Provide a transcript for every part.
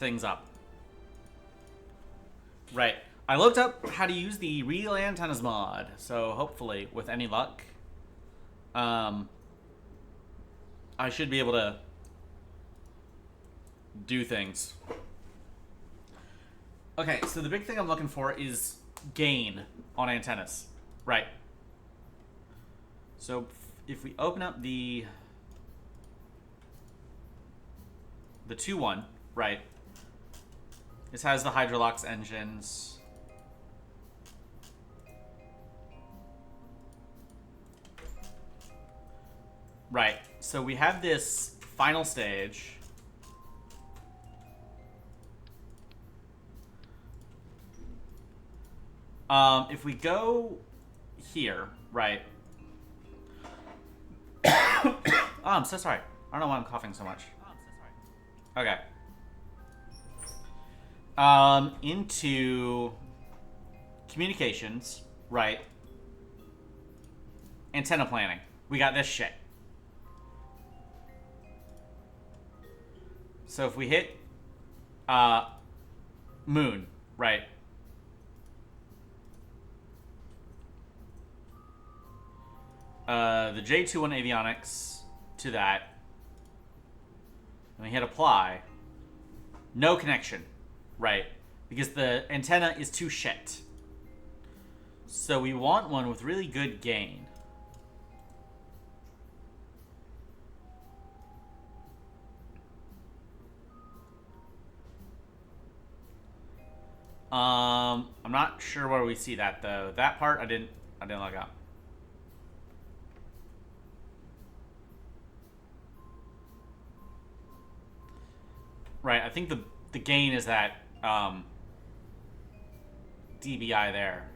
things up. Right. I looked up how to use the Real Antennas mod, so hopefully, with any luck, I should be able to do things. Okay, so the big thing I'm looking for is gain on antennas. Right. So if we open up the 2.1, right, this has the Hydrolox engines. Right, so we have this final stage. If we go here, right. Oh, I'm so sorry. I don't know why I'm coughing so much. Okay. Into communications, right. Antenna planning. We got this shit. So if we hit moon, right. The J21 avionics to that. And we hit apply. No connection, right? Because the antenna is too shit. So we want one with really good gain. I'm not sure where we see that though. That part I didn't look up. Right, I think the gain is that dBi there.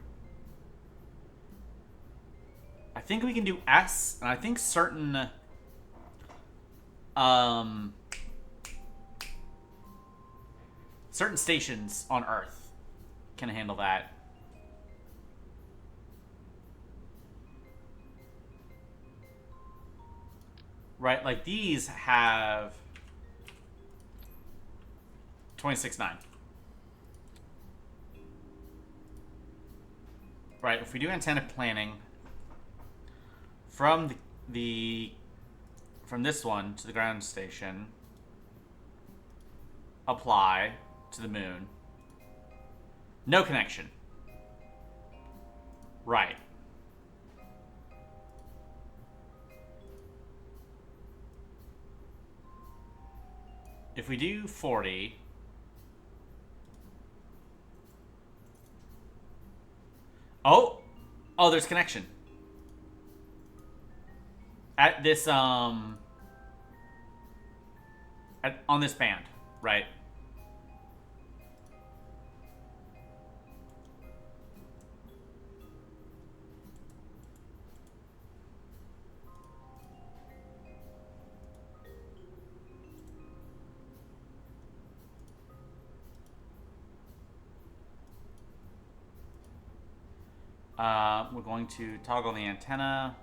I think we can do S, and I think certain certain stations on Earth can handle that. Right, like these have 26.9. Right, if we do antenna planning from from this one to the ground station, apply to the moon. No connection. Right. If we do 40, oh, there's connection at this on this band, right? We're going to toggle the antenna.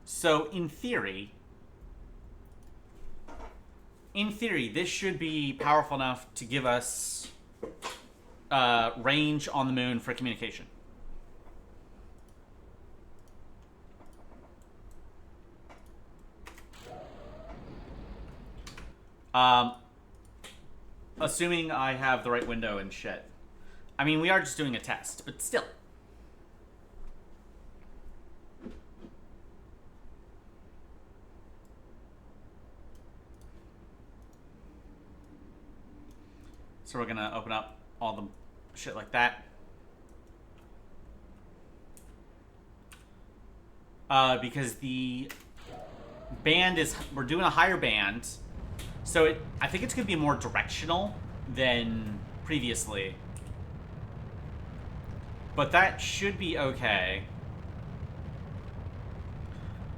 So in theory, this should be powerful enough to give us range on the moon for communication. Assuming I have the right window and shit. I mean, we are just doing a test, but still. So we're gonna open up all the shit like that. Because the band is, we're doing a higher band. So I think it's going to be more directional than previously. But that should be okay.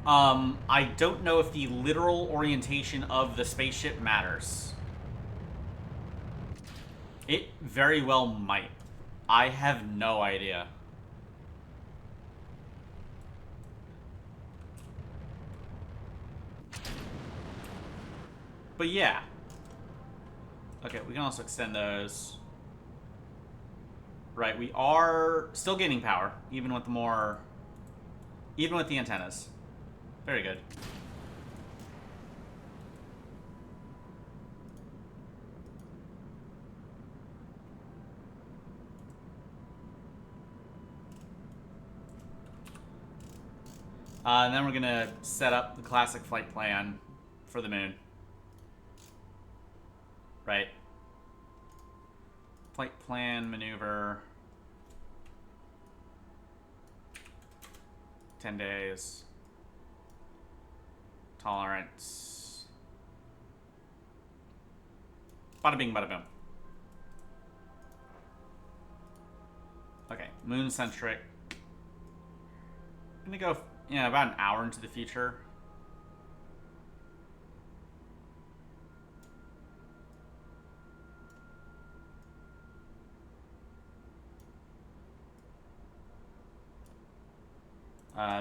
I don't know if the literal orientation of the spaceship matters. It very well might. I have no idea. But yeah. Okay, we can also extend those. Right, we are still gaining power, even with the more... Even with the antennas. Very good. And then we're gonna set up the classic flight plan for the moon. Right. Flight plan, maneuver. 10 days. Tolerance. Bada bing, bada boom. Okay, moon centric. I'm gonna go, yeah, about an hour into the future.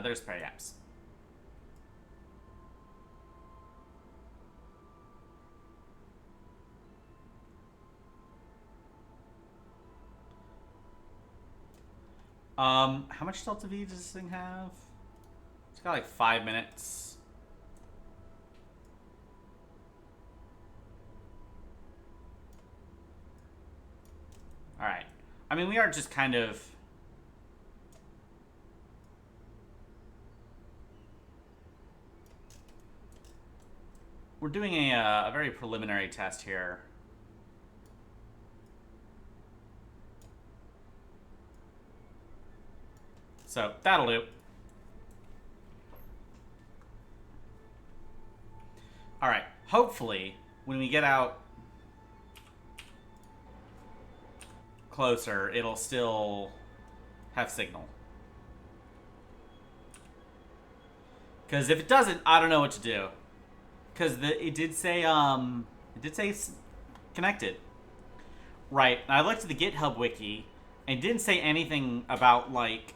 There's perhaps. How much Delta V does this thing have? It's got like 5 minutes. Alright. I mean, we are just kind of... We're doing a very preliminary test here. So, that'll do. Alright, hopefully, when we get out closer, it'll still have signal. Because if it doesn't, I don't know what to do. Because it did say connected. Right, I looked at the GitHub wiki, and it didn't say anything about, like,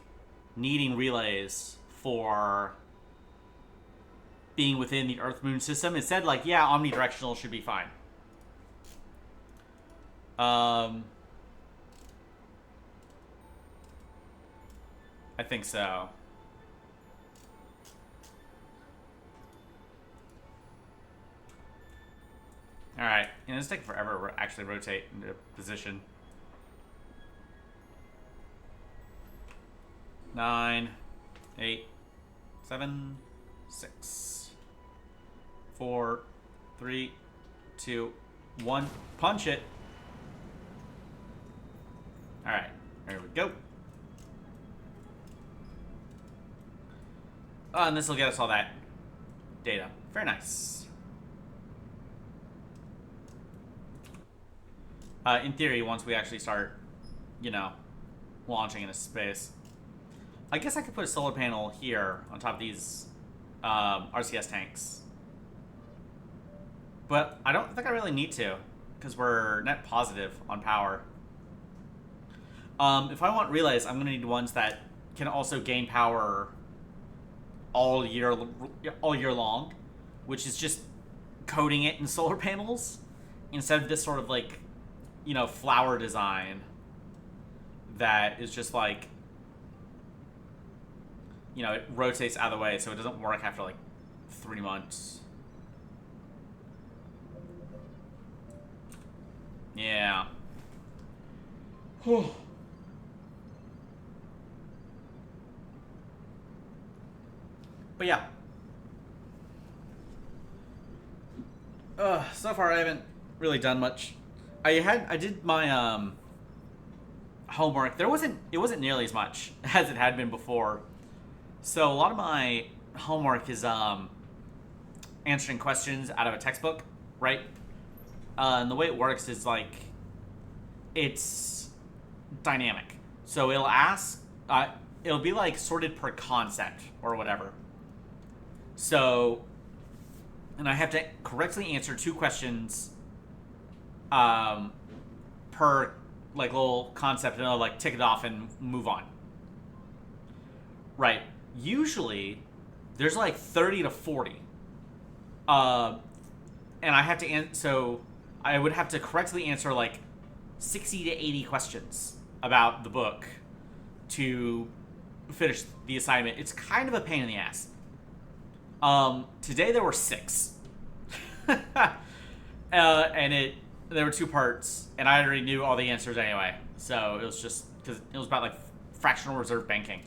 needing relays for being within the Earth-Moon system. It said, like, yeah, omnidirectional should be fine. I think so. Alright, and it's taking forever to actually rotate into position. 9, 8, 7, 6, 4, 3, 2, 1. Punch it. Alright, there we go. And this will get us all that data. Very nice. In theory, once we actually start, you know, launching into space. I guess I could put a solar panel here on top of these RCS tanks. But I don't think I really need to, because we're net positive on power. If I want relays, I'm going to need ones that can also gain power all year long, which is just coating it in solar panels instead of this sort of, like, you know, flower design that is just like, you know, it rotates out of the way so it doesn't work after like 3 months. Yeah. But yeah. So far I haven't really done much. I did my homework. It wasn't nearly as much as it had been before. So a lot of my homework is answering questions out of a textbook, right? And the way it works is like it's dynamic. So it'll ask, it'll be like sorted per concept or whatever. So, and I have to correctly answer 2 questions per like little concept and it'll like tick it off and move on. Right. Usually, there's like 30 to 40. And I have to so I would have to correctly answer like 60 to 80 questions about the book to finish the assignment. It's kind of a pain in the ass. Today there were 6. And there were 2 parts, and I already knew all the answers anyway. So it was just because it was about like fractional reserve banking.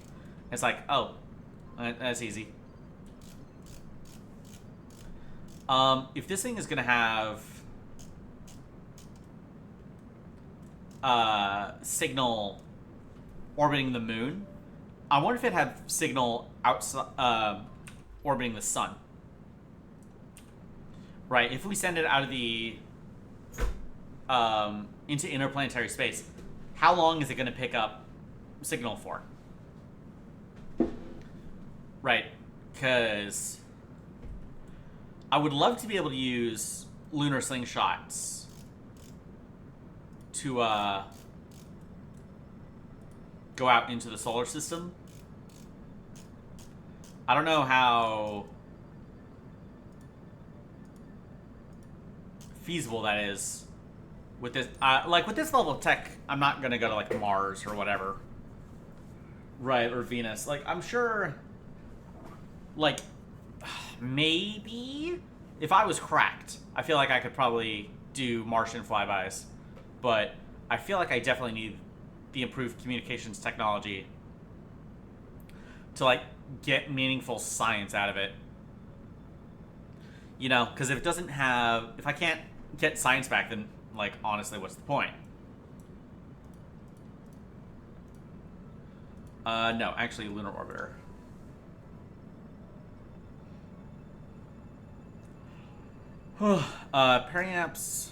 It's like, oh, that's easy. If this thing is gonna have signal orbiting the moon, I wonder if it had signal outside orbiting the sun. Right, if we send it out of the into interplanetary space, how long is it going to pick up signal for? Right, because I would love to be able to use lunar slingshots to go out into the solar system. I don't know how feasible that is with this. Like with this level of tech, I'm not gonna go to like Mars or whatever, right? Or Venus. Like I'm sure, like maybe if I was cracked, I feel like I could probably do Martian flybys, but I feel like I definitely need the improved communications technology to like get meaningful science out of it. You know, because if it doesn't have, if I can't get science back, then like honestly, what's the point? No, actually, lunar orbiter. Periaps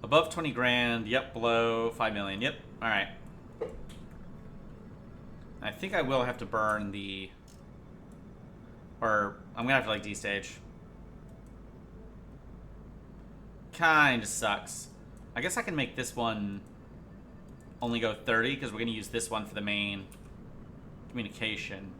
above 20 grand. Yep, below 5 million. Yep. All right. I think I will have to burn the, or I'm gonna have to like destage. Kind of sucks. I guess I can make this one only go 30 because we're gonna use this one for the main communication.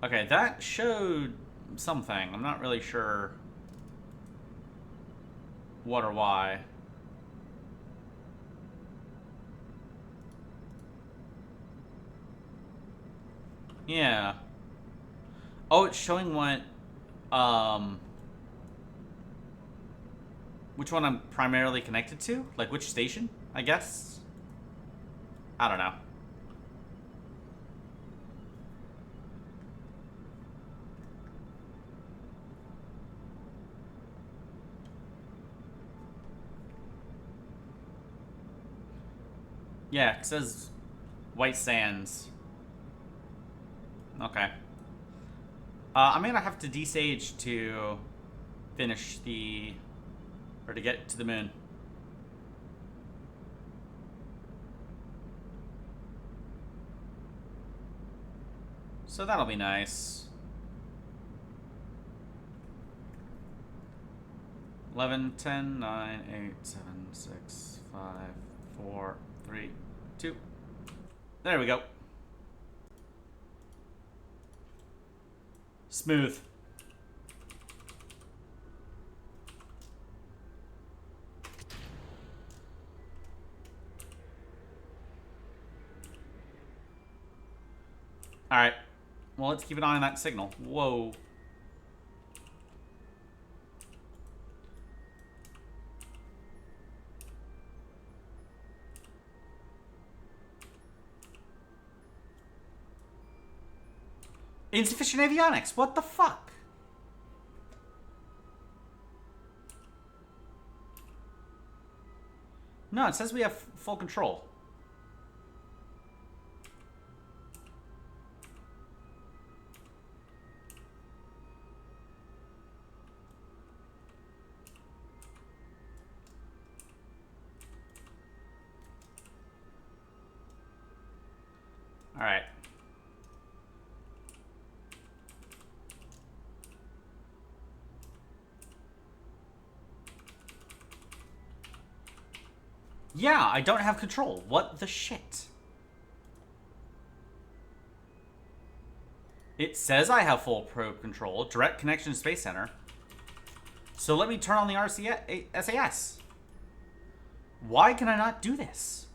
Okay, that showed something. I'm not really sure what or why. Yeah. Oh, it's showing what, which one I'm primarily connected to? Like which station, I guess? I don't know. Yeah, it says White Sands. Okay. I'm gonna have to desage to finish the, or to get to the moon. So that'll be nice. 11, 10, 9, 8, 7, 6, 5, 4, 3, 2. There we go. Smooth. All right. Well, let's keep an eye on that signal. Whoa. Insufficient avionics. What the fuck? No, it says we have full control. All right. Yeah, I don't have control. What the shit? It says I have full probe control. Direct connection to Space Center. So let me turn on the SAS. Why can I not do this?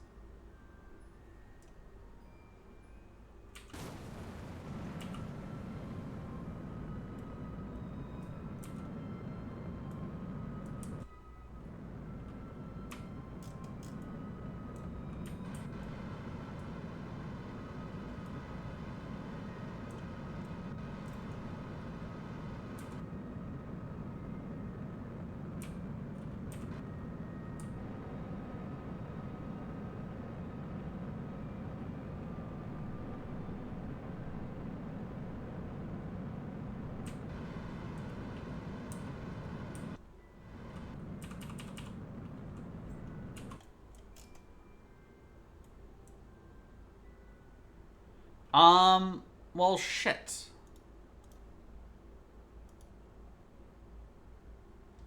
Well, shit.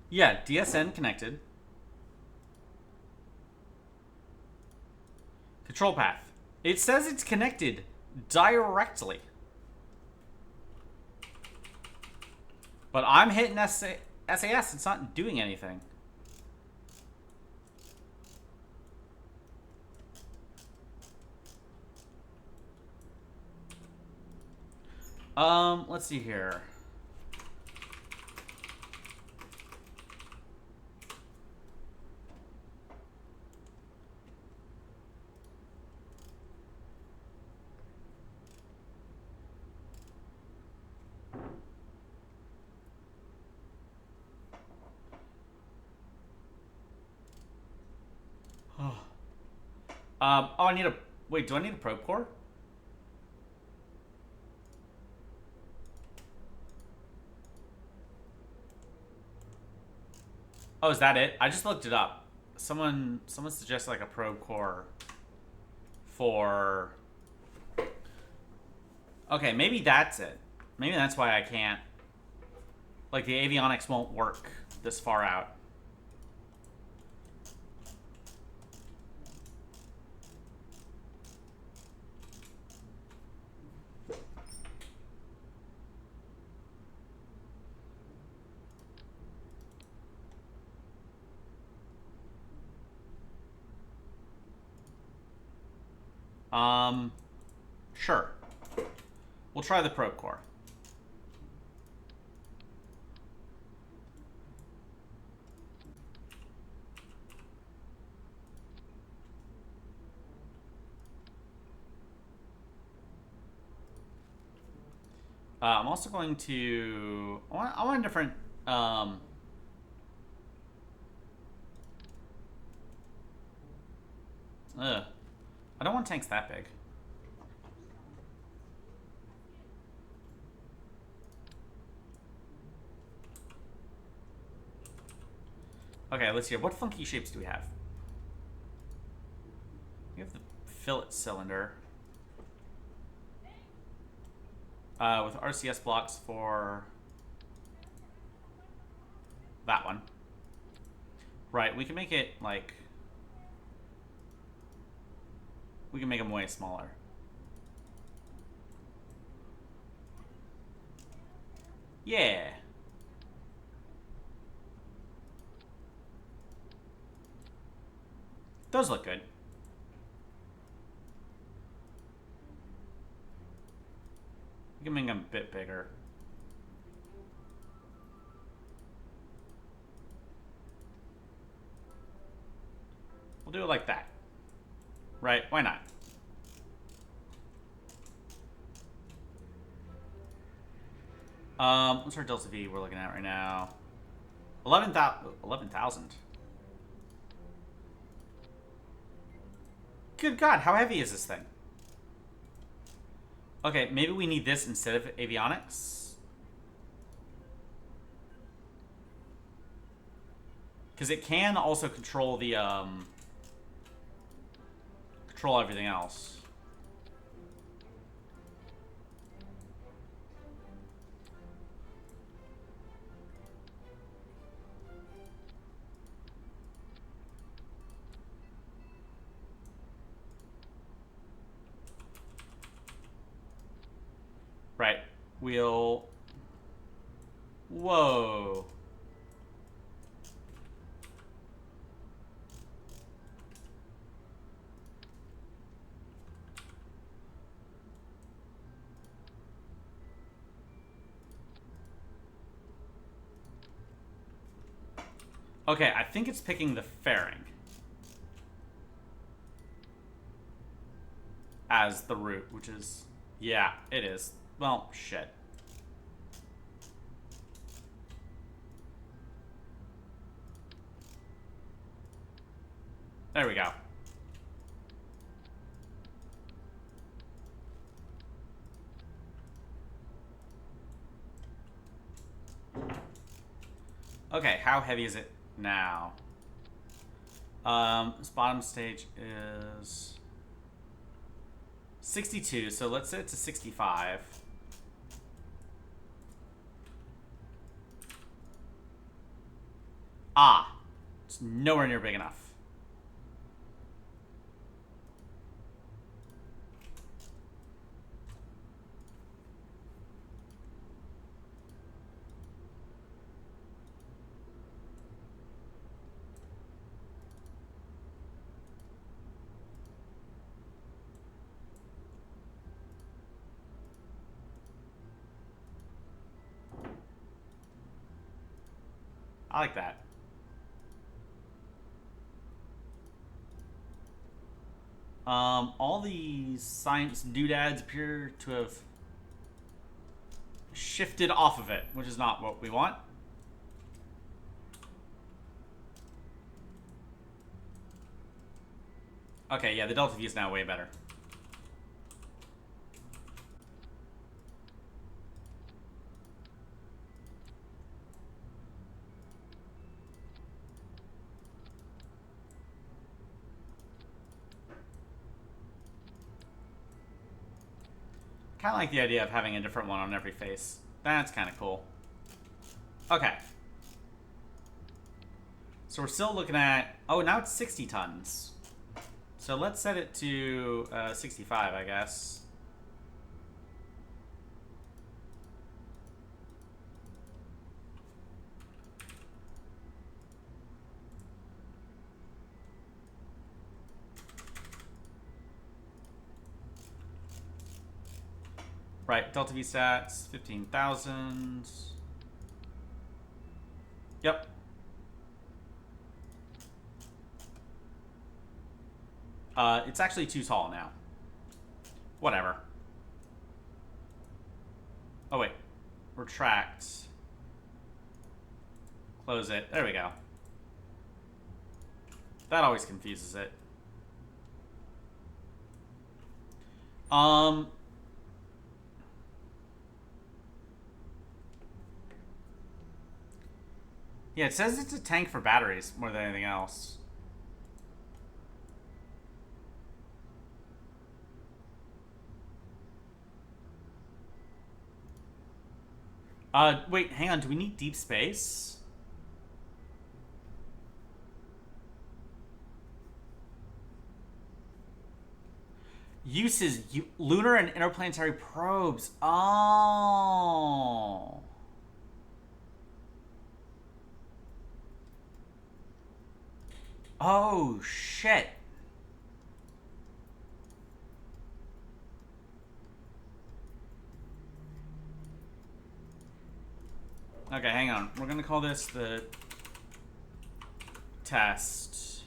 Yeah, DSN connected. Control path. It says it's connected directly. But I'm hitting SAS, it's not doing anything. Let's see here. Oh, I need a... Wait, do I need a probe core? Oh, is that it? I just looked it up. Someone suggested like a probe core for... Okay, maybe that's it. Maybe that's why I can't... Like, the avionics won't work this far out. Sure. We'll try the probe core. I'm also going to... I want a different... I don't want tanks that big. Okay, let's see. What funky shapes do we have? We have the fillet cylinder. With RCS blocks for that one. Right, we can make it like... We can make them way smaller. Yeah. Those look good. We can make them a bit bigger. We'll do it like that. Right? Why not? What's our Delta V we're looking at right now? 11,000. Good God, how heavy is this thing? Okay, maybe we need this instead of avionics. Because it can also control the, control everything else. we'll... Whoa. Okay, I think it's picking the fairing as the route, which is... Yeah, it is. Well, shit. There we go. Okay, how heavy is it now? This bottom stage is 62, so let's set it to 65. Ah, it's nowhere near big enough. I like that. All these science doodads appear to have shifted off of it, which is not what we want. Okay, yeah, the delta V is now way better. Kind of like the idea of having a different one on every face. That's kind of cool. Okay. So we're still looking at... Oh, now it's 60 tons. So let's set it to 65, I guess. Right, Delta V stats, 15,000. Yep. It's actually too tall now. Whatever. Oh, wait. Retract. Close it. There we go. That always confuses it. Yeah, it says it's a tank for batteries more than anything else. Wait, hang on. Do we need deep space? Uses lunar and interplanetary probes. Oh. Oh, shit. Okay, hang on. We're gonna call this the test.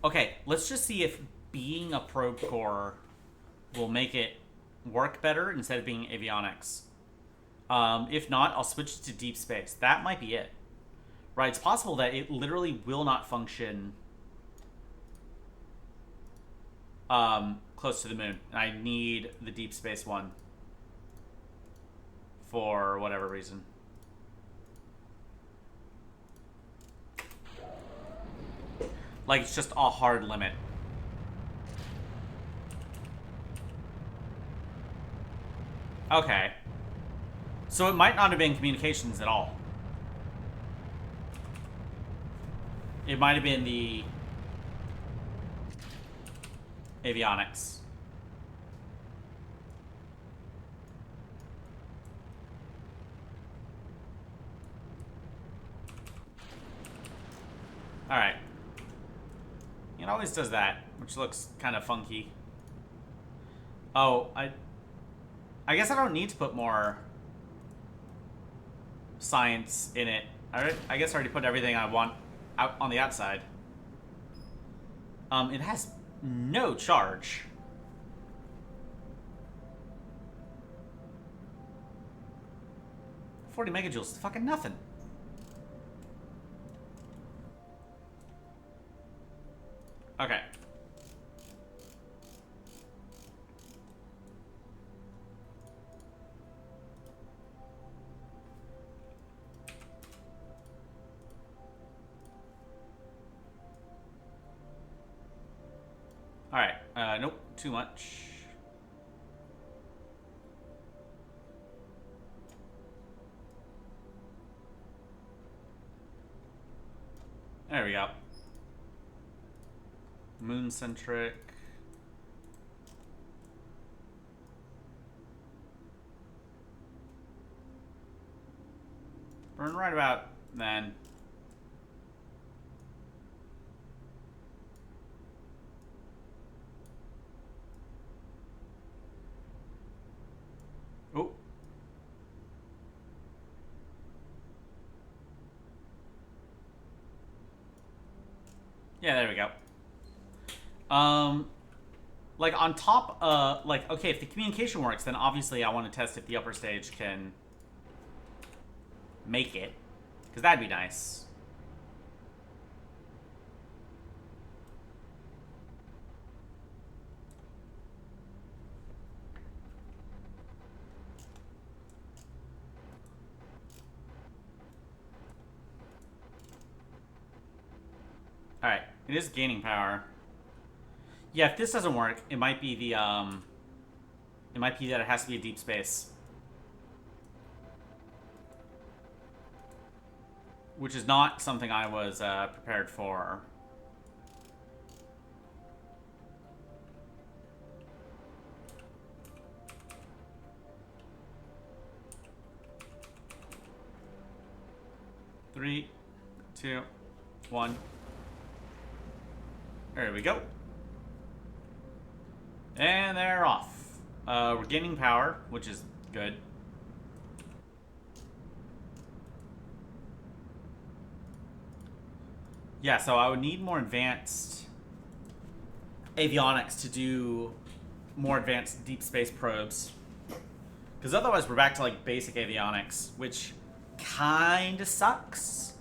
Okay, let's just see if being a probe core will make it work better instead of being avionics. If not, I'll switch to deep space. That might be it. Right, it's possible that it literally will not function close to the moon. I need the deep space one for whatever reason. Like, it's just a hard limit. Okay. So it might not have been communications at all. It might have been the avionics. Alright. It always does that, which looks kind of funky. Oh, I guess I don't need to put more science in it. I guess I already put everything I want out on the outside. It has no charge. $40 megajoules is fucking nothing. Okay. Alright, nope, too much. There we go. Moon-centric. Burn right about then. Oh. Yeah, there we go. Like on top, like, okay, if the communication works, then obviously I want to test if the upper stage can make it, because that'd be nice. Alright, it is gaining power. Yeah, if this doesn't work, it might be the, it might be that it has to be a deep space. Which is not something I was, prepared for. Three, two, one. There we go. And they're off. We're gaining power, which is good. Yeah, so I would need more advanced avionics to do more advanced deep space probes. Because otherwise we're back to like basic avionics, which kind of sucks.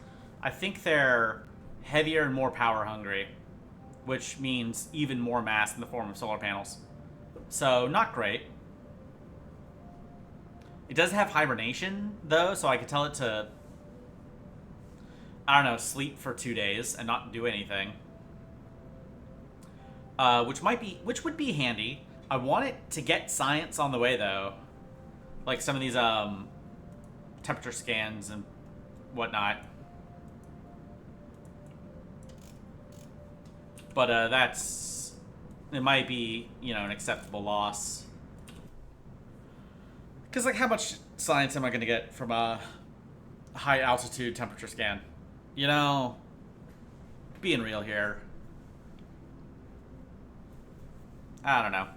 I think they're heavier and more power hungry, which means even more mass in the form of solar panels. So, not great. It does have hibernation, though, so I could tell it to, I don't know, sleep for 2 days and not do anything. Which would be handy. I want it to get science on the way, though. Like some of these, temperature scans and whatnot. But, it might be, you know, an acceptable loss. Because, like, how much science am I going to get from a high-altitude temperature scan? You know, being real here. I don't know.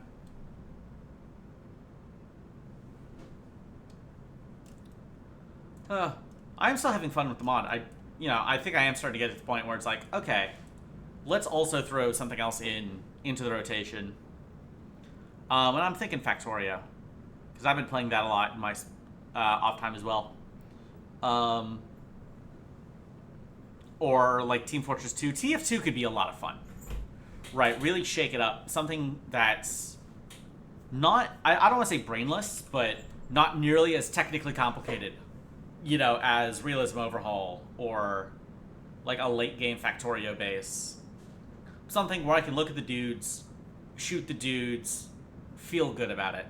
I'm still having fun with the mod. I think I am starting to get to the point where it's like, okay, let's also throw something else into the rotation. And I'm thinking Factorio, because I've been playing that a lot in my off time as well. Or like Team Fortress 2. TF2 could be a lot of fun. Right, really shake it up. Something that's not, I don't want to say brainless, but not nearly as technically complicated, you know, as Realism Overhaul or like a late game Factorio base. Something where I can look at the dudes, shoot the dudes, feel good about it.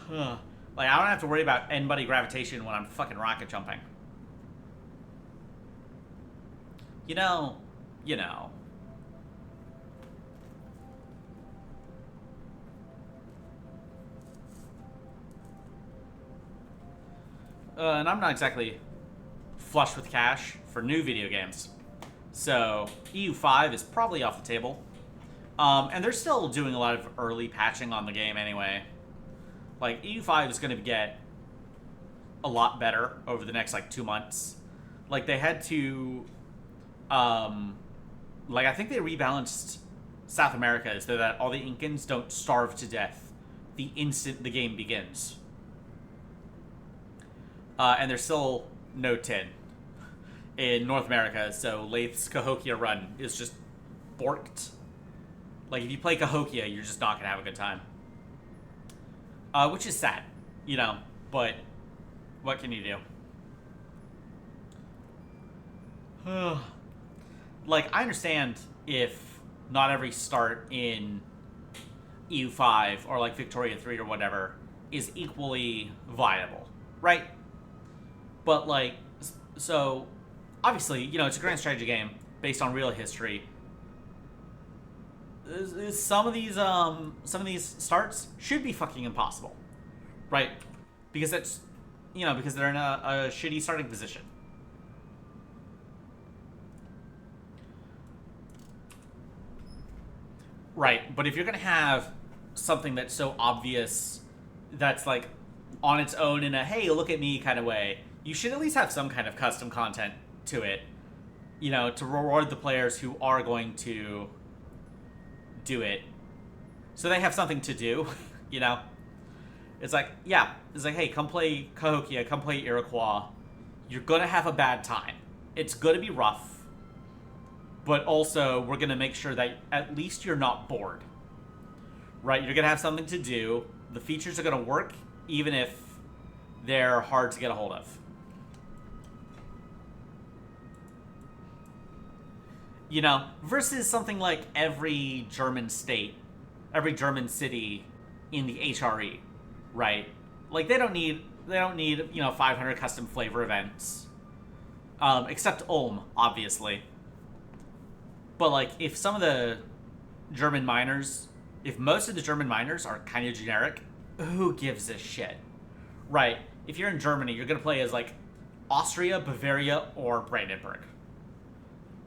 Like, I don't have to worry about end-buddy gravitation when I'm fucking rocket jumping. You know. and I'm not exactly flush with cash for new video games. So EU5 is probably off the table. And they're still doing a lot of early patching on the game anyway. Like, EU5 is going to get a lot better over the next, like, 2 months. Like, they had to, like, I think they rebalanced South America so that all the Incans don't starve to death the instant the game begins. And there's still no tin in North America, so Lath's Cahokia run is just borked. Like, if you play Cahokia, you're just not going to have a good time. Which is sad, you know, but what can you do? Like, I understand if not every start in EU5 or, like, Victoria 3 or whatever is equally viable, right? But, like, so, obviously, you know, it's a grand strategy game based on real history. Some of these starts should be fucking impossible, right? Because that's, you know, because they're in a shitty starting position. Right, but if you're gonna have something that's so obvious, that's like on its own in a hey, look at me kind of way, you should at least have some kind of custom content to it, you know, to reward the players who are going to do it, so they have something to do, you know? It's like, yeah, it's like, hey, come play Cahokia, come play Iroquois. You're gonna have a bad time. It's gonna be rough, but also we're gonna make sure that at least you're not bored, right? You're gonna have something to do. The features are gonna work, even if they're hard to get a hold of. You know, versus something like every German state, every German city in the HRE, right? Like, they don't need, you know, 500 custom flavor events. Except Ulm, obviously. But, like, if some of the German miners, if most of the German miners are kind of generic, who gives a shit? Right? If you're in Germany, you're gonna play as, like, Austria, Bavaria, or Brandenburg.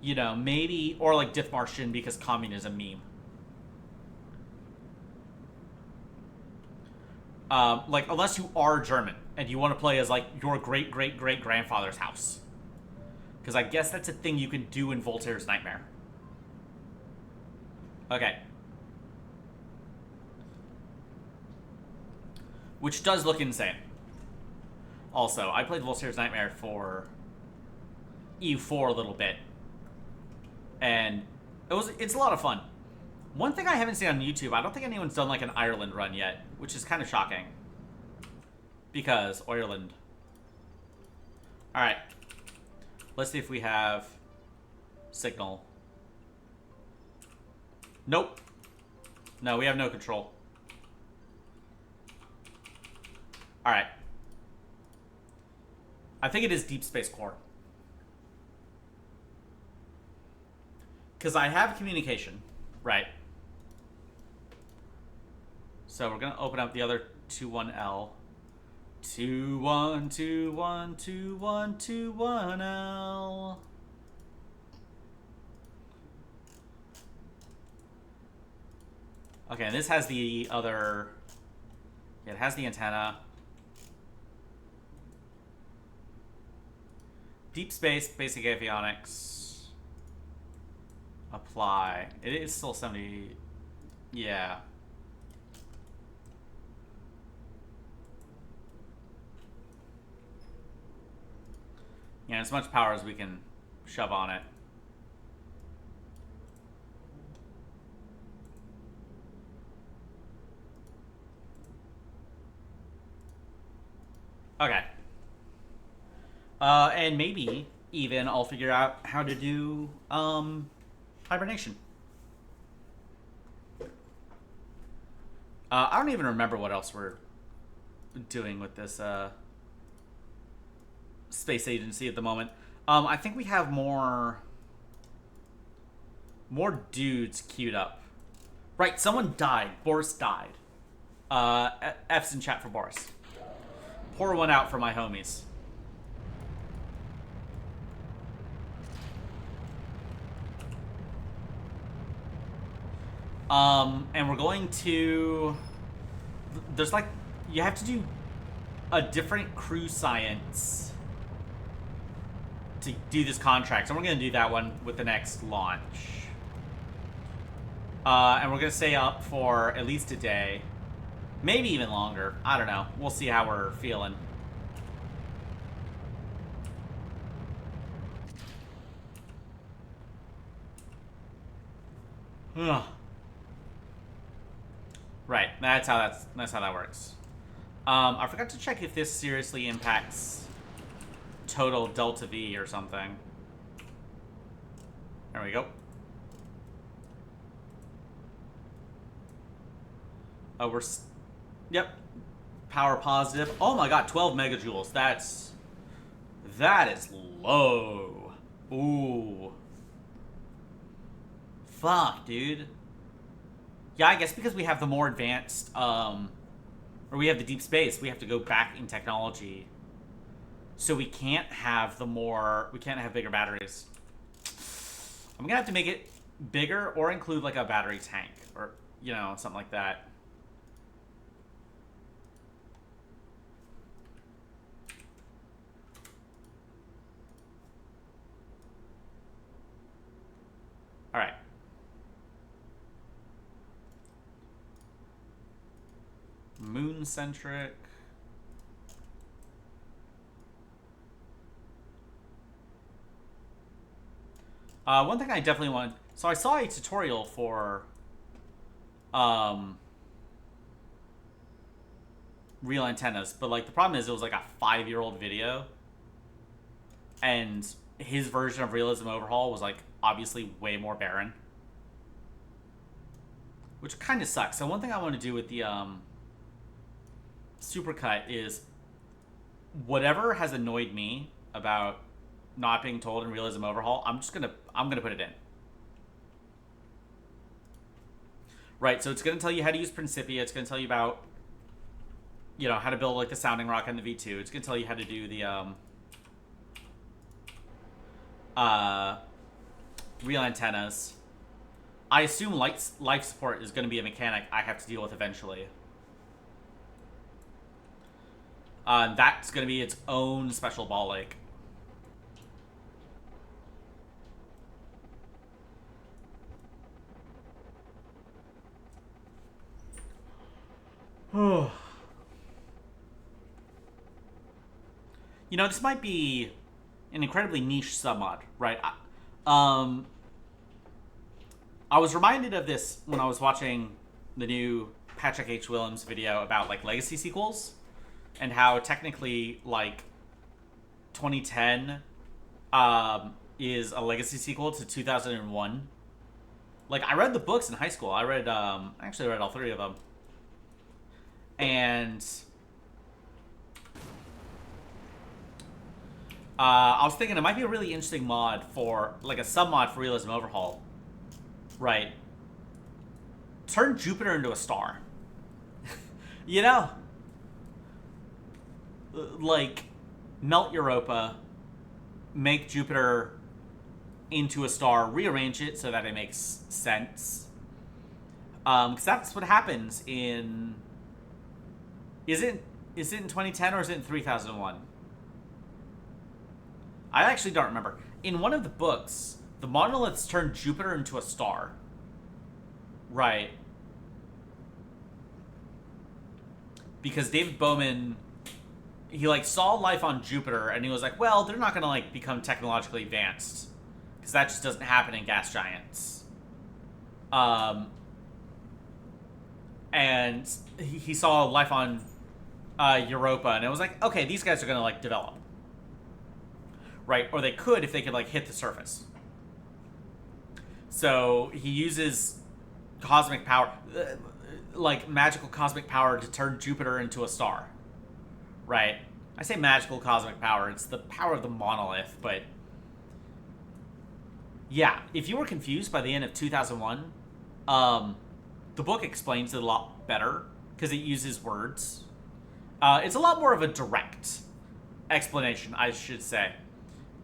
You know, maybe, or like Dithmarschen because communism meme. Like, unless you are German and you want to play as like your great-great-great-grandfather's house. Because I guess that's a thing you can do in Voltaire's Nightmare. Okay. Which does look insane. Also, I played Voltaire's Nightmare for EU4 a little bit. And it's a lot of fun. One thing I haven't seen on YouTube, I don't think anyone's done like an Ireland run yet, which is kind of shocking. Because Ireland. Alright. Let's see if we have signal. Nope. No, we have no control. Alright. I think it is Deep Space Core. Because I have communication, right? So we're going to open up the other 21L. 21212121L. Okay, and this has the other... Yeah, it has the antenna. Deep space, basic avionics. Apply. It is still 70... Yeah. Yeah, as much power as we can shove on it. Okay. And maybe even I'll figure out how to do hibernation. I don't even remember what else we're doing with this space agency at the moment. I think we have more dudes queued up. Right, someone died. Boris died. F's in chat for Boris. Pour one out for my homies. And we're going to... There's like... You have to do a different crew science to do this contract. So we're going to do that one with the next launch. And we're going to stay up for at least a day. Maybe even longer. I don't know. We'll see how we're feeling. Ugh. Right, that's how that works. I forgot to check if this seriously impacts total delta V or something. There we go. Yep. Power positive. Oh my god, 12 megajoules. That is low. Ooh. Fuck, dude. Yeah, I guess because we have the more advanced, or we have the deep space, we have to go back in technology. So we can't have bigger batteries. I'm gonna have to make it bigger or include like a battery tank or, you know, something like that. All right. Moon-centric. One thing I definitely want... So I saw a tutorial for... real antennas, but like the problem is it was like a 5-year-old video. And his version of Realism Overhaul was like obviously way more barren. Which kind of sucks. So one thing I want to do with the... supercut is whatever has annoyed me about not being told in Realism Overhaul, I'm gonna put it in. Right, so it's gonna tell you how to use Principia, it's gonna tell you about, you know, how to build like the sounding rock on the V2, it's gonna tell you how to do the real antennas. I assume life support is gonna be a mechanic I have to deal with eventually. That's going to be its own special ball lake. You know, this might be an incredibly niche submod, right? I was reminded of this when I was watching the new Patrick H. Willems video about, like, legacy sequels. And how technically, like, 2010 is a legacy sequel to 2001. Like, I read the books in high school. I actually read all 3 of them. And I was thinking it might be a really interesting mod for, like, a sub-mod for Realism Overhaul. Right. Turn Jupiter into a star. You know? Like, melt Europa, make Jupiter into a star, rearrange it so that it makes sense. Because that's what happens in... Is it in 2010 or is it in 3001? I actually don't remember. In one of the books, the monoliths turned Jupiter into a star. Right. Because David Bowman... He, like, saw life on Jupiter, and he was like, well, they're not going to, like, become technologically advanced. Because that just doesn't happen in gas giants. And he saw life on Europa, and it was like, okay, these guys are going to, like, develop. Right? Or they could if they could, like, hit the surface. So he uses cosmic power, like, magical cosmic power to turn Jupiter into a star. Right. I say magical cosmic power. It's the power of the monolith, but... Yeah, if you were confused by the end of 2001, the book explains it a lot better, because it uses words. It's a lot more of a direct explanation, I should say.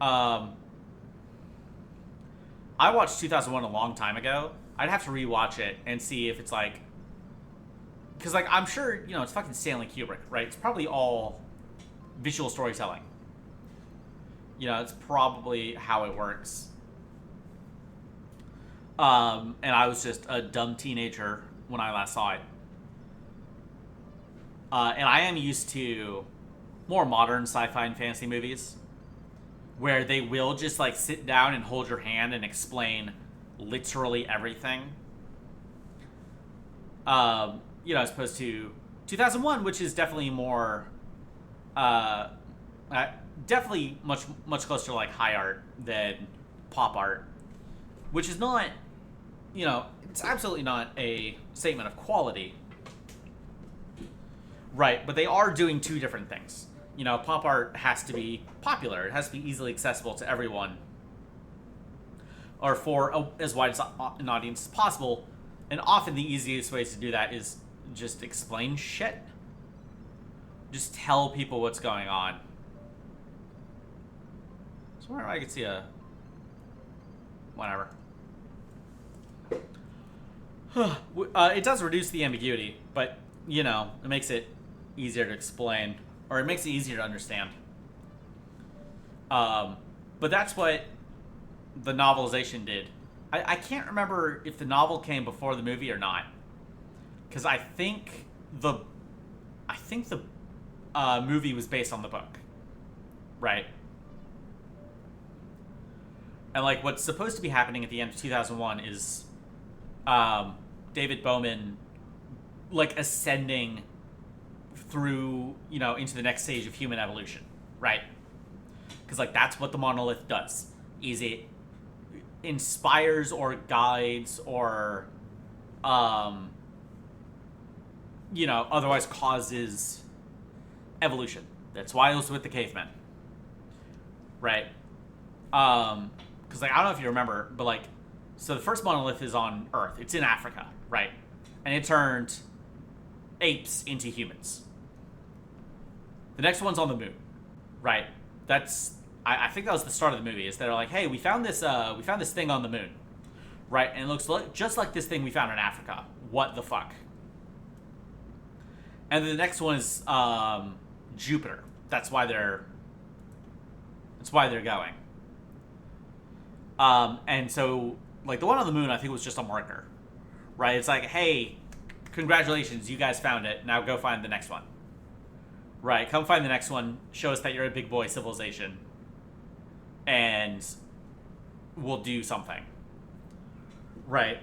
I watched 2001 a long time ago, I'd have to rewatch it and see if it's like, because like I'm sure it's fucking Stanley Kubrick, right? It's probably all visual storytelling. It's probably how it works. And I was just a dumb teenager when I last saw it. And I am used to more modern sci-fi and fantasy movies where they will just like sit down and hold your hand and explain literally everything. As opposed to 2001, which is definitely more, definitely much closer to like high art than pop art, which is not, it's absolutely not a statement of quality, right? But they are doing two different things. Pop art has to be popular; it has to be easily accessible to everyone, or for as wide an audience as possible. And often the easiest ways to do that is just explain shit. Just tell people what's going on. So where I could see a... whatever. It does reduce the ambiguity, but, it makes it easier to explain. Or it makes it easier to understand. But that's what the novelization did. I can't remember if the novel came before the movie or not, because I think the movie was based on the book, right? And like what's supposed to be happening at the end of 2001 is David Bowman like ascending through into the next stage of human evolution, right? Because like that's what the monolith does. Is it inspires or guides or otherwise causes evolution. That's why it was with the cavemen, right? Because like I don't know if you remember, but like so the first monolith is on Earth. It's in Africa, right? And it turned apes into humans. The next one's on the moon, right? I think that was the start of the movie. Is they're like, hey, we found this thing on the moon, right? And it looks just like this thing we found in Africa. What the fuck? And then the next one is Jupiter. That's why they're going. And so like the one on the moon, I think was just a marker, right? It's like, hey, congratulations, you guys found it. Now go find the next one, right? Come find the next one. Show us that you're a big boy civilization. And we'll do something, right?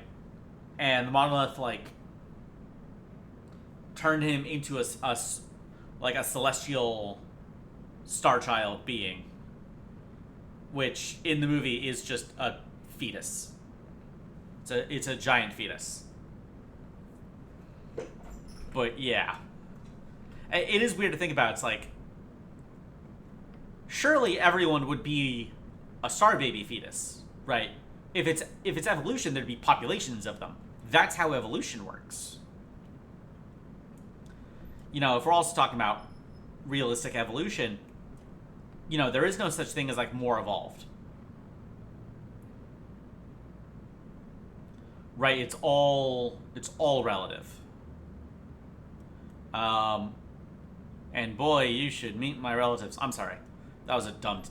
And the monolith like turned him into a celestial star child being, which in the movie is just a fetus. It's a giant fetus. But yeah, it is weird to think about. It's like, surely everyone would be a star baby fetus, right? If it's evolution, there'd be populations of them. That's how evolution works. If we're also talking about realistic evolution, there is no such thing as like more evolved. Right? It's all relative. And boy, you should meet my relatives. I'm sorry. That was a dumb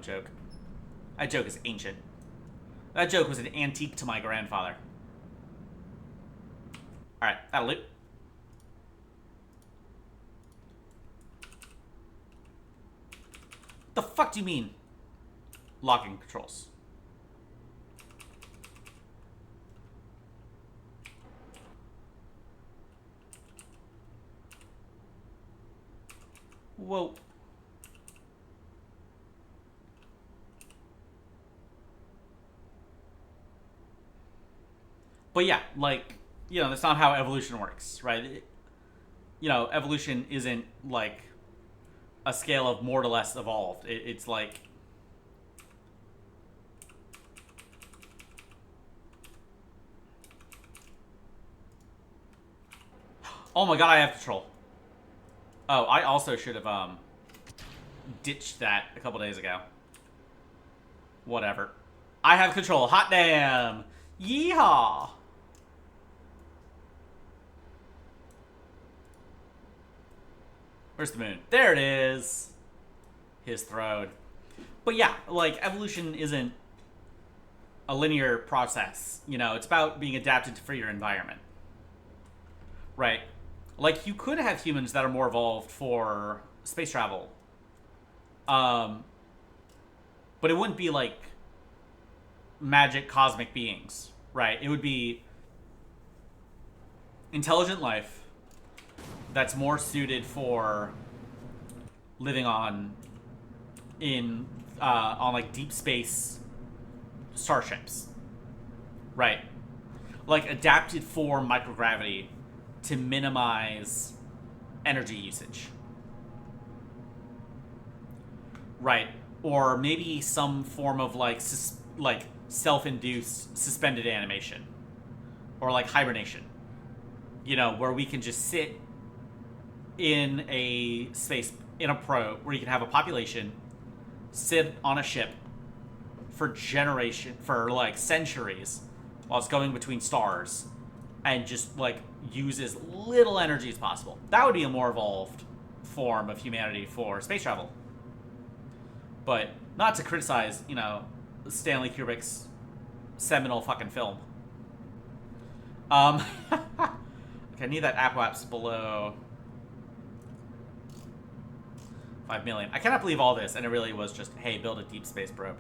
joke. That joke is ancient. That joke was an antique to my grandfather. Alright, that'll do. The fuck do you mean? Locking controls. Whoa. But yeah, like, that's not how evolution works, right? Evolution isn't like a scale of more to less evolved. It's like... Oh my god, I have control. Oh, I also should have ditched that a couple days ago. Whatever. I have control. Hot damn! Yeehaw! Where's the moon? There it is. His throne. But yeah, like, evolution isn't a linear process. You know, it's about being adapted for your environment. Right? Like, you could have humans that are more evolved for space travel. But it wouldn't be like magic cosmic beings, right? It would be intelligent life that's more suited for living on like deep space starships, right? Like adapted for microgravity to minimize energy usage, right? Or maybe some form of like self-induced suspended animation, or like hibernation. You know, where we can just sit in a space in a probe where you can have a population sit on a ship for like centuries while it's going between stars and just like use as little energy as possible. That would be a more evolved form of humanity for space travel. But not to criticize, you know, Stanley Kubrick's seminal fucking film. Okay, I need that apoapse below 5 million. I cannot believe all this, and it really was just, hey, build a deep space probe.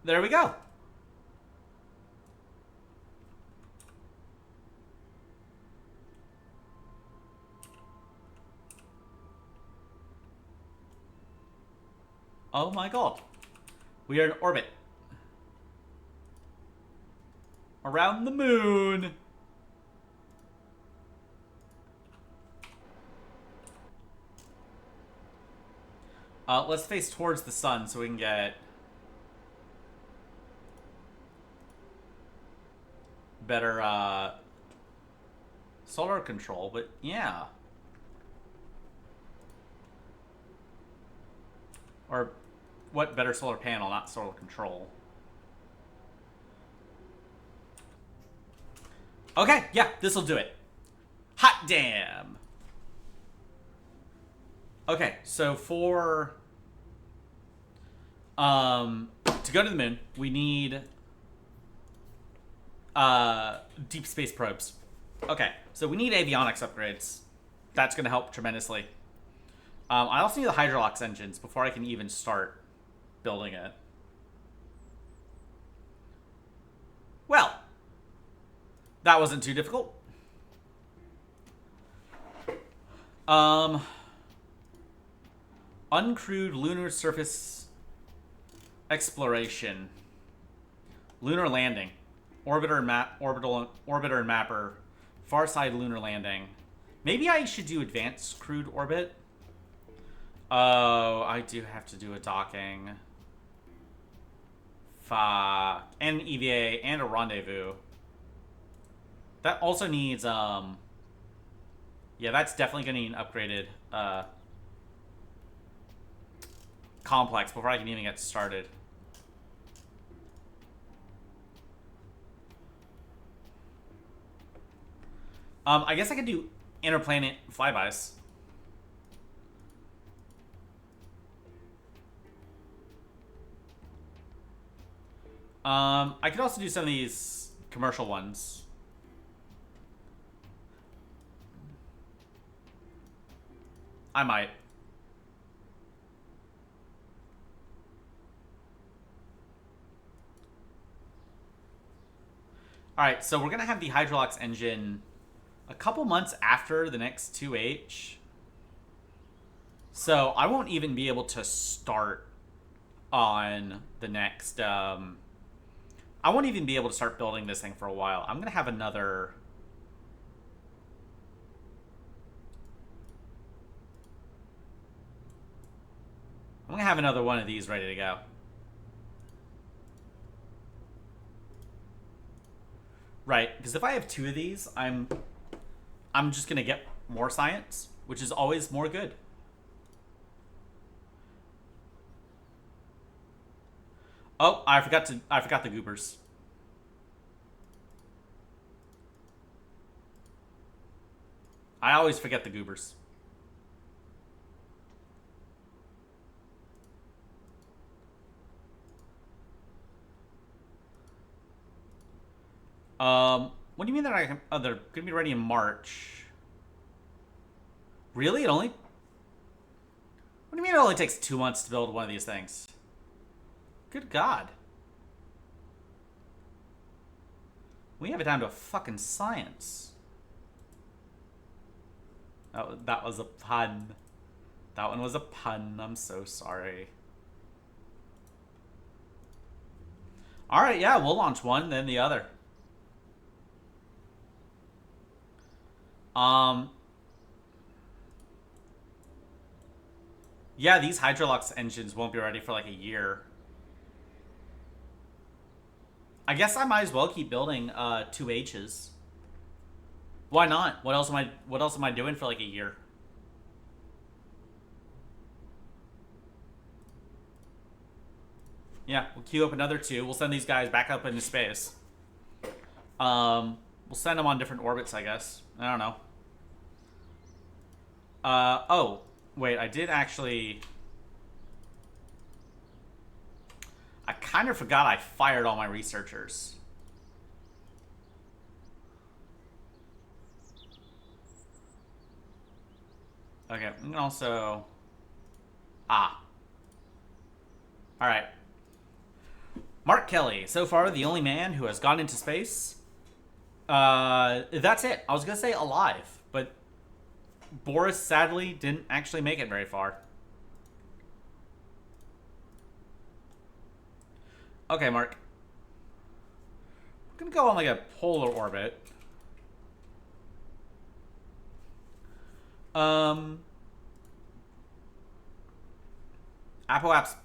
There we go. Oh my god. We are in orbit. Around the moon. Let's face towards the sun so we can get better solar control, but yeah. Or what better solar panel, not solar control. Okay, yeah, this'll do it. Hot damn. Okay, so for to go to the moon, we need deep space probes. Okay, so we need avionics upgrades. That's going to help tremendously. I also need the Hydrolox engines before I can even start building it. Well, that wasn't too difficult. Uncrewed lunar surface exploration. Lunar landing. Orbiter and orbiter and mapper. Far side lunar landing. Maybe I should do advanced crewed orbit. Oh, I do have to do a docking. Fuck. And an EVA and a rendezvous. That also needs, yeah, that's definitely going to need an upgraded, complex before I can even get started. I guess I could do interplanet flybys. I could also do some of these commercial ones. I might. Alright, so we're going to have the Hydrolox engine a couple months after the next 2H. So I won't even be able to start on the next... I won't even be able to start building this thing for a while. I'm going to have another... I'm going to have another one of these ready to go. Right, Because if I have 2 of these, I'm just gonna get more science, which is always more good. Oh, I forgot the goobers. I always forget the goobers. What do you mean that they're gonna be ready in March? Really? What do you mean it only takes 2 months to build one of these things? Good God. We have it down to a fucking science. That was a pun. That one was a pun. I'm so sorry. Alright, yeah, we'll launch one, then the other. Yeah, these Hydrolux engines won't be ready for like a year. I guess I might as well keep building 2H's. Why not? What else am I doing for like a year? Yeah, we'll queue up another 2. We'll send these guys back up into space. We'll send them on different orbits, I guess. I don't know. Oh, wait, I did actually... I kind of forgot I fired all my researchers. Okay, we can also... Alright. Mark Kelly, so far the only man who has gone into space. That's it. I was gonna say alive, but Boris sadly didn't actually make it very far. Okay, Mark. We're gonna go on like a polar orbit. Apoap's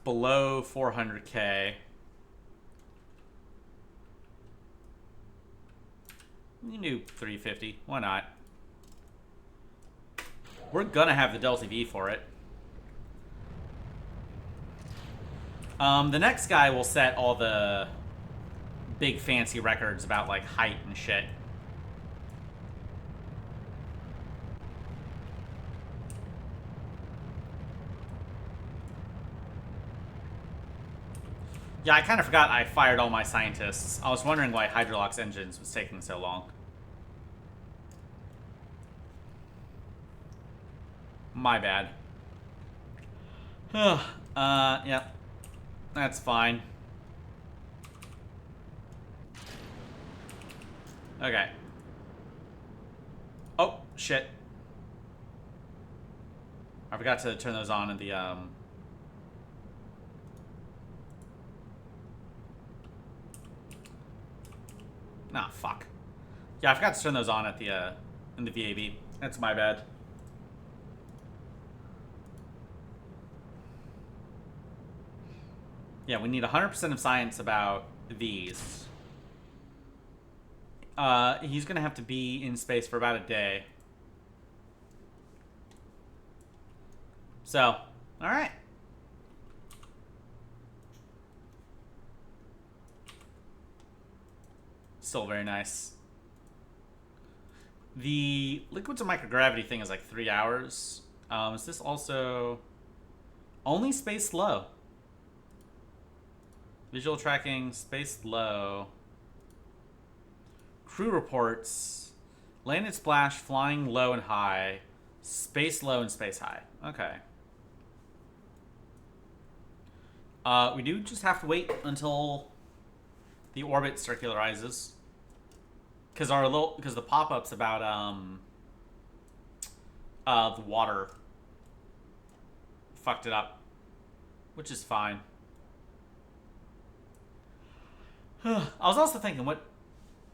below 400k. We can do 350. Why not? We're gonna have the Delta V for it. The next guy will set all the big fancy records about like height and shit. Yeah, I kind of forgot I fired all my scientists. I was wondering why Hydrolux engines was taking so long. My bad. Yeah. That's fine. Okay. Oh, shit. I forgot to turn those on in the, Nah, fuck. Yeah, I forgot to turn those on at the, in the VAB. That's my bad. Yeah, we need 100% of science about these. He's gonna have to be in space for about a day. So, alright. Still very nice. The liquids and microgravity thing is like 3 hours. Is this also... Only space low. Visual tracking, space low. Crew reports. Landed splash, flying low and high. Space low and space high. Okay. We do just have to wait until the orbit circularizes. Because the pop-ups about the water fucked it up, which is fine. I was also thinking, what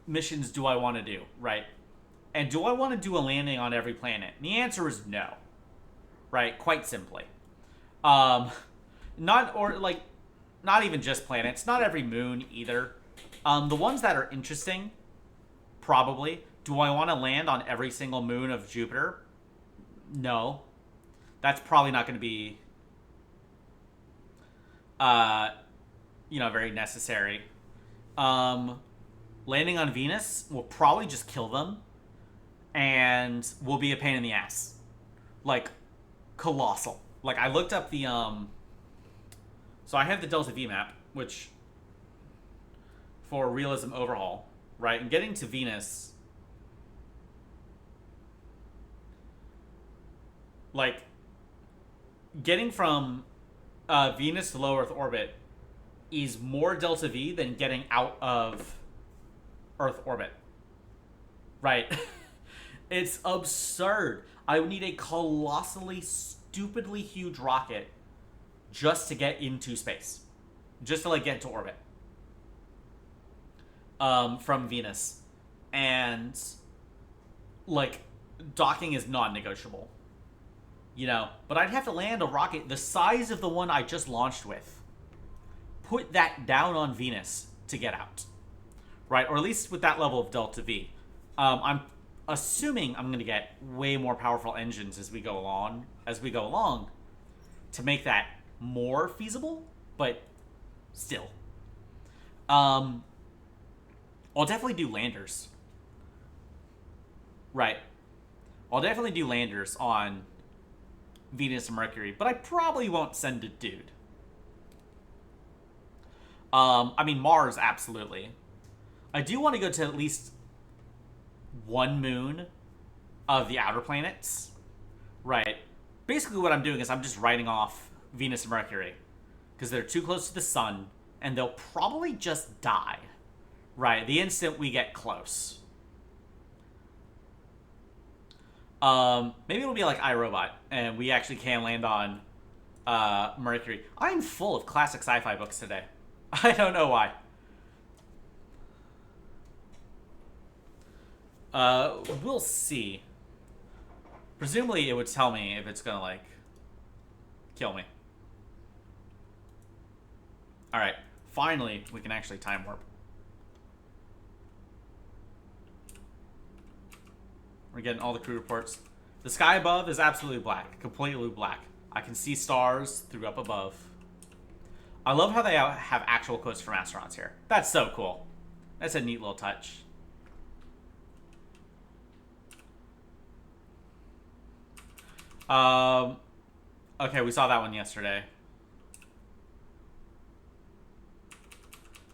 missions do I want to do, right? And do I want to do a landing on every planet? And the answer is no, right? Quite simply, not even just planets, not every moon either. The ones that are interesting Probably. Do I want to land on every single moon of Jupiter? No. That's probably not going to be, very necessary. Landing on Venus will probably just kill them and will be a pain in the ass. Like, colossal. Like, I looked up the, so I have the Delta V map, which, for Realism Overhaul, right? And getting to Venus, like, getting from Venus to low Earth orbit is more Delta V than getting out of Earth orbit. Right? It's absurd. I would need a colossally, stupidly huge rocket just to get into space. Just to, like, get into orbit. From Venus. And, like, docking is non-negotiable. You know? But I'd have to land a rocket the size of the one I just launched with. Put that down on Venus to get out. Right? Or at least with that level of Delta V. I'm assuming I'm going to get way more powerful engines as we go along, to make that more feasible, but still. I'll definitely do landers. Right. I'll definitely do landers on Venus and Mercury, but I probably won't send a dude. I mean, Mars, absolutely. I do want to go to at least one moon of the outer planets. Right. Basically what I'm doing is I'm just writing off Venus and Mercury because they're too close to the sun and they'll probably just die. Right. The instant we get close. Maybe it'll be like iRobot and we actually can land on Mercury. I'm full of classic sci-fi books today. I don't know why. We'll see. Presumably it would tell me if it's gonna, like, kill me. Alright. Finally, we can actually time warp. We're getting all the crew reports. The sky above is absolutely black. Completely black. I can see stars through up above. I love how they have actual quotes from astronauts here. That's so cool. That's a neat little touch. Okay, we saw that one yesterday.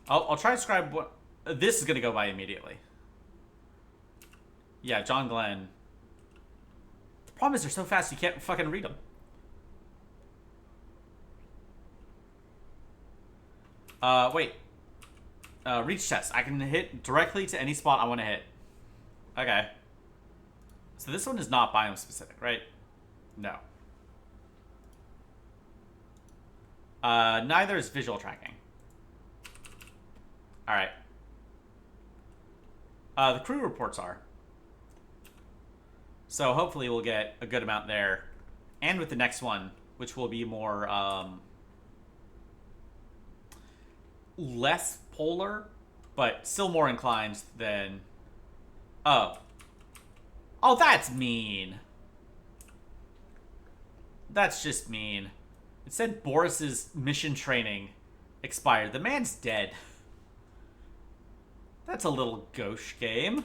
I'll try to describe what... This is going to go by immediately. Yeah, John Glenn. The problem is they're so fast you can't fucking read them. Wait. Reach test. I can hit directly to any spot I want to hit. Okay. So this one is not biome specific, right? No. Neither is visual tracking. Alright. The crew reports are. So hopefully we'll get a good amount there. And with the next one, which will be more, less polar, but still more inclined than... Oh. Oh, that's mean. That's just mean. It said Boris's mission training expired. The man's dead. That's a little gauche game.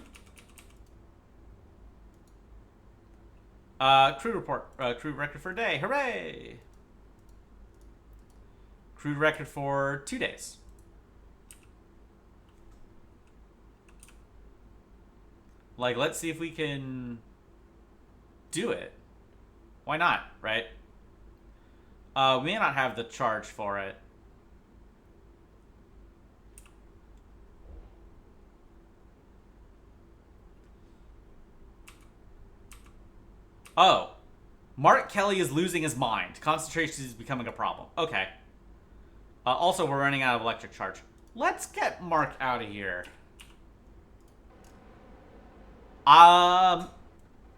Crew report. Crew record for a day. Hooray! Crew record for 2 days. Like, let's see if we can do it. Why not, right? We may not have the charge for it. Oh. Mark Kelly is losing his mind. Concentration is becoming a problem. Okay. Also, we're running out of electric charge. Let's get Mark out of here. Are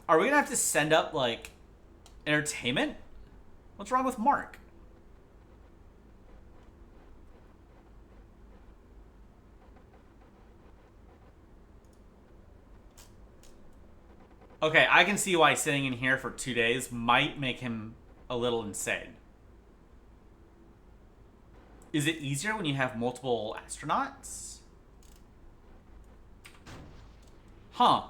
we gonna have to send up, like, entertainment? What's wrong with Mark? Okay, I can see why sitting in here for 2 days might make him a little insane. Is it easier when you have multiple astronauts? Huh.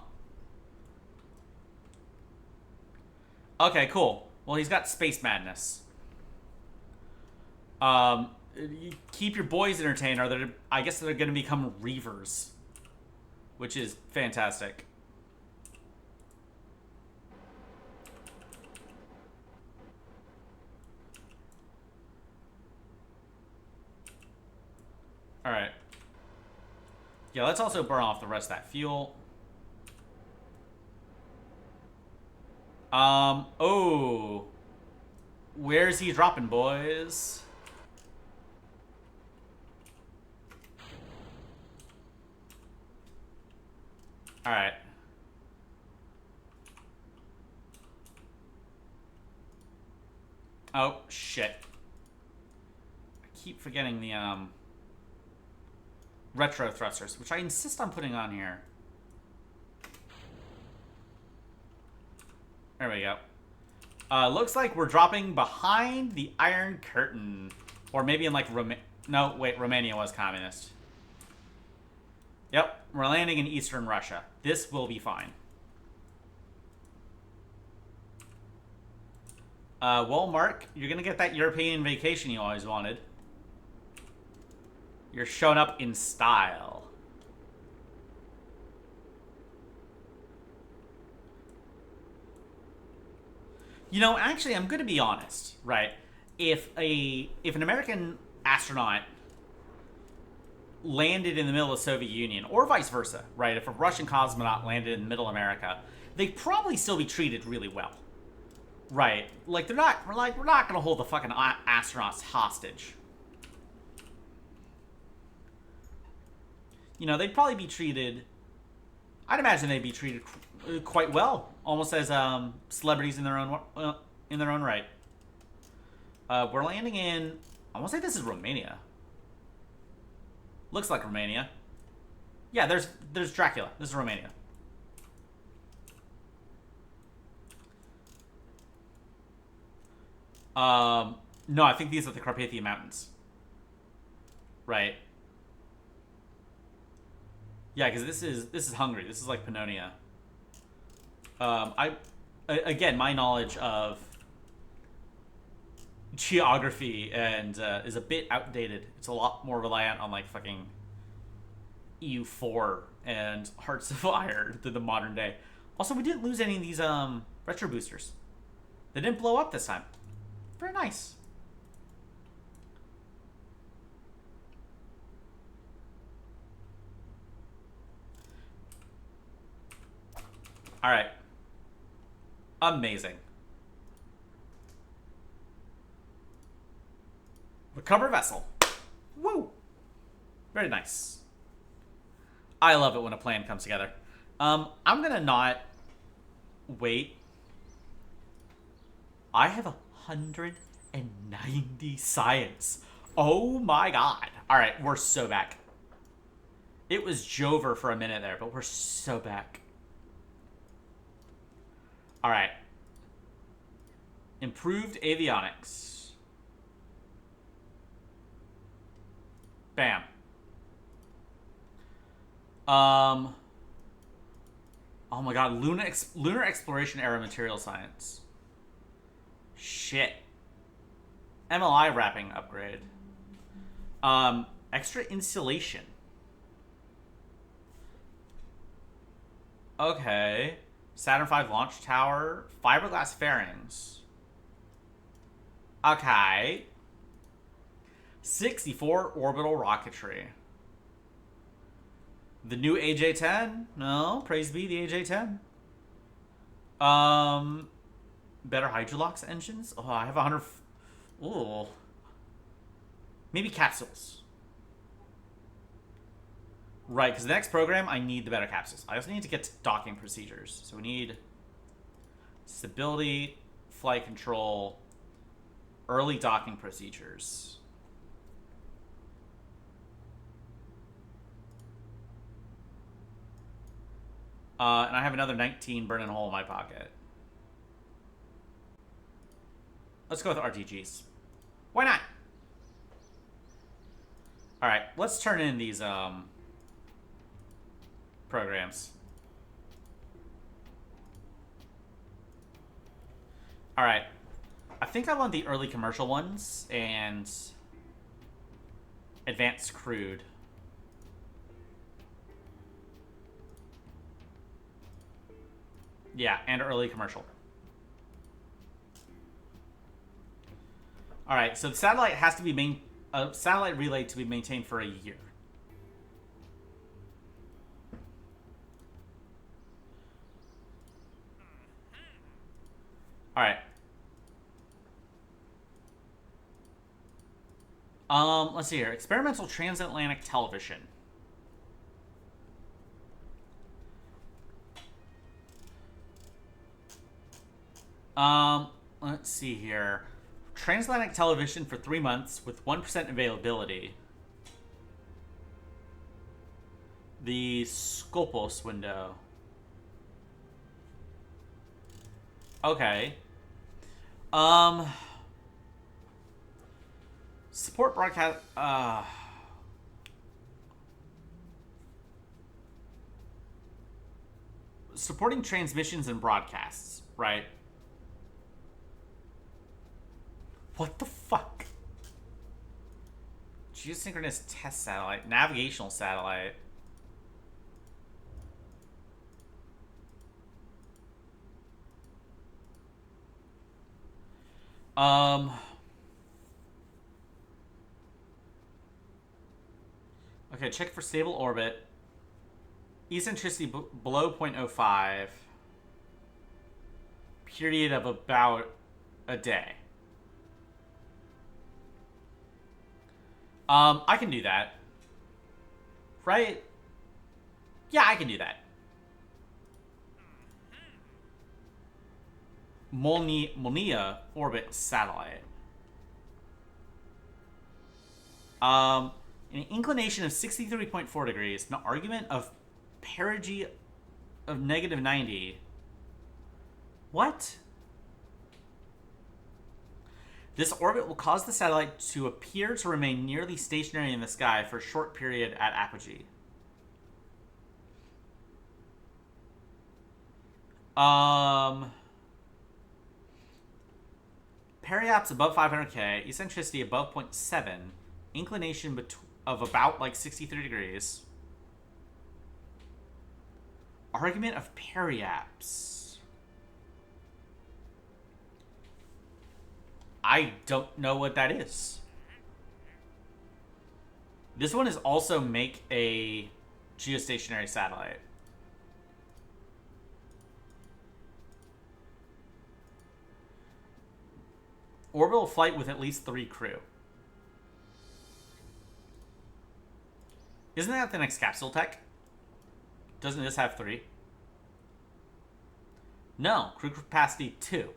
Okay, cool. Well, he's got space madness. You keep your boys entertained, or I guess they're going to become reavers, which is fantastic. All right. Yeah, let's also burn off the rest of that fuel. Oh. Where's he dropping, boys? Alright. Oh, shit. I keep forgetting the, retro thrusters, which I insist on putting on here. There we go. Looks like we're dropping behind the Iron Curtain. Or maybe in, like, no, wait, Romania was communist. Yep, we're landing in Eastern Russia. This will be fine. Well, Mark, you're gonna get that European vacation you always wanted. You're showing up in style. You know, actually, I'm gonna be honest, right? If an American astronaut landed in the middle of the Soviet Union, or vice versa, right? If a Russian cosmonaut landed in Middle America, they'd probably still be treated really well, right? Like we're not gonna hold the fucking astronauts hostage. You know, they'd probably be treated. I'd imagine they'd be treated quite well, almost as celebrities in their own right. We're landing in. I want to say this is Romania. Looks like Romania. Yeah, there's Dracula. This is Romania. No, I think these are the Carpathian Mountains. Right. Yeah, because this is Hungary. This is like Pannonia. Again, my knowledge of geography and is a bit outdated. It's a lot more reliant on like fucking EU4 and Hearts of Iron than the modern day. Also, we didn't lose any of these retro boosters. They didn't blow up this time. Very nice. All right. Amazing. Recover vessel. Woo! Very nice. I love it when a plan comes together. I'm gonna not wait. I have 190 science. Oh my god. Alright, we're so back. It was Jover for a minute there, but we're so back. Alright. Improved avionics. Bam. Oh my god, lunar exploration era material science. Shit. MLI wrapping upgrade. Extra insulation. Okay. Saturn V launch tower. Fiberglass fairings. Okay. 64 orbital rocketry. The new AJ-10? No, praise be the AJ-10. Better Hydrolox engines? Oh, I have 100... Ooh. Maybe capsules. Right, because the next program, I need the better capsules. I also need to get to docking procedures. So we need stability, flight control, early docking procedures. And I have another 19 burning hole in my pocket. Let's go with RTGs. Why not? Alright, let's turn in these programs. Alright. I think I want the early commercial ones and advanced crude. Yeah, and early commercial. Alright, so the satellite has to be satellite relay to be maintained for a year. Alright. Let's see here. Experimental transatlantic television. Let's see here. Transatlantic television for 3 months with 1% availability. The Scopus window. Okay. Support broadcast. Supporting transmissions and broadcasts, right? What the fuck? Geosynchronous test satellite. Navigational satellite. Okay, check for stable orbit. Eccentricity below 0.05. Period of about a day. I can do that. Right? Yeah, I can do that. Molnia orbit satellite. An inclination of 63.4 degrees. An argument of perigee of negative 90. What? This orbit will cause the satellite to appear to remain nearly stationary in the sky for a short period at apogee. Periaps above 500k, eccentricity above 0.7, inclination of about like 63 degrees. Argument of periaps. I don't know what that is. This one is also make a geostationary satellite. Orbital flight with at least 3 crew. Isn't that the next capsule tech? Doesn't this have 3? No, crew capacity 2.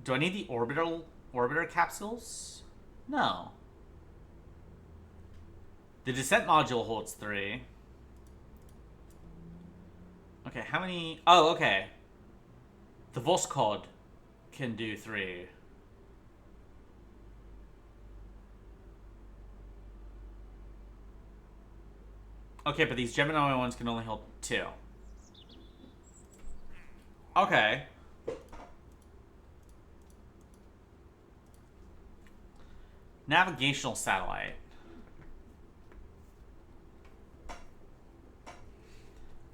Do I need the orbiter capsules? No. The descent module holds 3. Okay, how many? Oh, okay. The Voskhod can do 3. Okay, but these Gemini ones can only hold 2. Okay. Navigational satellite.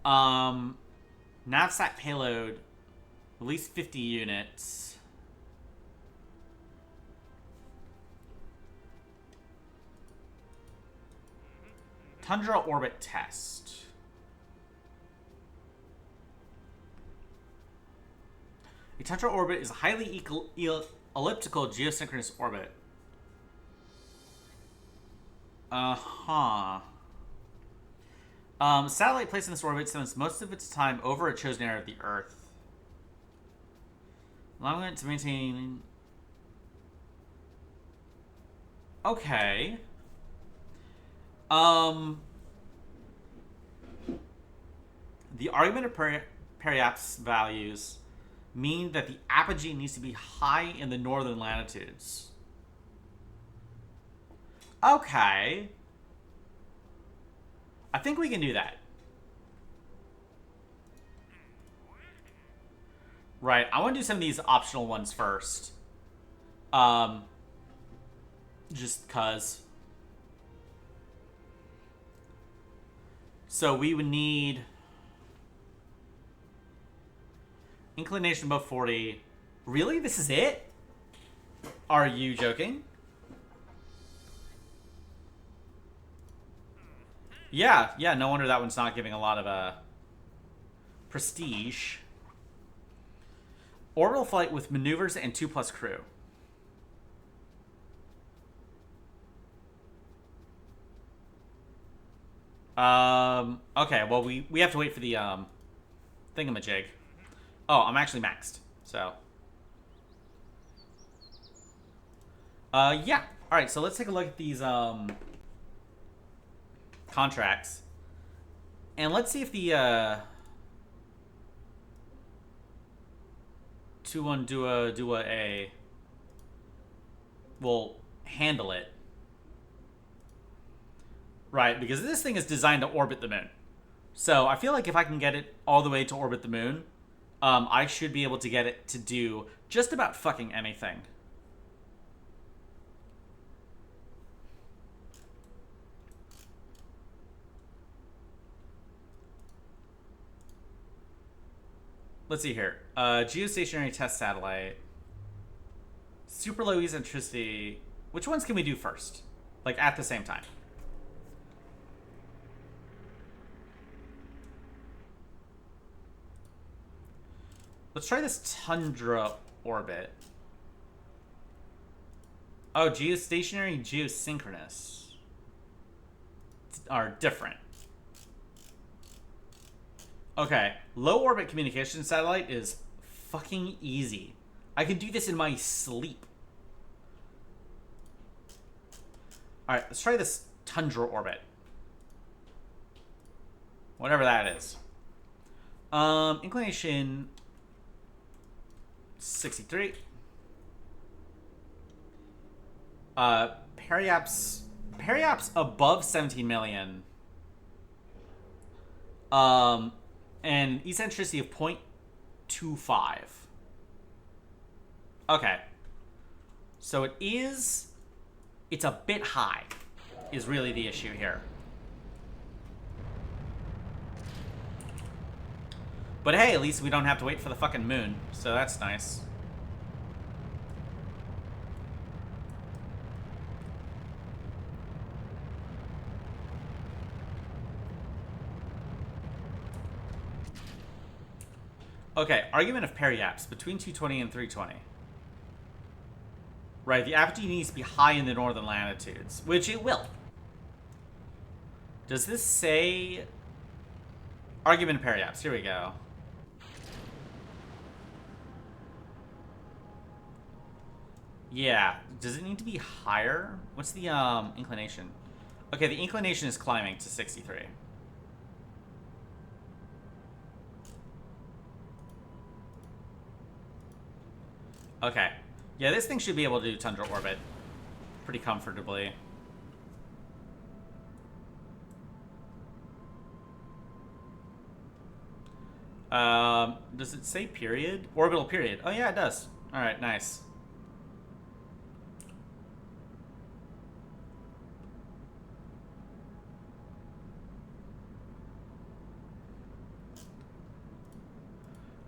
Navsat payload, at least 50 units. Tundra orbit test. A tundra orbit is a highly elliptical geosynchronous orbit. Satellite placed in this orbit spends most of its time over a chosen area of the Earth, allowing it to maintain... Okay. Um, the argument of periaps values mean that the apogee needs to be high in the northern latitudes. Okay. I think we can do that. Right, I want to do some of these optional ones first. Just cause. So we would need inclination above 40. Really? This is it? Are you joking? Yeah, no wonder that one's not giving a lot of prestige. Orbital flight with maneuvers and 2+ crew. Okay, well, we have to wait for the, thingamajig. Oh, I'm actually maxed, so. Yeah. Alright, so let's take a look at these, contracts. And let's see if the, 2-1 Dua A will handle it. Right, because this thing is designed to orbit the moon. So I feel like if I can get it all the way to orbit the moon, I should be able to get it to do just about fucking anything. Let's see here. Geostationary test satellite. Super low eccentricity. Which ones can we do first? Like, at the same time. Let's try this Tundra orbit. Oh, geostationary and geosynchronous are different. Okay, low orbit communication satellite is fucking easy. I can do this in my sleep. Alright, let's try this Tundra orbit. Whatever that is. Inclination 63. Periaps above 17 million. And eccentricity of 0.25. Okay. So it's a bit high, is really the issue here. But hey, at least we don't have to wait for the fucking moon, so that's nice. Okay, argument of periaps between 220 and 320. Right, the apogee needs to be high in the northern latitudes, which it will. Does this say argument of periaps? Here we go. Yeah, does it need to be higher? What's the inclination? Okay, the inclination is climbing to 63. Okay. Yeah, this thing should be able to do Tundra orbit pretty comfortably. Does it say period? Orbital period. Oh yeah, it does. Alright, nice.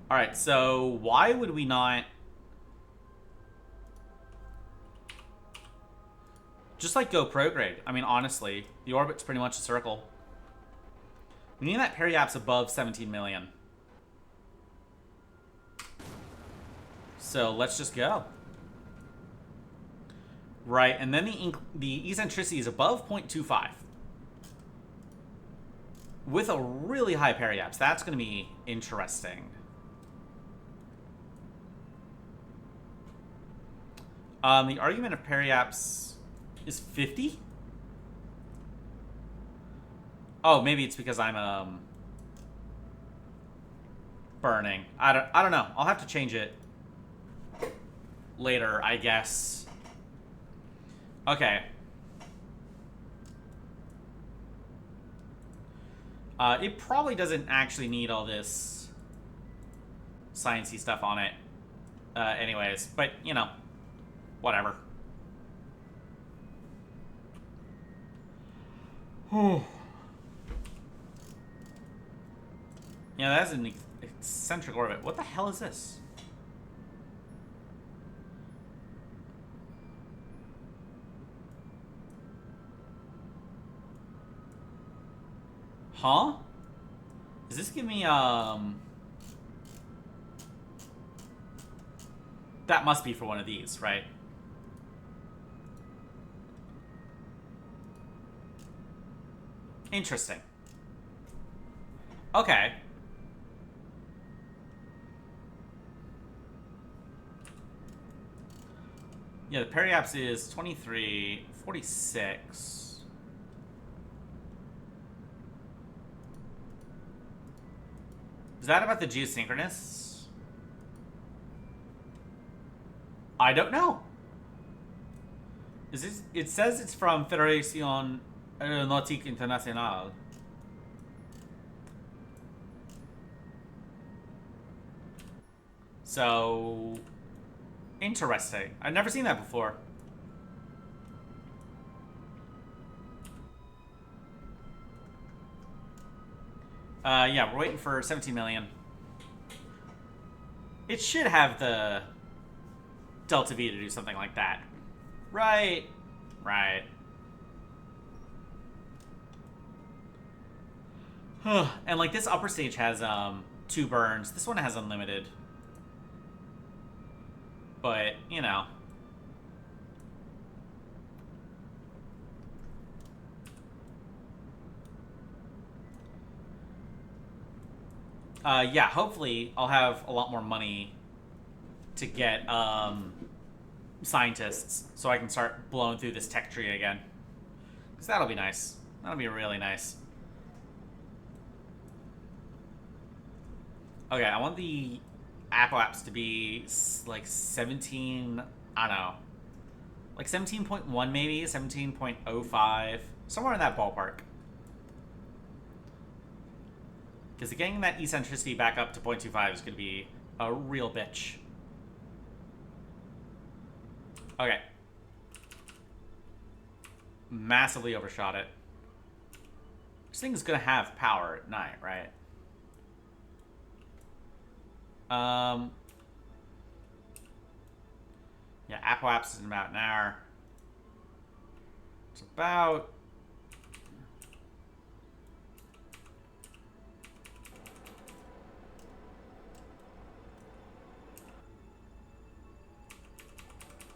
Alright, so why would we not just like go prograde? I mean, honestly, the orbit's pretty much a circle. We need that periaps above 17 million. So let's just go. Right, and then the eccentricity is above 0.25. With a really high periaps. That's going to be interesting. The argument of periaps is 50? Oh, maybe it's because I'm burning. I don't know. I'll have to change it later, I guess. Okay. It probably doesn't actually need all this sciencey stuff on it. Anyways, but you know, whatever. Yeah, that's an eccentric orbit. What the hell is this? Huh? Does this give me, that must be for one of these, right? Interesting. Okay. Yeah, the periapse is 23, 46. Is that about the geosynchronous? I don't know. Is this? It says it's from Fédération Aéronautique Internationale. So, interesting. I've never seen that before. Yeah, we're waiting for 17 million. It should have the Delta V to do something like that. Right. Right. And like this upper stage has 2 burns. This one has unlimited. But, you know. Yeah, hopefully I'll have a lot more money to get scientists so I can start blowing through this tech tree again. Because that'll be nice. That'll be really nice. Okay, I want the apps to be like 17, I don't know. Like 17.1 maybe, 17.05. Somewhere in that ballpark. Because getting that eccentricity back up to 0.25 is going to be a real bitch. Okay. Massively overshot it. This thing is going to have power at night, right? Yeah, Apoapsis is in about an hour. It's about...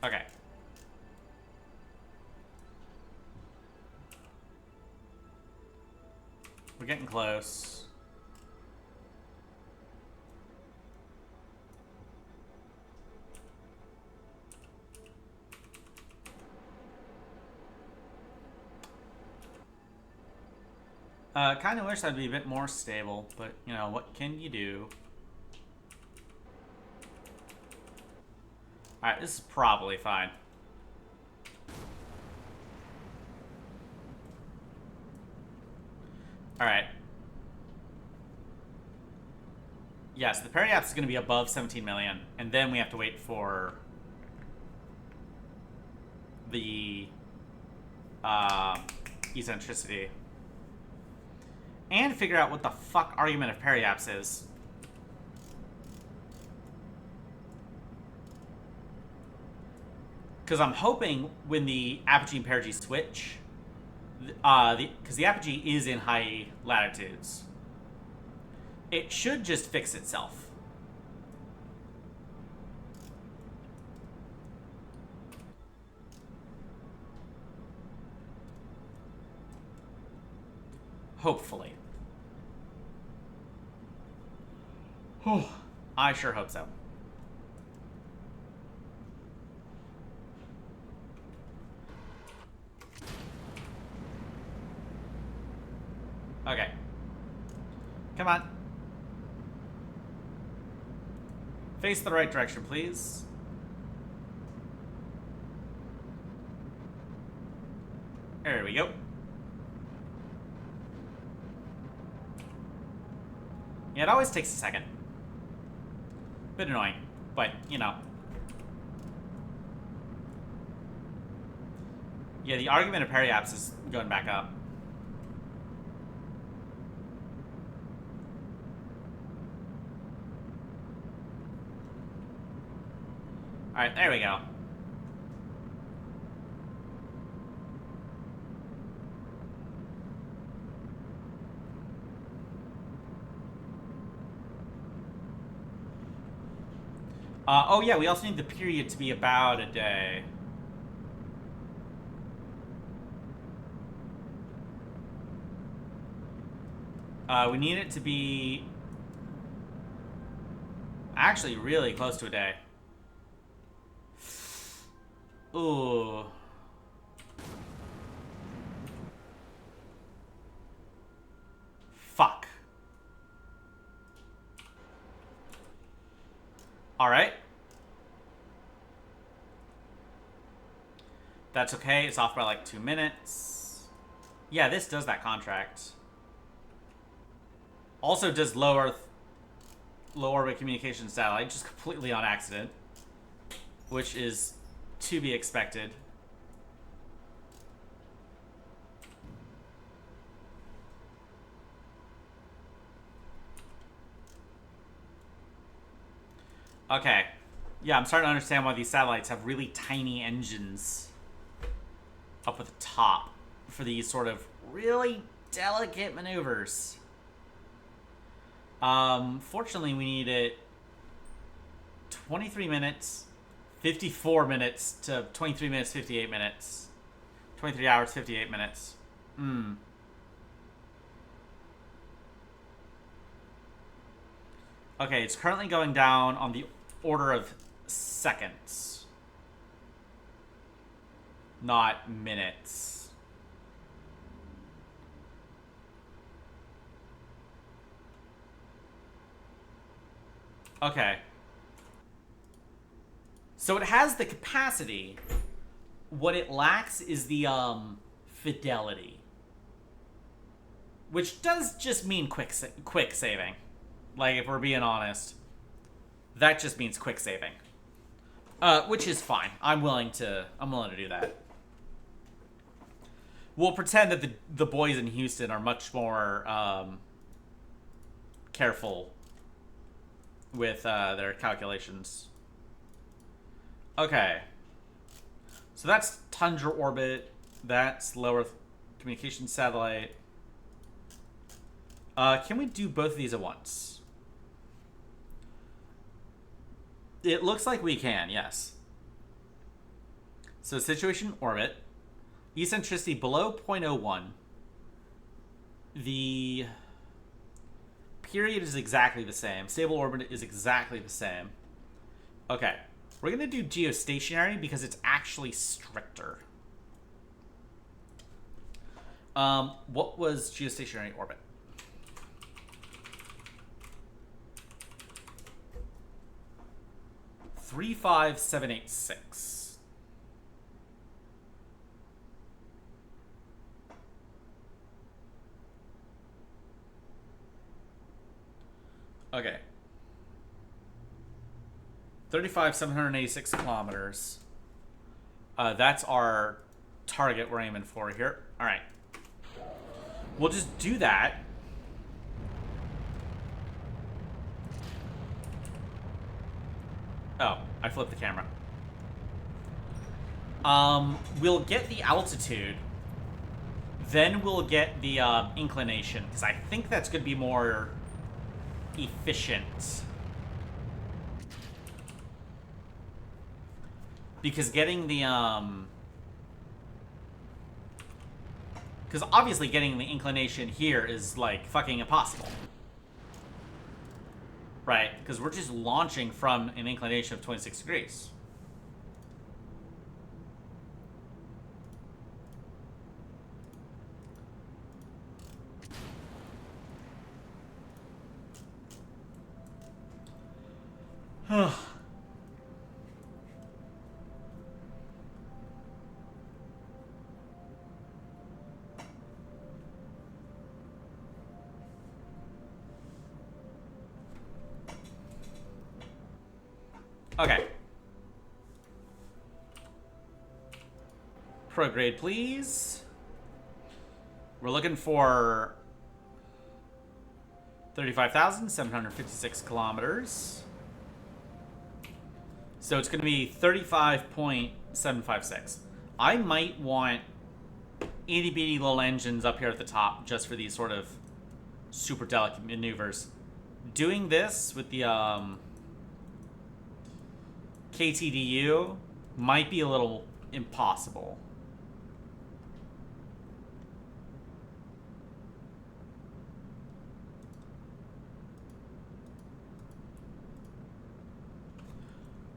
Okay. We're getting close. Kind of wish I'd be a bit more stable, but, you know, what can you do? Alright, this is probably fine. Alright. Yes, the periapse is going to be above 17 million, and then we have to wait for the eccentricity. And figure out what the fuck argument of periapse is. Because I'm hoping when the apogee and perigee switch, because the apogee is in high latitudes, it should just fix itself. Hopefully. I sure hope so. Come on. Face the right direction, please. There we go. Yeah, it always takes a second. Bit annoying, but, you know. Yeah, the argument of periapps is going back up. Alright, there we go. Oh yeah, we also need the period to be about a day. We need it to be actually really close to a day. Ooh. Fuck. Alright. That's okay. It's off by like 2 minutes. Yeah, this does that contract. Also does low orbit communication satellite, just completely on accident. Which is to be expected. Okay. Yeah, I'm starting to understand why these satellites have really tiny engines up at the top for these sort of really delicate maneuvers. Fortunately, we need it 23 minutes, 54 minutes to 23 minutes, 58 minutes. 23 hours, 58 minutes. Okay, it's currently going down on the order of seconds, not minutes. Okay. So it has the capacity. What it lacks is the fidelity, which does just mean quick saving. Like, if we're being honest, that just means quick saving, which is fine. I'm willing to do that. We'll pretend that the boys in Houston are much more careful with their calculations. Okay. So that's Tundra orbit. That's low Earth communication satellite. Can we do both of these at once? It looks like we can, yes. So situation orbit. Eccentricity below 0.01. The period is exactly the same. Stable orbit is exactly the same. Okay. We're going to do geostationary because it's actually stricter. What was geostationary orbit? Three, 5, 7, 8, 6. Okay. 35,786 kilometers. That's our target we're aiming for here. All right. We'll just do that. Oh, I flipped the camera. We'll get the altitude. Then we'll get the inclination, because I think that's going to be more efficient. Because getting the, because obviously getting the inclination here is, like, fucking impossible. Right? Because we're just launching from an inclination of 26 degrees. Okay. Prograde, please. We're looking for 35,756 kilometers. So it's going to be 35.756. I might want itty bitty little engines up here at the top just for these sort of super delicate maneuvers. Doing this with the KTDU might be a little impossible.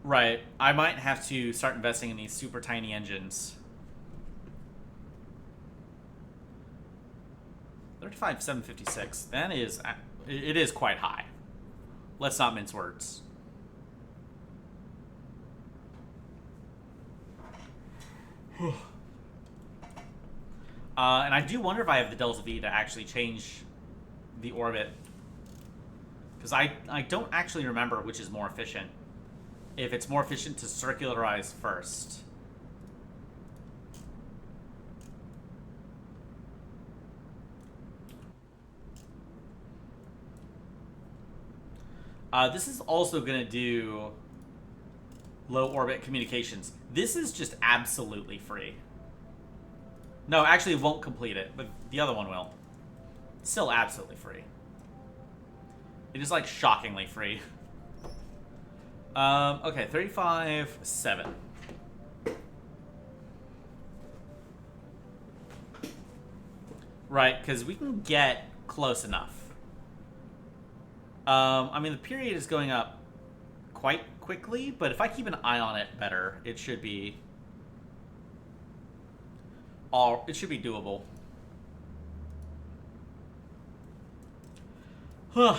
Right. I might have to start investing in these super tiny engines. 35,756. That is... It is quite high. Let's not mince words. And I do wonder if I have the Delta V to actually change the orbit. Because I don't actually remember which is more efficient. If it's more efficient to circularize first. This is also going to do low orbit communications. This is just absolutely free. No, actually it won't complete it, but the other one will. Still absolutely free. It is like shockingly free. Okay, 35.7. Right, because we can get close enough. I mean, the period is going up quite quickly, but if I keep an eye on it better, it should be... it should be doable. It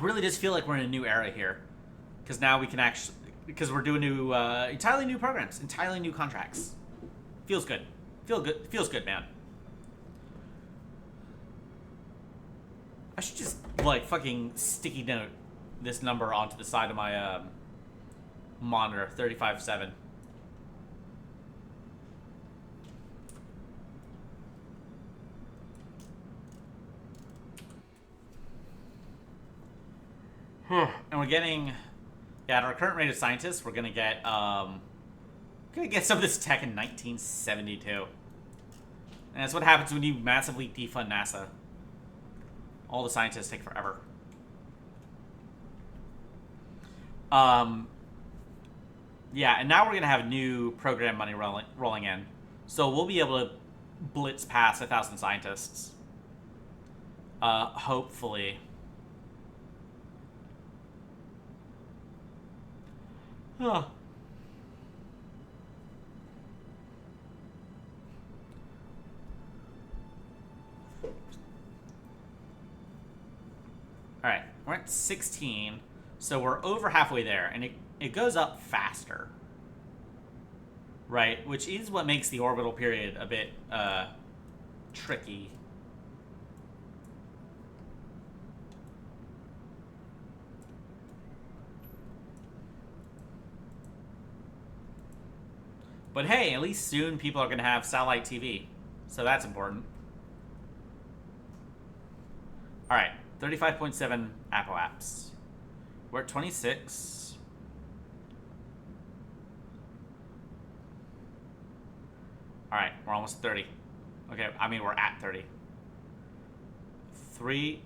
really does feel like we're in a new era here. Because now we can actually... Because we're doing new, entirely new programs. Entirely new contracts. Feels good. Feels good, man. I should just, like, fucking sticky note this number onto the side of my, monitor. 35.7. And we're getting... Yeah, at our current rate of scientists, we're gonna get some of this tech in 1972. And that's what happens when you massively defund NASA. All the scientists take forever. Yeah, and now we're gonna have new program money rolling in, so we'll be able to blitz past 1,000 scientists. Hopefully. Huh. Alright, we're at 16, so we're over halfway there, and it goes up faster. Right, which is what makes the orbital period a bit, tricky. But hey, at least soon people are going to have satellite TV. So that's important. Alright, 35.7 Apple apps. We're at 26. Alright, we're almost 30. Okay, I mean, we're at 30. 3,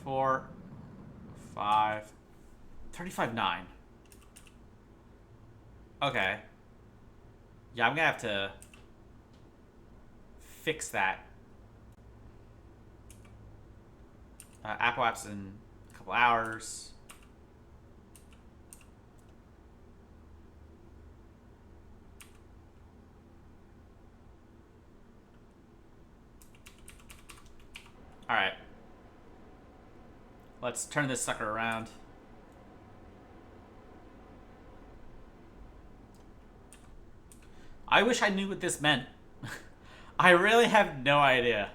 4, 5, 35.9. Okay. Yeah, I'm gonna have to fix that. Apple apps in a couple hours. All right. Let's turn this sucker around. I wish I knew what this meant. I really have no idea.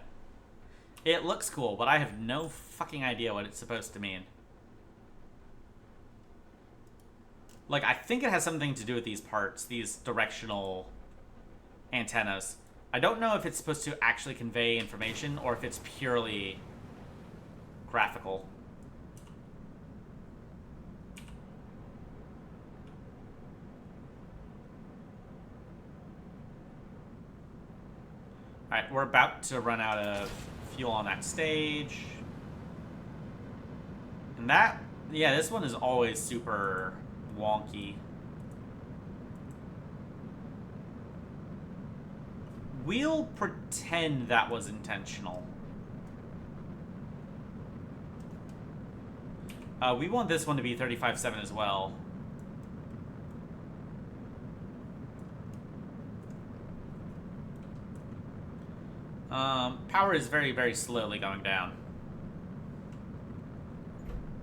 It looks cool, but I have no fucking idea what it's supposed to mean. Like, I think it has something to do with these parts, these directional antennas. I don't know if it's supposed to actually convey information or if it's purely graphical. Alright, we're about to run out of fuel on that stage. And that, yeah, this one is always super wonky. We'll pretend that was intentional. We want this one to be 35.7 as well. Power is very, very slowly going down.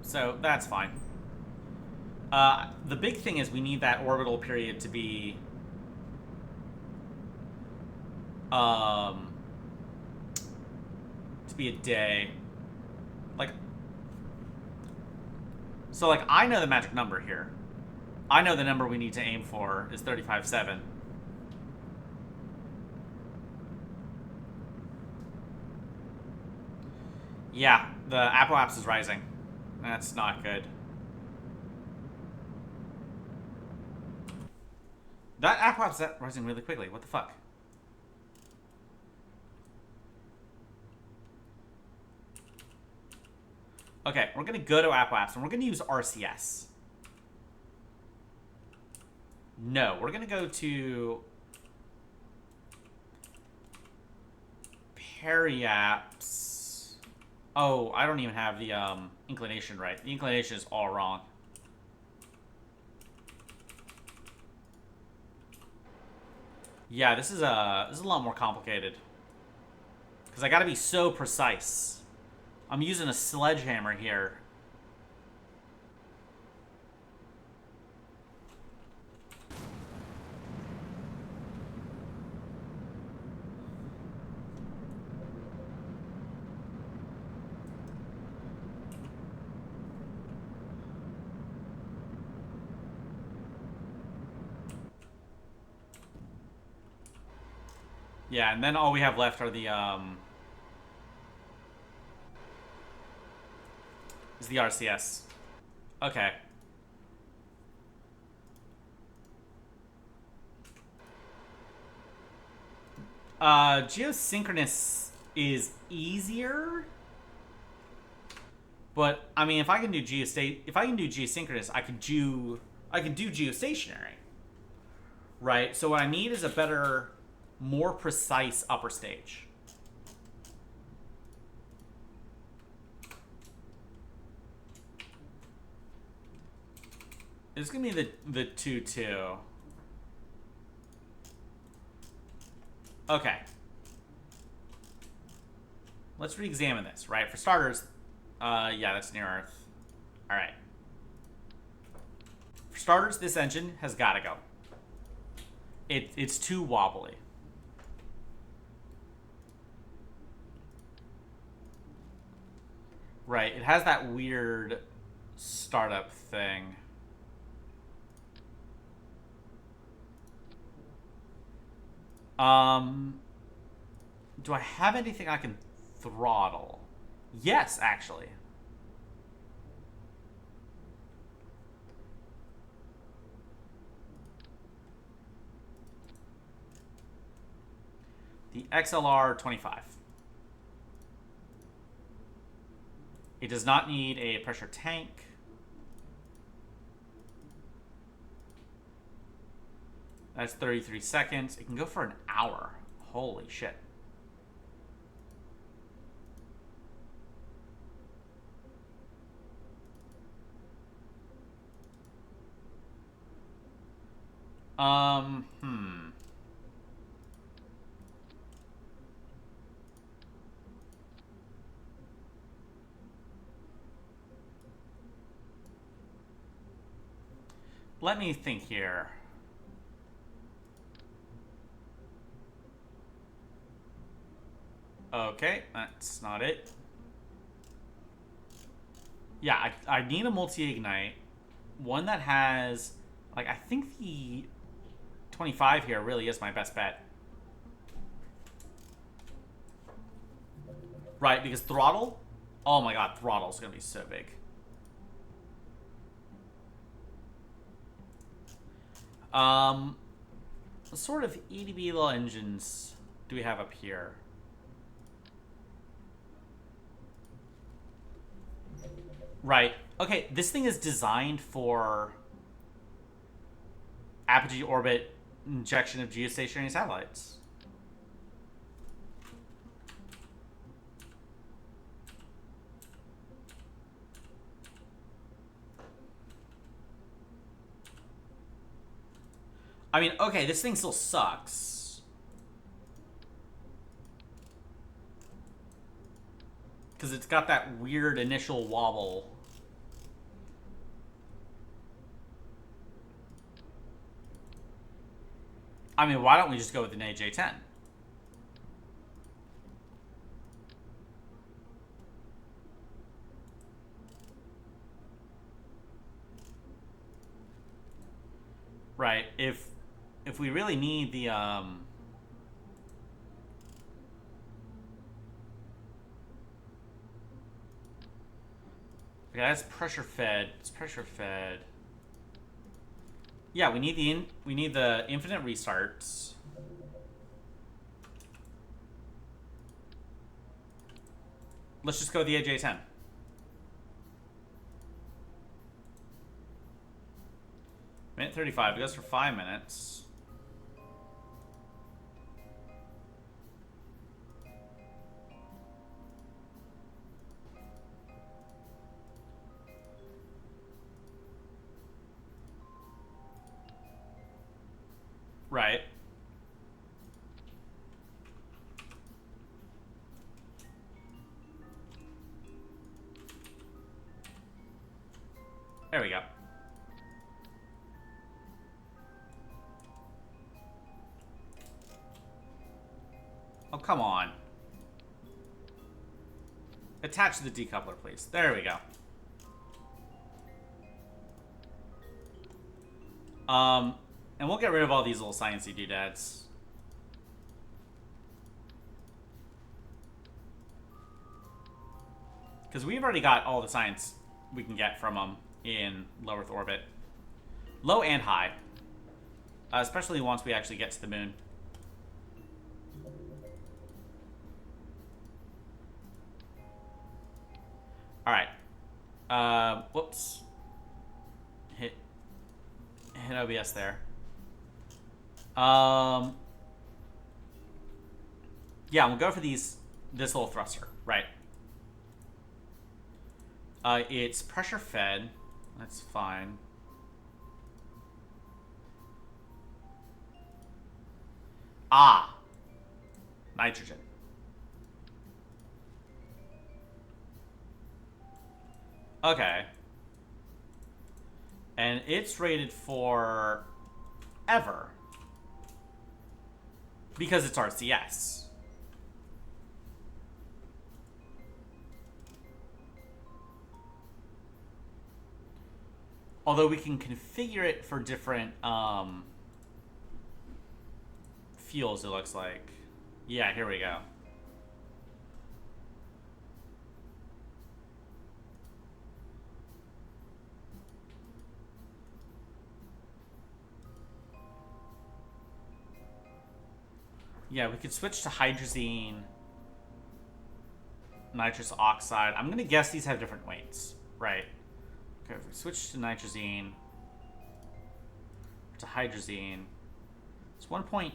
So that's fine. The big thing is we need that orbital period to be a day. Like, so like I know the magic number here. I know the number we need to aim for is 35.7. Yeah, the apoapse is rising. That's not good. That apoapse is rising really quickly. What the fuck? Okay, we're gonna go to apoapse and we're gonna use RCS. No, we're gonna go to periapse. Oh, I don't even have the inclination right. The inclination is all wrong. Yeah, this is a lot more complicated. Because I gotta be so precise. I'm using a sledgehammer here. Yeah, and then all we have left are the is the RCS. Okay. Geosynchronous is easier. But I mean, if I can do geosynchronous, I can do geostationary. Right? So what I need is a better, more precise upper stage. It's gonna be the 2-2. Okay. Let's re-examine this, right? For starters, yeah, that's near Earth. Alright. For starters, this engine has gotta go. It's too wobbly. Right, it has that weird startup thing. Do I have anything I can throttle? Yes, actually. The XLR 25. It does not need a pressure tank. That's 33 seconds. It can go for an hour. Holy shit. Let me think here. Okay, that's not it. Yeah, I need a multi-ignite. One that has... Like, I think the 25 here really is my best bet. Right, because throttle... Oh my god, throttle's gonna be so big. What sort of EDB little engines do we have up here? Right. Okay, this thing is designed for apogee orbit injection of geostationary satellites. I mean, okay, this thing still sucks. Because it's got that weird initial wobble. I mean, why don't we just go with an AJ-10? Right, if we really need the, okay, that's pressure fed. It's pressure fed. Yeah, we need the infinite restarts. Let's just go with the AJ-10. Minute 35. It goes for 5 minutes. Right. There we go. Oh, come on. Attach the decoupler, please. There we go. And we'll get rid of all these little sciencey doodads. Because we've already got all the science we can get from them in low Earth orbit. Low and high. Especially once we actually get to the moon. Alright. Whoops. Hit OBS there. Yeah, we'll go for this little thruster, right? It's pressure fed. That's fine. Ah, nitrogen. Okay. And it's rated for ever. Because it's RCS. Although we can configure it for different fuels, it looks like. Yeah, here we go. Yeah, we could switch to hydrazine, nitrous oxide. I'm going to guess these have different weights, right? Okay, if we switch to nitrazine, to hydrazine, it's 1.95.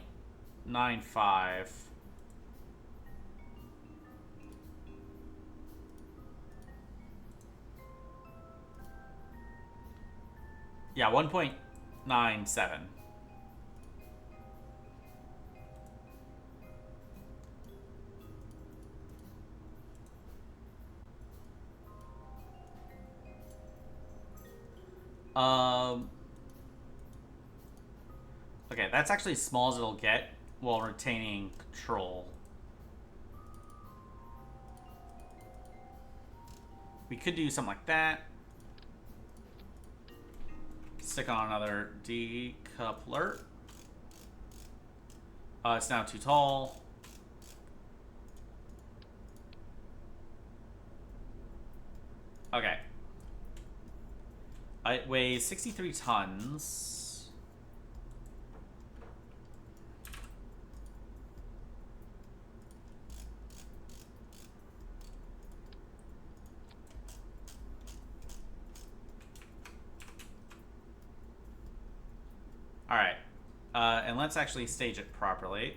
Yeah, 1.97. Okay, that's actually as small as it'll get while retaining control. We could do something like that. Stick on another decoupler. It's now too tall. Okay. It weighs 63 tons. All right. And let's actually stage it properly.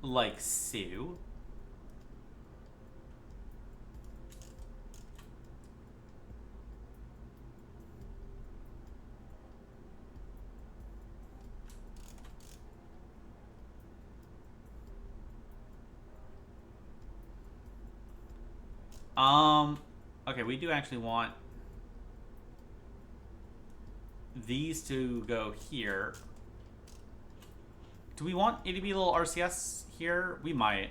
Like so. Okay, we do actually want these to go here. Do we want it to be a little RCS here? We might.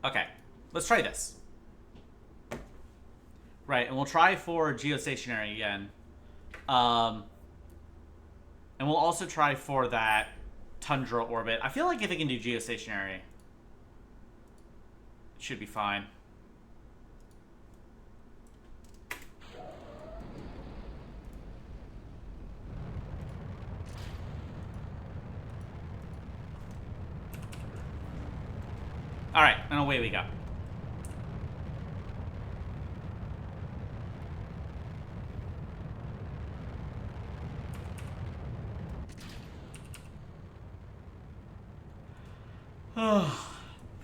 Okay, let's try this. Right, and we'll try for geostationary again. And we'll also try for that tundra orbit. I feel like if it can do geostationary, it should be fine. All right, and away we go.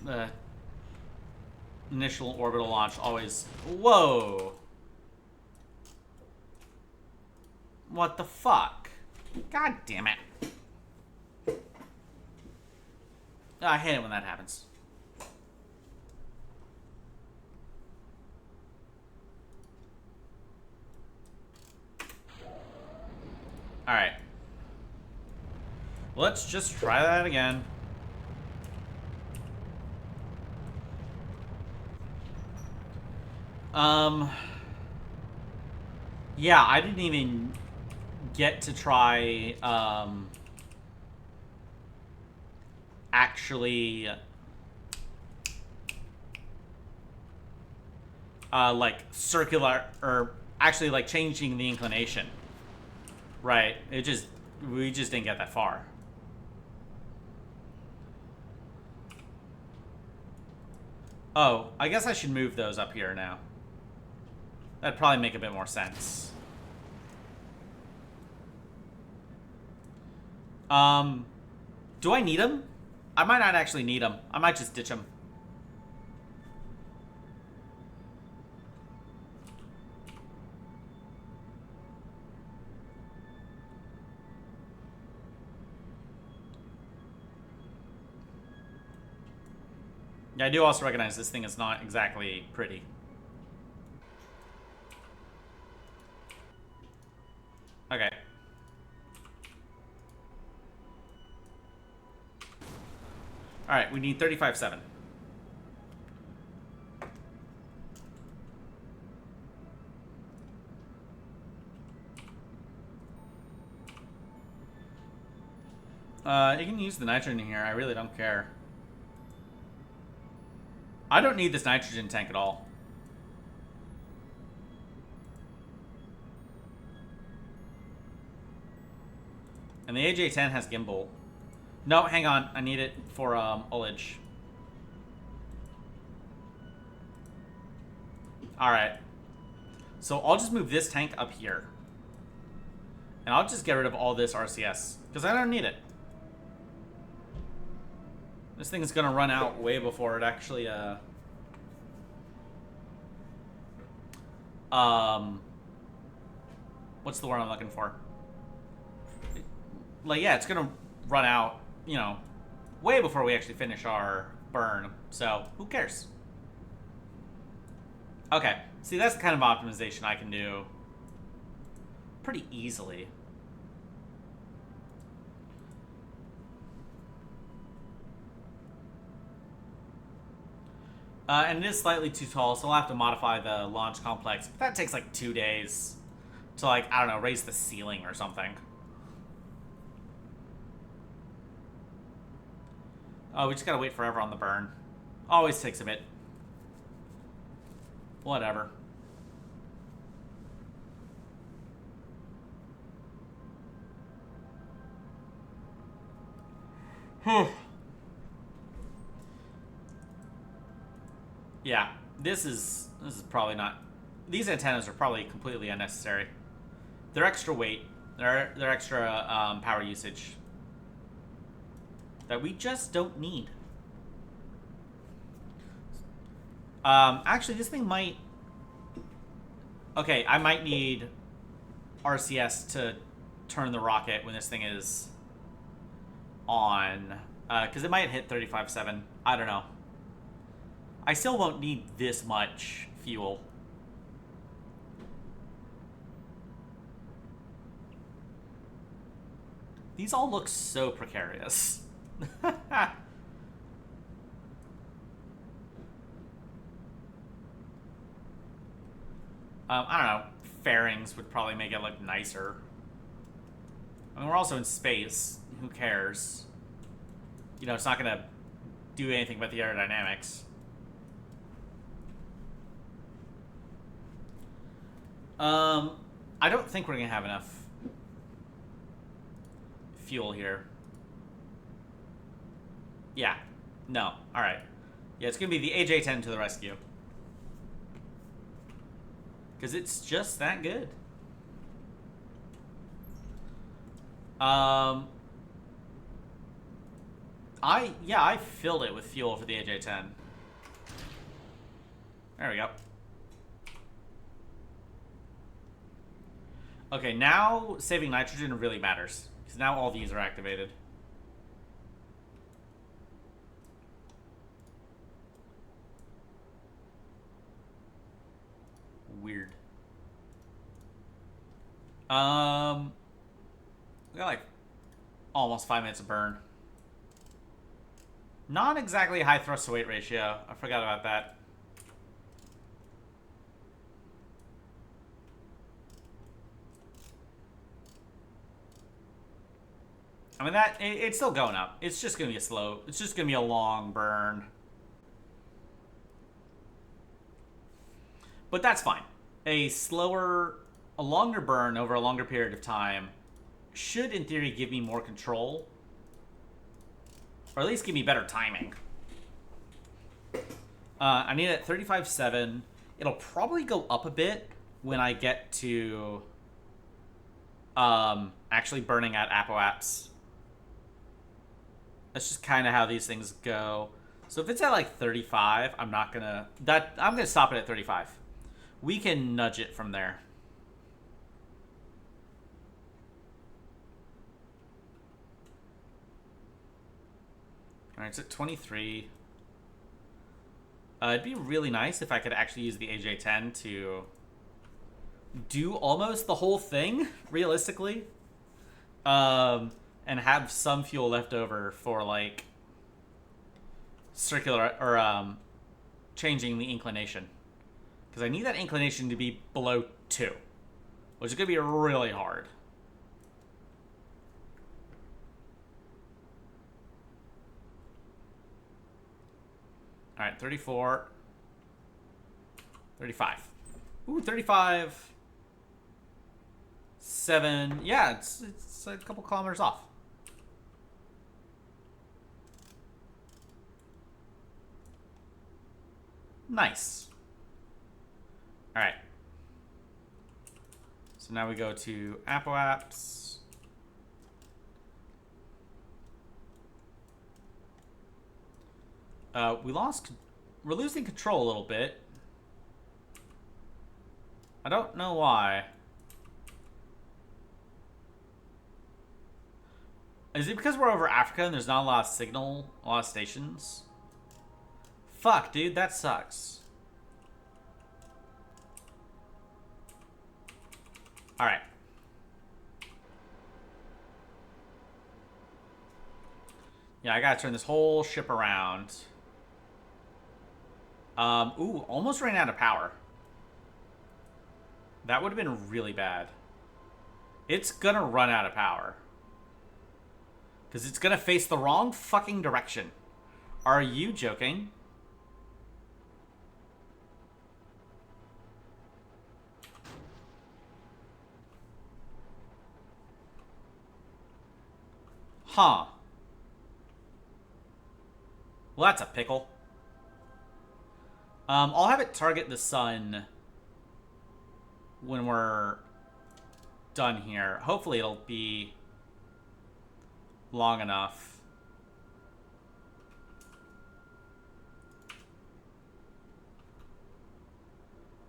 The initial orbital launch always... Whoa! What the fuck? God damn it. I hate it when that happens. Alright. Let's just try that again. Yeah, I didn't even get to try, actually, like, circular, or actually, like, changing the inclination. Right, we just didn't get that far. Oh, I guess I should move those up here now. That'd probably make a bit more sense. Do I need them? I might not actually need them. I might just ditch them. Yeah, I do also recognize this thing is not exactly pretty. Okay. Alright, we need 35.7. You can use the nitrogen in here. I really don't care. I don't need this nitrogen tank at all. And the AJ-10 has gimbal. No, hang on. I need it for ullage. Alright. So I'll just move this tank up here. And I'll just get rid of all this RCS. Because I don't need it. This thing is going to run out way before it actually, what's the word I'm looking for? Like, yeah, it's going to run out, you know, way before we actually finish our burn. So, who cares? Okay. See, that's the kind of optimization I can do pretty easily. And it is slightly too tall, so I'll have to modify the launch complex. But that takes like 2 days to, like, I don't know, raise the ceiling or something. Oh, we just gotta wait forever on the burn. Always takes a bit. Whatever. Yeah, this is probably not. These antennas are probably completely unnecessary. They're extra weight. They're extra power usage that we just don't need. Actually, this thing might. Okay, I might need RCS to turn the rocket when this thing is on, because it might hit 35.7. I don't know. I still won't need this much fuel. These all look so precarious. I don't know. Fairings would probably make it look nicer. I mean, we're also in space. Who cares? You know, it's not gonna do anything but the aerodynamics. I don't think we're gonna have enough fuel here. Yeah. No. Alright. Yeah, it's gonna be the AJ-10 to the rescue. Because it's just that good. I filled it with fuel for the AJ-10. There we go. Okay, now saving nitrogen really matters. Because now all these are activated. Weird. We got like almost 5 minutes of burn. Not exactly a high thrust to weight ratio. I forgot about that. I mean, it's still going up. It's just gonna be it's just gonna be a long burn. But that's fine. A longer burn over a longer period of time should, in theory, give me more control. Or at least give me better timing. I need it at 35.7. It'll probably go up a bit when I get to actually burning at apoaps. That's just kind of how these things go. So if it's at like 35, I'm gonna stop it at 35. We can nudge it from there. Alright, it's at 23. It'd be really nice if I could actually use the AJ-10 to do almost the whole thing, realistically. And have some fuel left over for, like, circular, or, changing the inclination. Because I need that inclination to be below 2. Which is going to be really hard. Alright, 34. 35. Ooh, 35. 7. Yeah, it's a couple kilometers off. Nice. Alright. So now we go to apoaps. We're losing control a little bit. I don't know why. Is it because we're over Africa and there's not a lot of signal, a lot of stations? Fuck, dude, that sucks. All right. Yeah, I gotta turn this whole ship around. Ooh, almost ran out of power. That would have been really bad. It's gonna run out of power. Because it's gonna face the wrong fucking direction. Are you joking? Huh. Well, that's a pickle. I'll have it target the sun when we're done here. Hopefully it'll be long enough.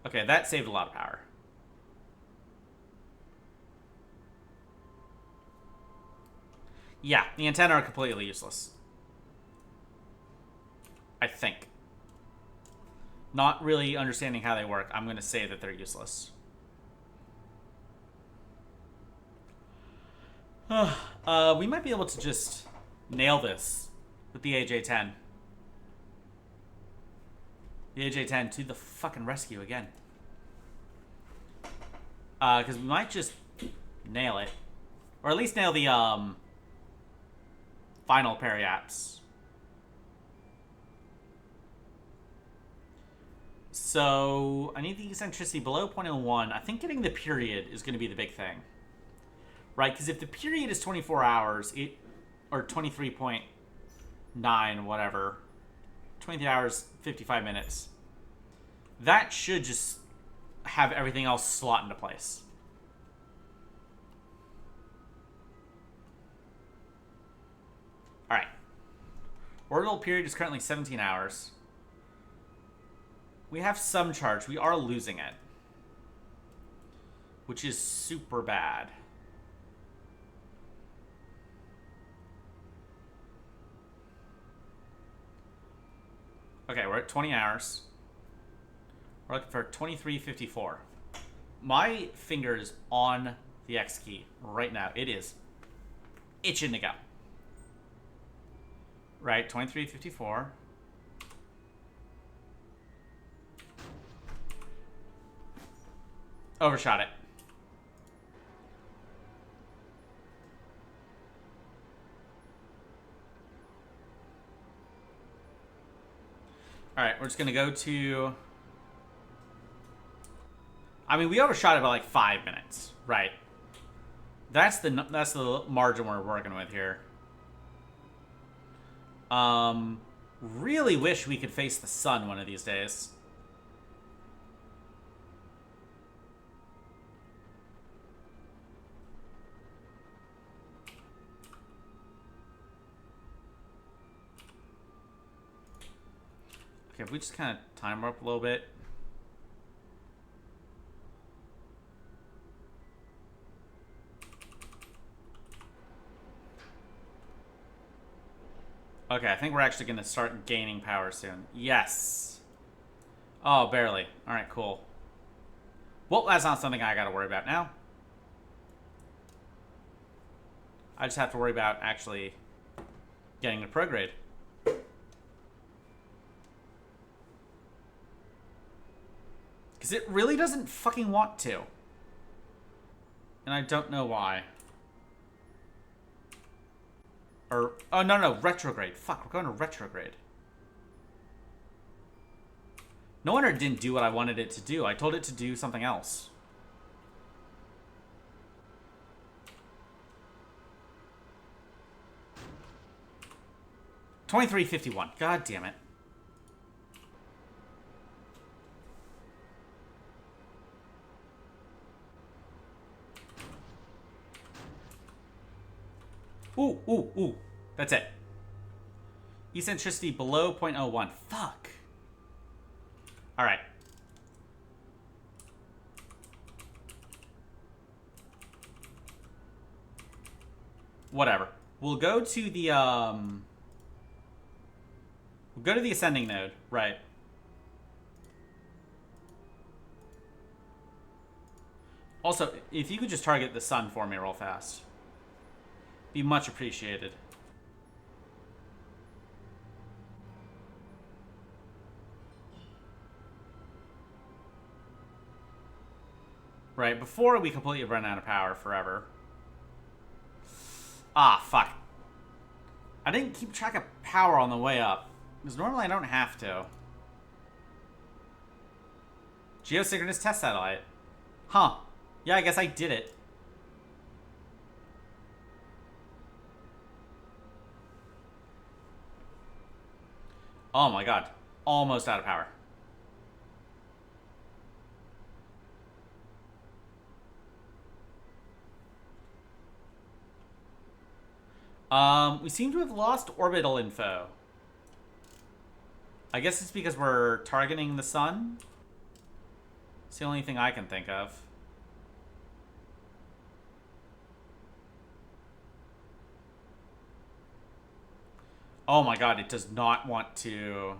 Okay, that saved a lot of power. Yeah, the antennae are completely useless. I think. Not really understanding how they work, I'm going to say that they're useless. We might be able to just nail this with the AJ-10. The AJ-10 to the fucking rescue again. Because we might just nail it. Or at least nail the, final periaps. So, I need the eccentricity below 0.01. I think getting the period is going to be the big thing. Right? Because if the period is 24 hours, or 23.9, whatever. 23 hours, 55 minutes. That should just have everything else slot into place. Alright. Orbital period is currently 17 hours. We have some charge. We are losing it. Which is super bad. Okay, we're at 20 hours. We're looking for 23:54. My finger is on the X key right now. It is itching to go. Right, 23:54. Overshot it. Alright, we're just gonna go to... I mean, we overshot it by like 5 minutes, right? That's the margin we're working with here. Really wish we could face the sun one of these days. Okay, if we just kind of time her up a little bit. Okay, I think we're actually going to start gaining power soon. Yes. Oh, barely. Alright, cool. Well, that's not something I got to worry about now. I just have to worry about actually getting the prograde. Because it really doesn't fucking want to. And I don't know why. Or, oh, no, retrograde. Fuck, we're going to retrograde. No wonder it didn't do what I wanted it to do. I told it to do something else. $23.51. God damn it. Ooh, ooh, ooh. That's it. Eccentricity below 0.01. Fuck. Alright. Whatever. We'll go to the, We'll go to the ascending node. Right. Also, if you could just target the sun for me real fast. Be much appreciated. Right, before we completely run out of power forever. Ah, fuck. I didn't keep track of power on the way up. Because normally I don't have to. Geosynchronous test satellite. Huh. Yeah, I guess I did it. Oh my god. Almost out of power. We seem to have lost orbital info. I guess it's because we're targeting the sun. It's the only thing I can think of. Oh my god, it does not want to...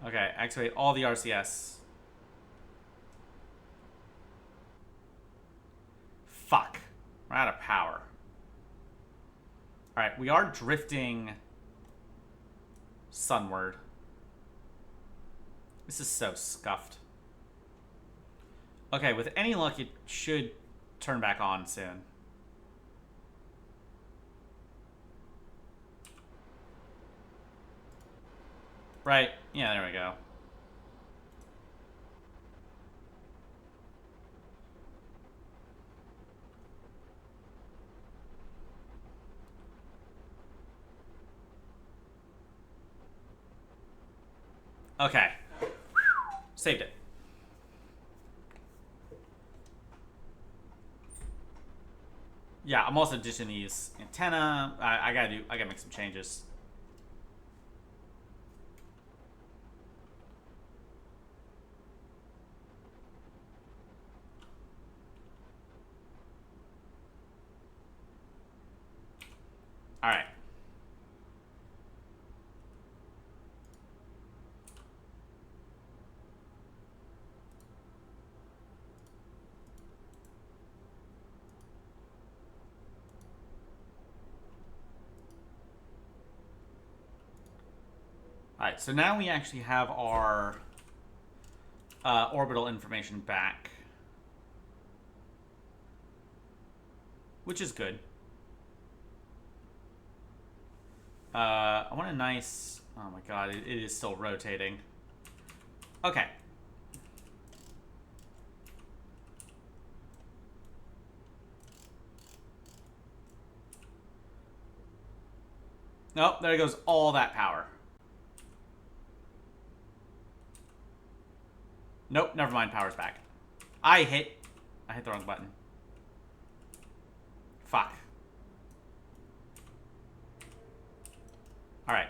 Okay, activate all the RCS. Fuck. We're out of power. Alright, we are drifting sunward. This is so scuffed. Okay, with any luck, it should turn back on soon. Right. Yeah, there we go. Okay. Saved it. Yeah, I'm also ditching these antenna. I gotta make some changes. Alright. Alright, so now we actually have our orbital information back. Which is good. I want a nice... Oh my god, it is still rotating. Okay. Nope, there goes all that power. Nope, never mind, power's back. I hit the wrong button. Fuck. Alright.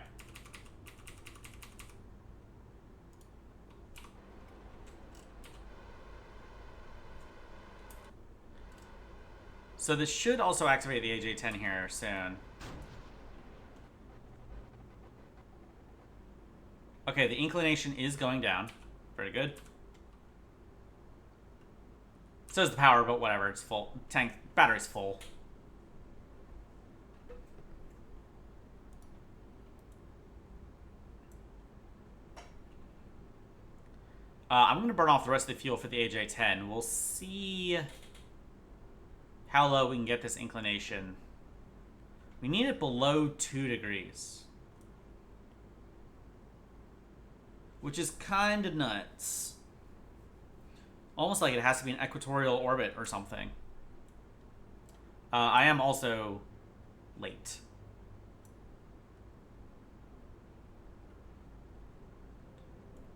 So this should also activate the AJ-10 here soon. Okay, the inclination is going down. Very good. So is the power, but whatever, it's full. Tank battery's full. I'm going to burn off the rest of the fuel for the AJ-10. We'll see how low we can get this inclination. We need it below 2 degrees. Which is kind of nuts. Almost like it has to be an equatorial orbit or something. I am also late.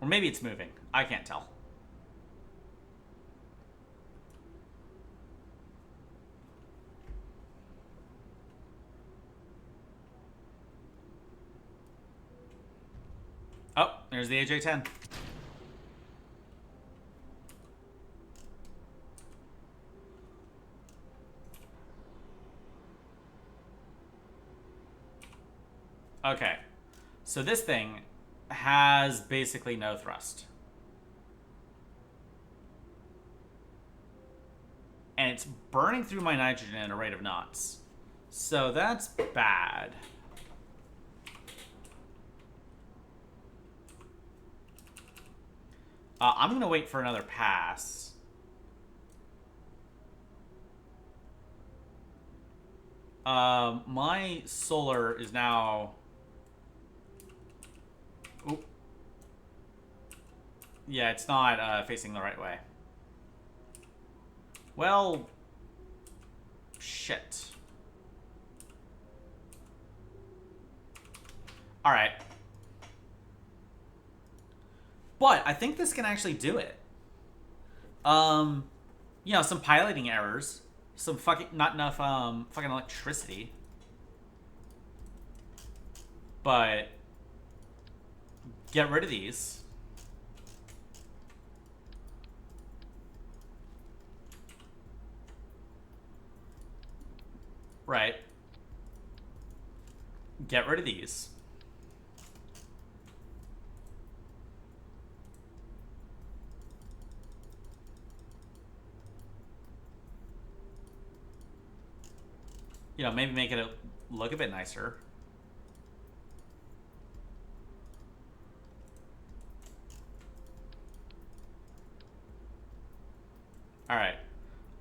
Or maybe it's moving. I can't tell. Oh, there's the AJ-10. Okay. So this thing has basically no thrust. and it's burning through my nitrogen at a rate of knots. So that's bad. I'm going to wait for another pass. My solar is now... Oop. Yeah, it's not facing the right way. Well... Shit. Alright. But I think this can actually do it. You know, some piloting errors. Some fucking... Not enough, fucking electricity. But... Get rid of these. Right. Get rid of these. You know, maybe make it look a bit nicer. Alright.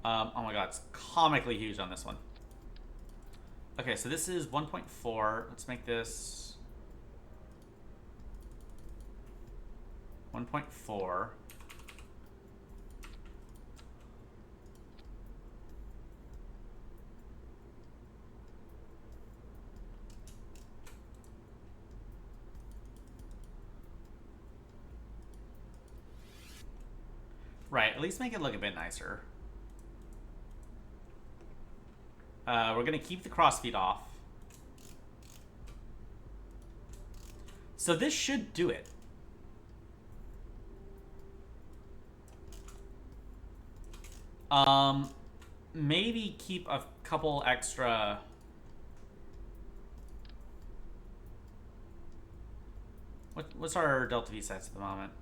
Oh my god, it's comically huge on this one. Okay, so this is 1.4. Let's make this 1.4. Right, at least make it look a bit nicer. We're going to keep the crossfeed off. So this should do it. Maybe keep a couple extra... What's our delta V sets at the moment?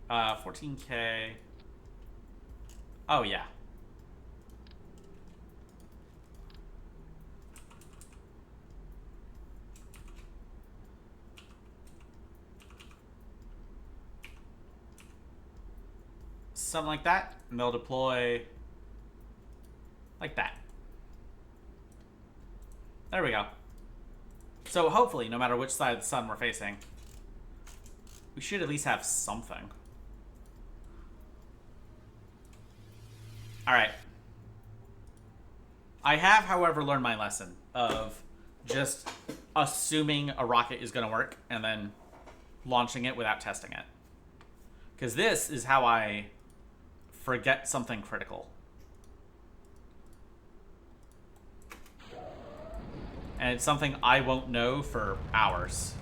Uh, 14K. Oh, yeah. Something like that, and they'll deploy like that. There we go. So hopefully, no matter which side of the sun we're facing, we should at least have something. Alright. I have, however, learned my lesson of just assuming a rocket is going to work and then launching it without testing it. Because this is how I forget something critical. And it's something I won't know for hours.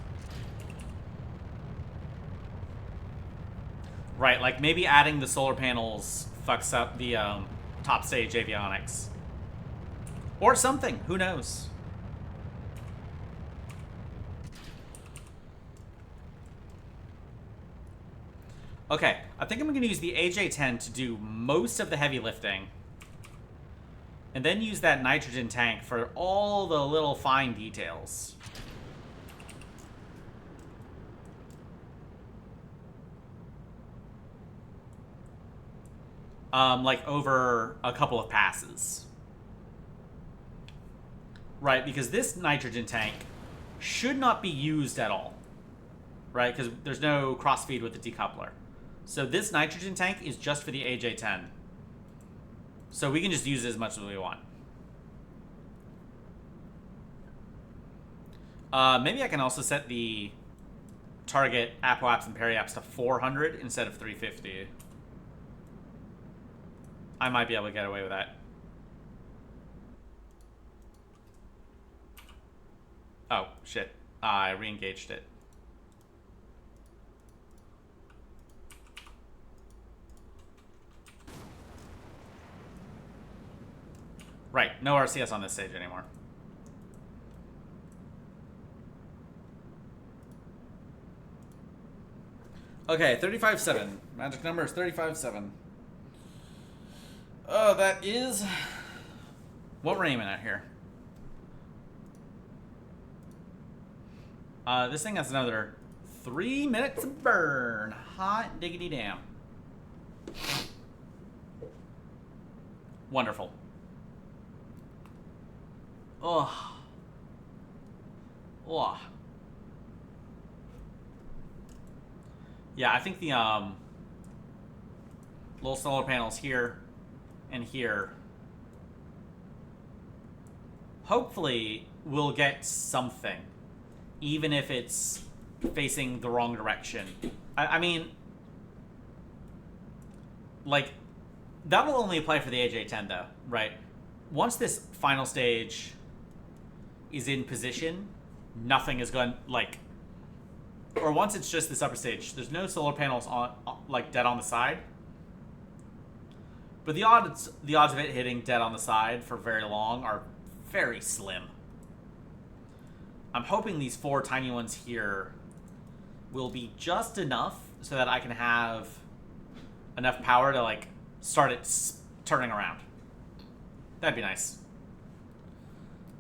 Right, like maybe adding the solar panels fucks up the top stage avionics. Or something, who knows? Okay, I think I'm going to use the AJ-10 to do most of the heavy lifting. And then use that nitrogen tank for all the little fine details. Like over a couple of passes. Right, because this nitrogen tank should not be used at all. Right, because there's no crossfeed with the decoupler. So this nitrogen tank is just for the AJ-10. So we can just use it as much as we want. Maybe I can also set the target apoaps and periaps to 400 instead of 350. I might be able to get away with that. Oh, shit. I re-engaged it. Right, no RCS on this stage anymore. Okay, 35.7. Magic number is 35.7. Oh, that is what we're aiming at here. This thing has another 3 minutes of burn. Hot diggity damn. Wonderful. Ugh. Ugh. Yeah, I think the little solar panels here and here hopefully we'll get something, even if it's facing the wrong direction. I mean, like, that'll only apply for the AJ-10 though, right? Once this final stage is in position, nothing is going, like, or once it's just this upper stage, there's no solar panels on, like, dead on the side. But the odds of it hitting dead on the side for very long are very slim. I'm hoping these 4 tiny ones here will be just enough so that I can have enough power to, like, start it turning around. That'd be nice.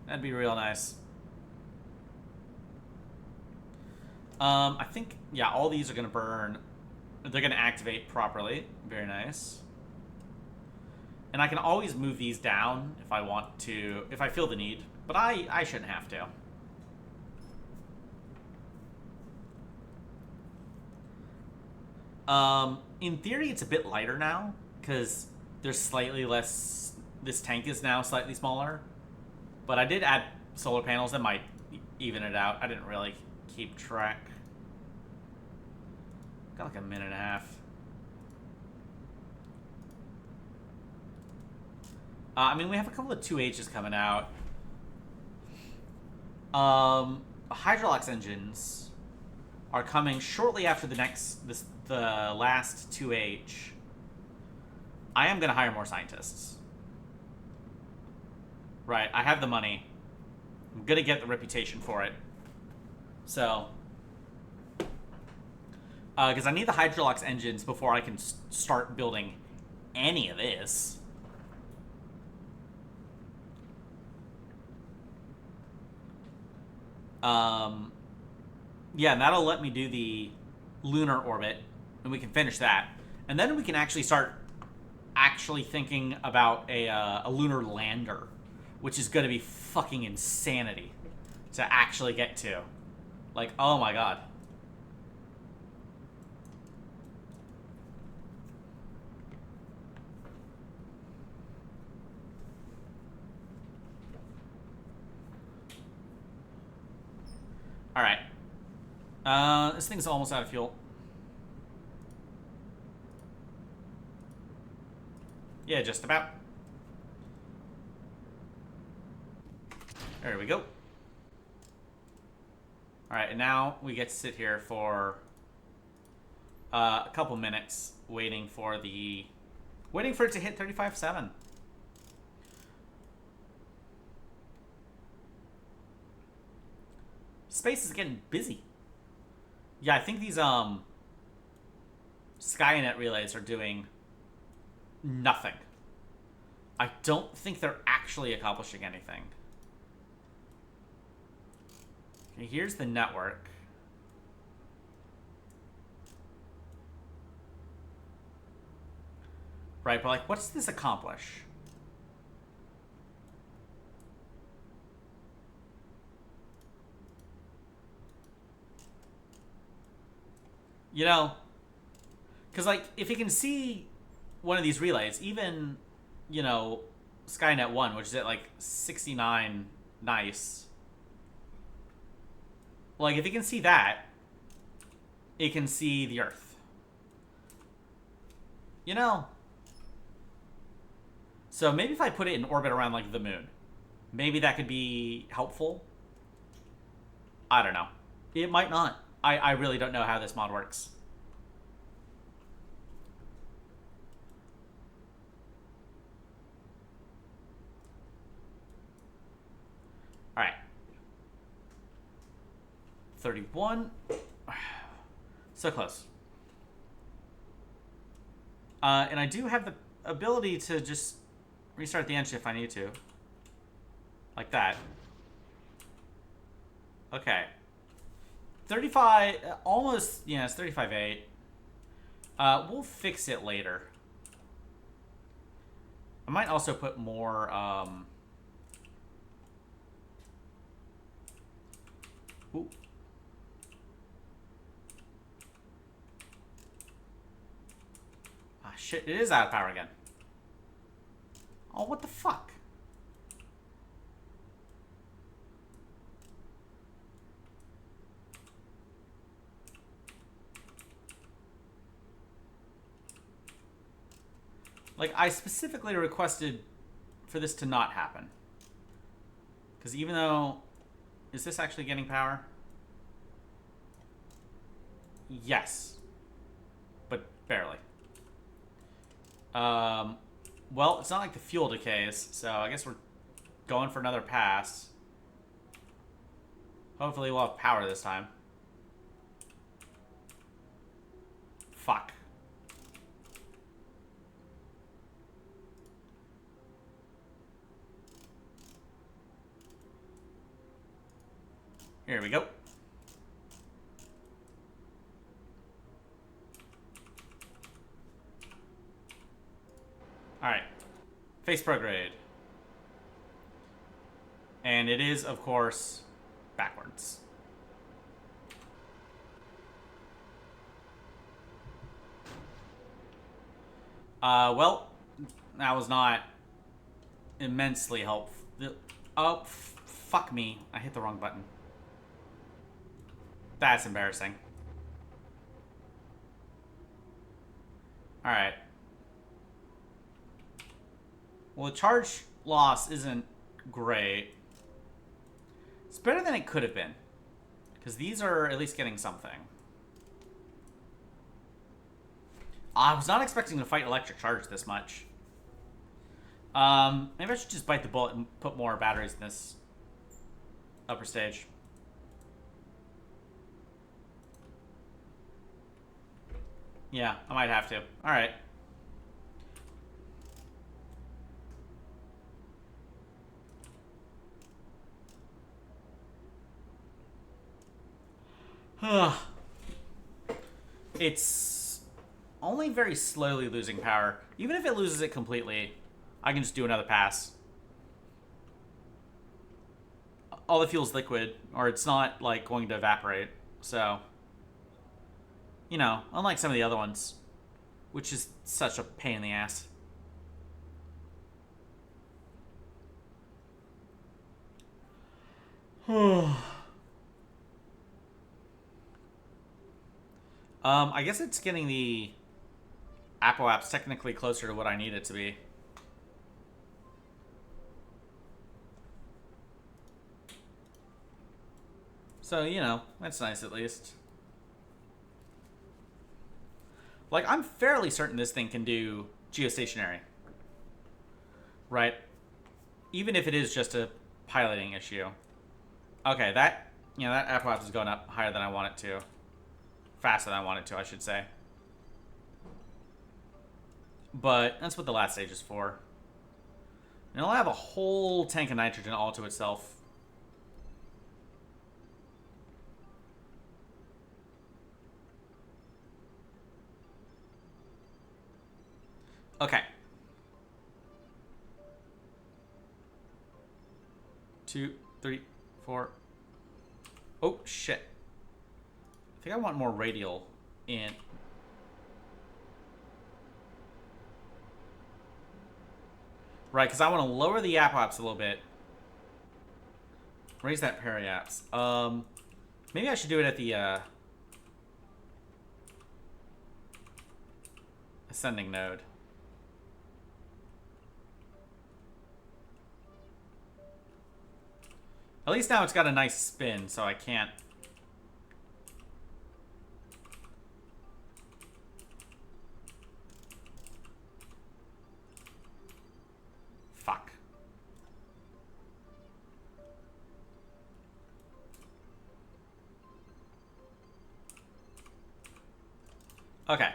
That'd be real nice. I think, yeah, all these are going to burn. They're going to activate properly. Very nice. And I can always move these down if I want to, if I feel the need. But I shouldn't have to. In theory, it's a bit lighter now, because there's slightly less, this tank is now slightly smaller. But I did add solar panels that might even it out. I didn't really keep track. Got like a minute and a half. I mean, we have a couple of 2Hs coming out. Hydrolox engines are coming shortly after the last 2H. I am going to hire more scientists. Right, I have the money. I'm going to get the reputation for it. So, because I need the Hydrolox engines before I can start building any of this. Yeah, and that'll let me do the lunar orbit, and we can finish that. And then we can actually start thinking about a lunar lander, which is going to be fucking insanity to actually get to. Like, oh my god. Alright. This thing's almost out of fuel. Yeah, just about. There we go. Alright, and now we get to sit here for a couple minutes waiting for it to hit 35.7. Space is getting busy. Yeah, I think these Skynet relays are doing nothing. I don't think they're actually accomplishing anything. Okay, here's the network. Right, but like, what does this accomplish? You know, because, like, if you can see one of these relays, even, you know, Skynet 1, which is at, like, 69 nice. Like, if you can see that, it can see the Earth. You know? So maybe if I put it in orbit around, like, the moon, maybe that could be helpful. I don't know. It might not. I really don't know how this mod works. Alright. 31. So close. And I do have the ability to just restart the engine if I need to. Like that. Okay. 35, almost, yeah, it's 35.8. We'll fix it later. I might also put more, ooh. Ah, shit, it is out of power again. Oh, what the fuck? Like, I specifically requested for this to not happen. Because even though... Is this actually getting power? Yes. But barely. Well, it's not like the fuel decays, so I guess we're going for another pass. Hopefully we'll have power this time. Fuck. Here we go. Alright. Face prograde. And it is, of course, backwards. Well, that was not immensely helpful. Oh, fuck me. I hit the wrong button. That's embarrassing. Alright. Well, the charge loss isn't great. It's better than it could have been. Because these are at least getting something. I was not expecting to fight electric charge this much. Maybe I should just bite the bullet and put more batteries in this upper stage. Yeah, I might have to. Alright. It's only very slowly losing power. Even if it loses it completely, I can just do another pass. All the fuel's liquid, or it's not, like, going to evaporate. So, you know, unlike some of the other ones, which is such a pain in the ass. I guess it's getting the Apple apps technically closer to what I need it to be. So, you know, that's nice at least. Like, I'm fairly certain this thing can do geostationary. Right? Even if it is just a piloting issue. Okay, that, you know, that Apple app is going up higher than I want it to. Faster than I want it to, I should say. But that's what the last stage is for. And it'll have a whole tank of nitrogen all to itself. Okay. 2, 3, 4. Oh, shit. I think I want more radial in. Right, because I want to lower the apoapse a little bit. Raise that periapse. Maybe I should do it at the ascending node. At least now it's got a nice spin, so I can't. Fuck. Okay.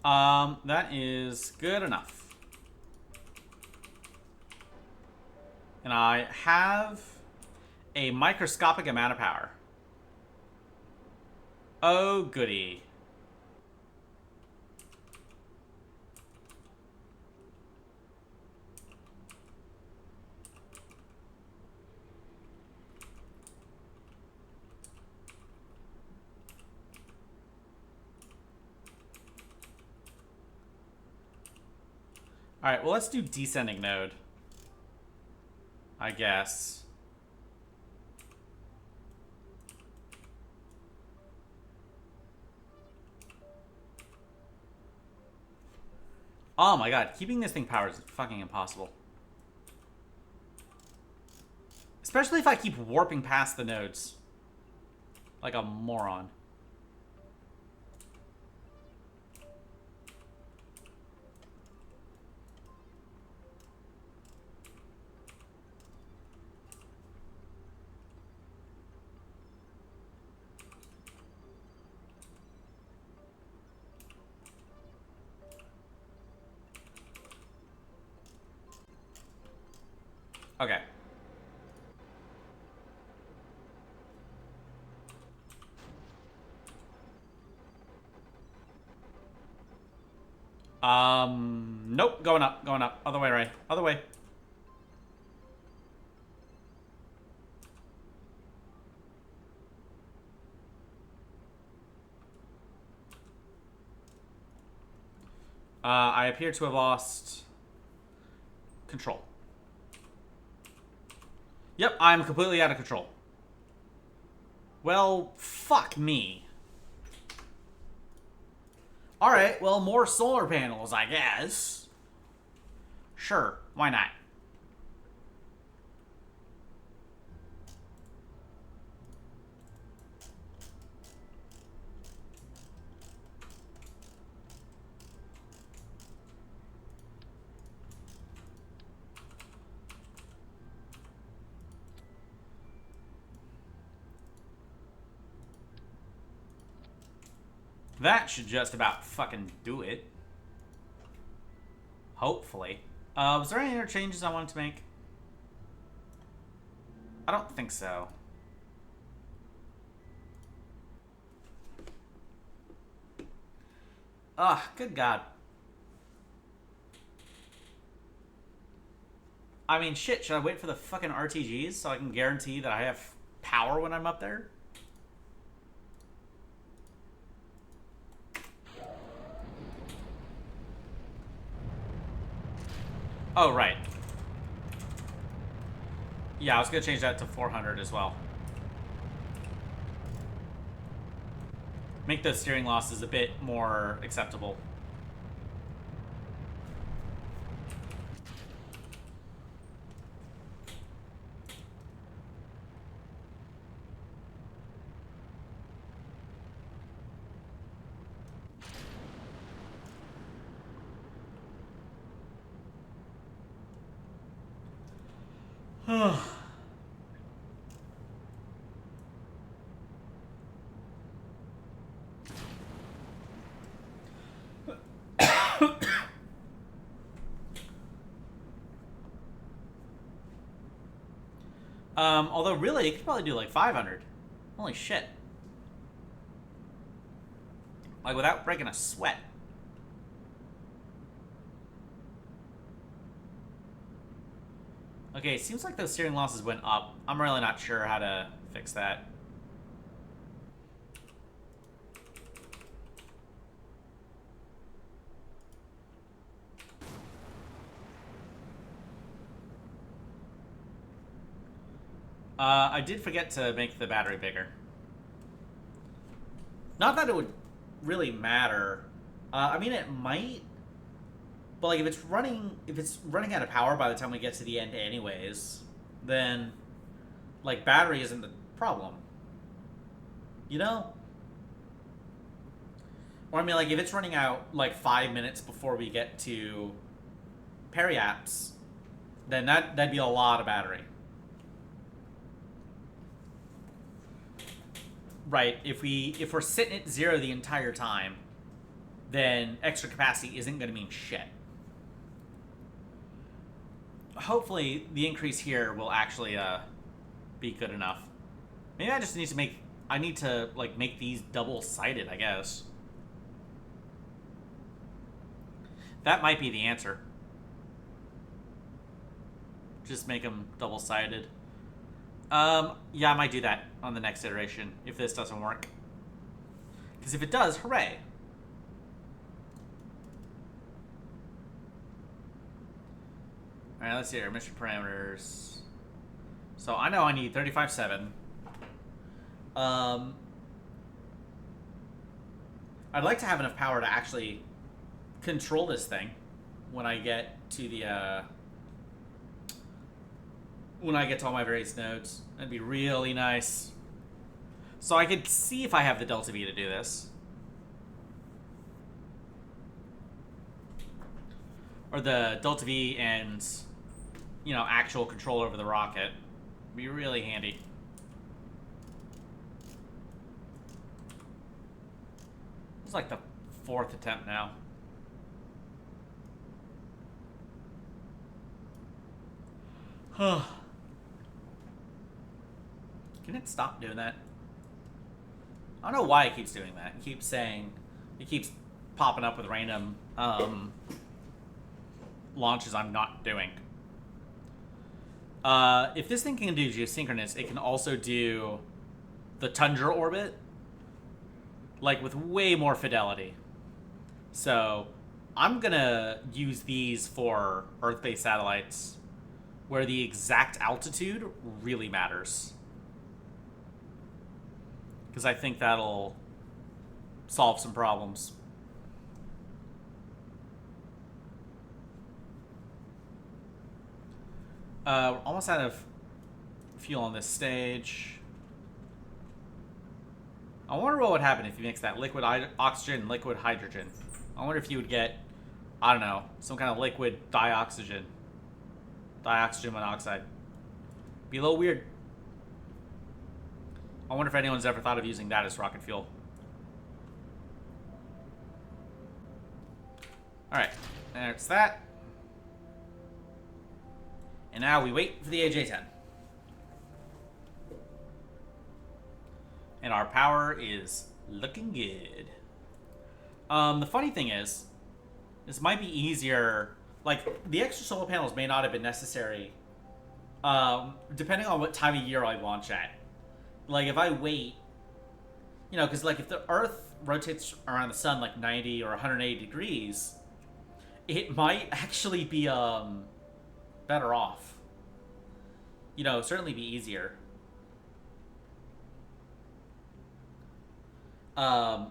That is good enough. And I have a microscopic amount of power. Oh, goody. Alright, well, let's do descending node, I guess. Oh my god, keeping this thing powered is fucking impossible. Especially if I keep warping past the nodes. Like a moron. Okay. Nope, going up. Other way, right? Other way. I appear to have lost control. Yep, I'm completely out of control. Well, fuck me. Alright, well, more solar panels, I guess. Sure, why not? That should just about fucking do it. Hopefully. Was there any other changes I wanted to make? I don't think so. Ugh, good God. I mean, shit, should I wait for the fucking RTGs so I can guarantee that I have power when I'm up there? Oh, right. Yeah, I was gonna change that to 400 as well. Make those steering losses a bit more acceptable. Although really, it could probably do like 500. Holy shit. Like without breaking a sweat. Okay, seems like those steering losses went up. I'm really not sure how to fix that. I did forget to make the battery bigger. Not that it would really matter. I mean, it might. But like, if it's running out of power by the time we get to the end, anyways, then like battery isn't the problem. You know? Or I mean, like if it's running out like 5 minutes before we get to periapts, then that'd be a lot of battery. Right, if we're sitting at 0 the entire time, then extra capacity isn't going to mean shit. Hopefully, the increase here will actually be good enough. Maybe I just need to make... I need to, like, make these double-sided, I guess. That might be the answer. Just make them double-sided. Yeah, I might do that on the next iteration if this doesn't work. Because if it does, hooray. Alright, let's see here. Mission parameters. So I know I need 35.7. I'd like to have enough power to actually control this thing when I get to the when I get to all my various nodes. That'd be really nice. So I could see if I have the Delta V to do this. Or the Delta V and, you know, actual control over the rocket. Be really handy. It's like the 4th attempt now. Huh. Can it stop doing that? I don't know why it keeps doing that. It keeps saying... It keeps popping up with random launches I'm not doing. If this thing can do geosynchronous, it can also do the Tundra orbit, like with way more fidelity. So I'm gonna use these for Earth-based satellites where the exact altitude really matters. Because I think that'll solve some problems. We're almost out of fuel on this stage. I wonder what would happen if you mix that liquid oxygen and liquid hydrogen. I wonder if you would get, I don't know, some kind of liquid dioxygen monoxide. Be a little weird. I wonder if anyone's ever thought of using that as rocket fuel. Alright, there's that. And now we wait for the AJ-10. And our power is looking good. The funny thing is, this might be easier. Like, the extra solar panels may not have been necessary, depending on what time of year I launch at. Like, if I wait, you know, because, like, if the Earth rotates around the sun, like, 90 or 180 degrees, it might actually be, better off. You know, certainly be easier. Or,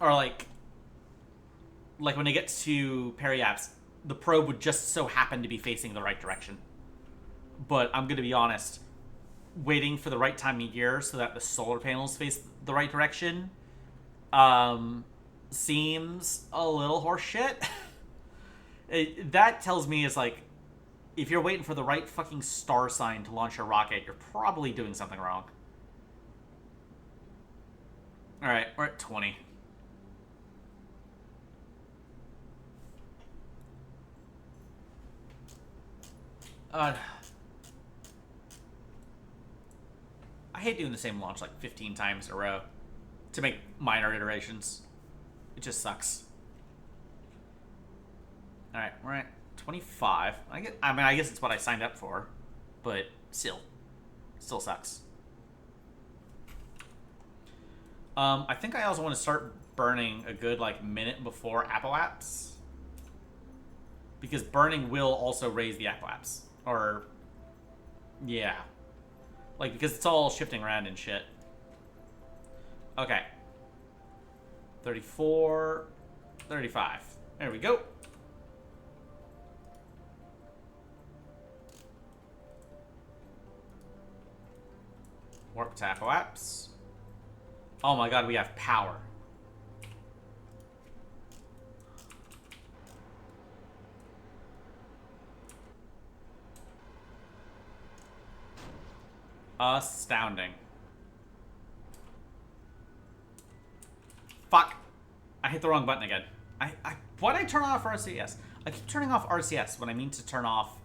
like when it gets to periaps, the probe would just so happen to be facing the right direction. But I'm going to be honest, waiting for the right time of year so that the solar panels face the right direction seems a little horseshit. That tells me is like, if you're waiting for the right fucking star sign to launch your rocket, you're probably doing something wrong. Alright, we're at 20. I hate doing the same launch like 15 times in a row to make minor iterations. It just sucks. Alright, we're at 25. I mean, I guess it's what I signed up for, but still sucks. I think I also want to start burning a good, like, minute before apoapse. Because burning will also raise the apoapse. Or, yeah. Like, because it's all shifting around and shit. Okay. 34, 35. There we go. Warp to apoapse. Oh my god, we have power. Astounding. Fuck. I hit the wrong button again. Why did I turn off RCS? I keep turning off RCS when I mean to turn off,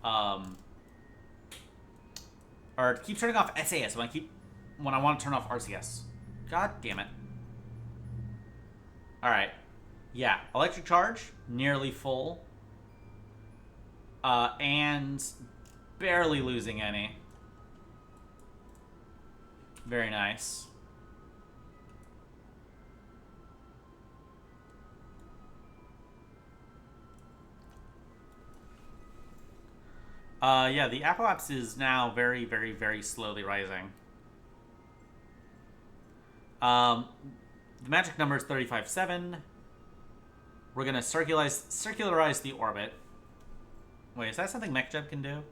or keep turning off SAS when I want to turn off RCS. God damn it. Alright. Yeah, electric charge, nearly full. And barely losing any. Very nice. Yeah, the apoapse is now very, very, very slowly rising. The magic number is 35.7. We're gonna circularize the orbit. Wait, is that something MechJeb can do?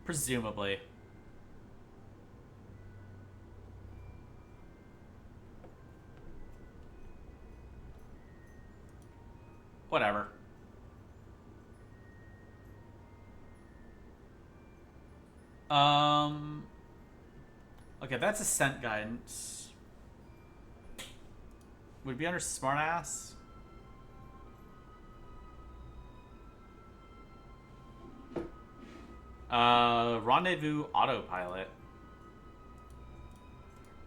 Presumably. Whatever. Okay, that's ascent guidance. Would it be under smartass? Rendezvous autopilot.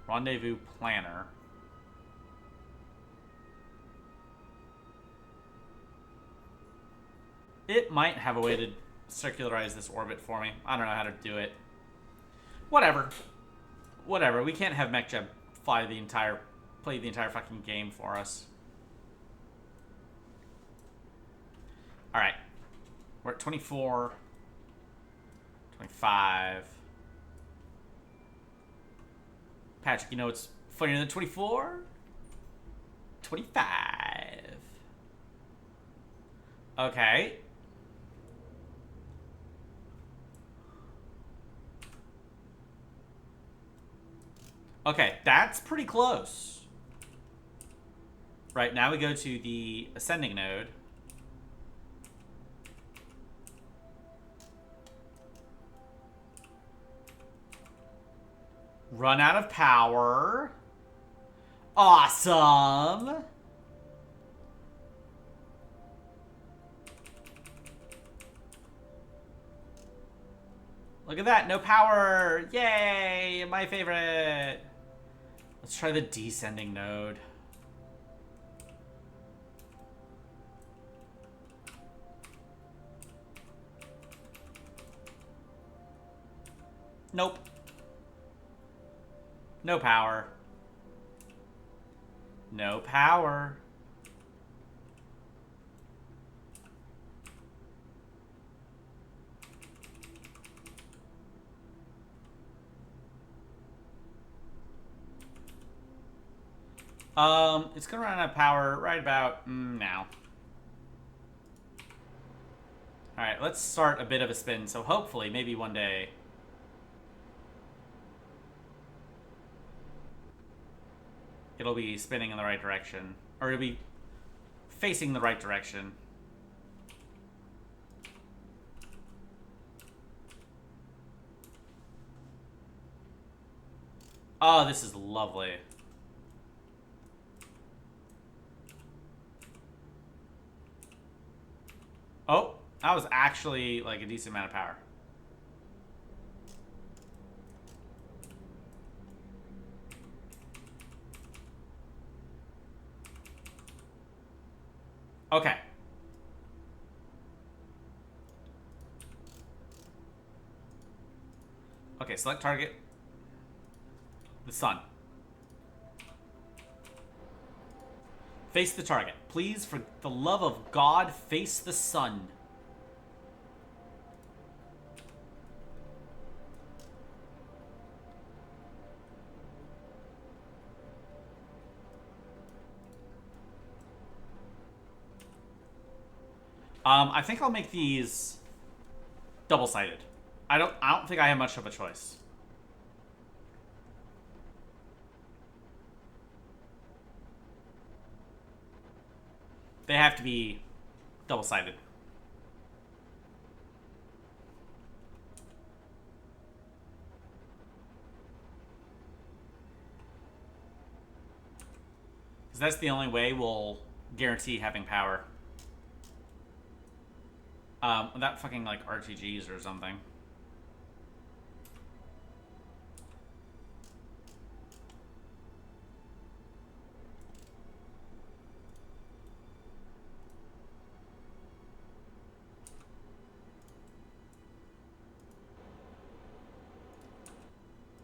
Rendezvous planner. It might have a way to circularize this orbit for me. I don't know how to do it. Whatever. Whatever. We can't have MechJeb play the entire fucking game for us. Alright. We're at 24. 25. Patrick, you know what's funnier than 24? 25. Okay. Okay, that's pretty close. Right, now we go to the ascending node. Run out of power. Awesome. Look at that, no power. Yay, my favorite. Let's try the descending node. Nope. No power. No power. It's gonna run out of power right about now. Alright, let's start a bit of a spin, so hopefully, maybe one day... it'll be spinning in the right direction. Or it'll be facing the right direction. Oh, this is lovely. Oh, that was actually like a decent amount of power. Okay. Okay, select target. The sun. Face the target. Please, for the love of God, face the sun. I think I'll make these double-sided. I don't think I have much of a choice. They have to be double-sided. Because that's the only way we'll guarantee having power. Without fucking, like, RTGs or something.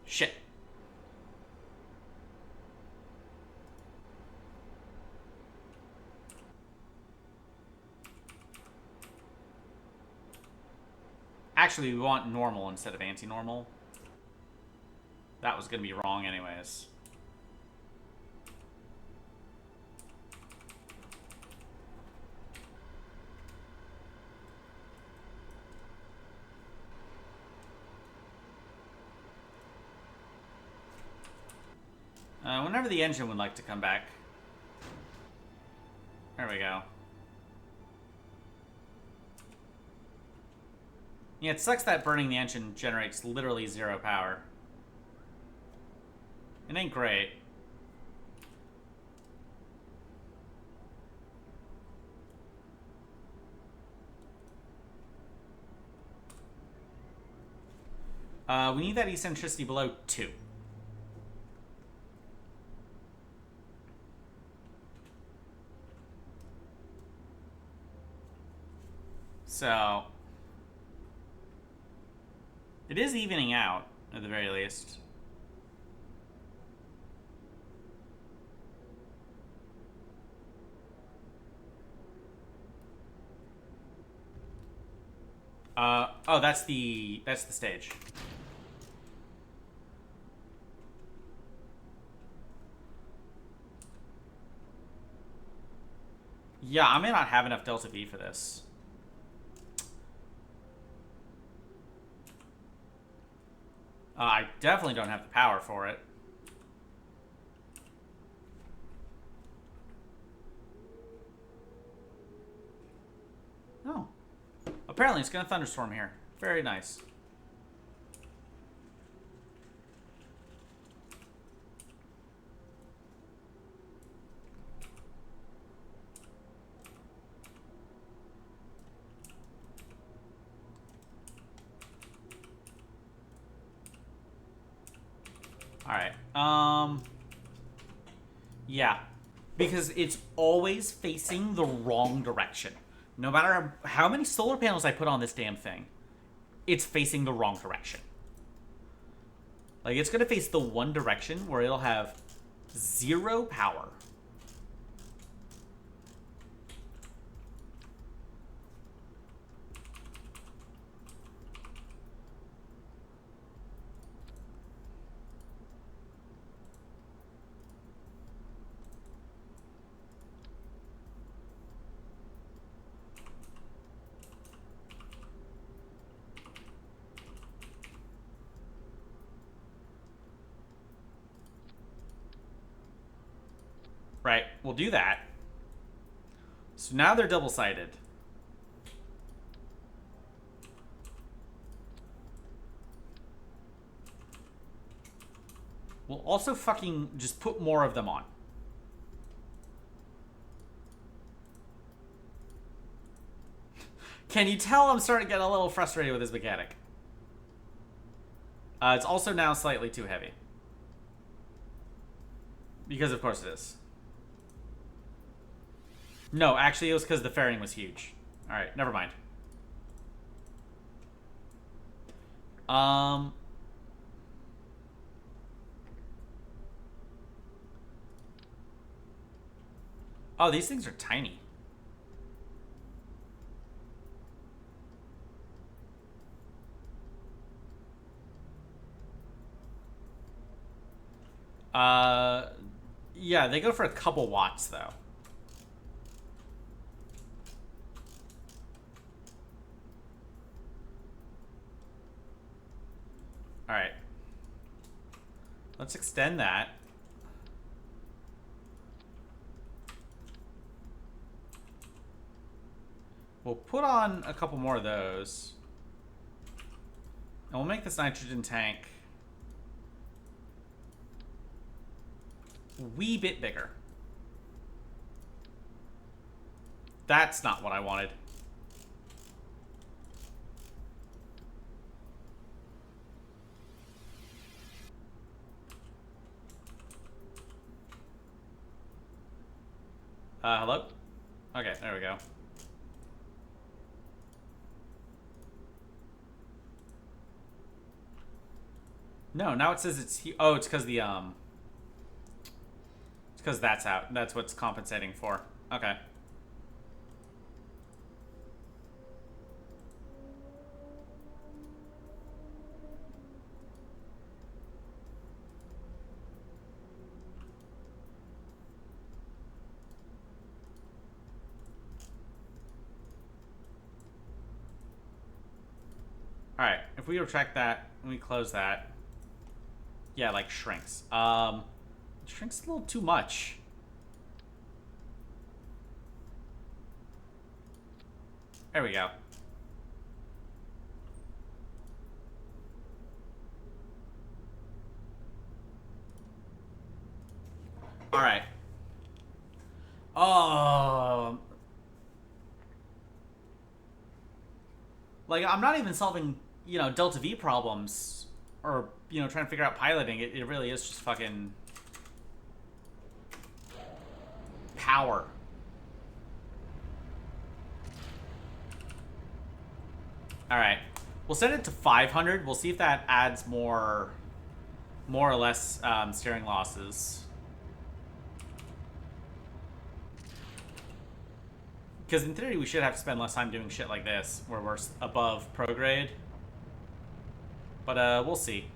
Shit. Actually, we want normal instead of anti-normal. That was going to be wrong anyways. Whenever the engine would like to come back. There we go. Yeah, it sucks that burning the engine generates literally 0 power. It ain't great. We need that eccentricity below 2. So it is evening out, at the very least. Oh, that's the stage. Yeah, I may not have enough Delta V for this. I definitely don't have the power for it. Oh. Apparently it's gonna thunderstorm here. Very nice. Alright. Yeah. Because it's always facing the wrong direction. No matter how many solar panels I put on this damn thing, it's facing the wrong direction. Like, it's gonna face the one direction where it'll have 0 power. Right, we'll do that. So now they're double-sided. We'll also fucking just put more of them on. Can you tell I'm starting to get a little frustrated with this mechanic? It's also now slightly too heavy. Because of course it is. No, actually it was because the fairing was huge. Alright, never mind. Oh, these things are tiny. Yeah, they go for a couple watts though. Alright. Let's extend that. We'll put on a couple more of those. And we'll make this nitrogen tank a wee bit bigger. That's not what I wanted. Hello? Okay, there we go. No, now it says it's... Oh, it's because the, It's because that's out. That's what's compensating for. Okay. Alright, if we retract that, and we close that... Yeah, like, shrinks. Shrinks a little too much. There we go. Alright. Like, I'm not even solving, you know, Delta V problems. Or, you know, trying to figure out piloting. It really is just fucking... power. Alright. We'll set it to 500. We'll see if that adds more or less steering losses. Because in theory, we should have to spend less time doing shit like this, where we're above prograde. But we'll see.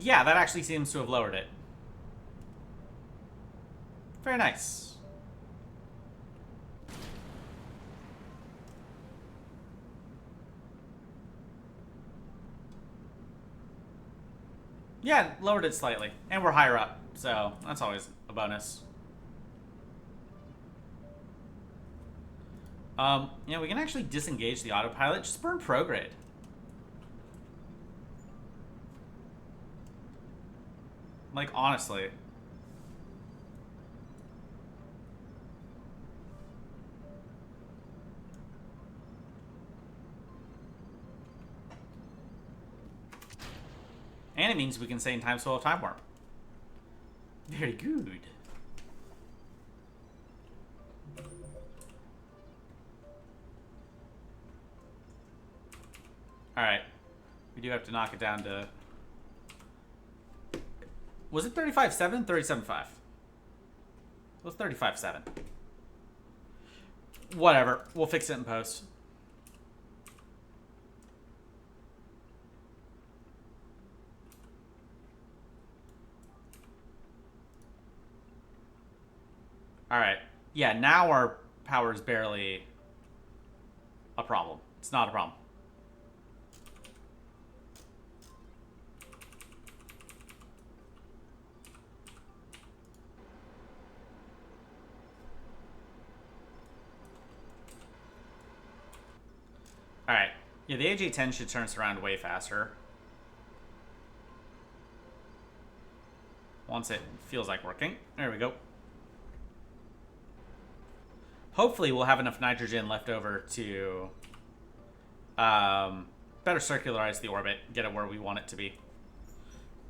Yeah, that actually seems to have lowered it. Very nice. Yeah, lowered it slightly. And we're higher up, so that's always a bonus. Yeah, we can actually disengage the autopilot. Just burn prograde. Like, honestly. And it means we can stay in time slow of time warp. Very good. Alright. We do have to knock it down to... Was it 35.7? 37.5. It was 35.7. Whatever. We'll fix it in post. Alright. Yeah, now our power is barely a problem. It's not a problem. Alright. Yeah, the AJ-10 should turn us around way faster. Once it feels like working. There we go. Hopefully we'll have enough nitrogen left over to better circularize the orbit, get it where we want it to be.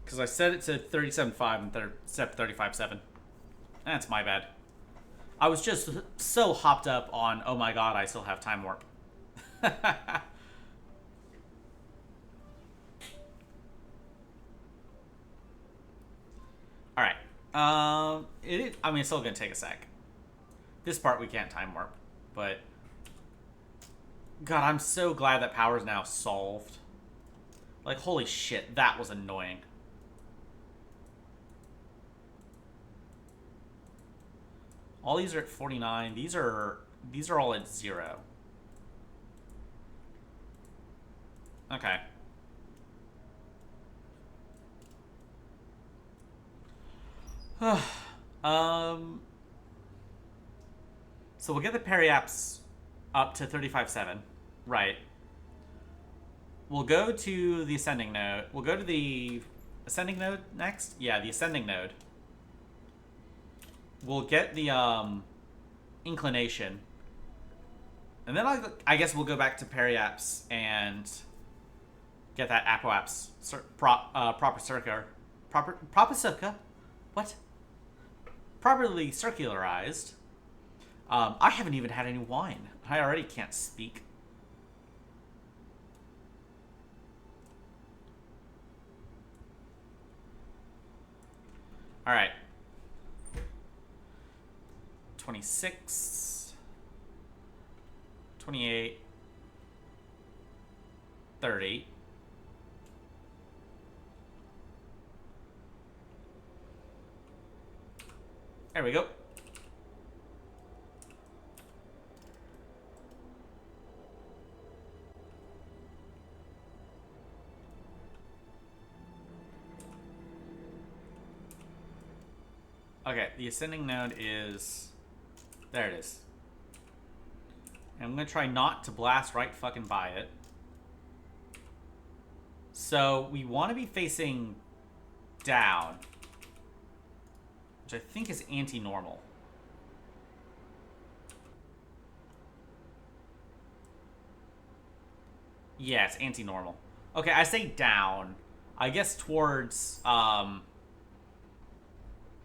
Because I set it to 37.5 and set 35.7. That's my bad. I was just so hopped up on, oh my god, I still have time warp. Alright. I mean, it's still going to take a sec. This part we can't time warp, but... God, I'm so glad that power's now solved. Like, holy shit, that was annoying. All these are at 49. These are all at 0. Okay. So we'll get the periaps up to 35.7. Right. We'll go to the ascending node. We'll go to the ascending node next? Yeah, the ascending node. We'll get the inclination. And then I guess we'll go back to periapse and get that apoapse proper circa. Proper circa? What? Properly circularized. I haven't even had any wine. I already can't speak. All right. 26, 28, 30. There we go. Okay, the ascending node is... There it is. And I'm going to try not to blast right fucking by it. So, we want to be facing down. Which I think is anti-normal. Yeah, it's anti-normal. Okay, I say down. I guess towards,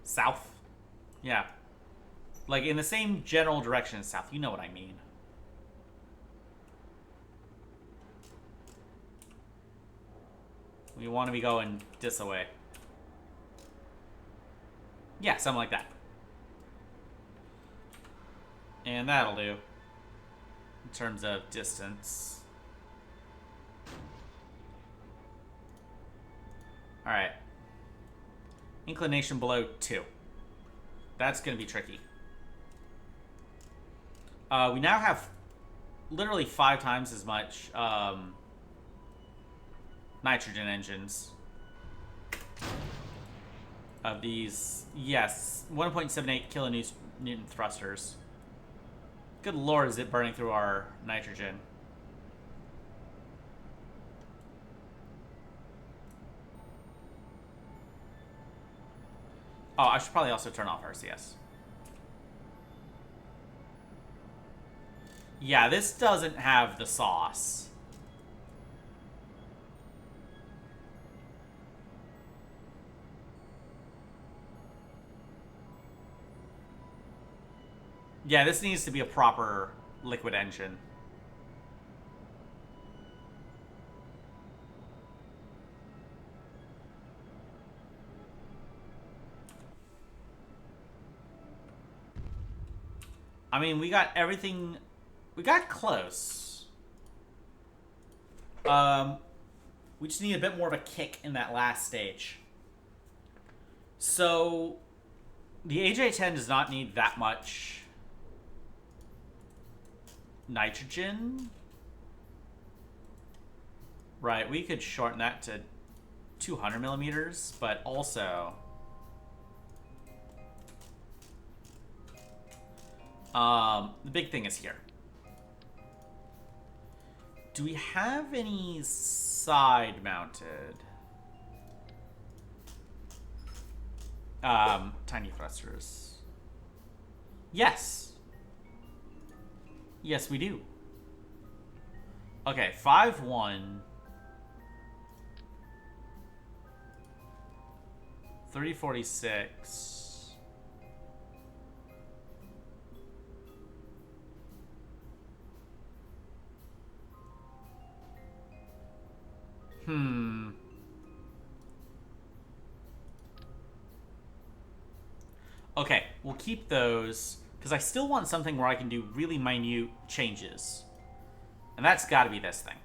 south? Yeah. Like, in the same general direction as south. You know what I mean. We want to be going this away. Yeah, something like that. And that'll do. In terms of distance. Alright. Inclination below 2. That's going to be tricky. We now have literally 5 times as much nitrogen engines. Of these, yes, 1.78 kilonewton thrusters. Good lord, is it burning through our nitrogen. Oh, I should probably also turn off RCS. Yeah, this doesn't have the sauce. Yeah, this needs to be a proper liquid engine. I mean, we got everything... We got close. We just need a bit more of a kick in that last stage. So, the AJ-10 does not need that much nitrogen. Right, we could shorten that to 200 millimeters, but also... the big thing is here. Do we have any side-mounted tiny thrusters? Yes. Yes, we do. Okay, 5.1. 3046. Okay, we'll keep those, because I still want something where I can do really minute changes. And that's got to be this thing.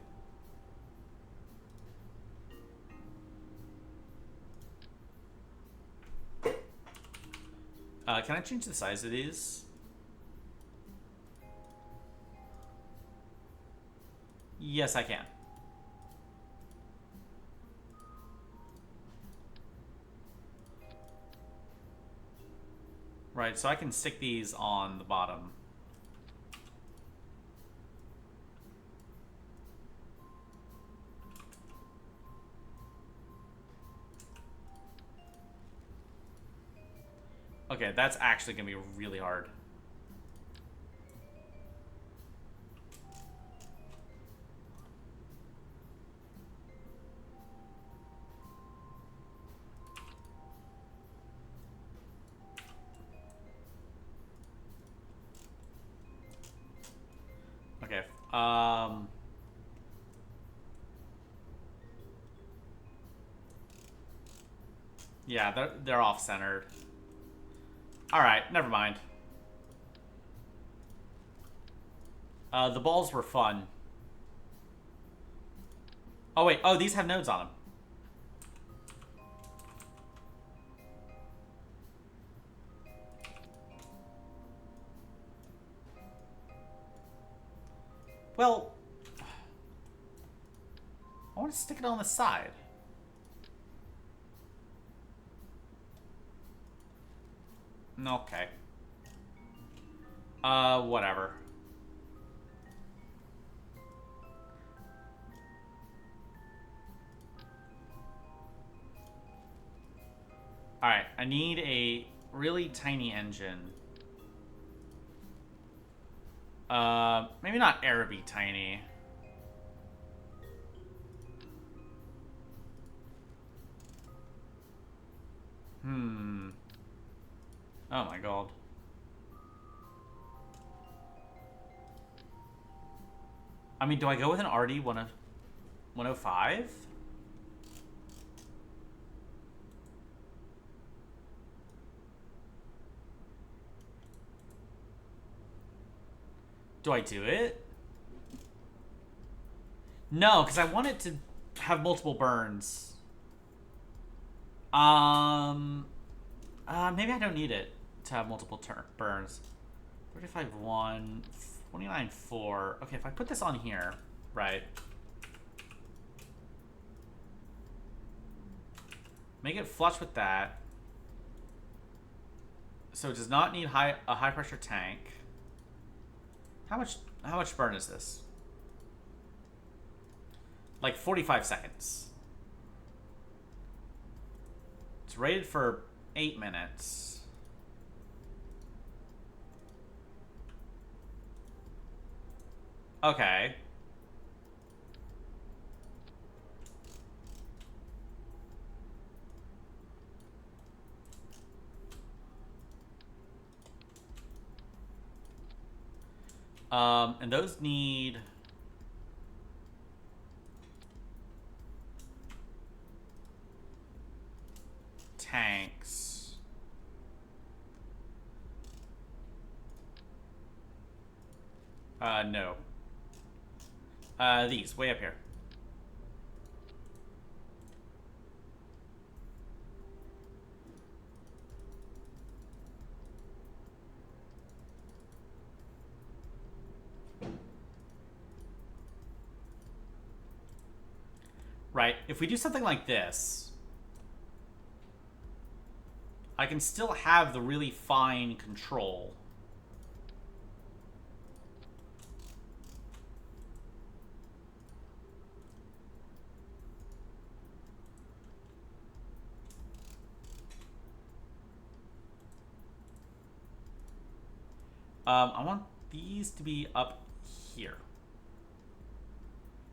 Can I change the size of these? Yes, I can. Right, so I can stick these on the bottom. Okay, that's actually gonna be really hard. Okay. Yeah, they're off-centered. All right, never mind. The balls were fun. Oh wait, oh these have nodes on them. Well, I want to stick it on the side. Okay. Whatever. Alright, I need a really tiny engine. Maybe not Araby tiny. Oh my god. I mean, do I go with an RD 105? Do I do it? No, because I want it to have multiple burns. Maybe I don't need it to have multiple burns. 35-1, 29-4. Okay, if I put this on here, right? Make it flush with that. So it does not need a high pressure tank. How much burn is this? Like 45 seconds. It's rated for 8 minutes. Okay. And those need tanks. No. These, way up here. Right, if we do something like this, I can still have the really fine control. I want these to be up here.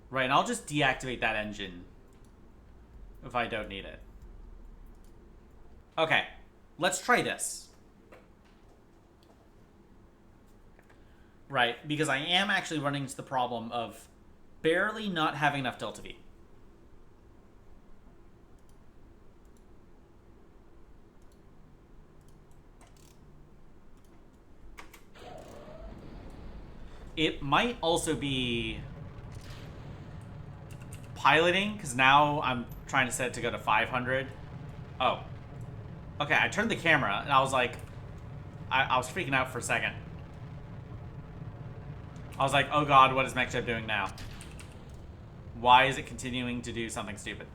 Right, and I'll just deactivate that engine if I don't need it. Okay, let's try this. Right, because I am actually running into the problem of barely not having enough delta V. It might also be piloting, because now I'm trying to set it to go to 500. Oh. Okay, I turned the camera, and I was like... I was freaking out for a second. I was like, oh god, what is MechJeb doing now? Why is it continuing to do something stupid?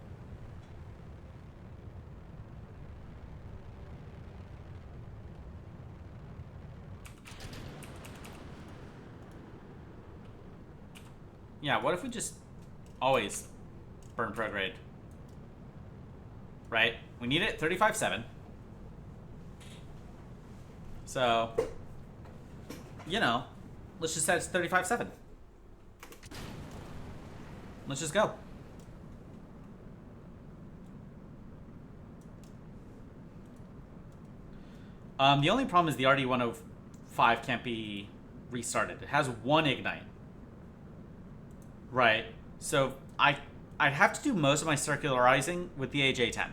Yeah, what if we just always burn prograde? Right? We need it 35-7. So, you know, let's just set it to 35.7. Let's just go. The only problem is the RD-105 can't be restarted. It has one ignite. Right. So I'd have to do most of my circularizing with the AJ-10.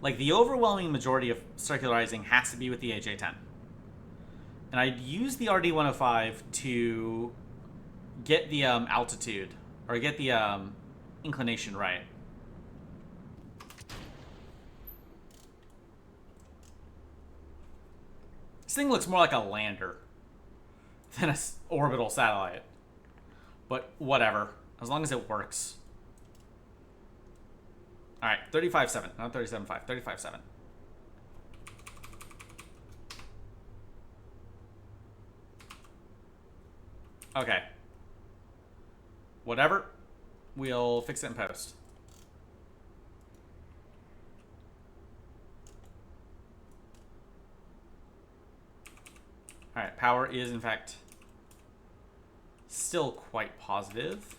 Like, the overwhelming majority of circularizing has to be with the AJ-10. And I'd use the RD-105 to get the altitude, or get the inclination right. This thing looks more like a lander than an orbital satellite. But whatever, as long as it works. Alright, 35.7, not 37.5, 35.7. Okay. Whatever. We'll fix it in post. Alright, power is in fact still quite positive.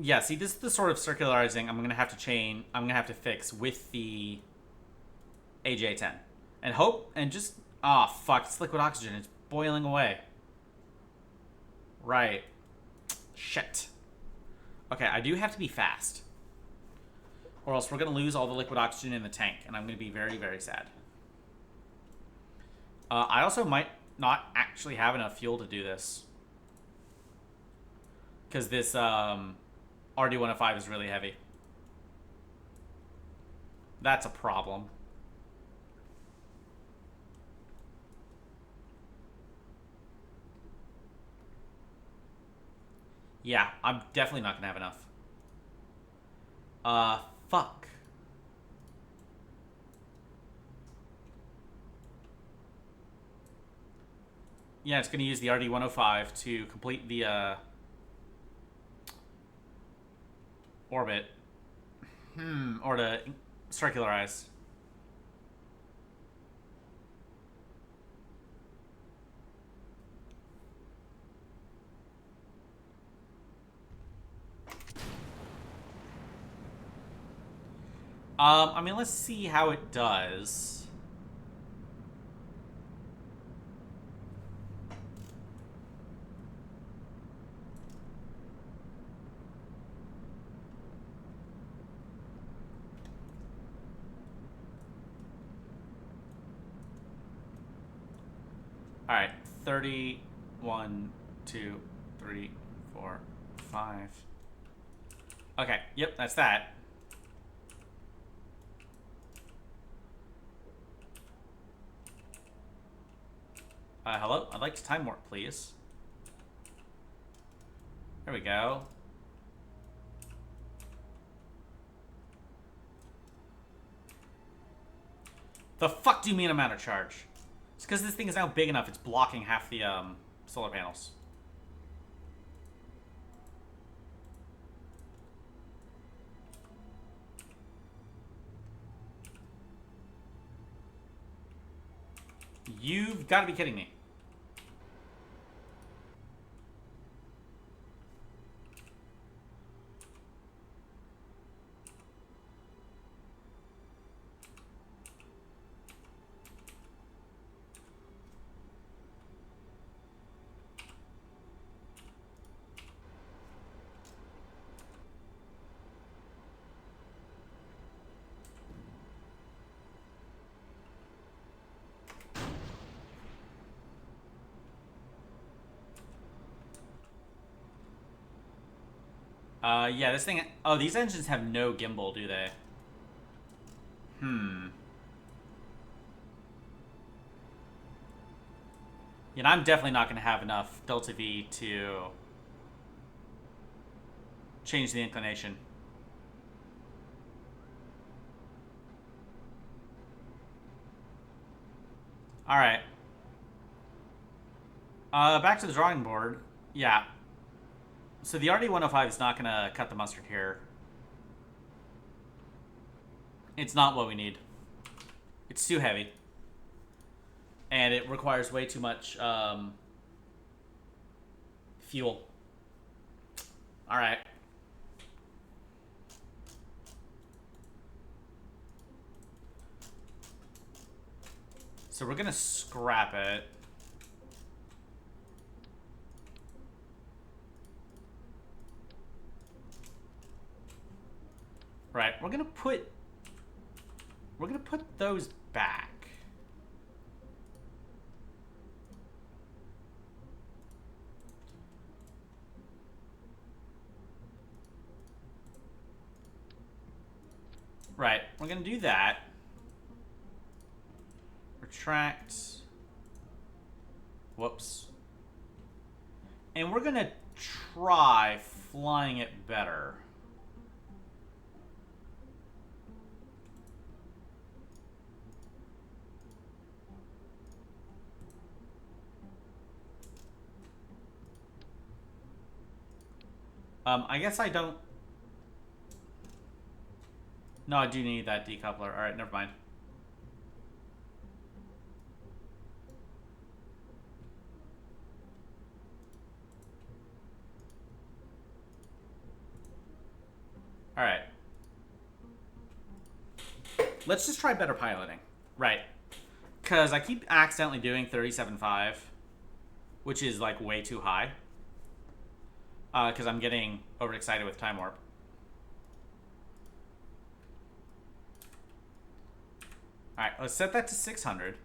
Yeah, see, this is the sort of circularizing I'm gonna have to fix with the AJ-10. And hope, and just, fuck, it's liquid oxygen, it's boiling away. Right. Shit. Okay, I do have to be fast. Or else we're gonna lose all the liquid oxygen in the tank, and I'm gonna be very, very sad. I also might not actually have enough fuel to do this. Because this, RD-105 is really heavy. That's a problem. Yeah, I'm definitely not gonna have enough. Fuck. Yeah, it's gonna use the RD-105 to complete the, orbit. Or to circularize. I mean, let's see how it does. Alright, 30, 1, 2, 3, 4, 5. Okay, yep, that's that. Hello? I'd like to time warp, please. There we go. The fuck do you mean I'm out of charge? It's because this thing is now big enough, it's blocking half the solar panels. You've got to be kidding me. Yeah, this thing... Oh, these engines have no gimbal, do they? Yeah, I'm definitely not going to have enough Delta V to change the inclination. Alright. Back to the drawing board. Yeah. So the RD-105 is not going to cut the mustard here. It's not what we need. It's too heavy. And it requires way too much fuel. Alright. So we're going to scrap it. Right, we're gonna put those back. Right, we're gonna do that. Retract. Whoops. And we're gonna try flying it better. I guess I don't... No, I do need that decoupler. Alright, never mind. Alright. Let's just try better piloting. Right. Because I keep accidentally doing 37.5, which is, like, way too high. Because I'm getting overexcited with time warp. Alright, let's set that to 600.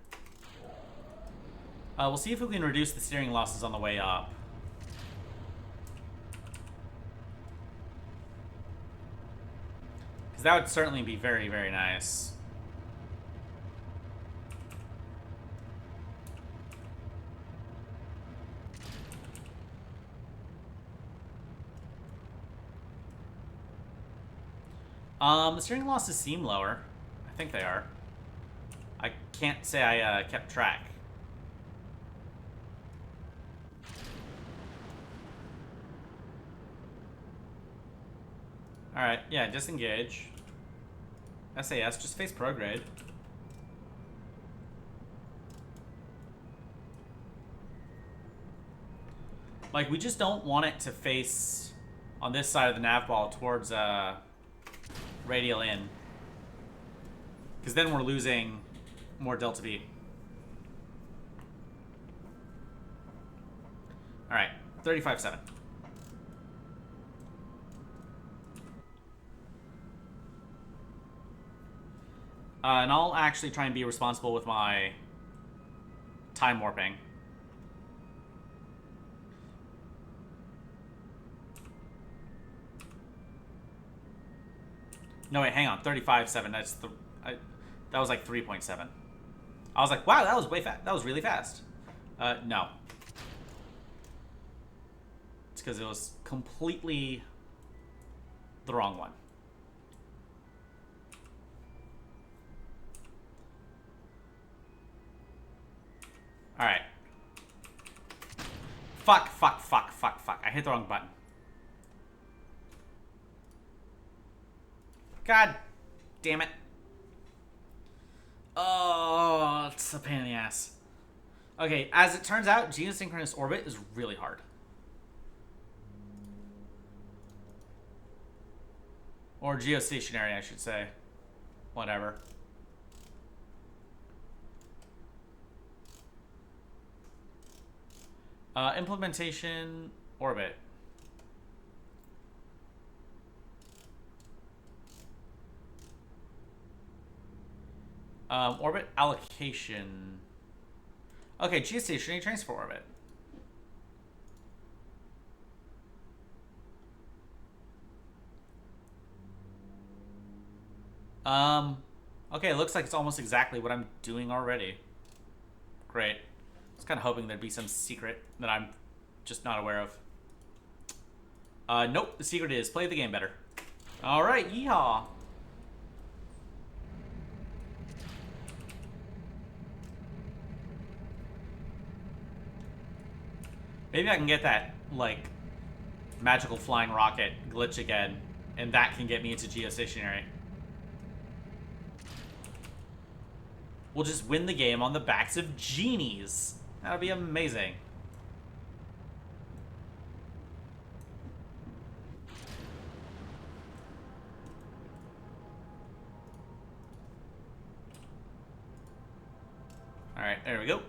We'll see if we can reduce the steering losses on the way up. Because that would certainly be very, very nice. The steering losses seem lower. I think they are. I can't say I kept track. Alright, yeah, disengage. SAS, just face prograde. Like, we just don't want it to face on this side of the nav ball towards radial in. Because then we're losing more delta V. Alright, 35.7. And I'll actually try and be responsible with my time warping. No, wait, hang on. 35.7. That's that was like 3.7. I was like, wow, that was way fast. That was really fast. No. It's because it was completely the wrong one. Alright. Fuck. I hit the wrong button. God damn it. Oh, it's a pain in the ass. Okay, as it turns out, geosynchronous orbit is really hard. Or geostationary, I should say. Whatever. Implementation orbit. Orbit allocation. Okay, geostationary transfer orbit. Okay, it looks like it's almost exactly what I'm doing already. Great. I was kind of hoping there'd be some secret that I'm just not aware of. Nope, the secret is play the game better. Alright, yeehaw. Maybe I can get that, like, magical flying rocket glitch again, and that can get me into geostationary. We'll just win the game on the backs of genies. That'll be amazing. Alright, there we go.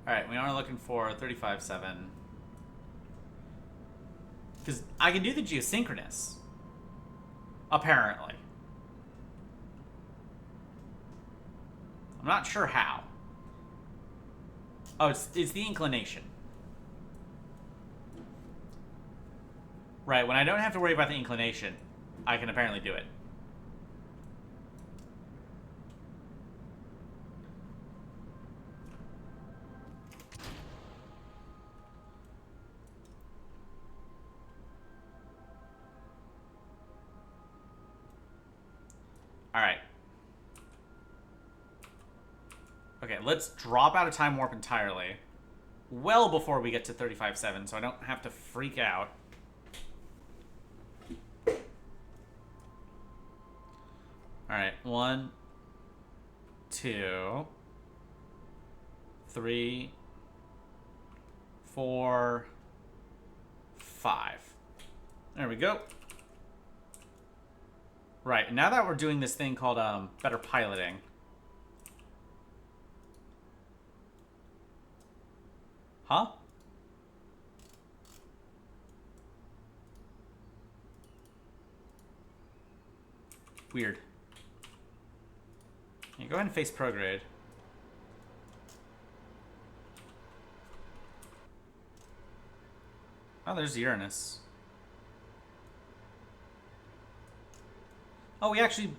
Alright, we are looking for 35.7. Because I can do the geosynchronous. Apparently. I'm not sure how. Oh, it's the inclination. Right, when I don't have to worry about the inclination, I can apparently do it. Alright. Okay, let's drop out of time warp entirely. Well before we get to 35.7, so I don't have to freak out. Alright, 1, 2, 3, 4, 5. There we go. Right, now that we're doing this thing called better piloting. Huh? Weird. Yeah, go ahead and face prograde. Oh, there's Uranus. Oh, we actually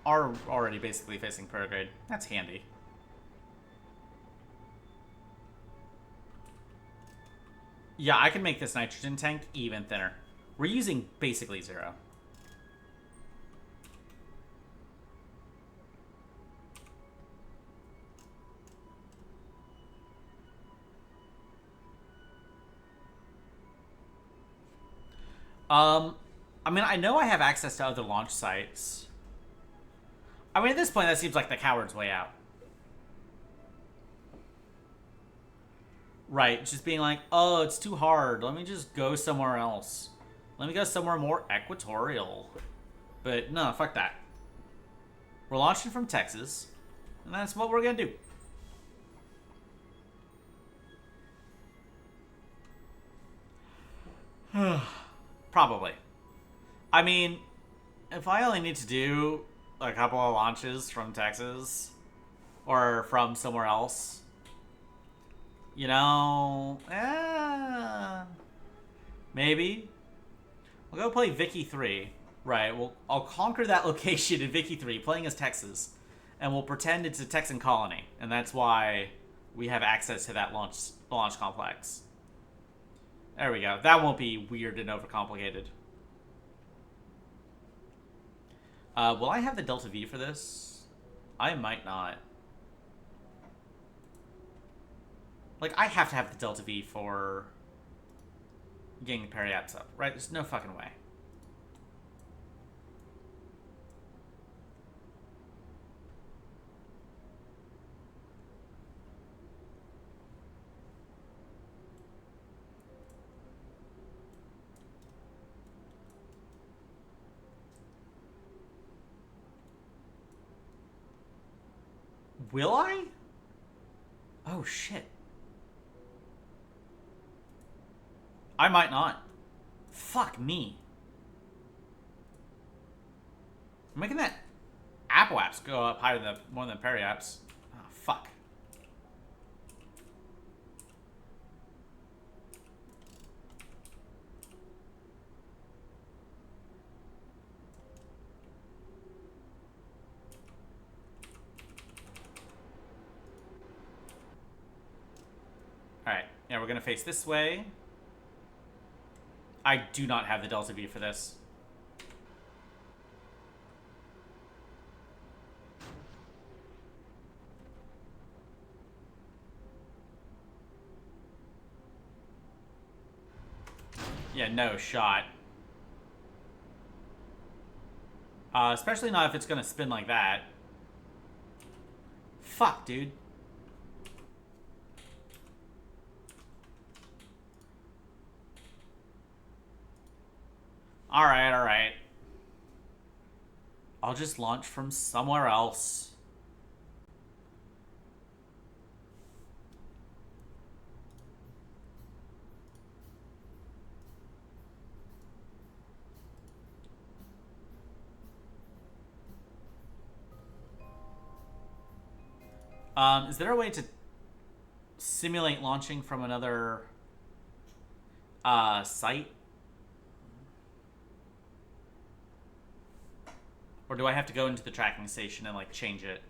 are already basically facing prograde. That's handy. Yeah, I can make this nitrogen tank even thinner. We're using basically 0. I mean, I know I have access to other launch sites. I mean, at this point, that seems like the coward's way out. Right, just being like, oh, it's too hard. Let me just go somewhere else. Let me go somewhere more equatorial. But no, fuck that. We're launching from Texas, and that's what we're gonna do. Probably. I mean, if I only need to do a couple of launches from Texas or from somewhere else, you know, maybe. We'll go play Vicky 3. Right, I'll conquer that location in Vicky 3, playing as Texas, and we'll pretend it's a Texan colony, and that's why we have access to that launch complex. There we go. That won't be weird and overcomplicated. Will I have the Delta V for this? I might not. Like, I have to have the Delta V for getting the Periaps up, right? There's no fucking way. Will I? Oh, shit. I might not. Fuck me. I'm making that Apoaps go up higher than more than Periaps. Oh, fuck. Alright, yeah, we're gonna face this way. I do not have the Delta V for this. Yeah, no shot. Especially not if it's gonna spin like that. Fuck, dude. Alright, alright. I'll just launch from somewhere else. Is there a way to simulate launching from another site? Or do I have to go into the tracking station and, like, change it?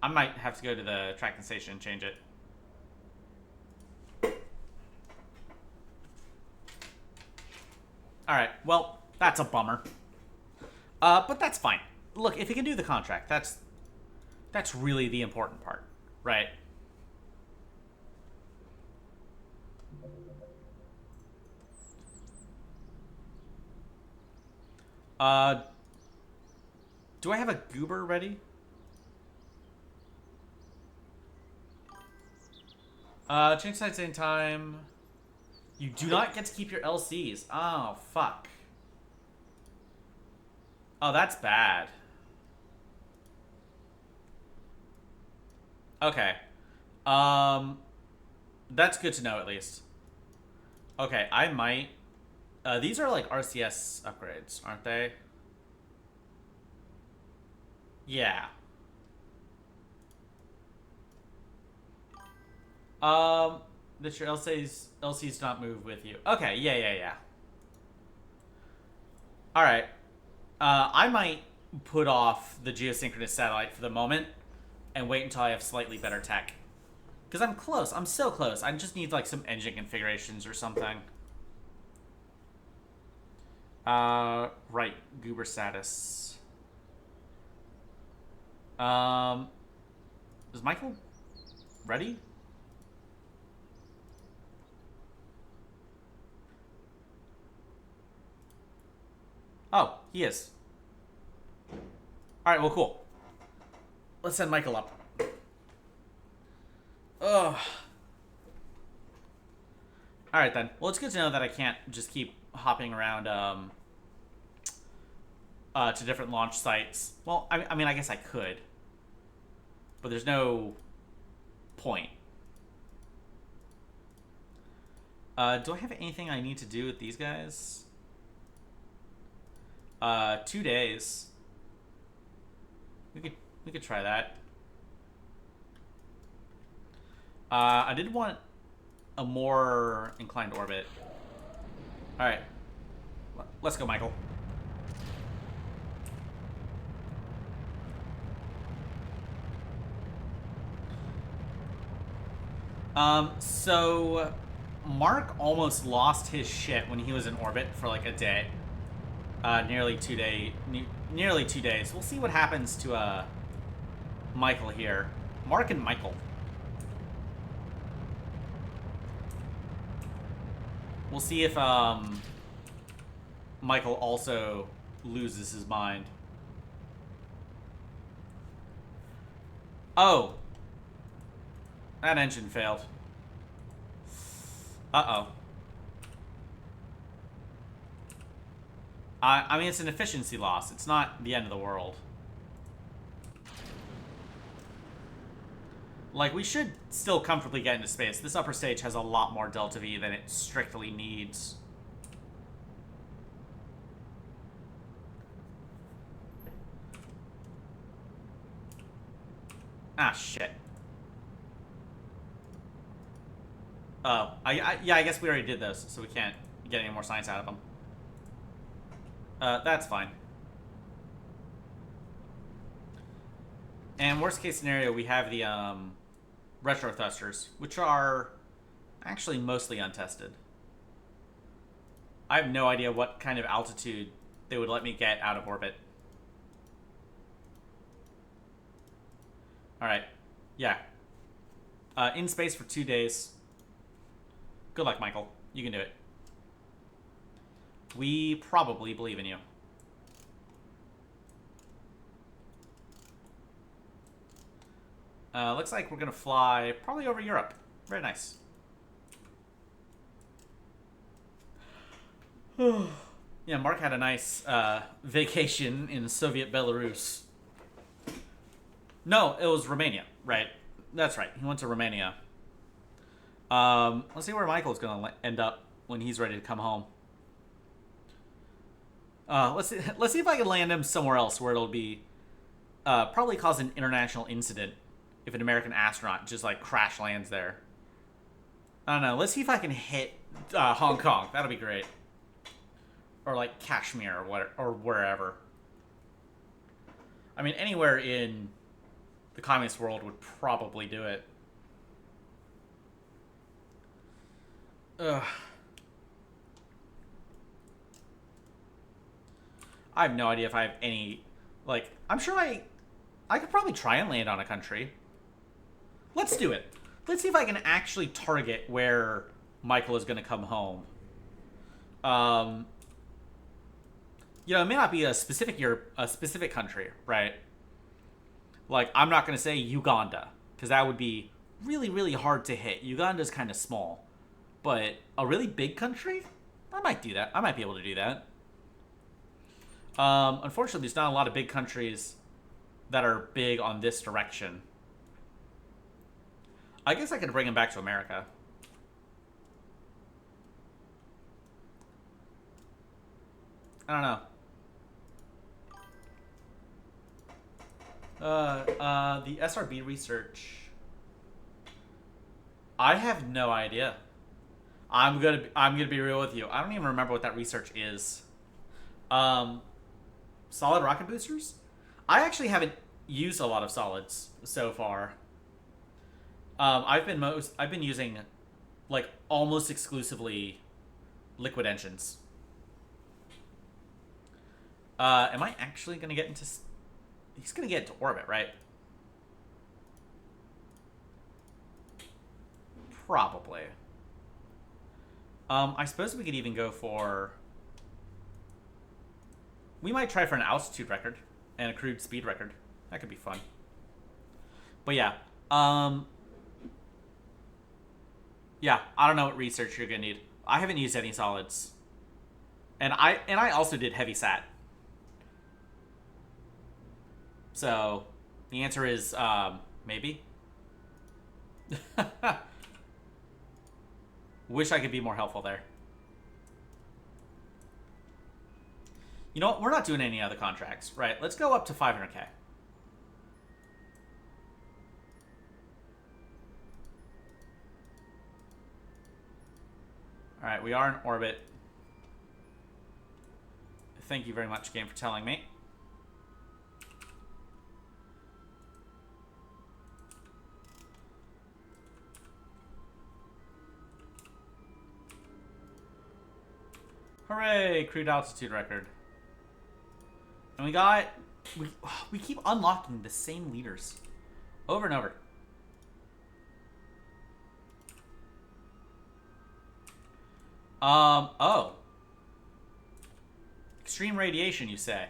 I might have to go to the tracking station and change it. Alright, well, that's a bummer. But that's fine. Look, if he can do the contract, that's really the important part, right? Do I have a goober ready? Change sites anytime. You do not get to keep your LCs. Oh, fuck. Oh, that's bad. Okay. That's good to know, at least. Okay, I might... these are, like, RCS upgrades, aren't they? Yeah. That your LCs not move with you. Okay, yeah. Alright. I might put off the geosynchronous satellite for the moment and wait until I have slightly better tech. Because I'm close. I'm so close. I just need, like, some engine configurations or something. Right. Goober status. Is Michael ready? Oh, he is. Alright, well, cool. Let's send Michael up. Ugh. Alright, then. Well, it's good to know that I can't just keep hopping around, to different launch sites. Well, I mean, I guess I could. But there's no point. Do I have anything I need to do with these guys? 2 days. We could try that. I did want a more inclined orbit. Alright. Let's go, Michael. So Mark almost lost his shit when he was in orbit for like a day. Nearly 2 days. We'll see what happens to Michael here. Mark and Michael. We'll see if Michael also loses his mind. Oh. That engine failed. Uh-oh. I mean, it's an efficiency loss. It's not the end of the world. Like, we should still comfortably get into space. This upper stage has a lot more delta V than it strictly needs. Ah, shit. Oh, yeah, I guess we already did those, so we can't get any more science out of them. That's fine. And worst case scenario, we have the retro thrusters, which are actually mostly untested. I have no idea what kind of altitude they would let me get out of orbit. Alright. Yeah. In space for 2 days. Good luck, Michael. You can do it. We probably believe in you. Looks like we're gonna fly probably over Europe. Very nice. Yeah, Mark had a nice vacation in Soviet Belarus. No, it was Romania, right? That's right. He went to Romania. Let's see where Michael's gonna end up when he's ready to come home. Let's see if I can land him somewhere else where it'll be probably cause an international incident if an American astronaut just like crash lands there. I don't know. Let's see if I can hit Hong Kong. That'll be great. Or like Kashmir or wherever. I mean, anywhere in the communist world would probably do it. Ugh. I have no idea if I have any, like, I'm sure I could probably try and land on a country. Let's do it. Let's see if I can actually target where Michael is going to come home. You know, it may not be a specific country, right? Like, I'm not going to say Uganda, because that would be really, really hard to hit. Uganda's kind of small. But a really big country? I might do that. I might be able to do that. Unfortunately, there's not a lot of big countries that are big on this direction. I guess I could bring him back to America. I don't know. The SRB research. I have no idea. I'm gonna be real with you. I don't even remember what that research is. Solid rocket boosters? I actually haven't used a lot of solids so far. I've been using like almost exclusively liquid engines. Am I actually gonna get into? He's gonna get into orbit, right? Probably. I suppose we could even go for... We might try for an altitude record and a crude speed record. That could be fun. But yeah. Yeah, I don't know what research you're gonna need. I haven't used any solids. And I also did heavy sat. So, the answer is, maybe. Wish I could be more helpful there. You know what? We're not doing any other contracts, right? Let's go up to 500K. Alright, we are in orbit. Thank you very much, game, for telling me. Hooray! Crude altitude record. And we keep unlocking the same leaders over and over. Oh. Extreme radiation, you say?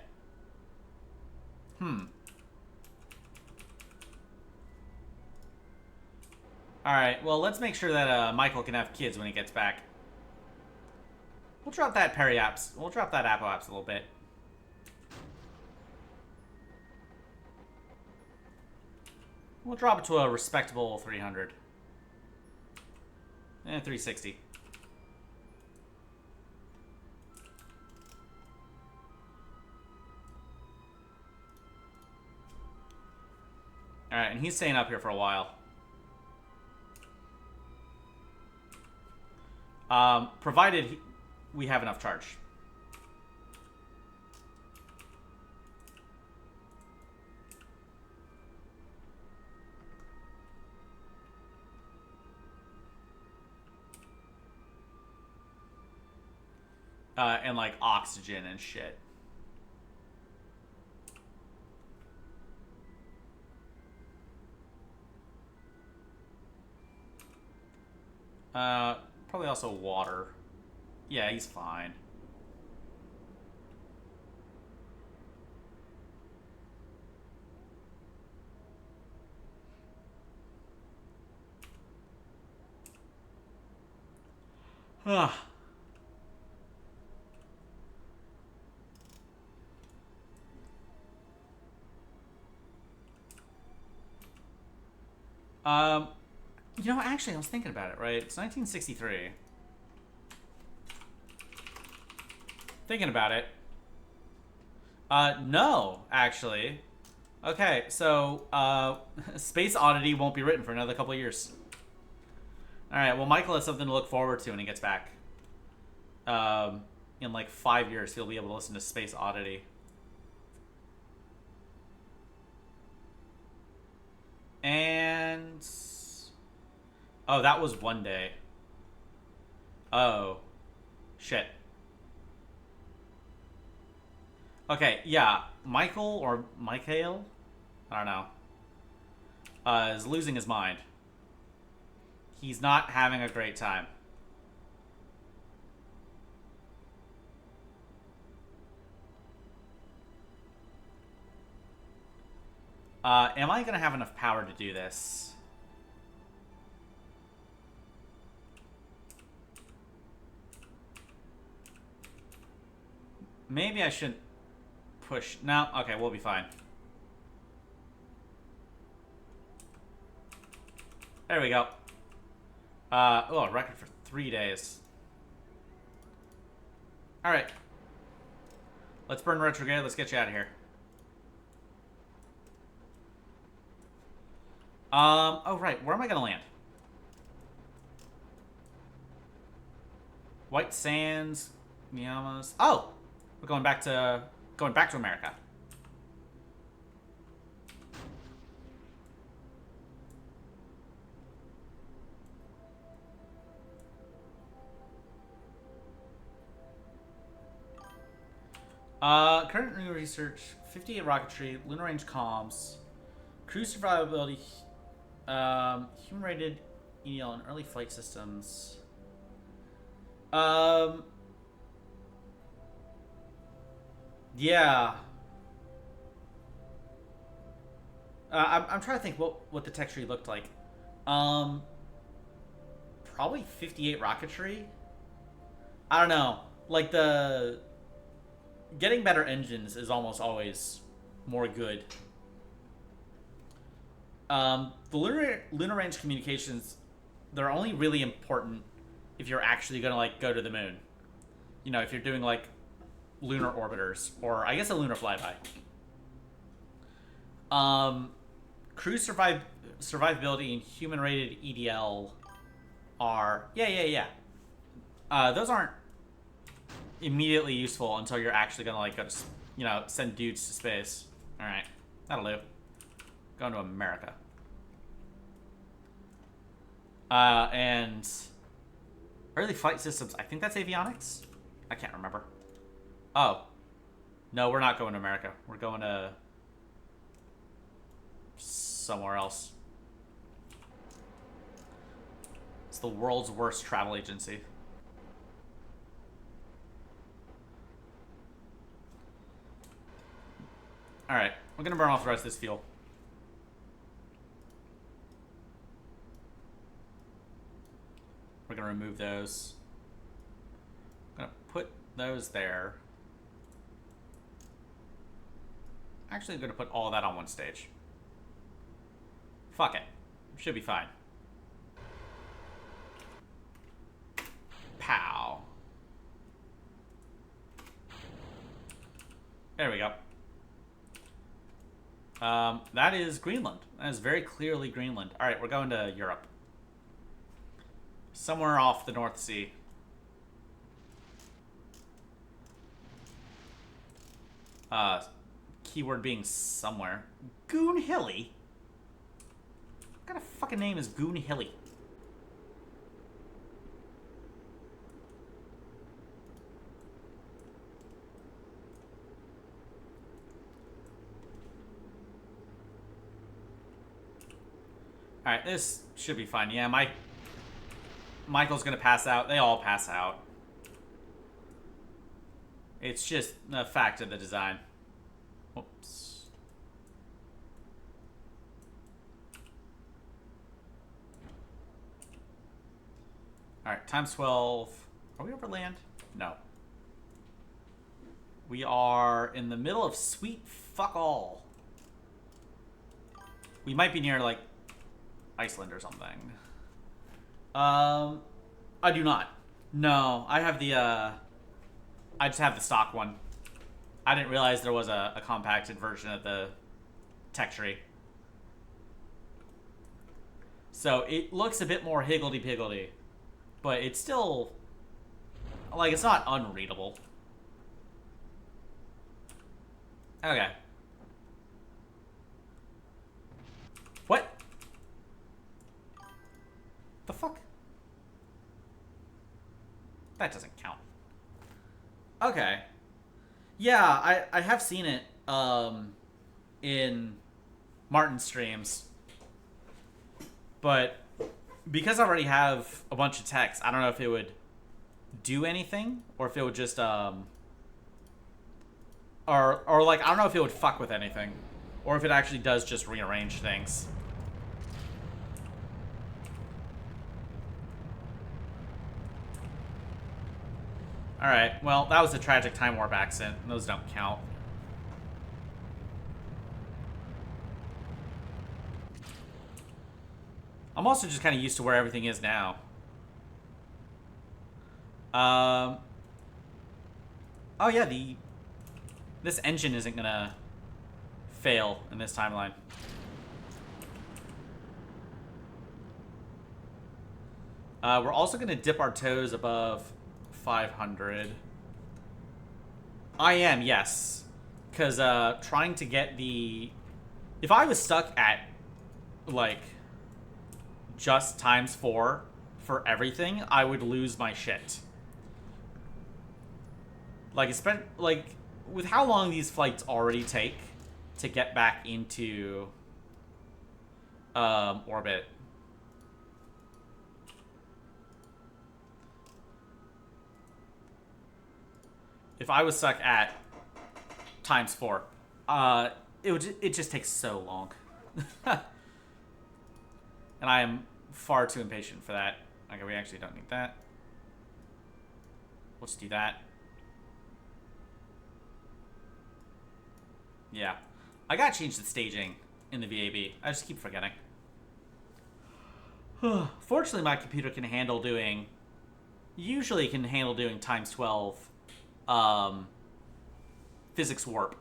Alright, well, let's make sure that Michael can have kids when he gets back. We'll drop that Peri-apps. We'll drop that Apo-apps a little bit. We'll drop it to a respectable 300. And 360. Alright, and he's staying up here for a while. Provided we have enough charge. And like oxygen and shit. Probably also water. Yeah, he's fine. Ah. Um, you know, actually, I was thinking about it, right? It's 1963. Thinking about it. No, actually. Okay, so, Space Oddity won't be written for another couple of years. Alright, well, Michael has something to look forward to when he gets back. In like 5 years, he'll be able to listen to Space Oddity. And... oh, that was one day. Oh. Shit. Okay, yeah. Michael or Michael? I don't know. Is losing his mind. He's not having a great time. Am I gonna have enough power to do this? Maybe I shouldn't push. No, okay, we'll be fine. There we go. Oh, a record for 3 days. Alright. Let's burn retrograde. Let's get you out of here. Oh, right. Where am I gonna land? White Sands, Miyamas. Oh! We're going back to America. Current new research, 58 rocketry, lunar range comms, crew survivability, human rated EDL and early flight systems. Yeah. I'm trying to think what the tech tree looked like. Probably 58 rocketry. I don't know. Like the getting better engines is almost always more good. The lunar range communications, they're only really important if you're actually gonna like go to the moon. You know, if you're doing like lunar orbiters or I guess a lunar flyby. Crew survivability and human rated EDL are yeah. Those aren't immediately useful until you're actually gonna like go to, you know, send dudes to space. All right, that'll do. Going to America. And early flight systems. I think that's avionics. I can't remember. Oh, no, we're not going to America. We're going to somewhere else. It's the world's worst travel agency. Alright, we're gonna burn off the rest of this fuel. We're gonna remove those. I'm gonna put those there. Actually, I'm gonna put all that on one stage. Fuck it. Should be fine. Pow. There we go. That is Greenland. That is very clearly Greenland. Alright, we're going to Europe. Somewhere off the North Sea. Keyword being somewhere. Goon Hilly? What kind of fucking name is Goon Hilly? Alright, this should be fine. Yeah, my Michael's gonna pass out. They all pass out. It's just a fact of the design. Whoops. Alright, times 12. Are we over land? No. We are in the middle of sweet fuck all. We might be near, like, Iceland or something. I do not. No, I have the, I just have the stock one. I didn't realize there was a compacted version of the tech tree. So it looks a bit more higgledy-piggledy. But it's still, like, it's not unreadable. Okay. What? The fuck? That doesn't count. Okay. Yeah, I have seen it in Martin's streams. But because I already have a bunch of text, I don't know if it would do anything or if it would just or like I don't know if it would fuck with anything or if it actually does just rearrange things. Alright, well, that was a tragic time warp accident. Those don't count. I'm also just kind of used to where everything is now. Oh yeah, this engine isn't gonna fail in this timeline. We're also gonna dip our toes above 500. I am, yes. Because trying to get the... If I was stuck at, like, just times 4 for everything, I would lose my shit. Like, with how long these flights already take to get back into orbit. If I was stuck at times 4, it just takes so long. And I am far too impatient for that. Okay, we actually don't need that. Let's do that. Yeah. I gotta change the staging in the VAB. I just keep forgetting. Fortunately, my computer can handle doing... Usually can handle doing times 12 physics warp.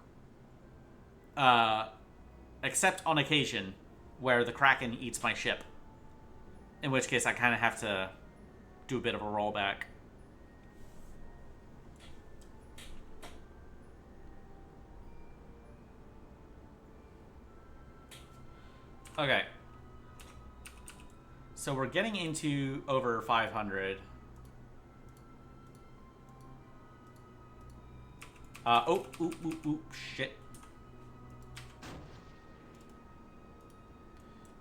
Except on occasion where the Kraken eats my ship. In which case I kind of have to do a bit of a rollback. Okay. So we're getting into over 500. Shit.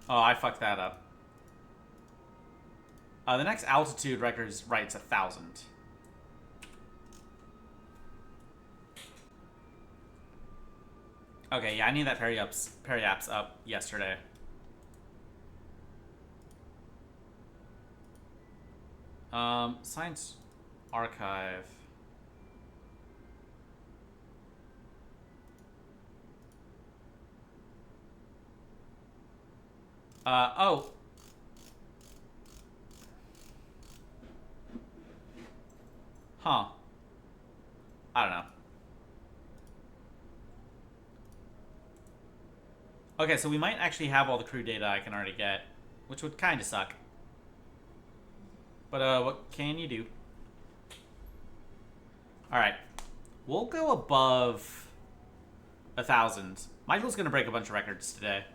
Oh, I fucked that up. The next altitude record is right, it's 1,000. Okay, yeah, I need that periaps up yesterday. Science archive. Oh. Huh. I don't know. Okay, so we might actually have all the crew data I can already get, which would kind of suck. But, what can you do? Alright. We'll go above 1,000. Michael's gonna break a bunch of records today.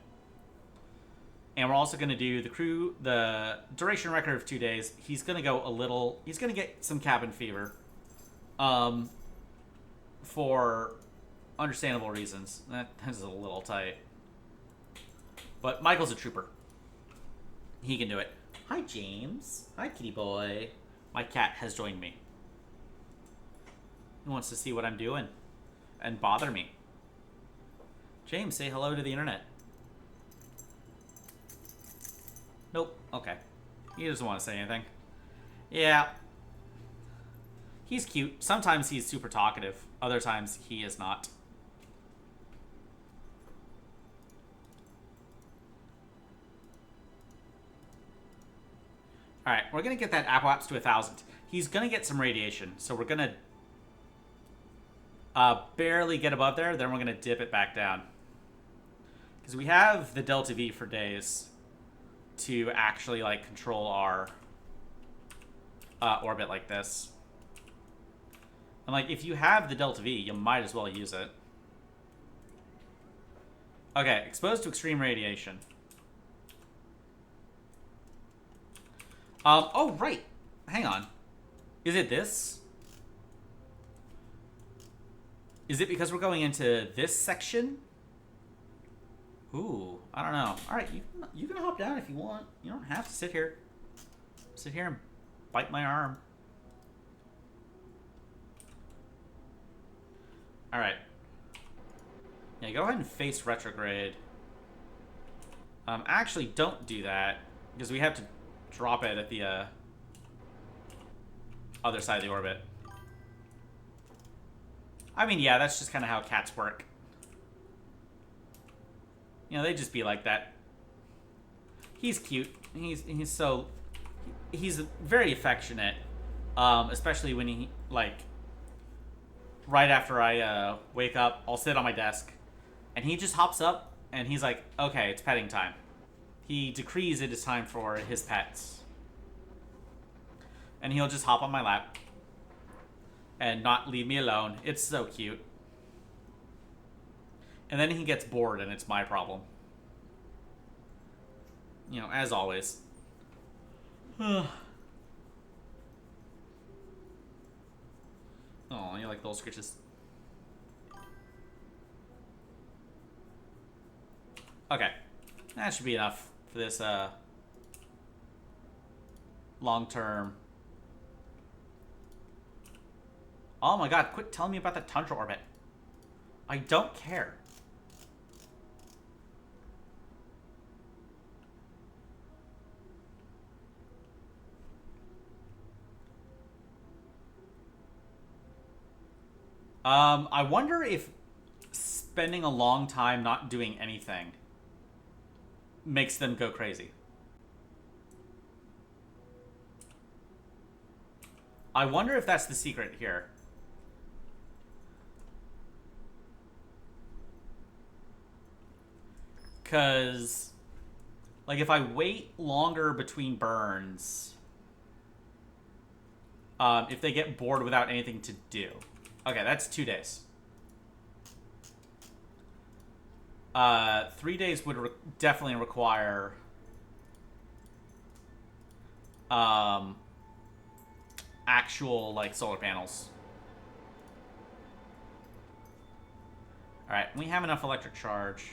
And we're also gonna do the duration record of 2 days. He's gonna go he's gonna get some cabin fever. For understandable reasons. That is a little tight. But Michael's a trooper. He can do it. Hi, James. Hi, kitty boy. My cat has joined me. He wants to see what I'm doing and bother me. James, say hello to the internet. Nope. Okay. He doesn't want to say anything. Yeah. He's cute. Sometimes he's super talkative. Other times he is not. Alright, we're going to get that apoapse to 1,000. He's going to get some radiation, so we're going to barely get above there, then we're going to dip it back down. Because we have the delta V for days to actually, like, control our orbit like this. And, like, if you have the delta V, you might as well use it. Okay, exposed to extreme radiation. Oh, right. Hang on. Is it this? Is it because we're going into this section? Ooh, I don't know. All right, you can hop down if you want. You don't have to sit here. Sit here and bite my arm. All right. Yeah, go ahead and face retrograde. Actually, don't do that because we have to drop it at the other side of the orbit. I mean, yeah, that's just kind of how cats work. You know, they just be like that. He's cute. He's very affectionate, especially when he, like, right after I wake up, I'll sit on my desk, and he just hops up, and he's like, okay, it's petting time. He decrees it is time for his pets. And he'll just hop on my lap and not leave me alone. It's so cute. And then he gets bored, and it's my problem. You know, as always. Oh, you like little scritches. Okay. That should be enough for this long-term. Oh my god, quit telling me about the tundra orbit. I don't care. I wonder if spending a long time not doing anything makes them go crazy. I wonder if that's the secret here. Because, like, if I wait longer between burns, if they get bored without anything to do. Okay, that's 2 days. 3 days would definitely require actual, like, solar panels. Alright, we have enough electric charge.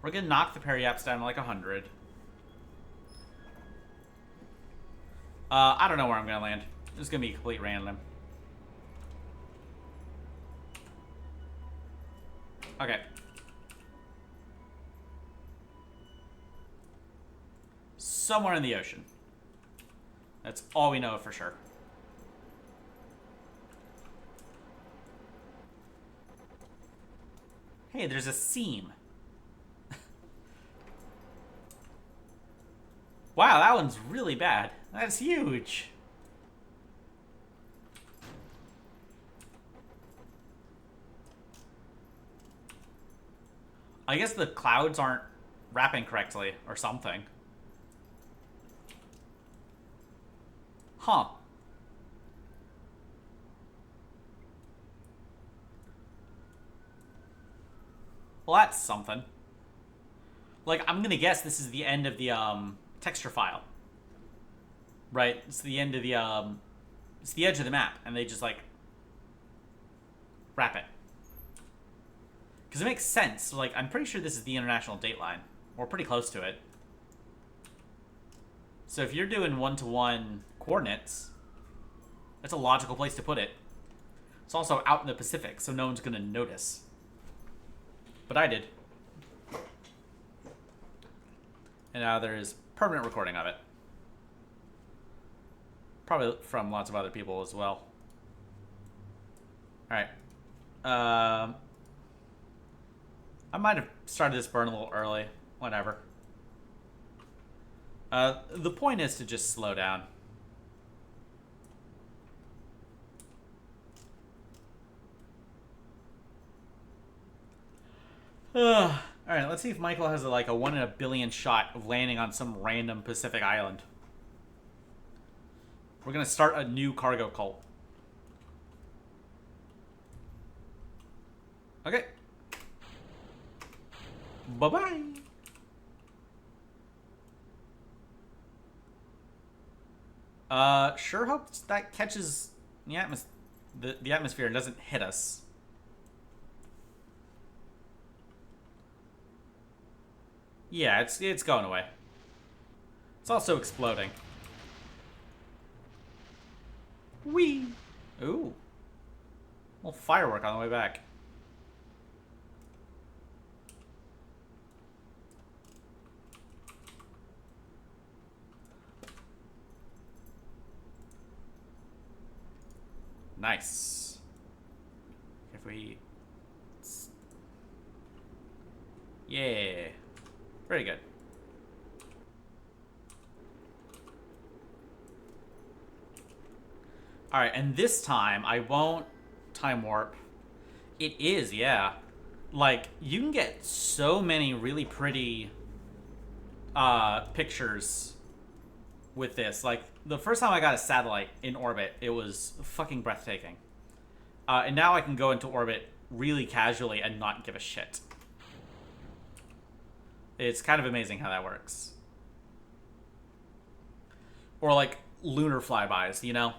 We're gonna knock the periaps down to like 100. I don't know where I'm gonna land. It's gonna be complete random. Okay. Somewhere in the ocean. That's all we know for sure. Hey, there's a seam. Wow, that one's really bad. That's huge. I guess the clouds aren't wrapping correctly or something. Huh. Well, that's something. Like, I'm gonna guess this is the end of the, texture file. Right? It's the end of the, it's the edge of the map, and they just, like, wrap it. Because it makes sense. Like, I'm pretty sure this is the international dateline. We're pretty close to it. So if you're doing one-to-one coordinates, that's a logical place to put it. It's also out in the Pacific, so no one's gonna notice. But I did. And now there's permanent recording of it. Probably from lots of other people as well. Alright. I might have started this burn a little early. Whatever. The point is to just slow down. Alright, let's see if Michael has like a 1 in a billion shot of landing on some random Pacific island. We're gonna start a new cargo cult. Okay. Bye-bye. Sure hope that catches the atmosphere and doesn't hit us. Yeah, it's going away. It's also exploding. Whee! Ooh. A little firework on the way back. Nice. If we... Yeah. Very good. Alright, and this time I won't time warp. It is, yeah. Like, you can get so many really pretty pictures with this. Like, the first time I got a satellite in orbit, it was fucking breathtaking. And now I can go into orbit really casually and not give a shit. It's kind of amazing how that works. Or, like, lunar flybys, you know?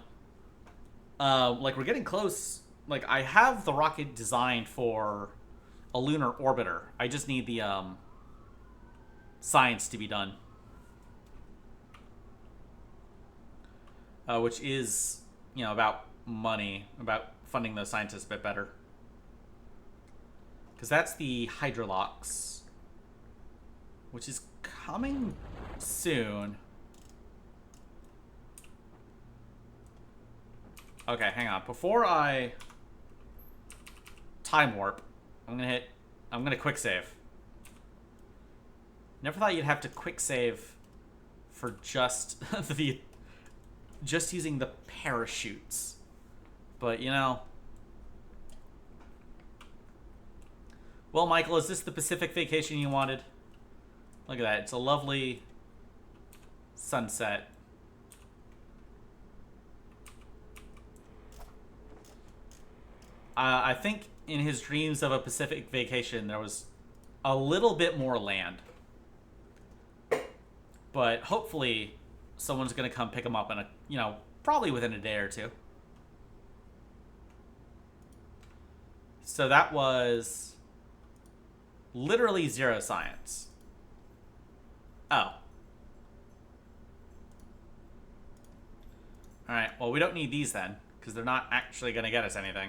Like, we're getting close. Like, I have the rocket designed for a lunar orbiter. I just need the, science to be done. Which is, you know, about money. About funding those scientists a bit better. Because that's the Hydrolox. Which is coming soon. Okay, hang on. Before I time warp, I'm gonna quick save. Never thought you'd have to quick save for just just using the parachutes. But, you know. Well, Michael, is this the Pacific vacation you wanted? Look at that. It's a lovely sunset. I think in his dreams of a Pacific vacation, there was a little bit more land. But hopefully, someone's going to come pick him up in a, you know, probably within a day or two. So that was literally zero science. Oh. Alright, well, we don't need these then, because they're not actually going to get us anything.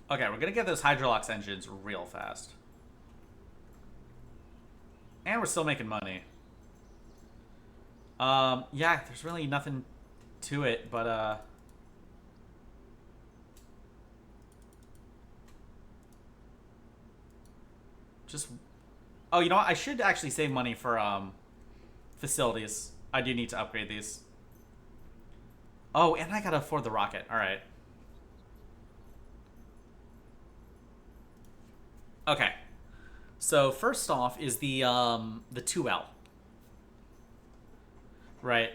Okay, we're going to get those Hydrolox engines real fast. And we're still making money. Yeah, there's really nothing to it, but, just... Oh, you know what? I should actually save money for, facilities. I do need to upgrade these. Oh, and I gotta afford the rocket. Alright. Okay. So, first off is the 2L. Right.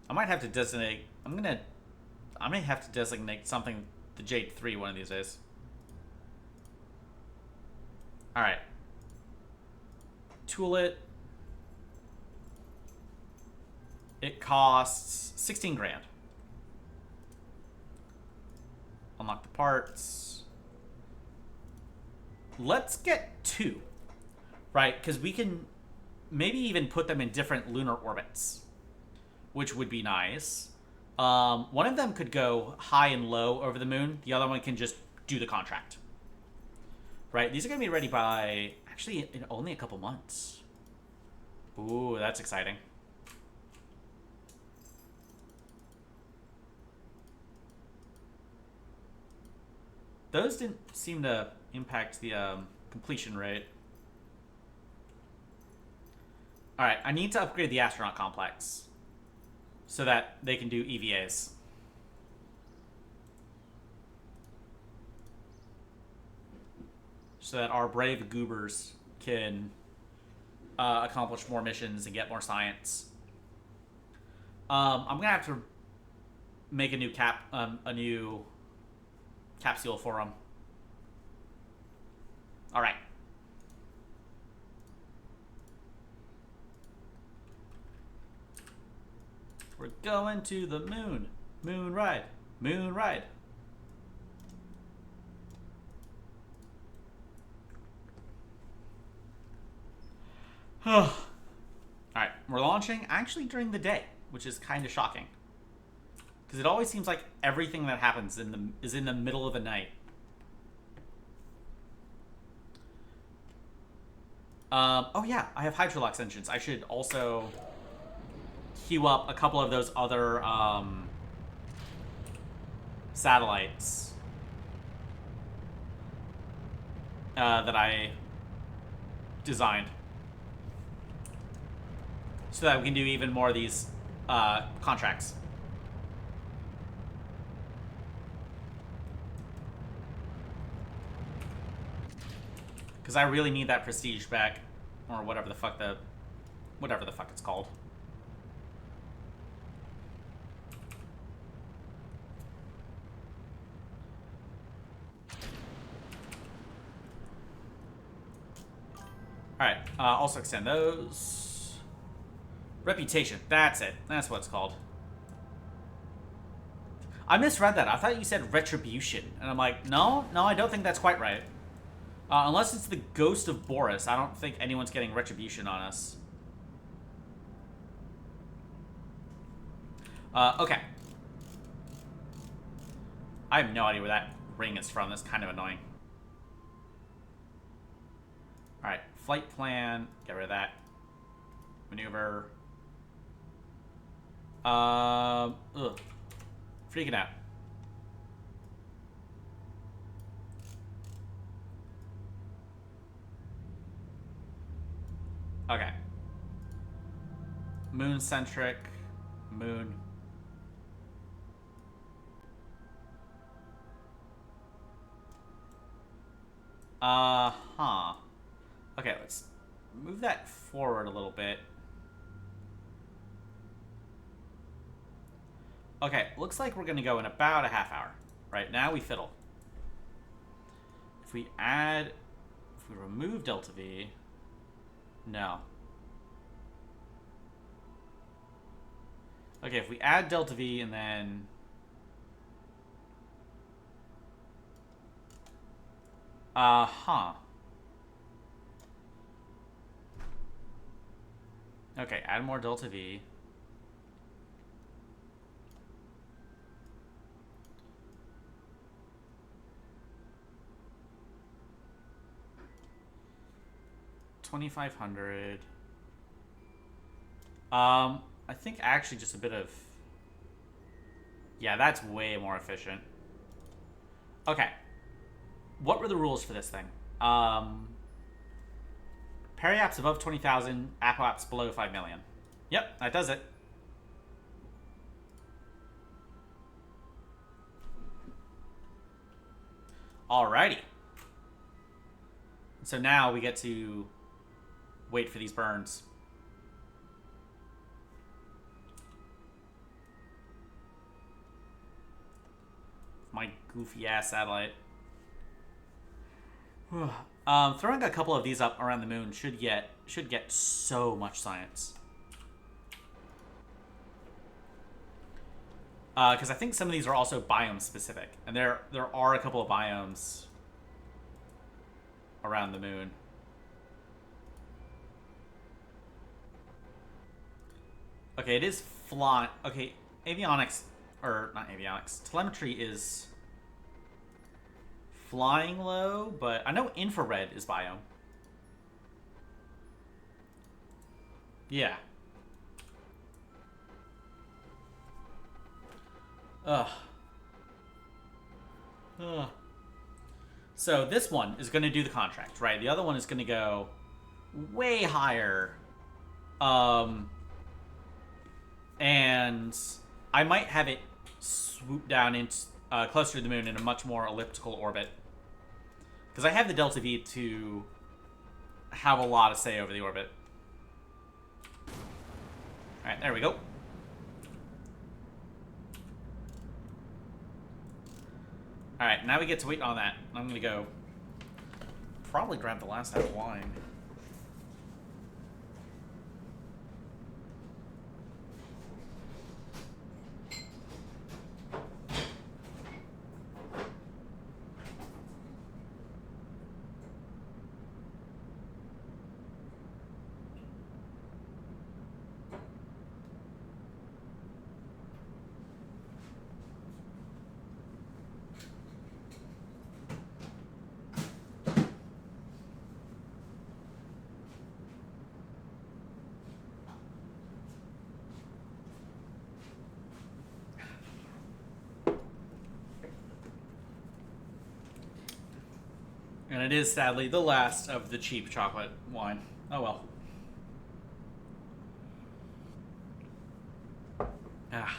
I might have to designate... I may have to designate something the Jade 3 one of these days. Alright. Tool it. It costs 16 grand. unlock the parts. Let's get 2, right? Because we can maybe even put them in different lunar orbits, which would be nice. One of them could go high and low over the moon. The other one can just do the contract. Right? These are going to be ready by, actually, in only a couple months. Ooh, that's exciting. Those didn't seem to impact the completion rate. Alright, I need to upgrade the astronaut complex so that they can do EVAs. So that our brave goobers can accomplish more missions and get more science. I'm gonna have to make a new capsule for them. All right. We're going to the moon. Moon ride. Moon ride. Alright, we're launching actually during the day, which is kind of shocking. Because it always seems like everything that happens is in the middle of the night. Oh yeah, I have Hydrolox engines. I should also queue up a couple of those other satellites that I designed. So that we can do even more of these contracts. Because I really need that prestige back, or whatever the fuck it's called. All right. Also extend those. Reputation. That's it. That's what it's called. I misread that. I thought you said retribution. And I'm like, no, I don't think that's quite right. Unless it's the ghost of Boris, I don't think anyone's getting retribution on us. Okay. I have no idea where that ring is from. That's kind of annoying. Alright, flight plan. Get rid of that. Maneuver. Freaking out. Okay. Moon-centric. Moon. Huh. Okay, let's move that forward a little bit. Okay, looks like we're gonna go in about a half hour. Right, now we fiddle. If we remove Delta V, no. Okay, if we add Delta V and then... huh. Okay, add more Delta V. $2,500. I think actually just a bit of... Yeah, that's way more efficient. Okay. What were the rules for this thing? Periapps above 20,000, Apple-apps below 5 million. Yep, that does it. Alrighty. So now we get to wait for these burns. My goofy ass satellite. Throwing a couple of these up around the moon should get so much science. Because I think some of these are also biome specific, and there are a couple of biomes around the moon. Okay, it is flying. Okay, avionics, or not avionics, telemetry is flying low, but I know infrared is biome. Yeah. Ugh. Ugh. So this one is going to do the contract, right? The other one is going to go way higher. And I might have it swoop down into closer to the moon in a much more elliptical orbit. Because I have the delta V to have a lot of say over the orbit. Alright, there we go. Alright, now we get to wait on that. I'm going to go probably grab the last half of wine. And it is, sadly, the last of the cheap chocolate wine. Oh well. Ah.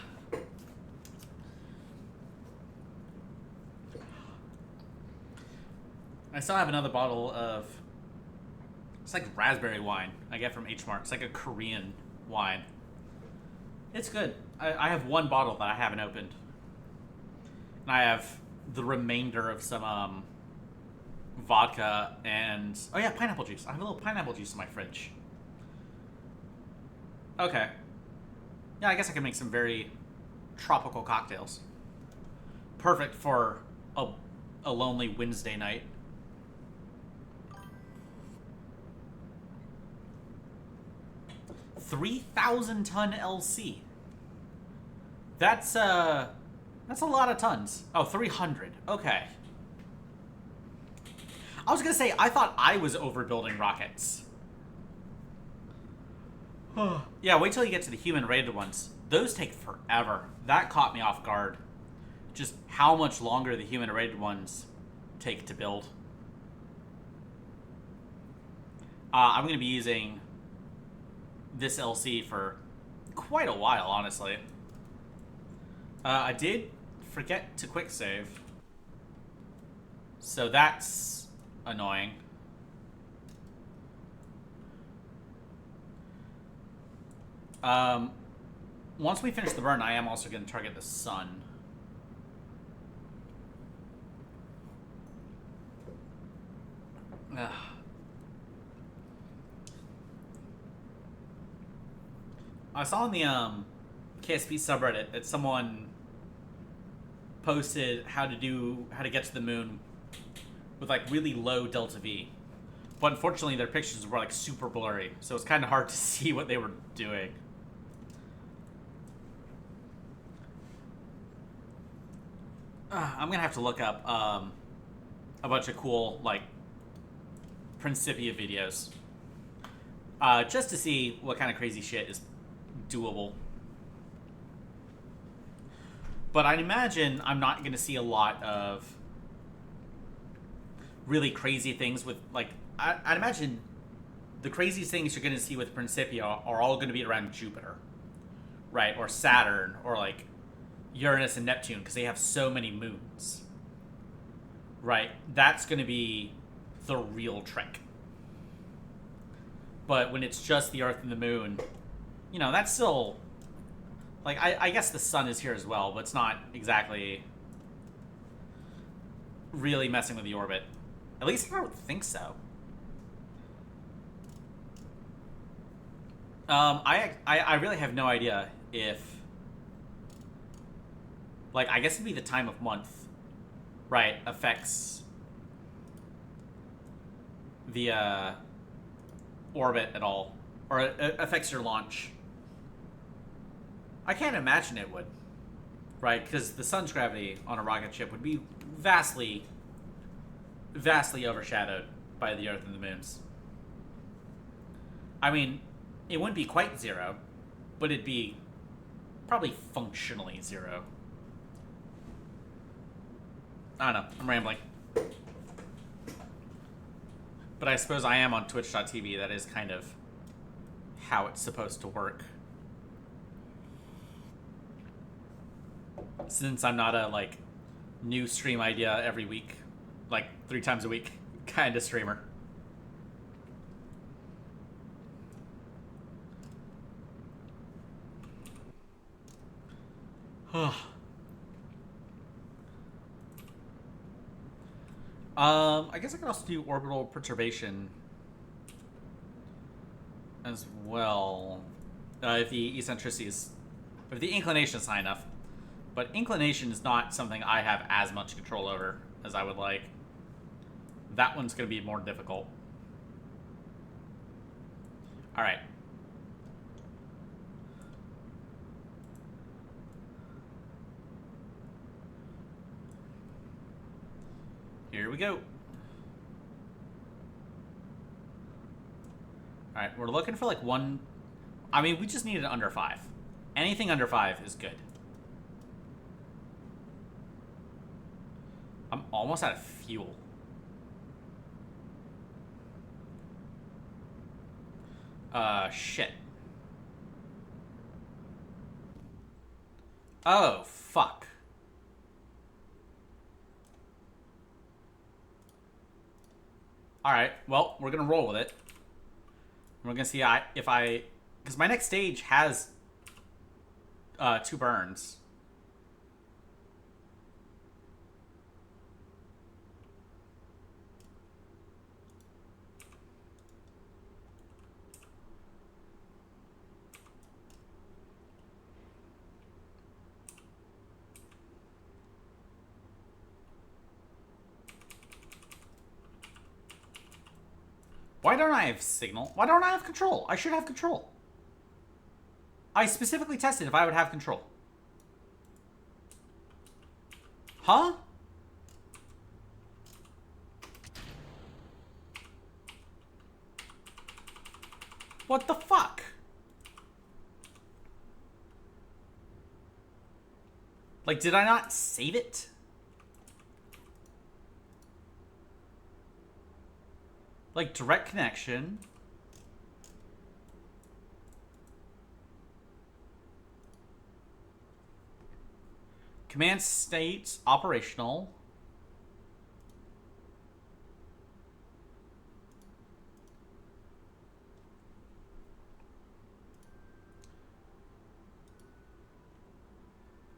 I still have another bottle of... It's like raspberry wine I get from H Mart. It's like a Korean wine. It's good. I have one bottle that I haven't opened. And I have the remainder of some vodka and... Oh yeah, pineapple juice. I have a little pineapple juice in my fridge. Okay. Yeah, I guess I can make some very tropical cocktails. Perfect for a lonely Wednesday night. $3,000-ton LC. That's a lot of tons. Oh, 300. Okay. I was gonna say, I thought I was overbuilding rockets. Yeah, wait till you get to the human-rated ones. Those take forever. That caught me off guard. Just how much longer the human-rated ones take to build. I'm gonna be using this LC for quite a while, honestly. I did forget to quick save, so that's annoying. Once we finish the burn, I am also going to target the sun. Ugh. I saw in the KSP subreddit that someone posted how to get to the moon with like really low delta V, but unfortunately their pictures were like super blurry, so it's kind of hard to see what they were doing. I'm gonna have to look up a bunch of cool like Principia videos just to see what kind of crazy shit is doable. But I'd imagine I'm not going to see a lot of really crazy things with, like, I'd imagine the craziest things you're going to see with Principia are all going to be around Jupiter, right? Or Saturn, or, like, Uranus and Neptune, because they have so many moons, right? That's going to be the real trick. But when it's just the Earth and the Moon, you know, that's still... Like, I guess the sun is here as well, but it's not exactly really messing with the orbit. At least I don't think so. I really have no idea if Like, I guess it'd be the time of month, right, affects the orbit at all, or it affects your launch. I can't imagine it would, right? Because the sun's gravity on a rocket ship would be vastly, vastly overshadowed by the Earth and the moons. I mean, it wouldn't be quite zero, but it'd be probably functionally zero. I don't know. I'm rambling. But I suppose I am on twitch.tv. That is kind of how it's supposed to work. Since I'm not a, like, new stream idea every week, like 3 times a week kind of streamer. I guess I could also do orbital perturbation as well, if the eccentricity is, if the inclination is high enough. But inclination is not something I have as much control over as I would like. That one's going to be more difficult. All right. Here we go. Alright, we're looking for like one... I mean, we just need it under 5. Anything under 5 is good. I'm almost out of fuel. Shit. Oh, fuck. Alright, well, we're gonna roll with it. We're gonna see if I... Because my next stage has 2 burns. Why don't I have signal? Why don't I have control? I should have control. I specifically tested if I would have control. Huh? What the fuck? Like, did I not save it? Like, direct connection. Command state operational.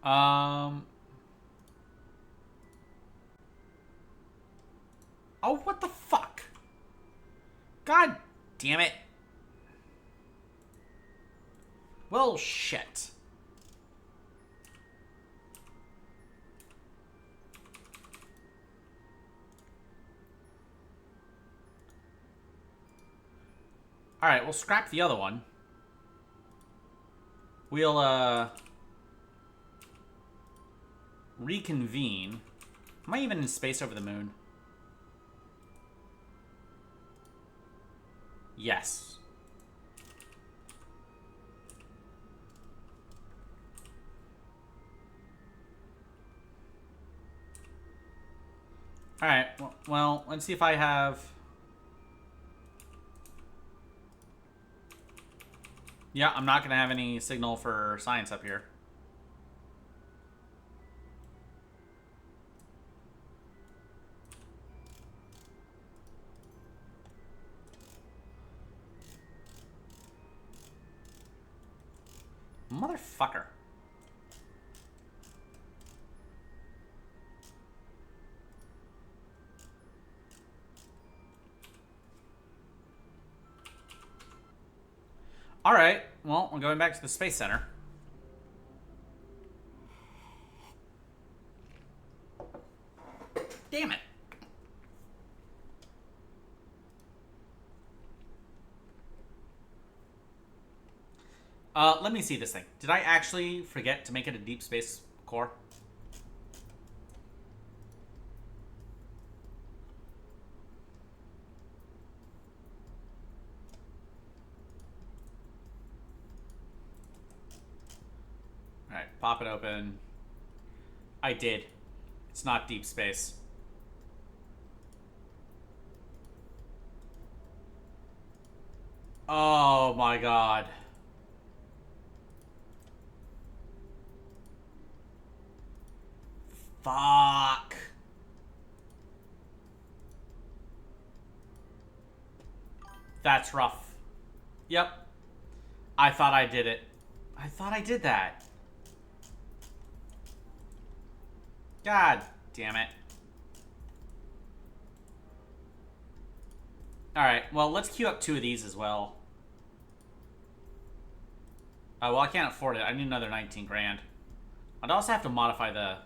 Oh, what the fuck? God damn it. Well, shit. Alright, we'll scrap the other one. We'll, reconvene. Am I even in space over the moon? Yes. Alright, well, let's see if I have... Yeah, I'm not going to have any signal for science up here. Motherfucker. Alright, well, we're going back to the Space Center. Let me see this thing. Did I actually forget to make it a deep space core? Alright, pop it open. I did. It's not deep space. Oh my god. Fuck. That's rough. Yep. I thought I did it. I thought I did that. God damn it. Alright, well, let's queue up 2 of these as well. Well, I can't afford it. I need another 19 grand. I'd also have to modify the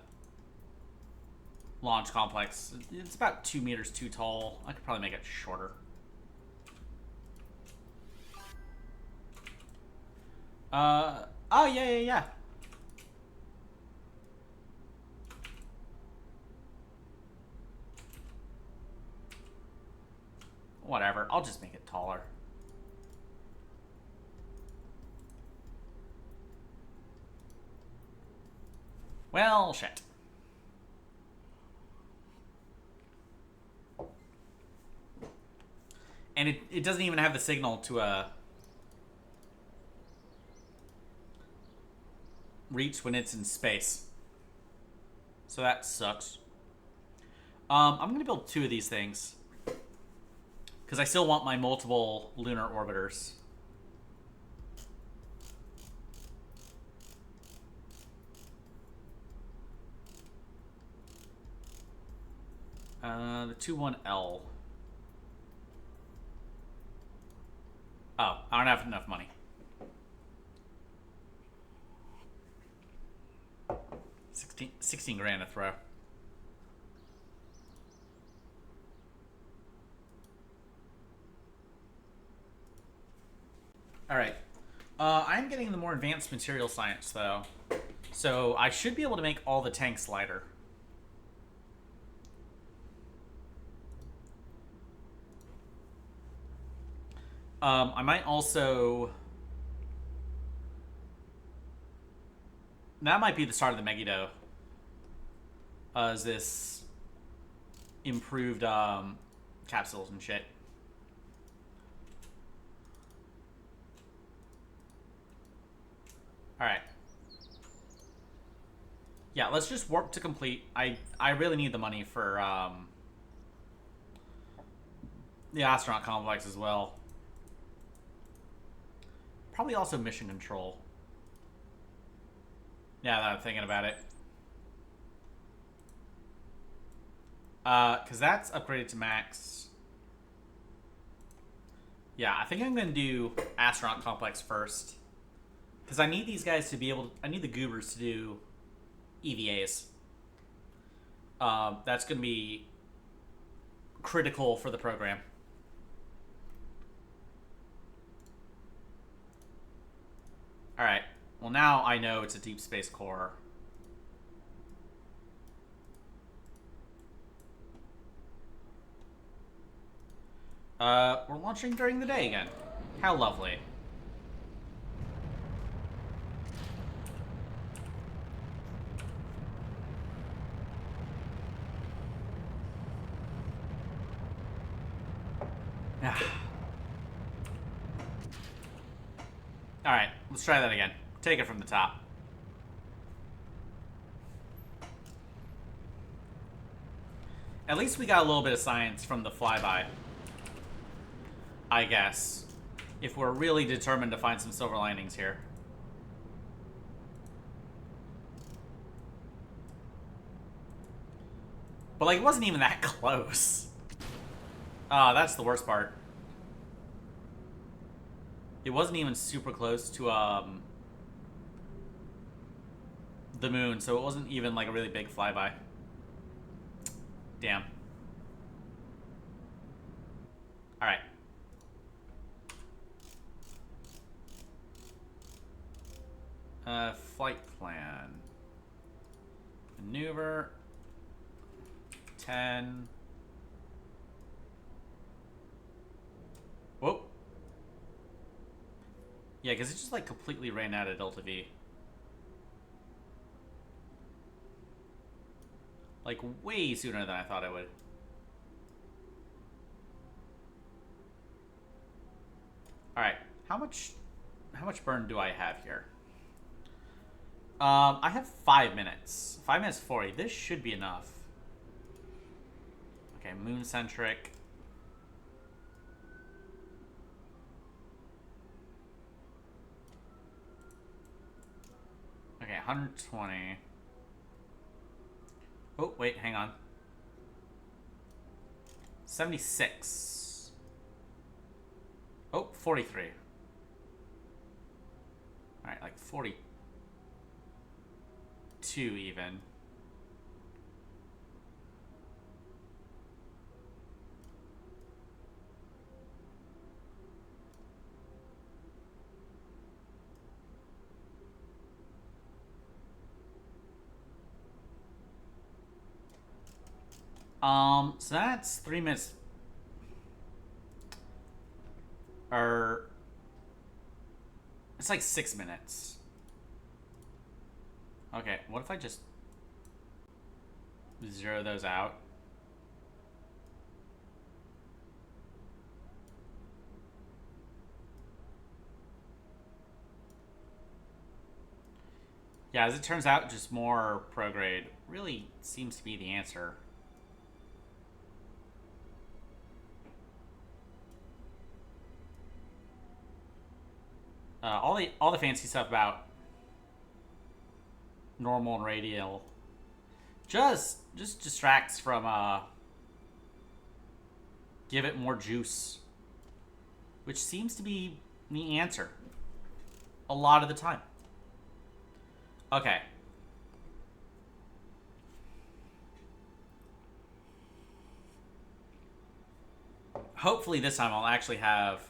launch complex. It's about 2 meters too tall. I could probably make it shorter. Oh, yeah. Whatever, I'll just make it taller. Well, shit. And it doesn't even have the signal to reach when it's in space. So that sucks. I'm gonna build 2 of these things. Because I still want my multiple lunar orbiters. The 21L. Oh, I don't have enough money. 16 grand to throw. Alright. I'm getting the more advanced material science, though. So I should be able to make all the tanks lighter. I might also... That might be the start of the Megiddo. Is this improved capsules and shit. Alright. Yeah, let's just warp to complete. I really need the money for the astronaut complex as well. Probably also mission control. Yeah, that I'm thinking about it. Because that's upgraded to max. Yeah, I think I'm going to do astronaut complex first. Because I need these guys to be able to... I need the goobers to do EVAs. That's going to be critical for the program. Alright. Well, now I know it's a deep space core. We're launching during the day again. How lovely. Alright, let's try that again. Take it from the top. At least we got a little bit of science from the flyby. I guess. If we're really determined to find some silver linings here. But, like, it wasn't even that close. That's the worst part. It wasn't even super close to, the moon, so it wasn't even, like, a really big flyby. Damn. Alright. Flight plan. Maneuver. 10. Whoa. Yeah, because it just like completely ran out of Delta V. Like way sooner than I thought I would. Alright, how much burn do I have here? I have 5 minutes. 5 minutes 40. This should be enough. Okay, moon-centric. Okay, 120. Oh, wait, hang on. 76. Oh, 43. Alright, like 42 even. So that's 3 minutes. Or it's like 6 minutes. Okay, what if I just zero those out? Yeah, as it turns out, just more prograde really seems to be the answer. All the fancy stuff about normal and radial just distracts from give it more juice, which seems to be the answer a lot of the time. Okay. Hopefully this time I'll actually have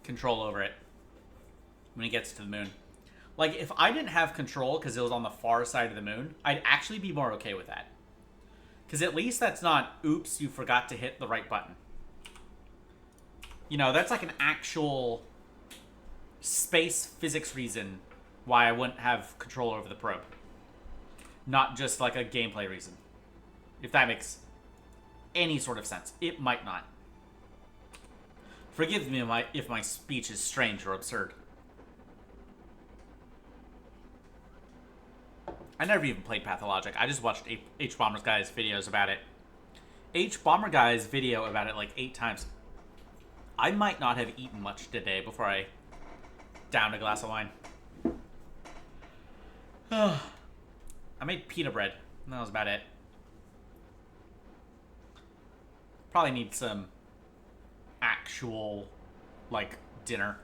control over it when it gets to the moon. Like, if I didn't have control because it was on the far side of the moon, I'd actually be more okay with that. Because at least that's not, oops, you forgot to hit the right button. You know, that's like an actual space physics reason why I wouldn't have control over the probe. Not just like a gameplay reason. If that makes any sort of sense. It might not. Forgive me if my speech is strange or absurd. I never even played Pathologic. I just watched H Bomber Guy's videos about it. H Bomber Guy's video about it like 8 times. I might not have eaten much today before I downed a glass of wine. I made pita bread. That was about it. Probably need some actual, like, dinner.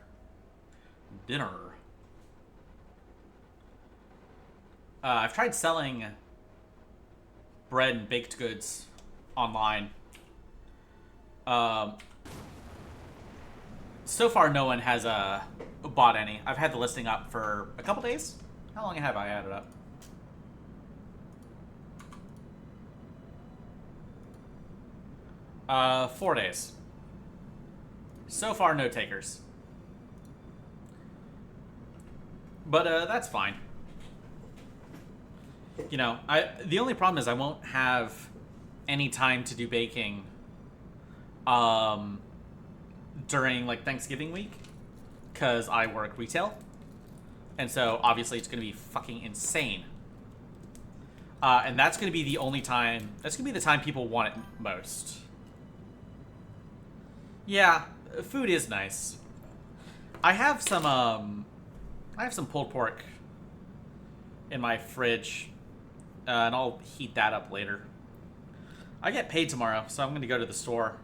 I've tried selling bread and baked goods online. So far, no one has bought any. I've had the listing up for a couple days. How long have I had it up? 4 days. So far, no takers. But that's fine. You know, the only problem is I won't have any time to do baking during like Thanksgiving week because I work retail, and so obviously it's going to be fucking insane. And that's going to be the only time. That's going to be the time people want it most. Yeah, food is nice. I have some pulled pork in my fridge. And I'll heat that up later. I get paid tomorrow, so I'm going to go to the store.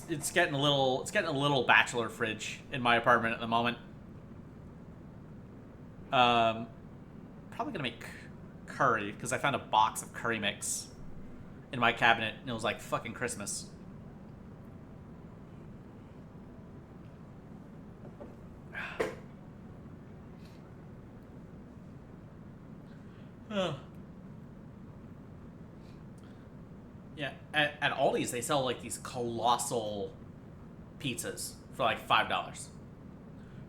It's getting a little bachelor fridge in my apartment at the moment. Probably going to make curry because I found a box of curry mix in my cabinet and it was like fucking Christmas. Yeah, at Aldi's they sell like these colossal pizzas for like $5.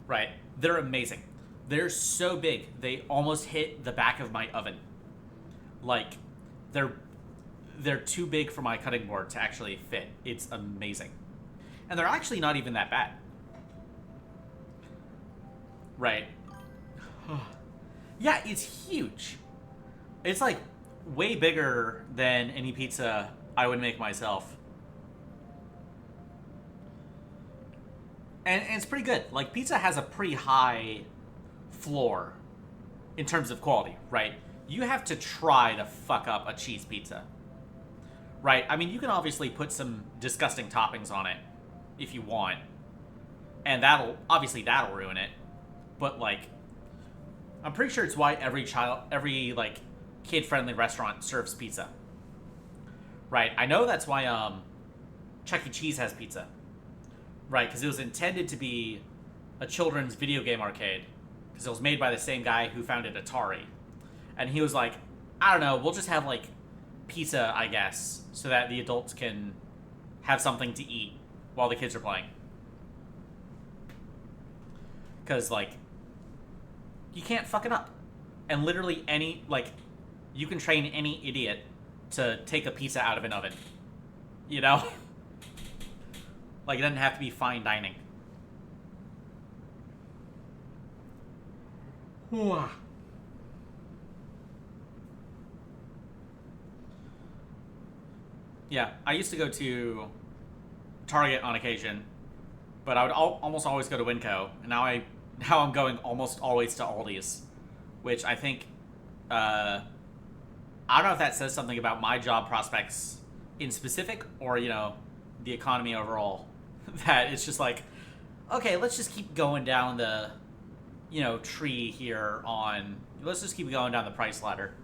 Right? They're amazing. They're so big they almost hit the back of my oven. Like they're too big for my cutting board to actually fit. It's amazing. And they're actually not even that bad. Right. Yeah, it's huge. It's like way bigger than any pizza I would make myself. And it's pretty good. Like, pizza has a pretty high floor in terms of quality, right? You have to try to fuck up a cheese pizza. Right? I mean, you can obviously put some disgusting toppings on it if you want. And that'll ruin it. But, like, I'm pretty sure it's why every like, kid-friendly restaurant serves pizza. Right? I know that's why, Chuck E. Cheese has pizza. Right, because it was intended to be a children's video game arcade. Because it was made by the same guy who founded Atari. And he was like, I don't know, we'll just have, like, pizza, I guess, so that the adults can have something to eat while the kids are playing. Because, like, you can't fuck it up. And literally you can train any idiot to take a pizza out of an oven. You know? Like, it doesn't have to be fine dining. Yeah, I used to go to Target on occasion, but I would almost always go to Winco, and now I'm going almost always to Aldi's, which I think, I don't know if that says something about my job prospects in specific, or, you know, the economy overall. That it's just like, okay, let's just keep going down the, you know, tree here on, let's just keep going down the price ladder.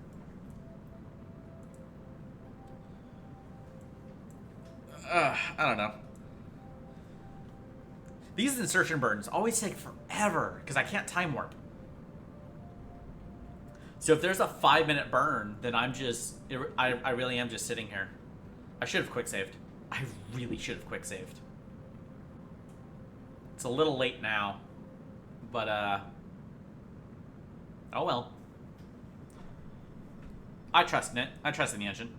I don't know. These insertion burns always take forever because I can't time warp. So if there's a 5-minute burn, then I really am just sitting here. I should have quick saved. I really should have quick saved. It's a little late now, but oh well. I trust in it. I trust in the engine.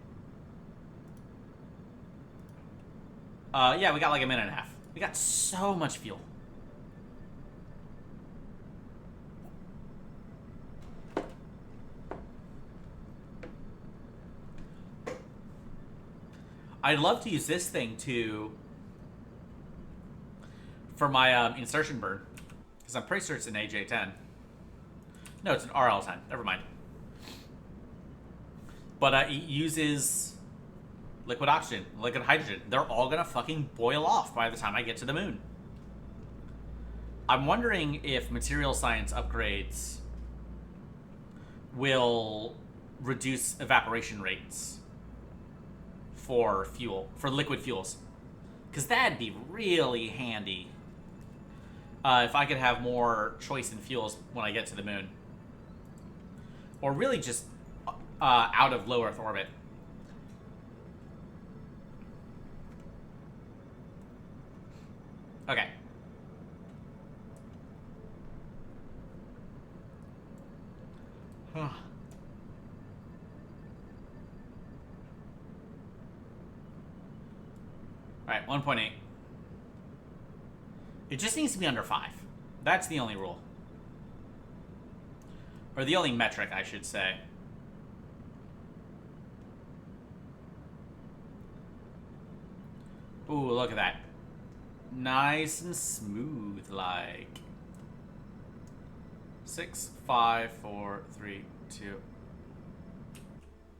Yeah, we got like a minute and a half. We got so much fuel. I'd love to use this thing for my insertion burn, because I'm pretty sure it's an AJ10. No, it's an RL10. Never mind. But it uses liquid oxygen, liquid hydrogen. They're all gonna fucking boil off by the time I get to the moon. I'm wondering if material science upgrades will reduce evaporation rates for liquid fuels. Because that'd be really handy if I could have more choice in fuels when I get to the moon. Or really just out of low Earth orbit. Okay. Alright, 1.8. It just needs to be under 5. That's the only rule. Or the only metric, I should say. Ooh, look at that. Nice and smooth, like. 6, 5, 4, 3, 2.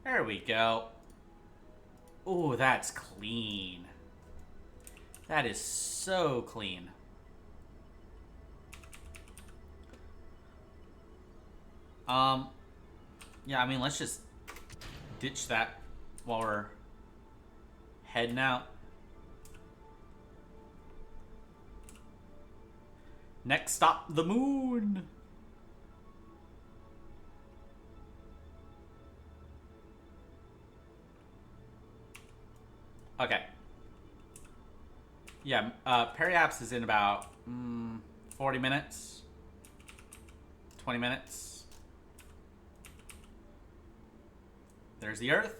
There we go. Ooh, that's clean. That is so clean. Yeah, I mean, let's just ditch that while we're heading out. Next stop, the moon. Okay. Yeah, periaps is in about 40 minutes. 20 minutes. There's the Earth.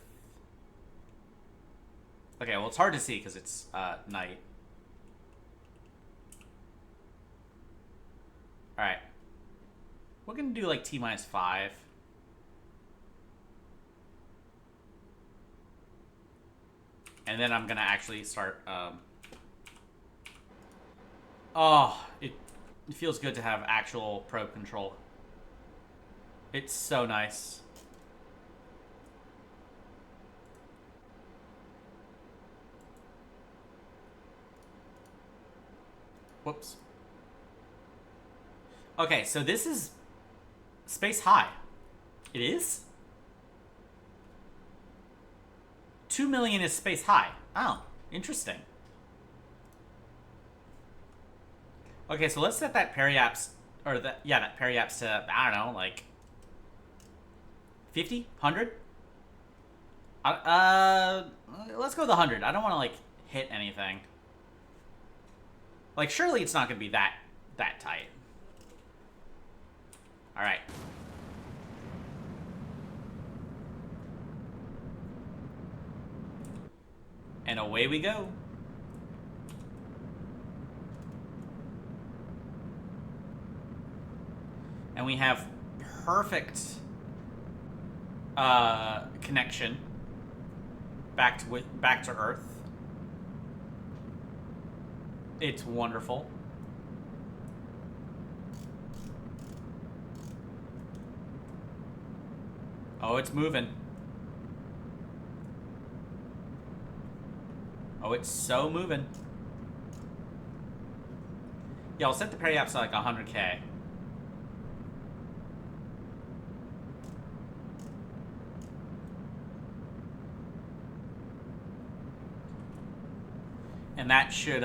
Okay, well, it's hard to see because it's night. Alright. We're going to do like T-5. And then I'm going to actually start... Oh, it feels good to have actual probe control. It's so nice. Whoops. Okay, so this is space high. It is? 2 million is space high. Oh, interesting. Okay, so let's set that periaps, or that, yeah, that periaps to, I don't know, like 50? 100? Let's go with 100. I don't want to, like, hit anything. Like, surely it's not going to be that tight. Alright. And away we go. And we have perfect connection back to Earth. It's wonderful. Oh, it's moving. Oh, it's so moving. Yeah, I'll set the periaps to like 100K. And that should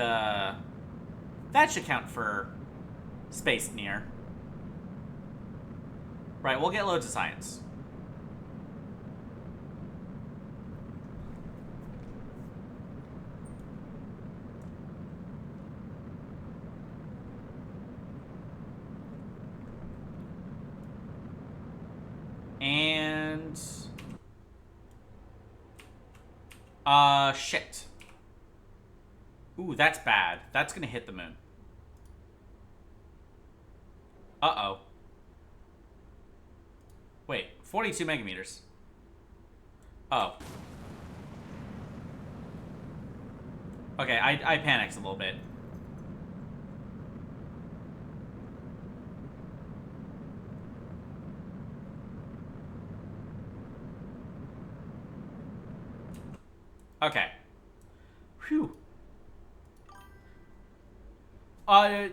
count for space near. Right, we'll get loads of science. And shit. Ooh, that's bad. That's gonna hit the moon. Uh-oh. Wait, 42 megameters. Oh. Okay, I panicked a little bit. Okay. Whew.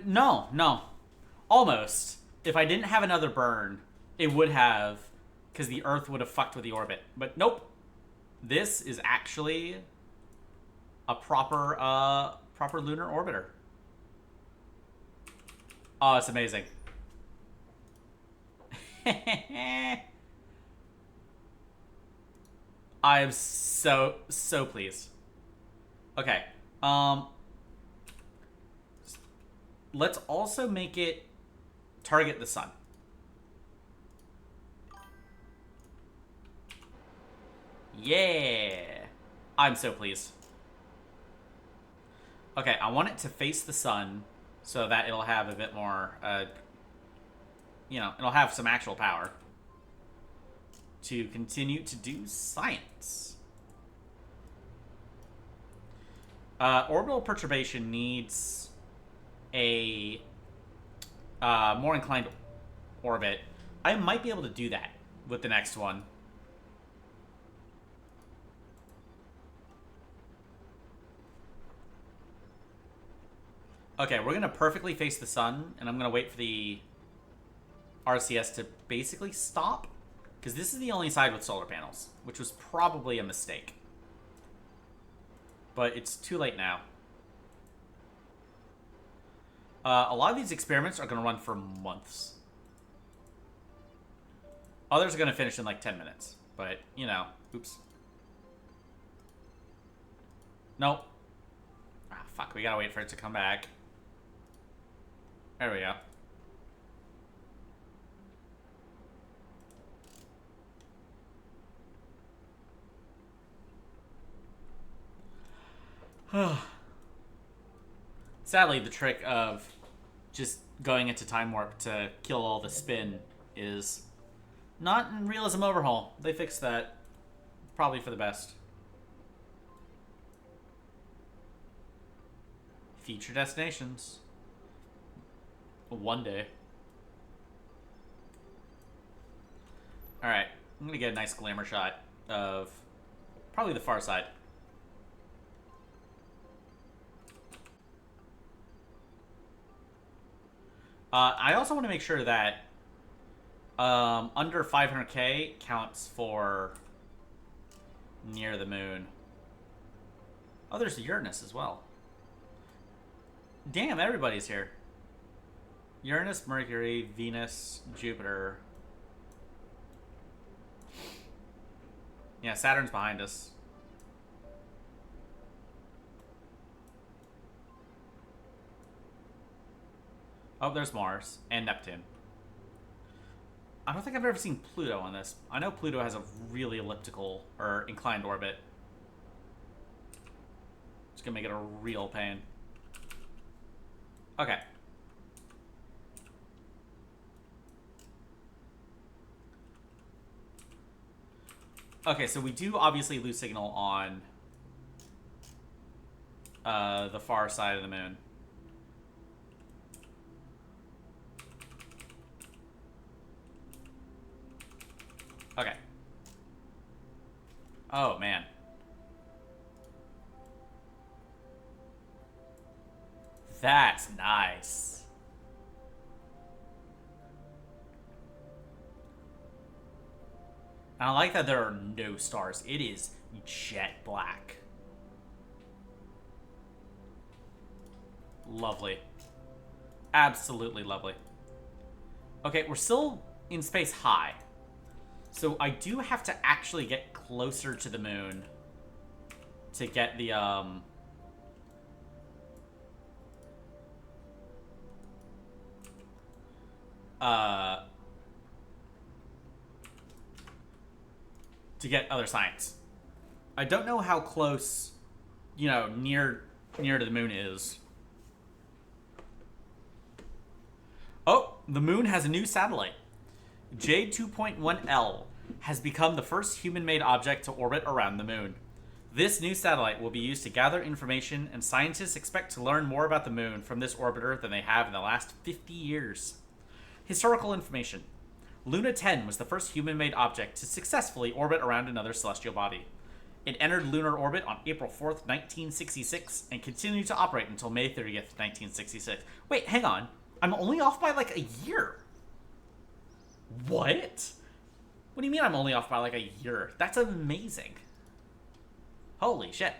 No. Almost. If I didn't have another burn, it would have, because the Earth would have fucked with the orbit. But nope. This is actually a proper lunar orbiter. Oh, it's amazing. I am so pleased. Okay. Let's also make it target the sun. Yeah. I'm so pleased. Okay, I want it to face the sun so that it'll have a bit more, it'll have some actual power to continue to do science. Orbital perturbation needs a more inclined orbit. I might be able to do that with the next one. Okay, we're going to perfectly face the sun, and I'm going to wait for the RCS to basically stop, because this is the only side with solar panels, which was probably a mistake. But it's too late now. A lot of these experiments are going to run for months. Others are going to finish in like 10 minutes. But, oops. Nope. Ah, fuck. We gotta wait for it to come back. There we go. Sadly, the trick of just going into time warp to kill all the spin is not in Realism Overhaul. They fixed that. Probably for the best. Future destinations. One day. Alright, I'm gonna get a nice glamour shot of probably the far side. I also want to make sure that under 500k counts for near the moon. Oh, there's Uranus as well. Damn, everybody's here. Uranus, Mercury, Venus, Jupiter. Yeah, Saturn's behind us. Oh, there's Mars and Neptune. I don't think I've ever seen Pluto on this. I know Pluto has a really elliptical or inclined orbit. It's gonna make it a real pain. Okay. Okay, so we do obviously lose signal on the far side of the moon. Okay. Oh, man. That's nice. And I like that there are no stars. It is jet black. Lovely. Absolutely lovely. Okay, we're still in space high. So I do have to actually get closer to the moon to get the, to get other science. I don't know how close, you know, near to the moon is. Oh, the moon has a new satellite. Jade 2.1L has become the first human-made object to orbit around the moon. This new satellite will be used to gather information, and scientists expect to learn more about the moon from this orbiter than they have in the last 50 years. Historical information. Luna 10 was the first human-made object to successfully orbit around another celestial body. It entered lunar orbit on April 4th, 1966, and continued to operate until May 30th, 1966. Wait, hang on. I'm only off by like a year. What? What do you mean I'm only off by like a year? That's amazing. Holy shit.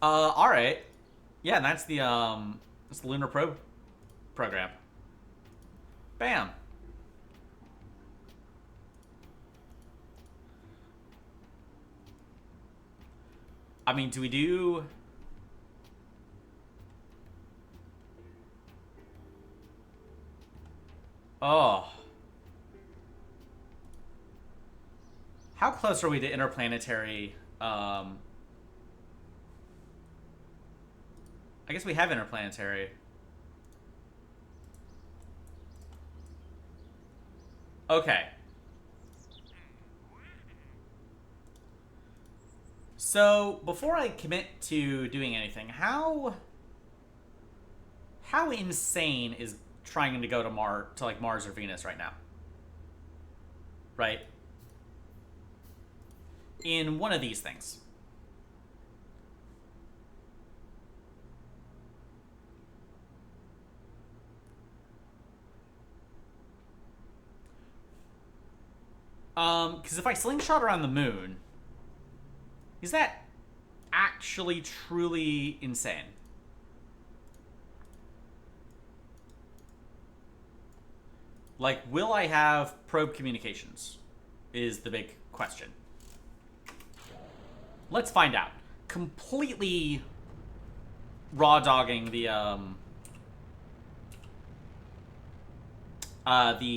Alright. Yeah, that's the Lunar Probe program. Bam. I mean, do we do... Oh. How close are we to interplanetary, I guess we have interplanetary. Okay. So, before I commit to doing anything, how insane is trying to go to Mars or Venus right now? Right? In one of these things. Because if I slingshot around the moon, is that actually truly insane? Like, will I have probe communications? Is the big question. Let's find out. Completely raw dogging the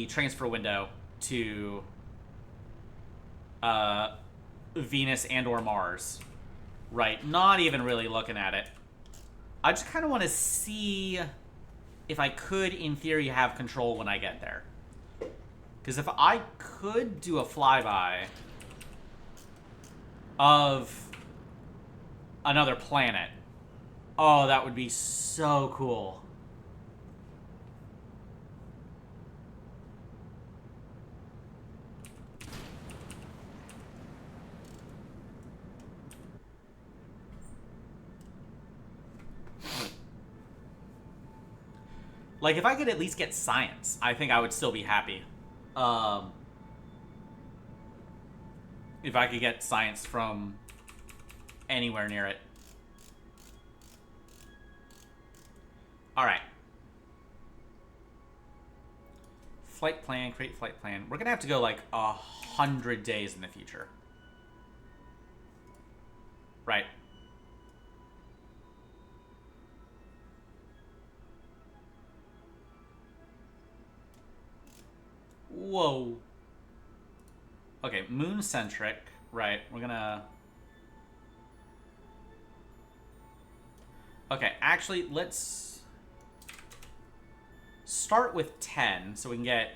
transfer window to Venus and or Mars. Right, not even really looking at it. I just kind of want to see if I could, in theory, have control when I get there. Because if I could do a flyby of another planet, oh, that would be so cool. Like, if I could at least get science, I think I would still be happy. If I could get science from anywhere near it. Alright. Flight plan, create flight plan. We're gonna have to go like 100 days in the future. Right. Whoa. Okay, moon-centric. Right, we're gonna... Okay, actually, let's start with 10 so we can get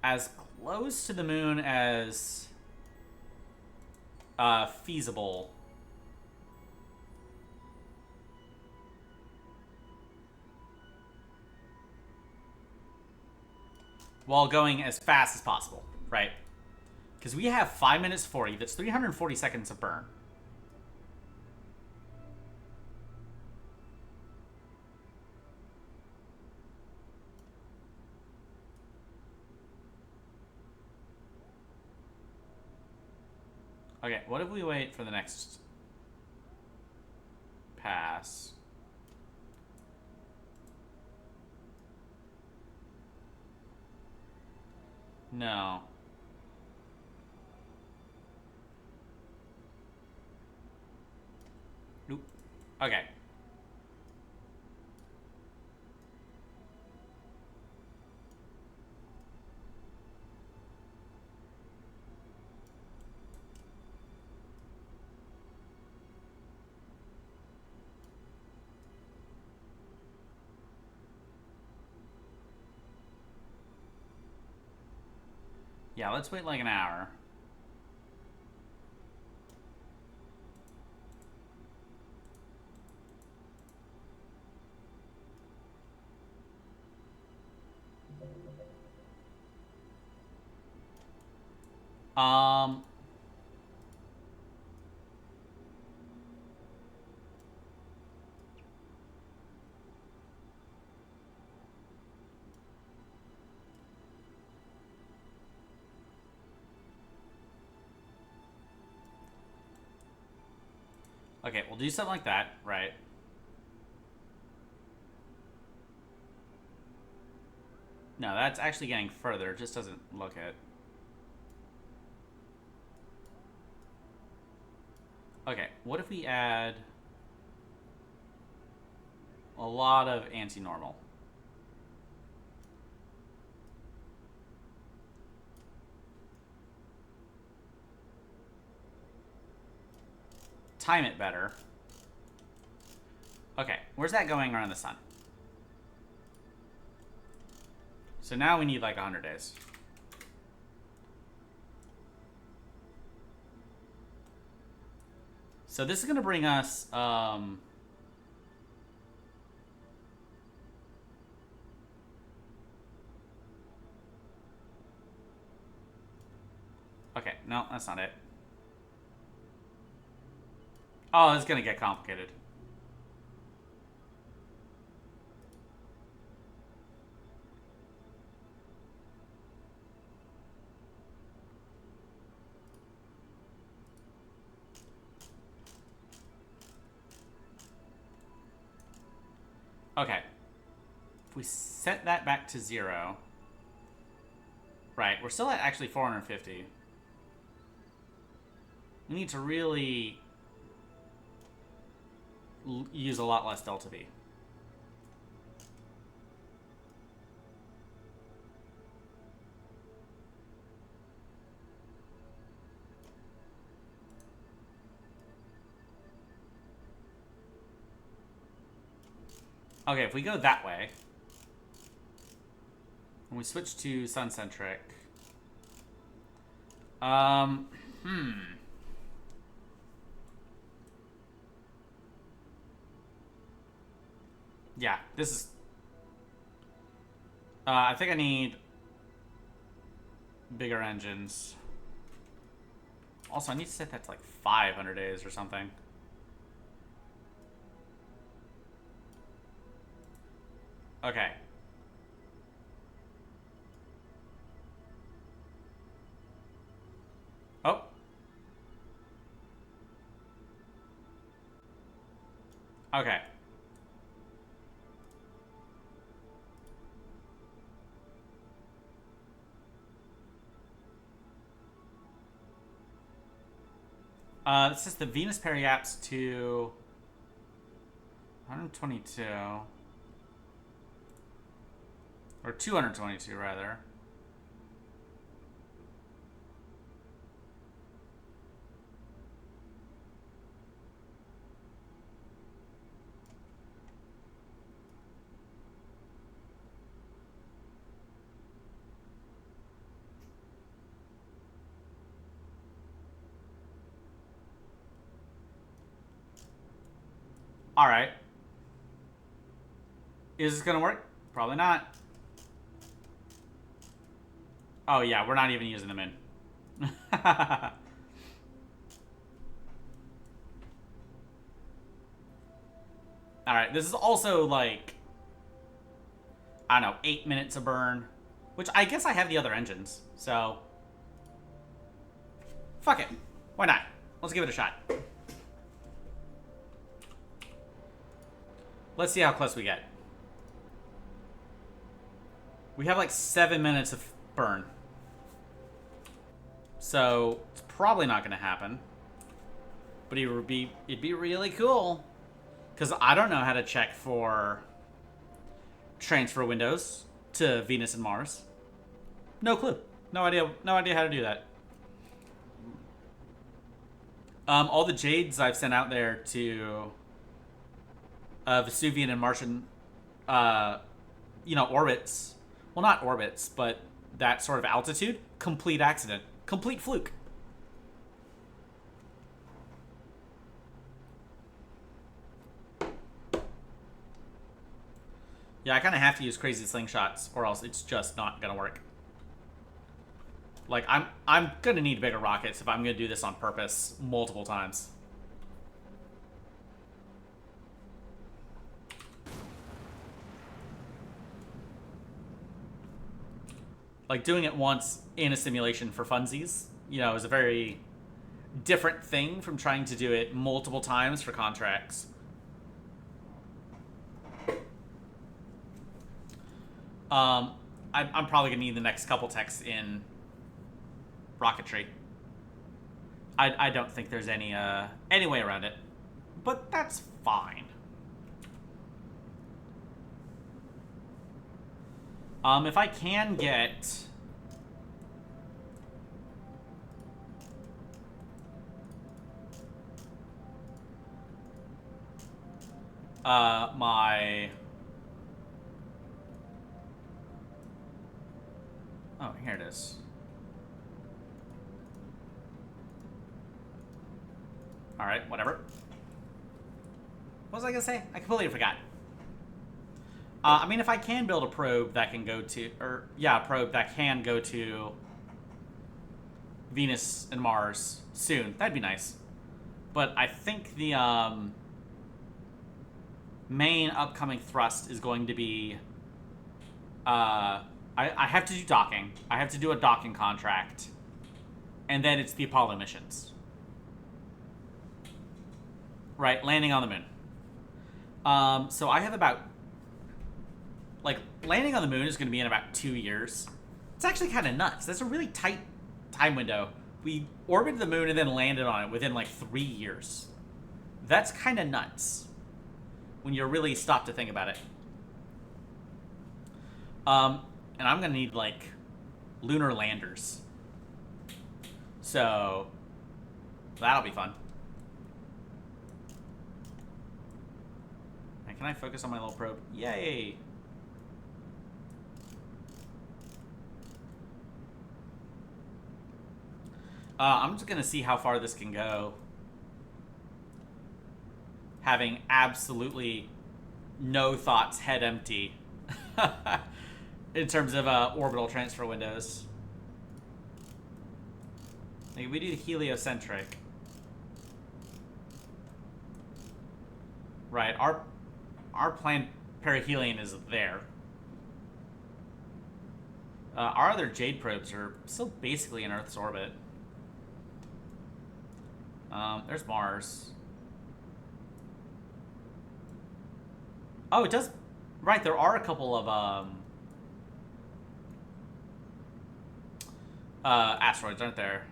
as close to the moon as feasible. While going as fast as possible, right? Because we have 5 minutes 40. That's 340 seconds of burn. Okay, what if we wait for the next pass? No. Nope. Okay. Yeah, let's wait like an hour. Okay, we'll do something like that, right? No, that's actually getting further. It just doesn't look it. Okay, what if we add a lot of anti-normal? Time it better. Okay, where's that going around the sun? So now we need like 100 days. So this is going to bring us... Okay, no, that's not it. Oh, it's going to get complicated. Okay. If we set that back to 0... Right, we're still at actually 450. We need to really use a lot less delta V. Okay, if we go that way, when we switch to sun-centric, yeah, this is, I think I need bigger engines. Also, I need to set that to like 500 days or something. Okay. Oh. Okay. This is the Venus periaps to 122. Or 222, rather. Alright. Is this gonna work? Probably not. Oh yeah, we're not even using them in. Alright, this is also like, I don't know, 8 minutes of burn. Which I guess I have the other engines, so fuck it. Why not? Let's give it a shot. Let's see how close we get. We have like 7 minutes of burn. So it's probably not gonna happen. But it'd be really cool. Because I don't know how to check for transfer windows to Venus and Mars. No clue. No idea how to do that. All the Jades I've sent out there to Vesuvian and Martian, orbits. Well, not orbits, but that sort of altitude. Complete accident. Complete fluke. Yeah, I kind of have to use crazy slingshots, or else it's just not gonna work. Like, I'm gonna need bigger rockets if I'm gonna do this on purpose multiple times. Like, doing it once in a simulation for funsies, is a very different thing from trying to do it multiple times for contracts. I'm probably gonna need the next couple techs in rocketry. I don't think there's any way around it, but that's fine. If I can get my here it is. Alright, whatever. What was I gonna say? I completely forgot. I mean, if I can build a probe that can go to, a probe that can go to Venus and Mars soon, that'd be nice. But I think the main upcoming thrust is going to be, I have to do docking. I have to do a docking contract. And then it's the Apollo missions. Right, landing on the moon. So I have about, landing on the moon is going to be in about 2 years. It's actually kind of nuts. That's a really tight time window we orbited the moon and then landed on it within like 3 years. That's kind of nuts when you really stop to think about it. And I'm gonna need like lunar landers, so that'll be fun. And can I focus on my little probe? Yay! I'm just gonna see how far this can go, having absolutely no thoughts, head empty, in terms of orbital transfer windows. Like, we do the heliocentric. Right, our planned perihelion is there. Our other Jade probes are still basically in Earth's orbit. There's Mars. Oh, it does. Right, there are a couple of asteroids, aren't there?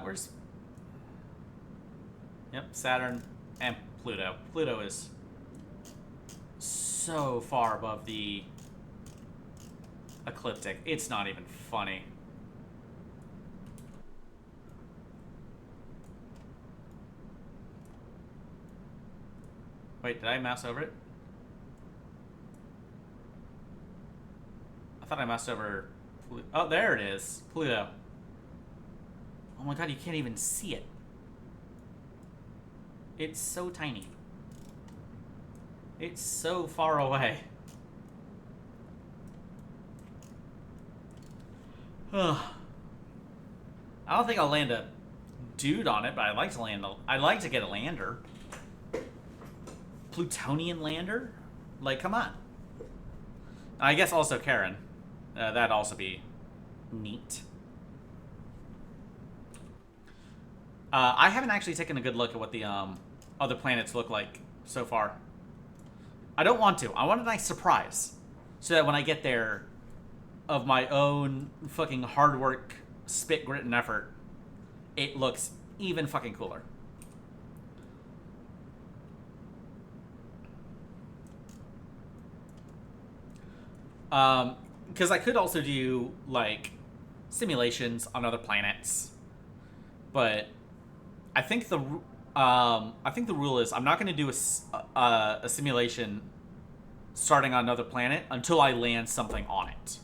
Where's... Yep, Saturn and Pluto. Pluto is so far above the ecliptic. It's not even funny. Wait, did I mouse over it? I thought I moused over... Oh, there it is. Pluto. Oh my god, you can't even see it. It's so tiny. It's so far away. I don't think I'll land a dude on it, but I'd like to land I'd like to get a lander. Plutonian lander? Like, come on. I guess also Karen. That'd also be neat. I haven't actually taken a good look at what the other planets look like so far. I don't want to. I want a nice surprise, so that when I get there, of my own fucking hard work, spit, grit, and effort, it looks even fucking cooler. Because I could also do like simulations on other planets, but I think the rule is I'm not going to do a simulation starting on another planet until I land something on it.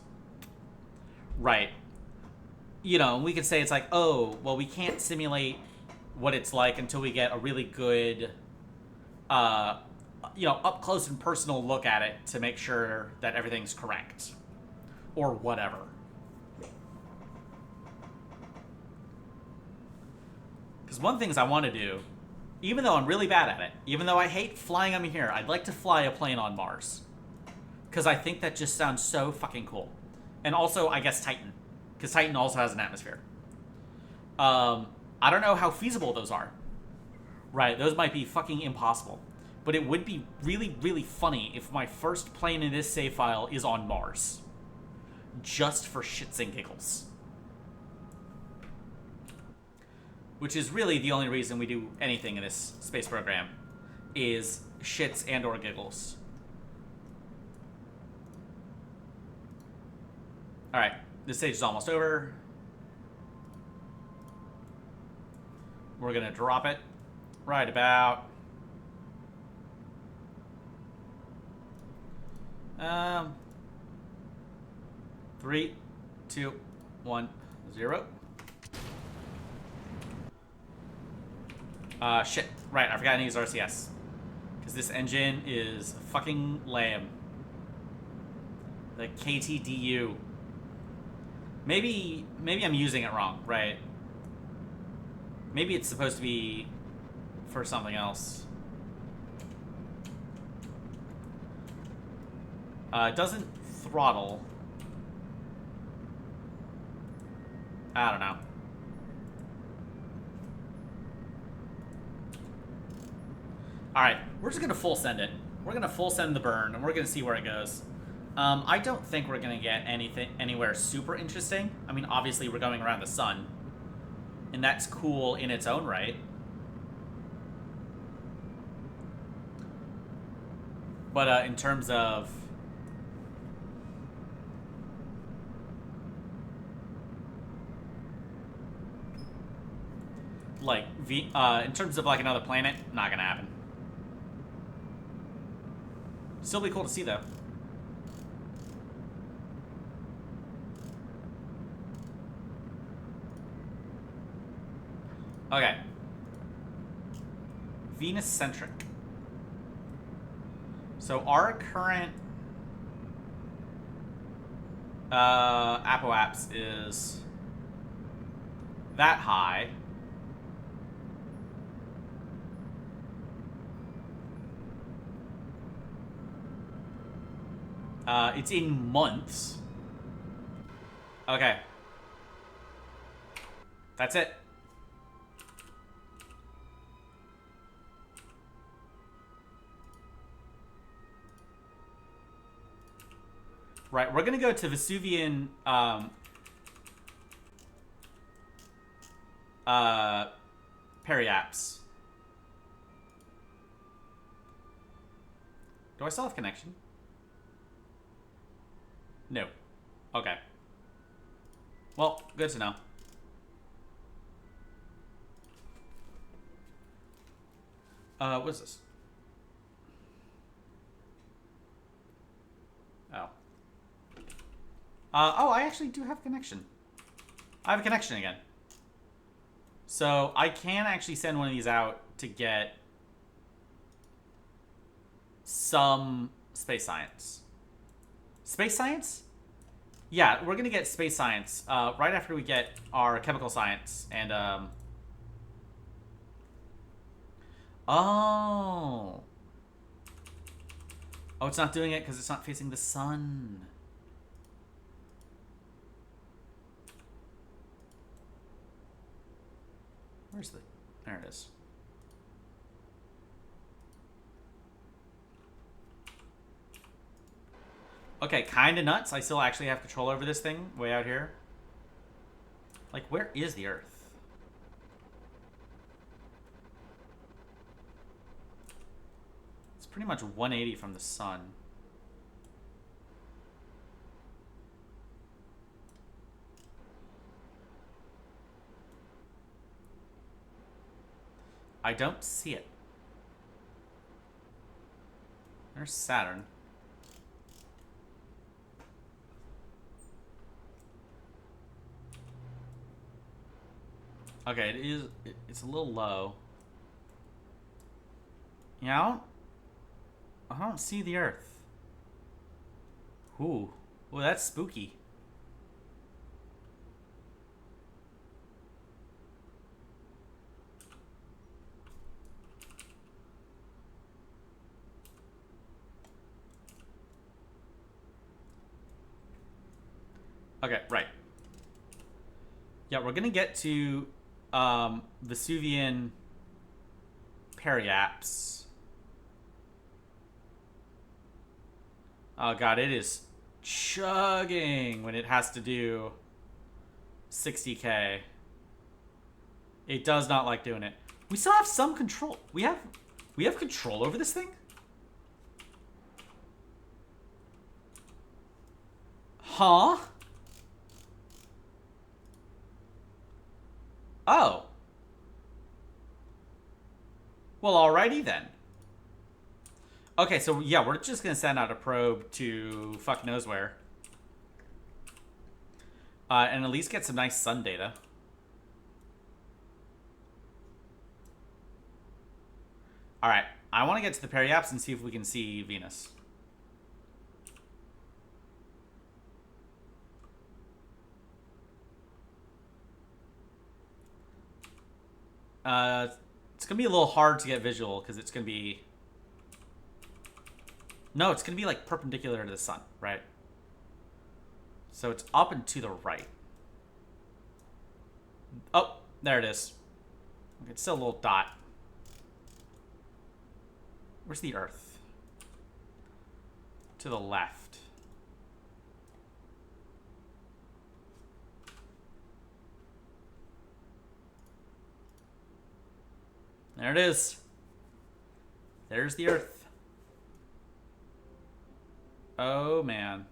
Right. You know, we could say it's like, oh, well, we can't simulate what it's like until we get a really good, you know, up close and personal look at it to make sure that everything's correct. Or whatever. Because one thing I want to do, even though I'm really bad at it, even though I hate flying on here, I'd like to fly a plane on Mars. Because I think that just sounds so fucking cool. And also, I guess Titan. Because Titan also has an atmosphere. I don't know how feasible those are. Right, those might be fucking impossible. But it would be really, really funny if my first plane in this save file is on Mars. Just for shits and giggles. Which is really the only reason we do anything in this space program. Is shits and or giggles. Alright, this stage is almost over. We're gonna drop it right about... 3, 2, 1, 0. Shit. Right, I forgot to use RCS. Because this engine is fucking lame. The KTDU. Maybe I'm using it wrong, right? Maybe it's supposed to be for something else. It doesn't throttle. I don't know. Alright, we're just gonna full send it. We're gonna full send the burn, and we're gonna see where it goes. I don't think we're gonna get anywhere super interesting. I mean, obviously we're going around the sun, and that's cool in its own right. But in terms of like in terms of like another planet, not gonna happen. Still be cool to see though. Okay. Venus-centric. So our current apoaps is that high. It's in months. Okay. That's it. Right, we're gonna go to Vesuvian periaps. Do I still have connection? No. Okay. Well, good to know. What is this? Oh. Oh, I actually do have connection. I have a connection again. So I can actually send one of these out to get some space science. Space science? Yeah, we're gonna get space science right after we get our chemical science and Oh, it's not doing it because it's not facing the sun. Where's the... There it is. Okay, kind of nuts. I still actually have control over this thing way out here. Like, where is the Earth? It's pretty much 180 from the sun. I don't see it. There's Saturn. Okay, it's a little low. Yeah, I don't see the Earth. Ooh, that's spooky. Okay, right. Yeah, we're gonna get to Vesuvian periaps. Oh god, it is chugging when it has to do 60k. It does not like doing it. We still have some control. We have control over this thing? Huh? Oh. Well, alrighty then. Okay, so yeah, we're just gonna send out a probe to fuck knows where. And at least get some nice sun data. Alright, I want to get to the periaps and see if we can see Venus. It's gonna be a little hard to get visual because it's gonna be... No, it's gonna be like perpendicular to the sun, right? So it's up and to the right. Oh, there it is. It's still a little dot. Where's the Earth? to the left. There it is. There's the Earth. Oh, man.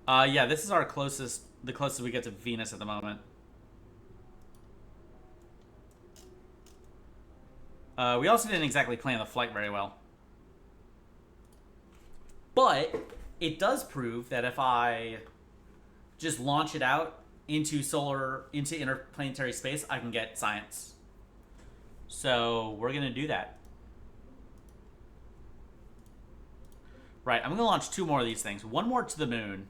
Yeah, this is our closest, the closest we get to Venus at the moment. We also didn't exactly plan the flight very well. But it does prove that if I just launch it out into interplanetary space, I can get science. So we're gonna do that. Right, I'm gonna launch 2 more of these things. One more to the moon,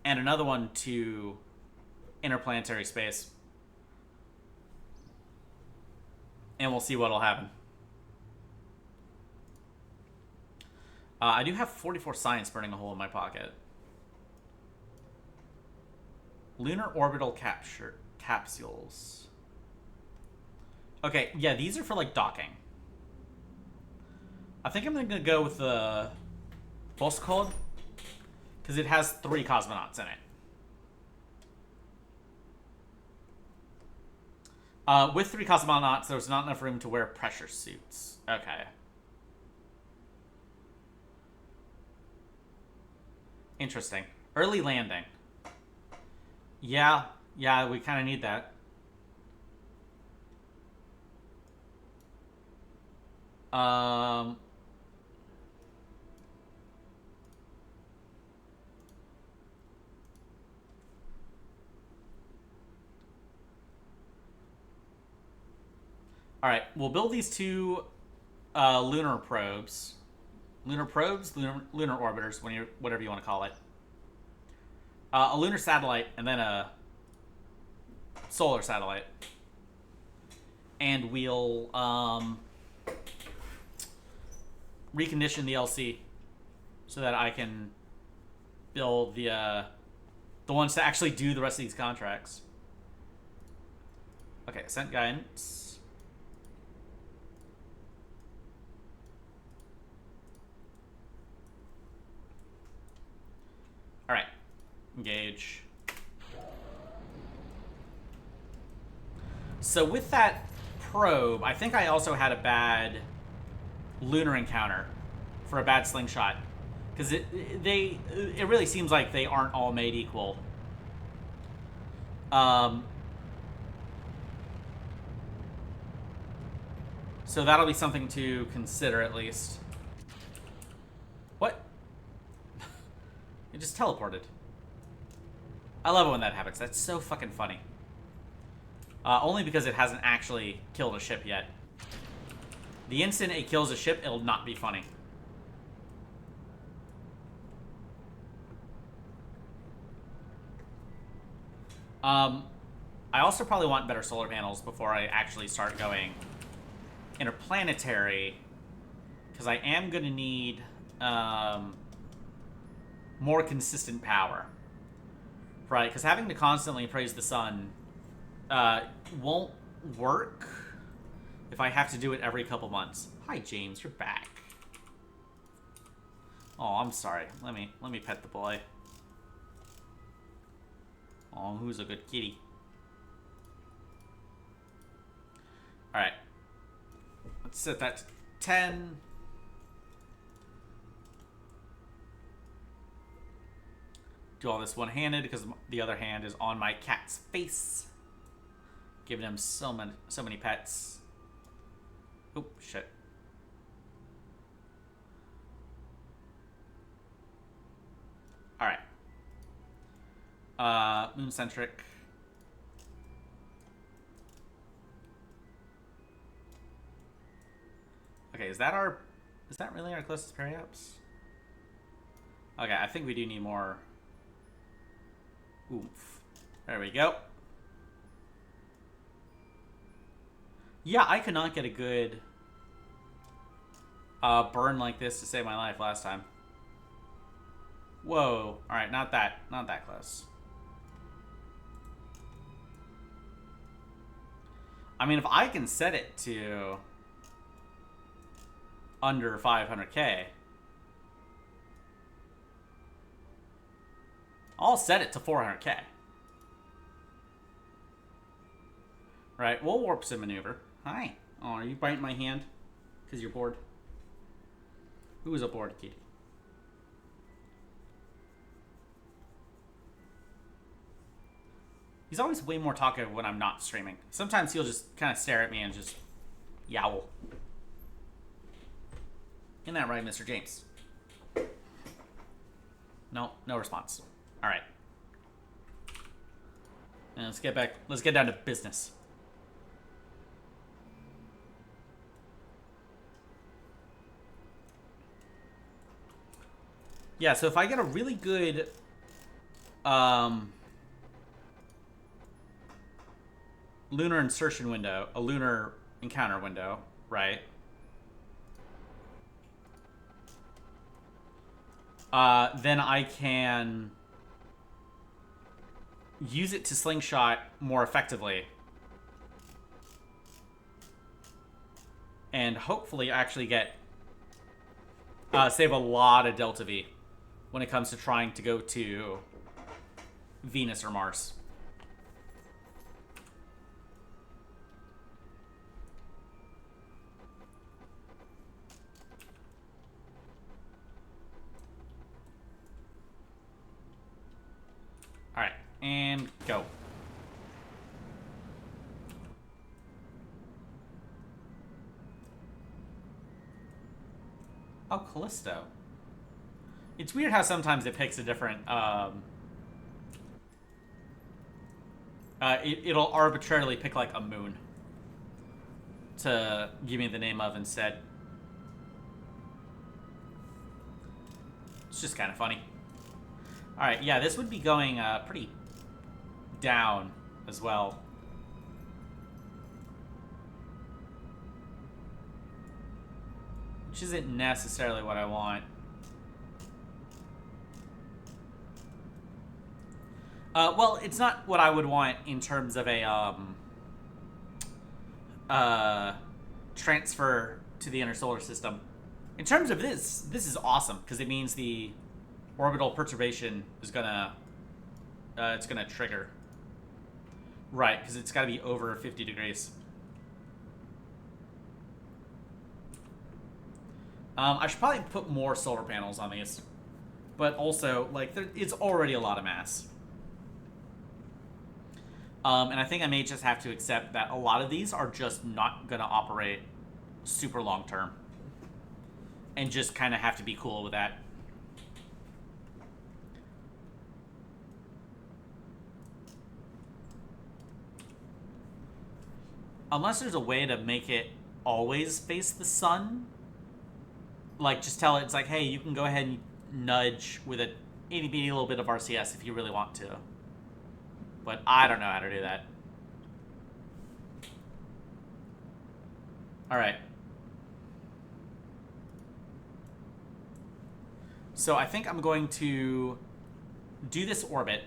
and another one to interplanetary space. And we'll see what'll happen. I do have 44 science burning a hole in my pocket. Lunar orbital capsules. Okay, yeah, these are for, like, docking. I think I'm gonna go with the botched, because it has 3 cosmonauts in it. With 3 cosmonauts, there's not enough room to wear pressure suits. Okay. Interesting. Early landing. Yeah, we kind of need that. Alright, we'll build these 2 lunar probes. Lunar probes? Lunar orbiters, whatever you want to call it. A lunar satellite, and then a solar satellite. And we'll recondition the LC so that I can build the ones to actually do the rest of these contracts. Okay, ascent guidance. Alright. Engage. So with that probe, I think I also had a bad lunar encounter for a bad slingshot. Because it really seems like they aren't all made equal. So that'll be something to consider at least. What? It just teleported. I love it when that happens. That's so fucking funny. Only because it hasn't actually killed a ship yet. The instant it kills a ship, it'll not be funny. I also probably want better solar panels before I actually start going interplanetary, because I am going to need more consistent power. Right, because having to constantly praise the sun won't work if I have to do it every couple months. Hi, James, you're back. Oh, I'm sorry. Let me pet the boy. Oh, who's a good kitty? Alright. Let's set that to 10. Do all this one-handed because the other hand is on my cat's face. Giving him so many pets. Oop, shit. Alright. Moon-centric. Okay, is that really our closest periaps? Okay, I think we do need more oomph. There we go. Yeah, I could not get a good burn like this to save my life last time. Whoa. Alright, not that close. I mean, if I can set it to under 500K, I'll set it to 400K. Right, we'll warp sim maneuver. Hi. Oh, are you biting my hand? Because you're bored? Who is a bored kitty? He's always way more talkative when I'm not streaming. Sometimes he'll just kind of stare at me and just yowl. Isn't that right, Mr. James? No, no response. All right. And let's get back. Let's get down to business. Yeah, so if I get a really good lunar insertion window, a lunar encounter window, right? Then I can use it to slingshot more effectively. And hopefully actually get save a lot of Delta V when it comes to trying to go to Venus or Mars. All right, and go. Oh, Callisto. It's weird how sometimes it picks a different, it'll arbitrarily pick, like, a moon to give me the name of instead. It's just kind of funny. Alright, yeah, this would be going, pretty down as well. Which isn't necessarily what I want. Well, it's not what I would want in terms of a transfer to the inner solar system. In terms of this is awesome because it means the orbital perturbation is gonna it's gonna trigger. Right, because it's got to be over 50 degrees. I should probably put more solar panels on these, but also like it's already a lot of mass. And I think I may just have to accept that a lot of these are just not going to operate super long term. And just kind of have to be cool with that. Unless there's a way to make it always face the sun. Like, just tell it, it's like, hey, you can go ahead and nudge with a itty-bitty little bit of RCS if you really want to. But I don't know how to do that. All right. So I think I'm going to do this orbit.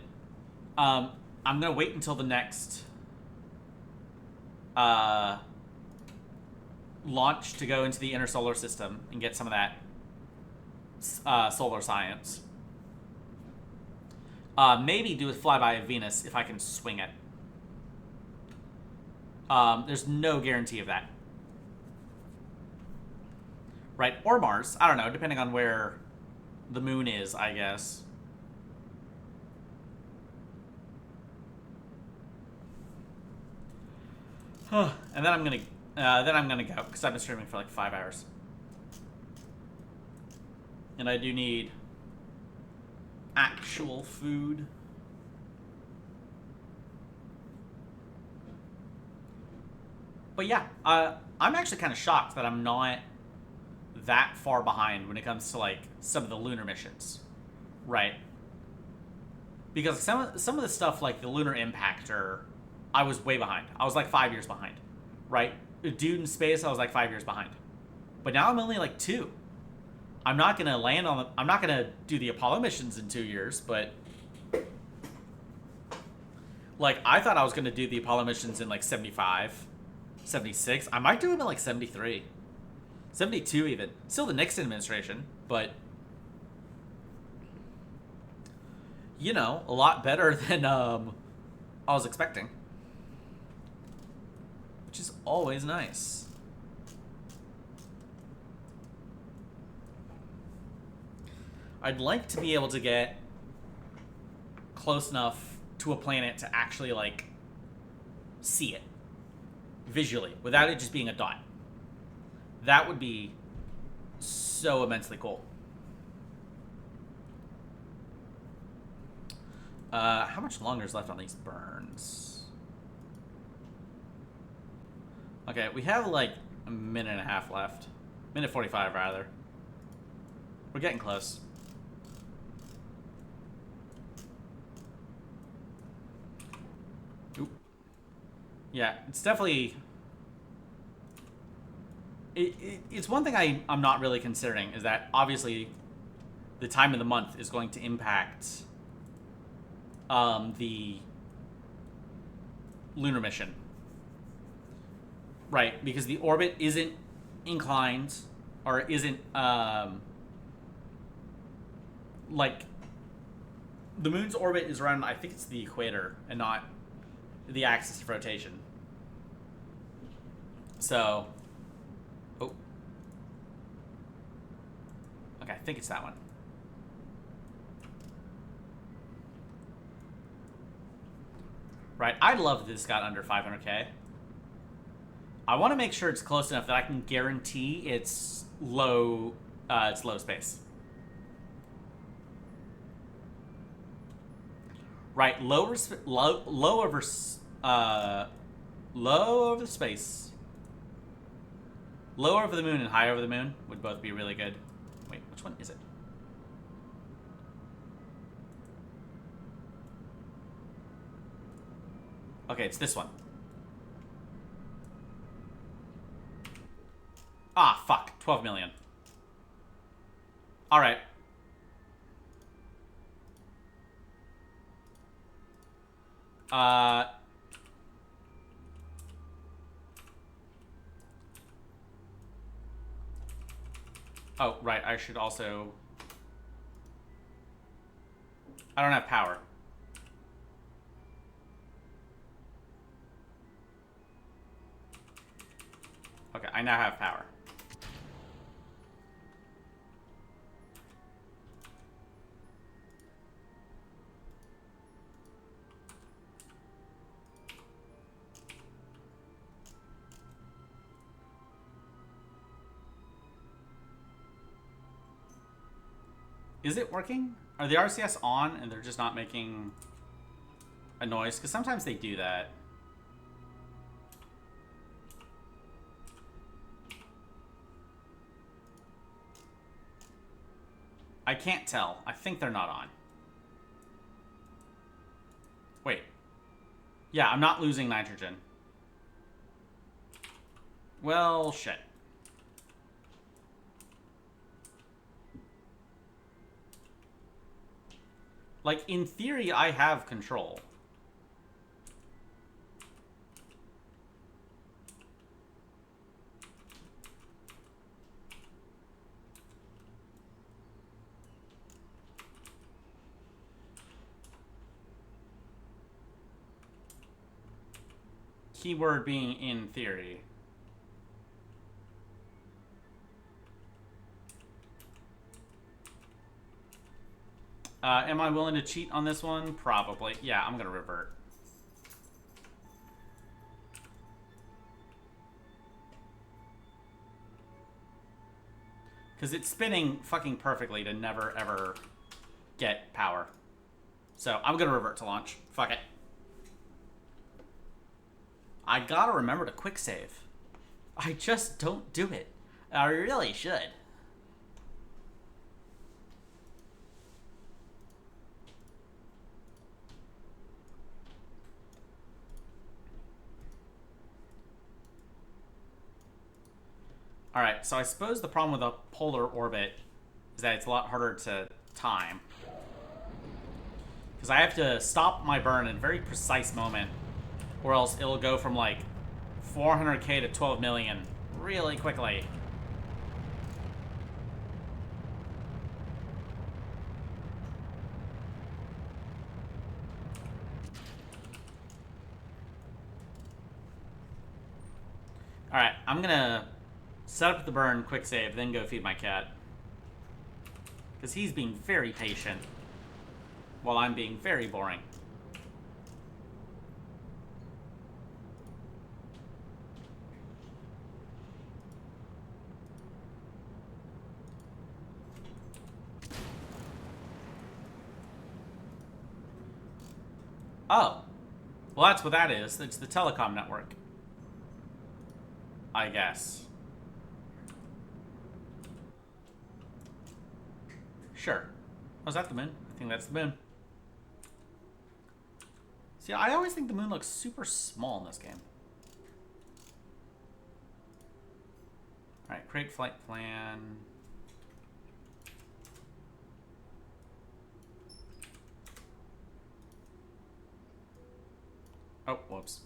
I'm going to wait until the next launch to go into the inner solar system and get some of that solar science. Maybe do a flyby of Venus if I can swing it. There's no guarantee of that. Right, or Mars. I don't know, depending on where the moon is, I guess. And then I'm gonna go because I've been streaming for like 5 hours, and I do need actual food. But yeah, I'm actually kind of shocked that I'm not that far behind when it comes to like some of the lunar missions, right? Because some of the stuff like the lunar impactor, I was way behind. I was like 5 years behind, right? Dude in space, I was like 5 years behind. But now I'm only like 2. I'm not gonna land on I'm not gonna do the Apollo missions in 2 years, but like I thought I was gonna do the Apollo missions in like 75, 76. I might do him at like 73. 72 even. Still the Nixon administration, but you know, a lot better than I was expecting. Which is always nice. I'd like to be able to get close enough to a planet to actually, like, see it visually without it just being a dot. That would be so immensely cool. How much longer is left on these burns? Okay, we have like a minute and a half left. Minute 45, rather. We're getting close. Oop. Yeah, it's definitely... It's one thing I'm not really considering, is that obviously the time of the month is going to impact the lunar mission. Right, because the orbit isn't inclined, or isn't, like, the moon's orbit is around, I think it's the equator, and not the axis of rotation. So, oh. Okay, I think it's that one. Right, I'd love that this got under 500k. I want to make sure it's close enough that I can guarantee it's low space. Right, low over the space. Low over the moon and high over the moon would both be really good. Wait, which one is it? Okay, it's this one. Ah, fuck. 12 million. Alright. Oh, right. I should also... I don't have power. Okay, I now have power. Is it working? Are the RCS on and they're just not making a noise? Because sometimes they do that. I can't tell. I think they're not on. Wait. Yeah, I'm not losing nitrogen. Well, shit. Like, in theory, I have control. Keyword being in theory. Am I willing to cheat on this one? Probably. Yeah, I'm gonna revert. Because it's spinning fucking perfectly to never, ever get power. So, I'm gonna revert to launch. Fuck it. I gotta remember to quick save. I just don't do it. I really should. Alright, so I suppose the problem with a polar orbit is that it's a lot harder to time. Because I have to stop my burn at a very precise moment, or else it'll go from like 400K to 12 million really quickly. Alright, I'm gonna set up the burn, quick save, then go feed my cat. Because he's being very patient, while I'm being very boring. Oh. Well, that's what that is. It's the telecom network. I guess. Sure. Oh, is that the moon? I think that's the moon. See, I always think the moon looks super small in this game. Alright, create flight plan. Oh, whoops.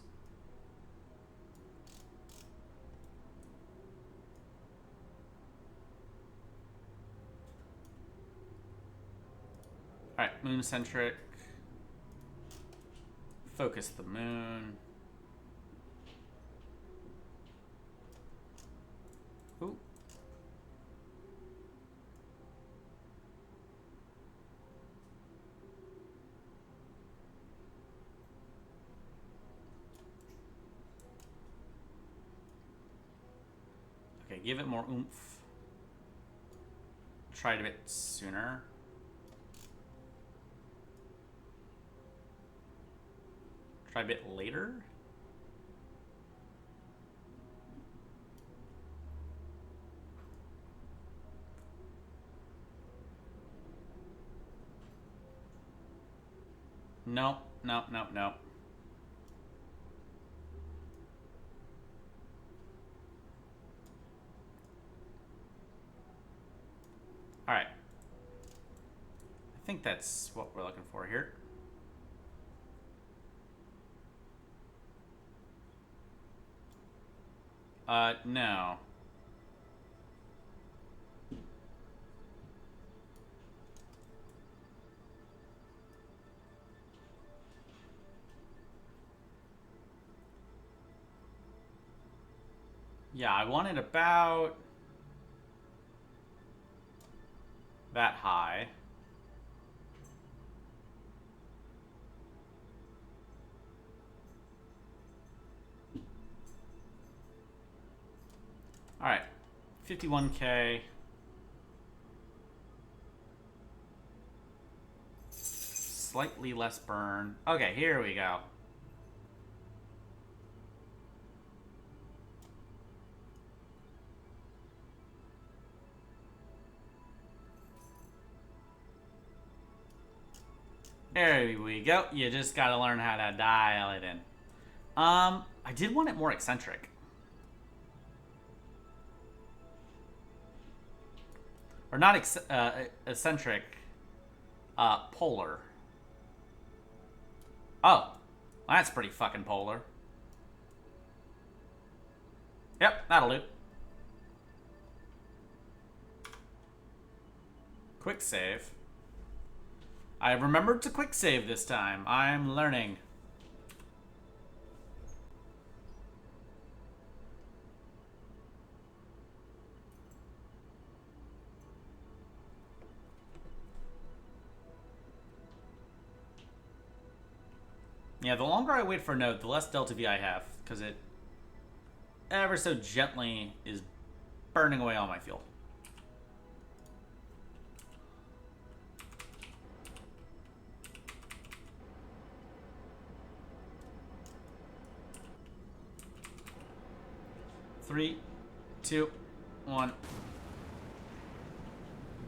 Alright, moon-centric. Focus the moon. Ooh. Okay, give it more oomph. Try it a bit sooner. Try a bit later. No, no, no, no. All right. I think that's what we're looking for here. No. Yeah, I want it about that high. All right, 51K. Slightly less burn. Okay, here we go. There we go. You just gotta learn how to dial it in. I did want it more eccentric. Or not eccentric, polar. Oh, that's pretty fucking polar. Yep, that'll do. Quick save. I remembered to quick save this time. I'm learning. Yeah, the longer I wait for a node, the less delta V I have, because it ever so gently is burning away all my fuel. Three, two, one.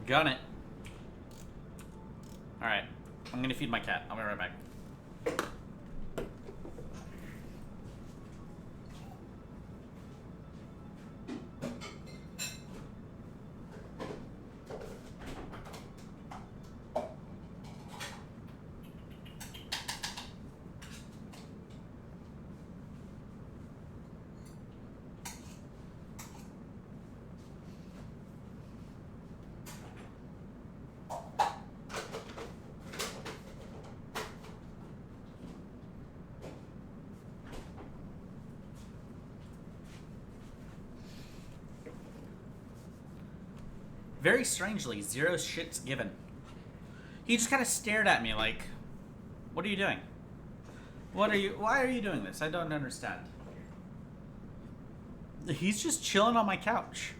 Gun it. Alright. I'm gonna feed my cat. I'll be right back. very strangely, 0 shits given. He just kind of stared at me like, what are you doing? Why are you doing this? I don't understand. He's just chilling on my couch.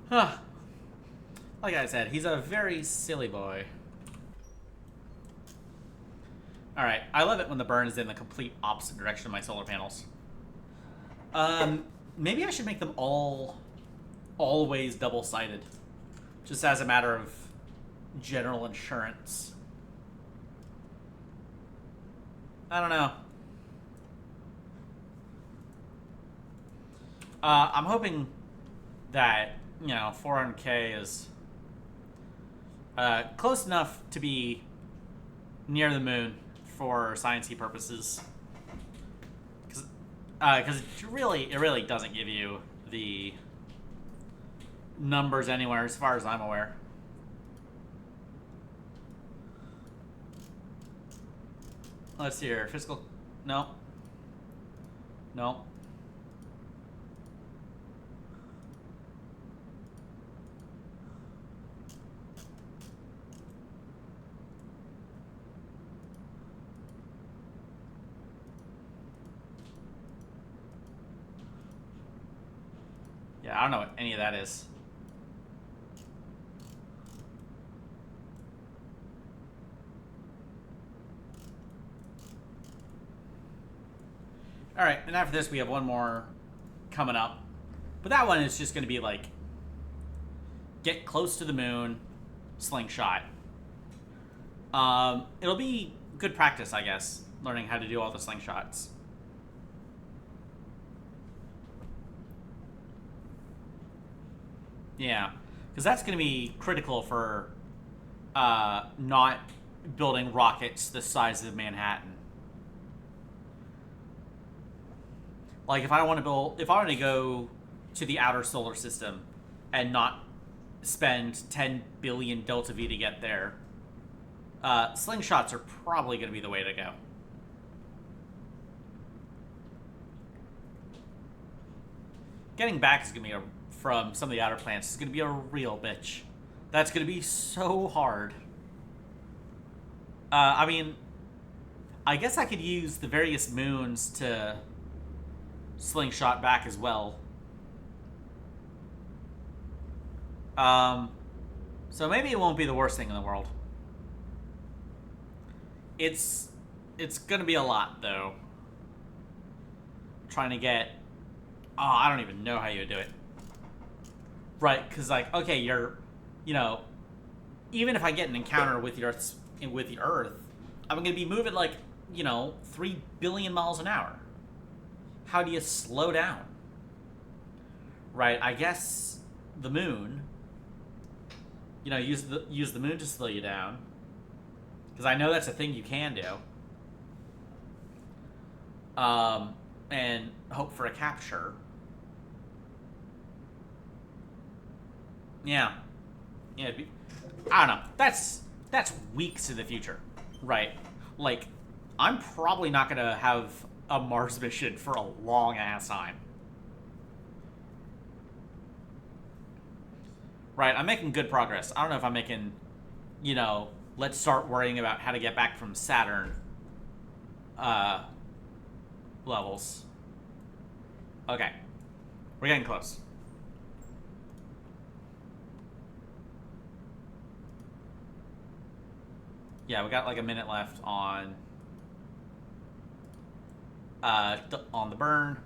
Huh. Like I said, he's a very silly boy. Alright, I love it when the burn is in the complete opposite direction of my solar panels. Maybe I should make them always double-sided. Just as a matter of general insurance. I don't know. I'm hoping that, 400K is close enough to be near the moon for sciencey purposes. Because it really doesn't give you the numbers anywhere as far as I'm aware. Let's see here. Fiscal... No. No. Yeah, I don't know what any of that is. Alright, and after this we have one more coming up. But that one is just going to be like, get close to the moon, slingshot. It'll be good practice, I guess, learning how to do all the slingshots. Yeah, because that's going to be critical for not building rockets the size of Manhattan. Like, if I want to go to the outer solar system and not spend 10 billion Delta V to get there, slingshots are probably going to be the way to go. Getting back is going to be from some of the outer planets is going to be a real bitch. That's going to be so hard. I mean, I guess I could use the various moons to slingshot back as well. So maybe it won't be the worst thing in the world. It's gonna be a lot, though. Trying to get... Oh, I don't even know how you would do it. Right, because, like, okay, you're... even if I get an encounter with the Earth, I'm gonna be moving, like, 3 billion miles an hour. How do you slow down? Right, I guess the moon. Use the moon to slow you down. Because I know that's a thing you can do. And hope for a capture. Yeah. Yeah, I don't know. That's weeks in the future. Right. Like, I'm probably not going to have a Mars mission for a long-ass time. Right, I'm making good progress. I don't know if I'm making, let's start worrying about how to get back from Saturn levels. Okay. We're getting close. Yeah, we got like a minute left on the burn.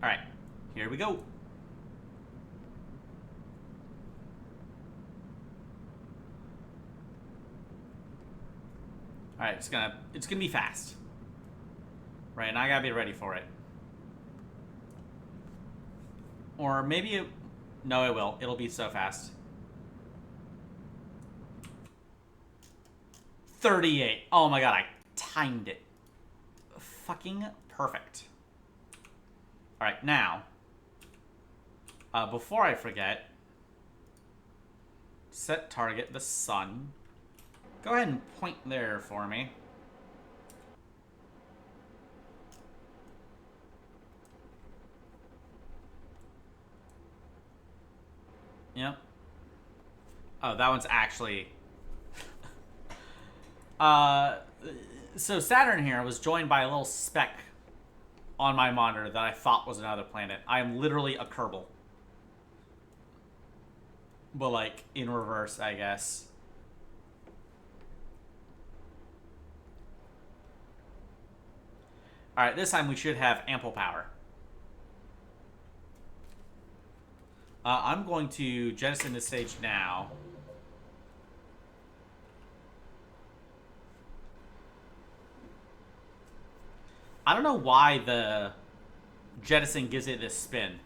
All right, here we go. All right, it's gonna be fast. Right, and I gotta be ready for it. Or maybe it... No, it will. It'll be so fast. 38. Oh my god, I timed it. Fucking perfect. Alright, now... before I forget... Set target, the sun. Go ahead and point there for me. Yep. Oh, that one's actually... so Saturn here was joined by a little speck on my monitor that I thought was another planet. I am literally a Kerbal. But, like, in reverse, I guess. Alright, this time we should have ample power. I'm going to jettison this stage now. I don't know why the jettison gives it this spin.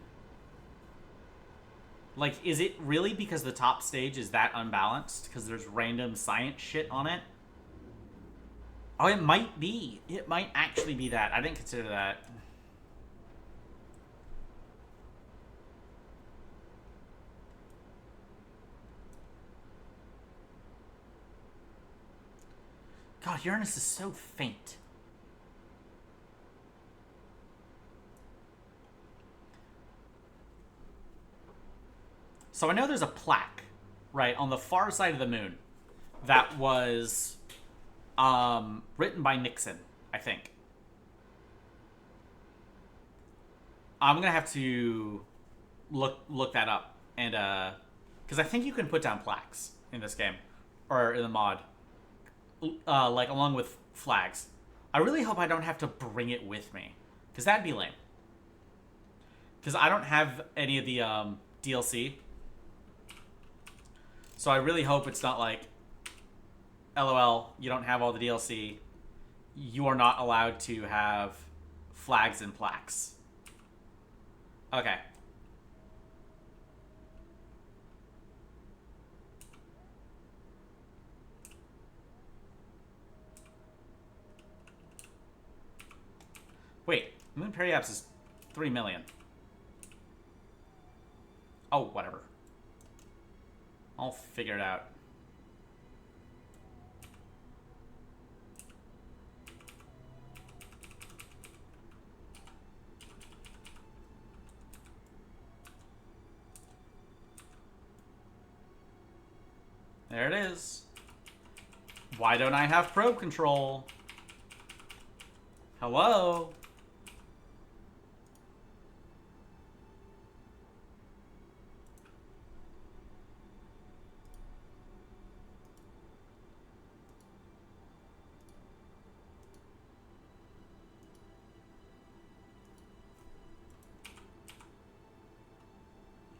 Like, is it really because the top stage is that unbalanced? Because there's random science shit on it? Oh, it might be. It might actually be that. I didn't consider that. God, Uranus is so faint. So I know there's a plaque, right, on the far side of the moon that was written by Nixon, I think. I'm gonna have to look that up, and because I think you can put down plaques in this game or in the mod, like along with flags. I really hope I don't have to bring it with me, because that'd be lame. Because I don't have any of the DLC. So I really hope it's not like, LOL, you don't have all the DLC. You are not allowed to have flags and plaques. Okay. Wait, Moon Periapse is 3 million. Oh, whatever. I'll figure it out. There it is. Why don't I have probe control? Hello?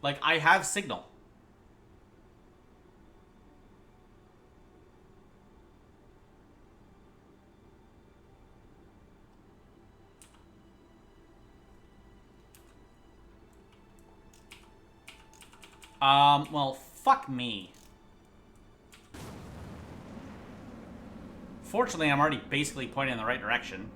Like, I have signal. Well, fuck me. Fortunately, I'm already basically pointing in the right direction.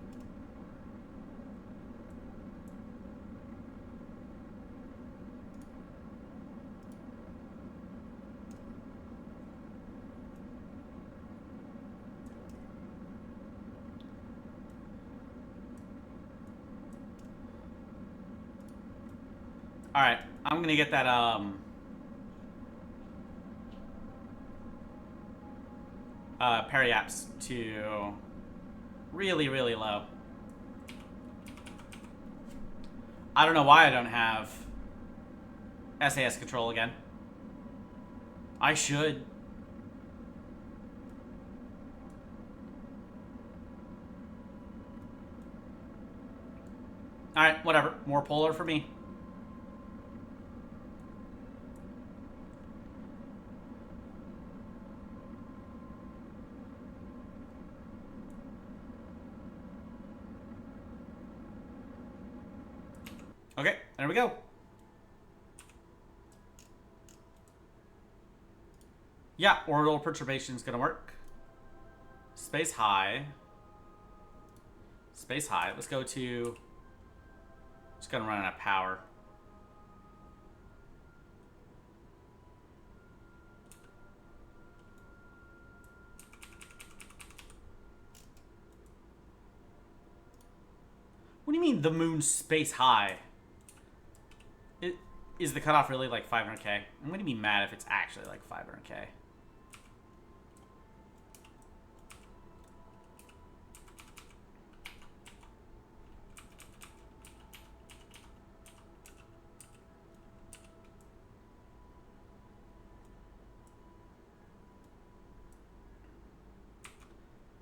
Alright, I'm gonna get that, Periapse to really, really low. I don't know why I don't have SAS control again. I should. Alright, whatever. More polar for me. Okay, there we go. Yeah, orbital perturbation is gonna work. Space high. Space high. Let's go to... Just gonna run out of power. do you mean the moon's space high? Is the cutoff really like 500k? I'm going to be mad if it's actually like 500k.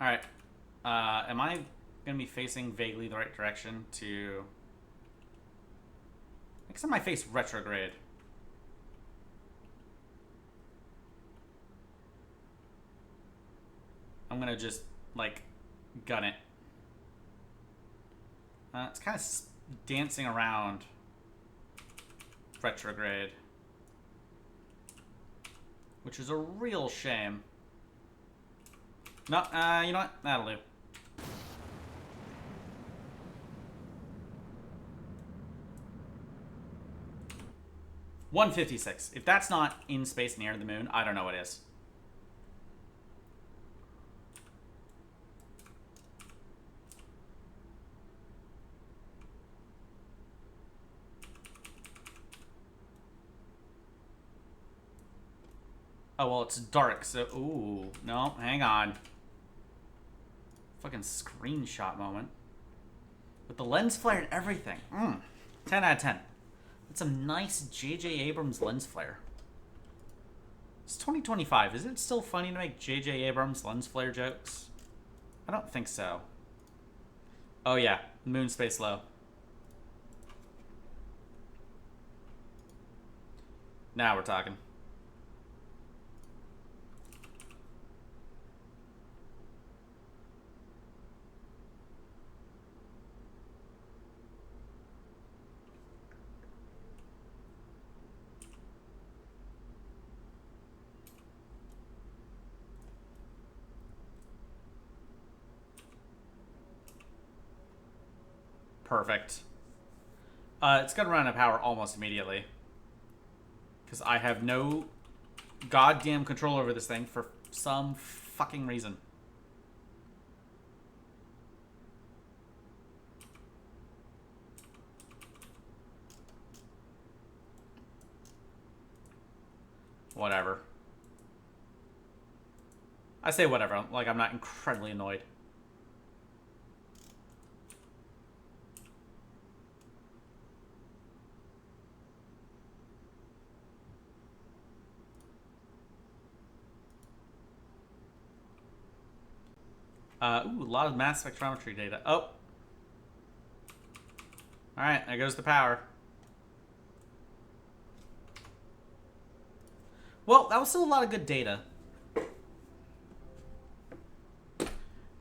Alright. Am I going to be facing vaguely the right direction to... I guess I might face retrograde. I'm going to just, like, gun it. It's kind of dancing around retrograde. Which is a real shame. No, you know what? That'll do. $156. If that's not in space near the moon, I don't know what is. Oh, well, it's dark, so... Ooh, no, hang on. Fucking screenshot moment. With the lens flare and everything. 10 out of 10. That's some nice J.J. Abrams lens flare. It's 2025. Is it still funny to make J.J. Abrams lens flare jokes? I don't think so. Oh, yeah. Moon space low. Now we're talking. Perfect. It's gonna run out of power almost immediately. Because I have no goddamn control over this thing for some fucking reason. Whatever. I say whatever, like I'm not incredibly annoyed. Ooh, a lot of mass spectrometry data. Oh. Alright, there goes the power. Well, that was still a lot of good data.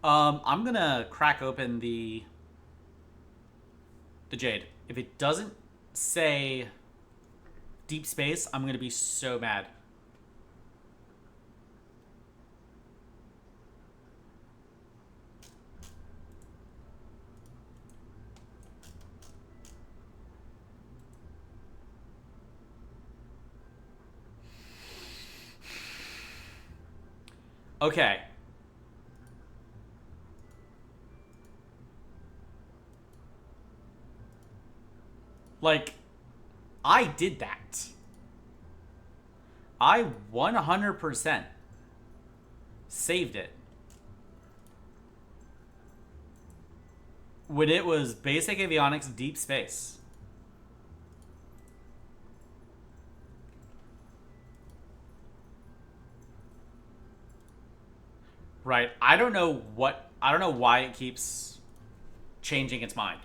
I'm gonna crack open the Jade. If it doesn't say deep space, I'm gonna be so mad. Okay. Like, I did that. I 100% saved it. When it was basic avionics deep space. Right. I don't know why it keeps changing its mind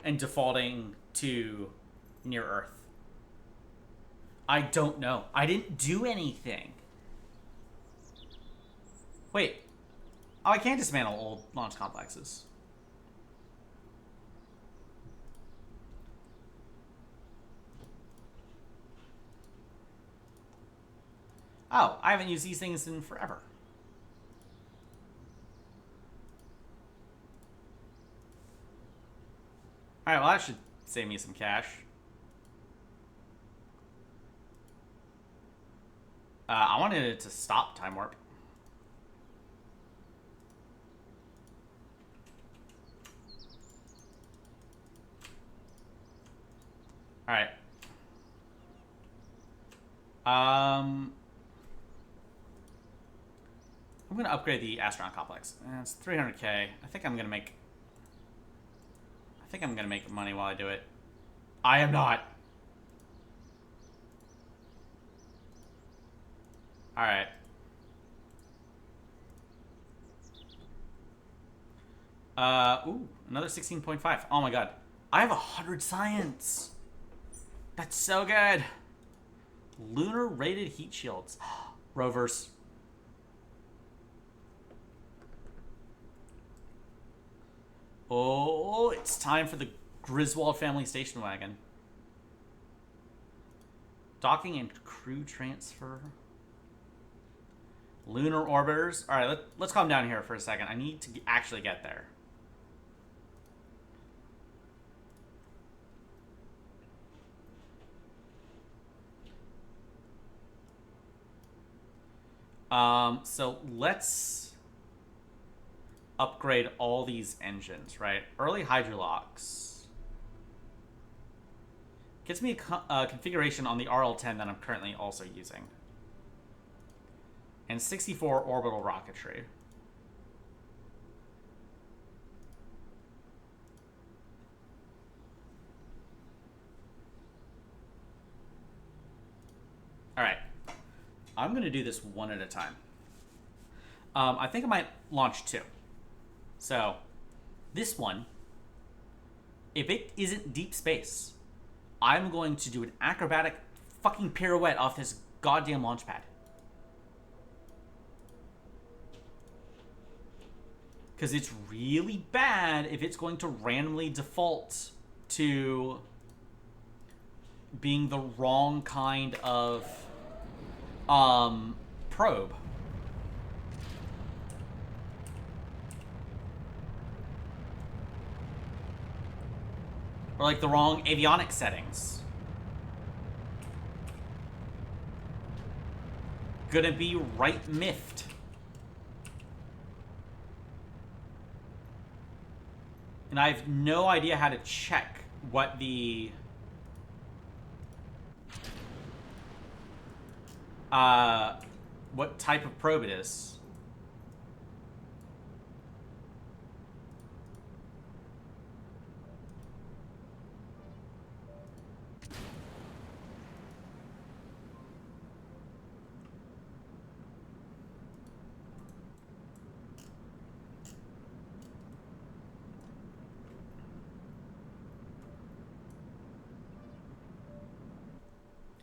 and defaulting to near Earth. I don't know. I didn't do anything. Wait. Oh, I can't dismantle old launch complexes. Oh, I haven't used these things in forever. Alright, well that should save me some cash. I wanted it to stop time warp. I'm gonna upgrade the astronaut complex. It's 300k. I think I'm gonna make money while I do it. I am not. All right. Ooh, another 16.5. Oh my god. I have 100 science. That's so good. Lunar rated heat shields. Rovers. Oh, it's time for the Griswold family station wagon. Docking and crew transfer. Lunar orbiters. All right, let's calm down here for a second. I need to actually get there. So let's upgrade all these engines, right? Early hydrolocks. Gets me a configuration on the RL-10 that I'm currently also using. And 64 orbital rocketry. All right. I'm going to do this one at a time. I think I might launch two. So, this one, if it isn't deep space, I'm going to do an acrobatic fucking pirouette off this goddamn launch pad. Because it's really bad if it's going to randomly default to being the wrong kind of probe. Or like the wrong avionics settings. Gonna be right miffed. And I have no idea how to check what the what type of probe it is.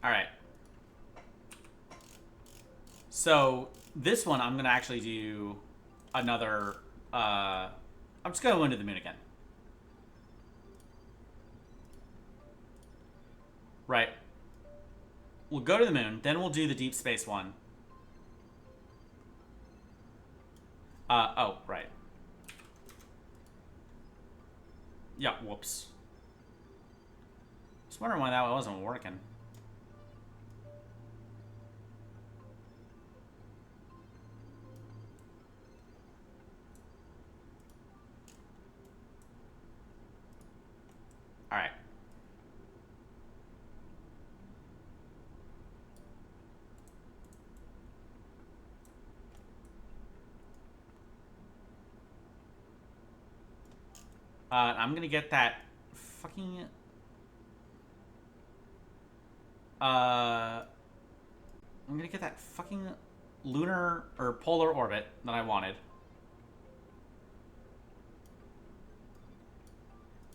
All right. So this one, I'm going to actually do another... I'm just going to go into the moon again. Right. We'll go to the moon, then we'll do the deep space one. Oh, right. Yeah, whoops. Just wondering why that wasn't working. All right. I'm gonna get that fucking I'm gonna get that fucking lunar or polar orbit that I wanted.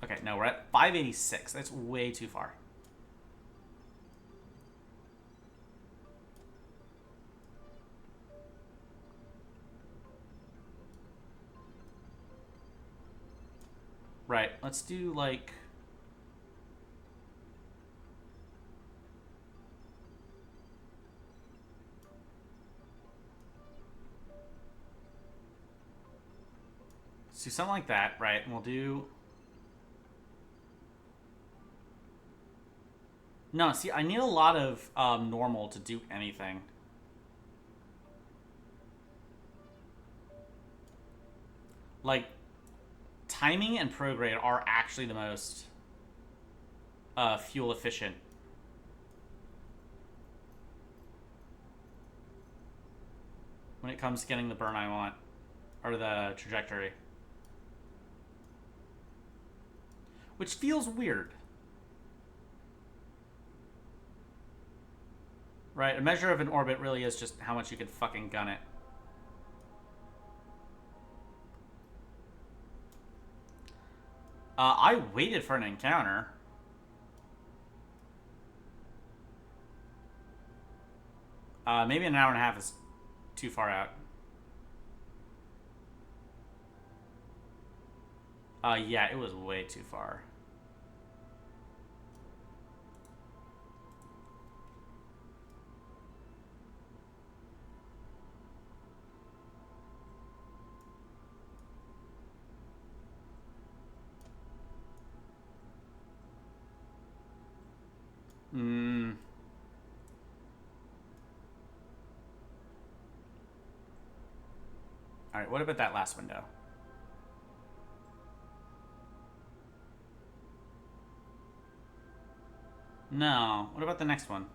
Okay, no, we're at 586. That's way too far. Right, let's do like... Let's do something like that, right? And we'll do... No, see, I need a lot of normal to do anything. Like, timing and prograde are actually the most fuel efficient. when it comes to getting the burn I want. Or the trajectory. Which feels weird. Right, a measure of an orbit really is just how much you can fucking gun it. I waited for an encounter. Maybe an hour and a half is too far out. Yeah, it was way too far. Alright, what about that last window? No. What about the next one?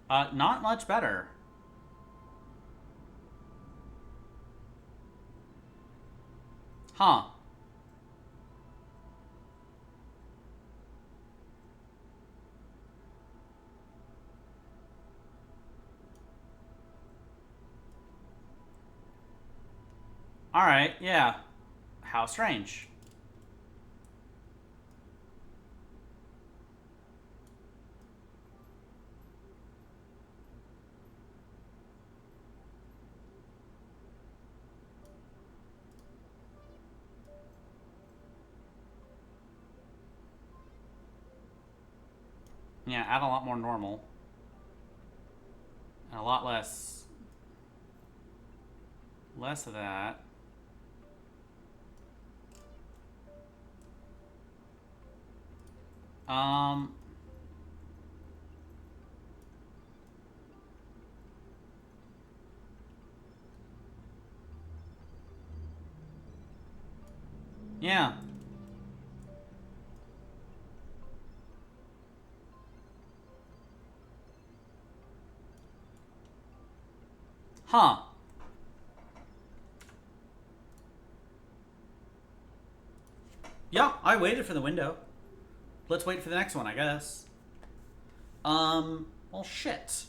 Not much better. Huh. Alright, yeah. How strange. Yeah, add a lot more normal. And a lot less of that. Yeah. Huh. Yeah, I waited for the window. Let's wait for the next one, I guess. Well, shit.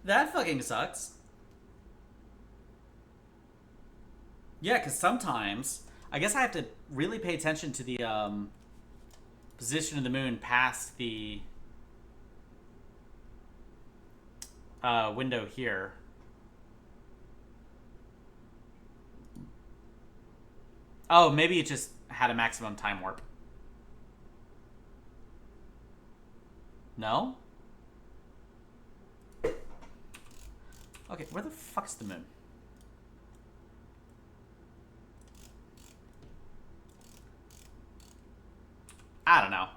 That fucking sucks. Yeah, because sometimes, I guess I have to really pay attention to the, position of the moon past the, window here. Oh, maybe it just had a maximum time warp. No? Okay, where the fuck's the moon? I don't know.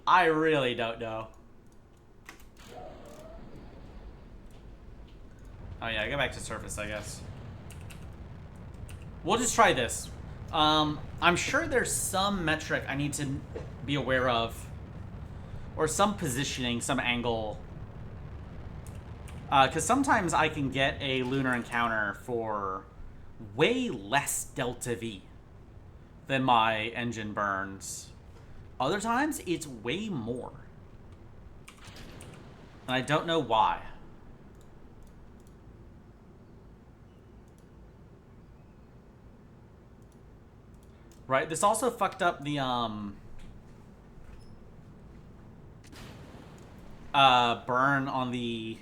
I really don't know. Oh yeah, go back to surface, I guess. We'll just try this. I'm sure there's some metric I need to be aware of. Or some positioning, some angle. Because sometimes I can get a lunar encounter for way less delta V than my engine burns. Other times, it's way more. And I don't know why. Right, this also fucked up the, burn on the,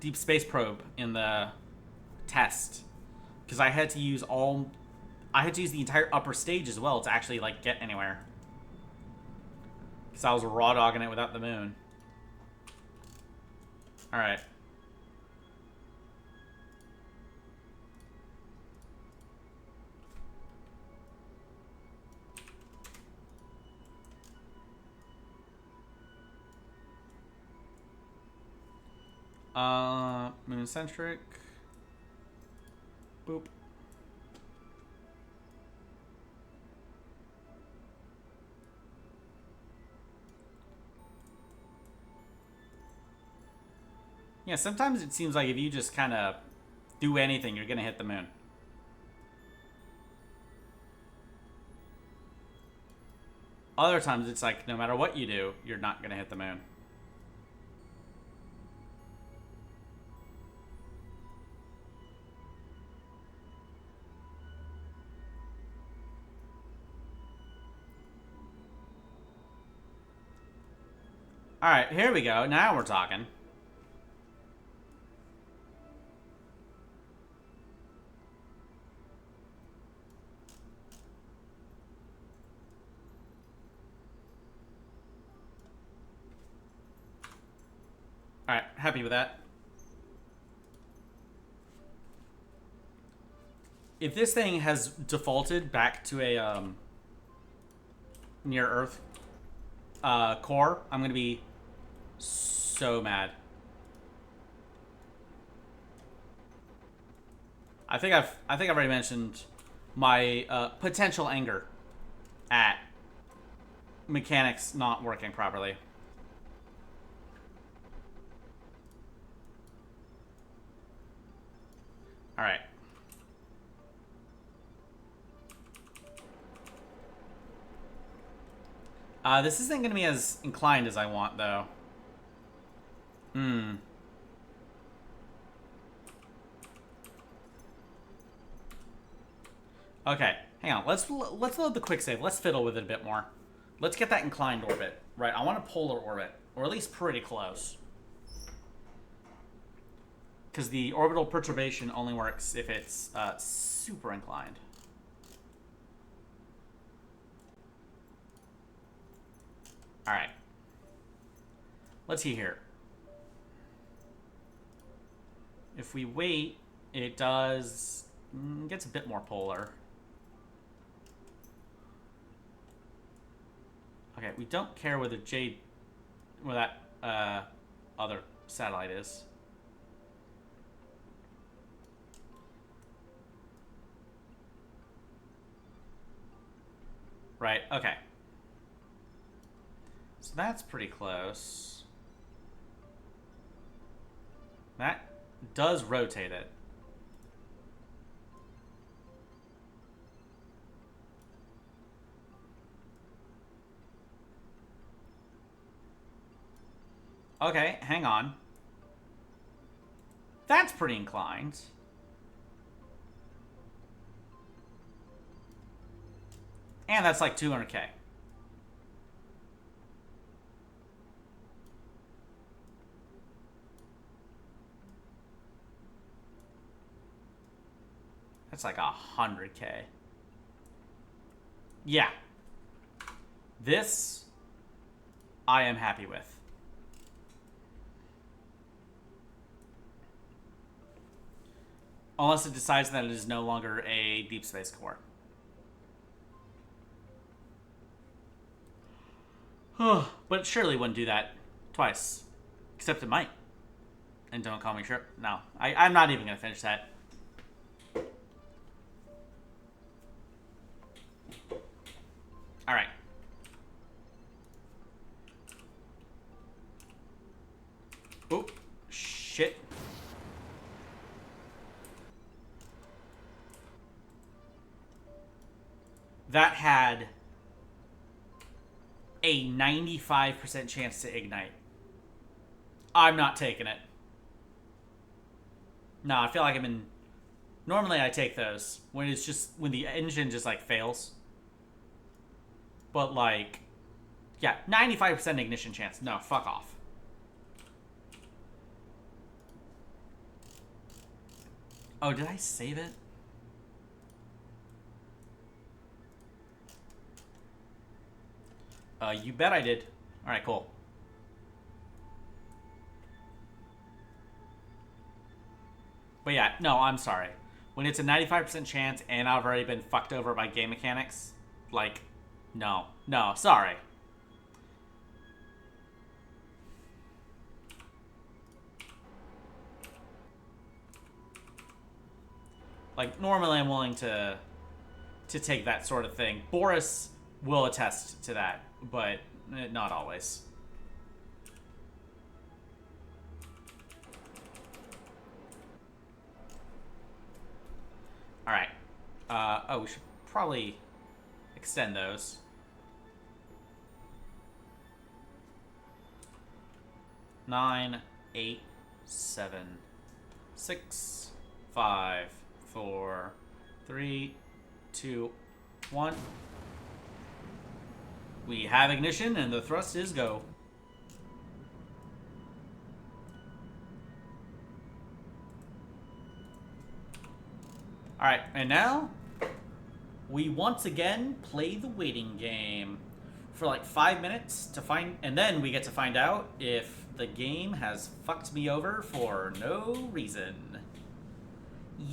deep space probe in the test. Because I had to use the entire upper stage as well to actually, like, get anywhere. Because I was raw dogging it without the moon. Alright. Moon-centric. Boop. Yeah, sometimes it seems like if you just kind of do anything, you're going to hit the moon. Other times it's like, no matter what you do, you're not going to hit the moon. Alright, here we go. Now we're talking. Alright, happy with that. If this thing has defaulted back to a near Earth core, I'm gonna be so mad. I think I've already mentioned my potential anger at mechanics not working properly. All right. This isn't going to be as inclined as I want, though. Okay, hang on. Let's load the quick save. Let's fiddle with it a bit more. Let's get that inclined orbit. Right, I want a polar orbit. Or at least pretty close. Because the orbital perturbation only works if it's super inclined. Alright. Let's see here. If we wait, it does... gets a bit more polar. Okay, we don't care where the Jade... where that other satellite is. Right, okay. So that's pretty close. That does rotate it. Okay, hang on. That's pretty inclined. And that's like 200k. That's like 100k. Yeah. This, I am happy with. Unless it decides that it is no longer a deep space core. But surely wouldn't do that twice. Except it might. And don't call me sure. No. I'm not even going to finish that. Alright. Oh, shit. That had a 95% chance to ignite. I'm not taking it. No, I feel like I'm in... Normally I take those when it's just... when the engine just, like, fails. But, like... yeah, 95% ignition chance. No, fuck off. Oh, did I save it? You bet I did. Alright, cool. But yeah, no, I'm sorry. When it's a 95% chance and I've already been fucked over by game mechanics, like, no. No, sorry. Like, normally I'm willing to take that sort of thing. Boris will attest to that, but not always. All right. Oh, we should probably extend those. Nine, 8, 7, 6, 5, 4, 3, 2, 1. We have ignition, and the thrust is go. Alright, and now we once again play the waiting game for like 5 minutes to find, and then we get to find out if the game has fucked me over for no reason.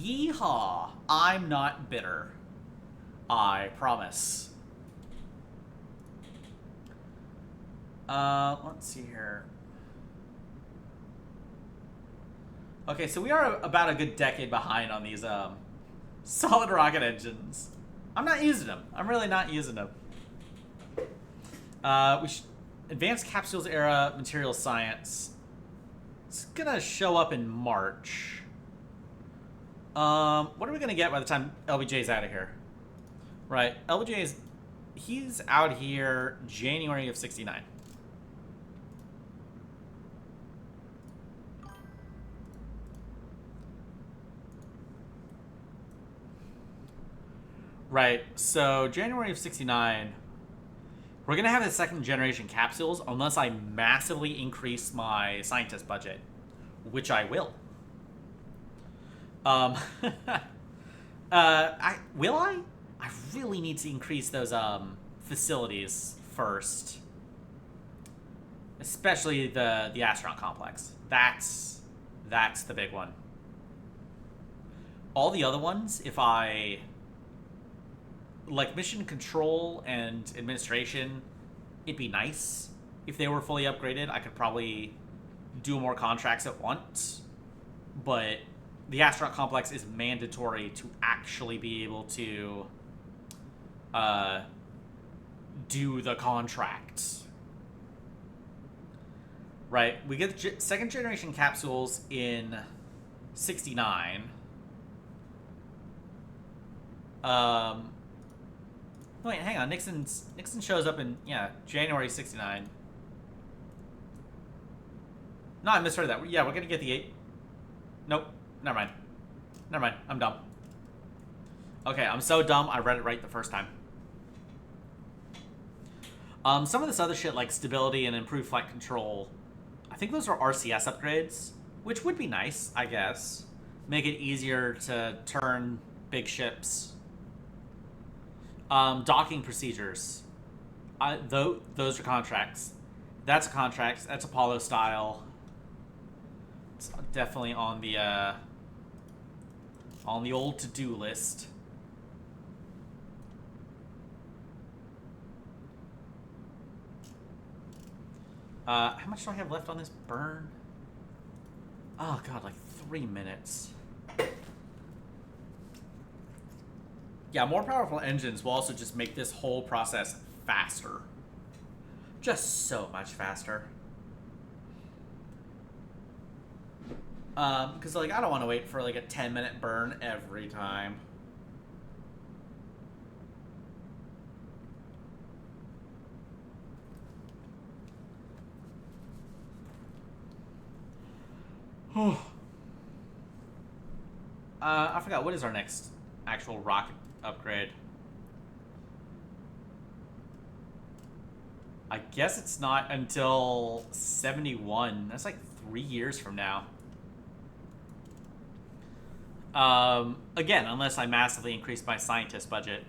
Yeehaw! I'm not bitter. I promise. Let's see here. Okay, so we are about a good decade behind on these solid rocket engines. I'm not using them. I'm really not using them. We should advanced capsules era material science. It's gonna show up in March. What are we gonna get by the time LBJ's out of here? Right, he's out here January of '69. Right, so January of '69, we're going to have the second generation capsules unless I massively increase my scientist budget, which I will. Will I? I really need to increase those facilities first. Especially the astronaut complex. That's the big one. All the other ones, if I... like mission control and administration, it'd be nice if they were fully upgraded. I could probably do more contracts at once, but the astronaut complex is mandatory to actually be able to do the contract. Right, we get second generation capsules in '69. Wait, hang on. Nixon shows up in, January '69. No, I misheard that. Yeah, we're gonna get the 8. Nope. Never mind. I'm dumb. Okay, I'm so dumb. I read it right the first time. Some of this other shit like stability and improved flight control, I think those are RCS upgrades, which would be nice, I guess. Make it easier to turn big ships. Docking procedures. Those are contracts. That's a contract. That's Apollo style. It's definitely on the old to-do list. How much do I have left on this burn? Oh god, like 3 minutes. Yeah, more powerful engines will also just make this whole process faster. Just so much faster. Because, like, I don't want to wait for, like, a 10-minute burn every time. I forgot, what is our next actual rocket upgrade? I guess it's not until 71. That's like 3 years from now. Again, unless I massively increase my scientist budget,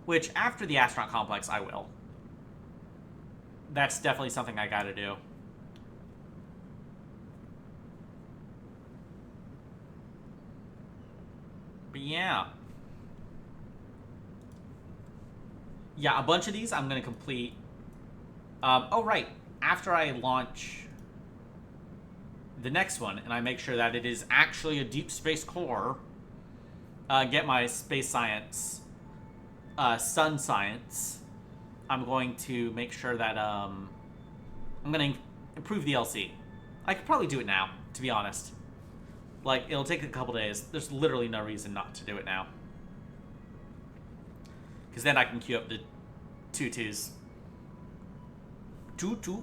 which after the astronaut complex I will. That's definitely something I gotta do. But yeah. Yeah, a bunch of these I'm gonna complete. Oh right, after I launch the next one and I make sure that it is actually a deep space core, get my space science, sun science, I'm going to make sure that I'm going to improve the LC. I could probably do it now, to be honest. Like, it'll take a couple days. There's literally no reason not to do it now. Because then I can queue up the 2-2s. 2-2?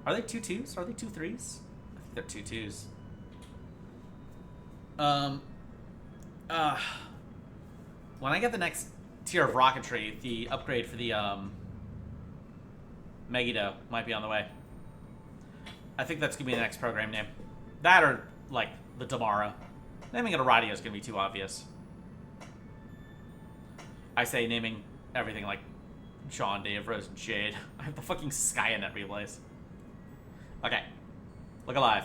Are they 2-2s? Are they 2-3s? I think they're 2-2s. When I get the next tier of rocketry, the upgrade for the Megiddo might be on the way. I think that's gonna be the next program name. That or like the Damara. Naming it a radio is gonna be too obvious. I say naming everything like John, Dave, Rose, and Jade. I have the fucking Skynet replays. Okay. Look alive.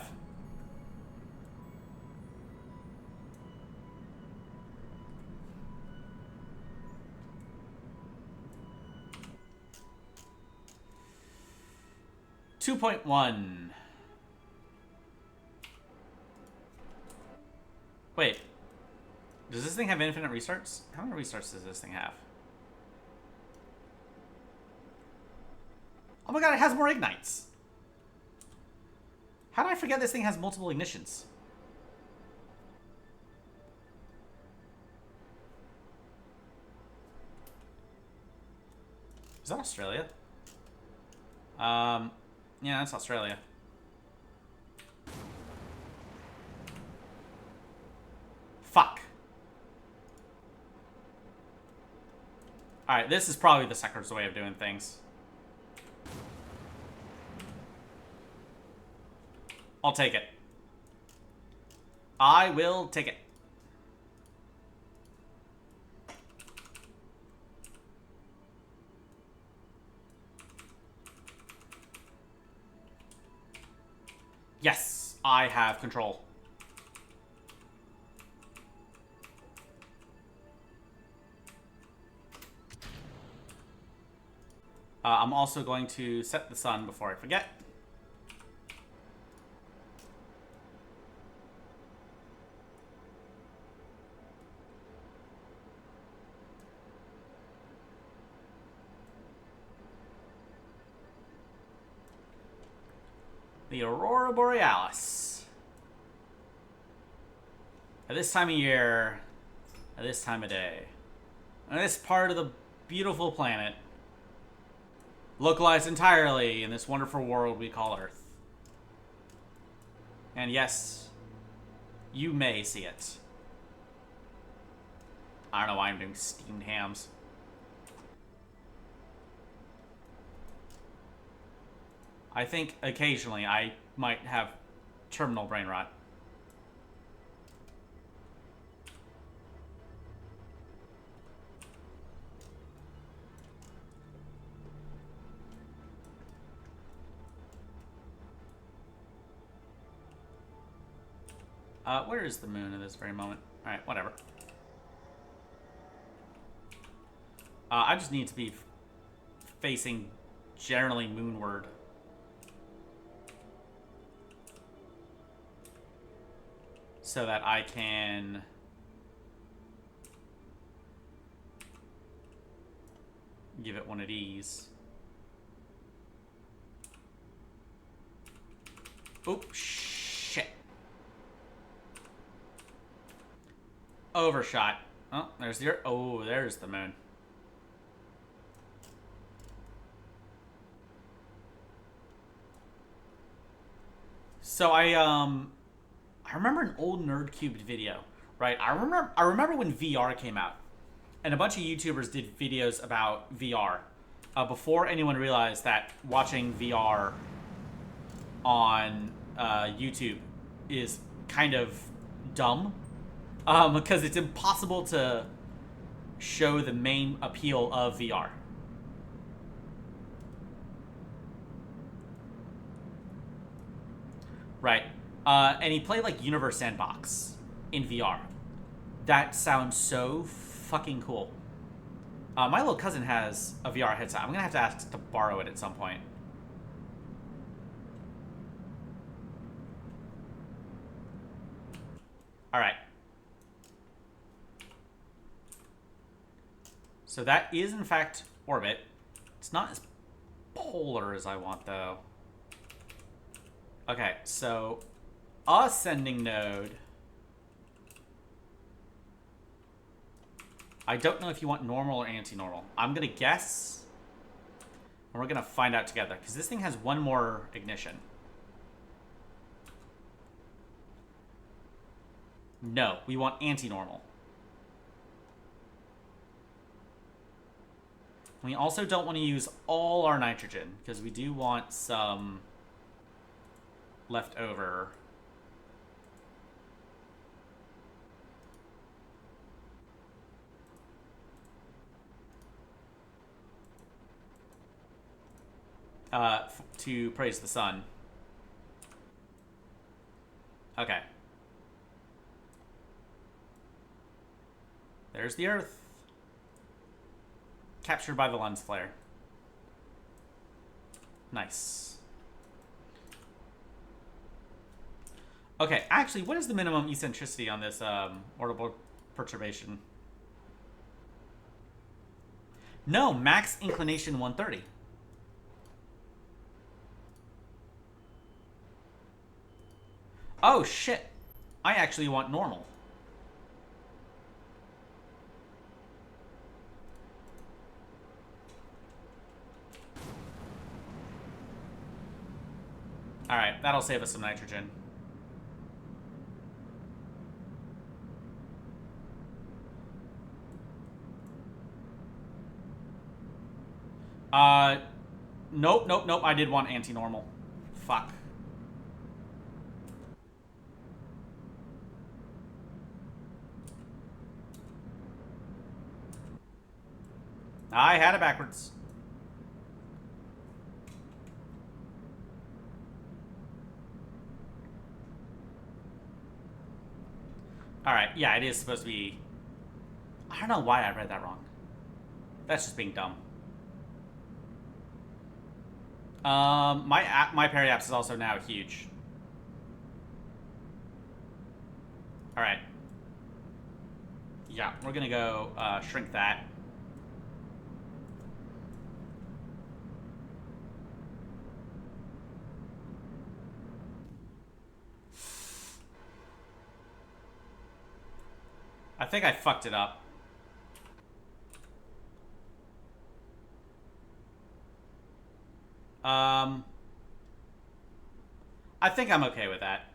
.1. Wait. Does this thing have infinite restarts? How many restarts does this thing have? Oh my god, it has more ignites. How did I forget this thing has multiple ignitions? Is that Australia? Yeah, that's Australia. Fuck. Alright, this is probably the Sector's way of doing things. I'll take it. I will take it. Yes, I have control. I'm also going to set the sun before I forget. The Aurora Borealis. At this time of year, at this time of day, on this part of the beautiful planet, localized entirely in this wonderful world we call Earth. And yes, you may see it. I don't know why I'm doing steamed hams. I think occasionally I might have terminal brain rot. Where is the moon at this very moment? Alright, whatever. I just need to be facing generally moonward. So that I can give it one of these. Oop, shit. Overshot. Oh, there's the oh, there's the moon. So I remember an old NerdCubed video, right? I remember when VR came out, and a bunch of YouTubers did videos about VR before anyone realized that watching VR on YouTube is kind of dumb because it's impossible to show the main appeal of VR. Right. And he played like Universe Sandbox in VR. That sounds so fucking cool. My little cousin has a VR headset. I'm gonna have to ask to borrow it at some point. Alright. So that is, in fact, orbit. It's not as polar as I want, though. Okay, so ascending node. I don't know if you want normal or anti-normal. I'm going to guess, and we're going to find out together, because this thing has one more ignition. No, we want anti-normal. We also don't want to use all our nitrogen, because we do want some left over. To praise the sun. Okay. There's the Earth. Captured by the lens flare. Nice. Okay, actually, what is the minimum eccentricity on this orbital perturbation? No, max inclination 130. Oh, shit. I actually want normal. Alright, that'll save us some nitrogen. Nope, nope, nope. I did want anti-normal. Fuck. I had it backwards. Alright, yeah, it is supposed to be... I don't know why I read that wrong. That's just being dumb. My periapse is also now huge. Alright. Yeah, we're gonna go shrink that. I think I fucked it up. I think I'm okay with that.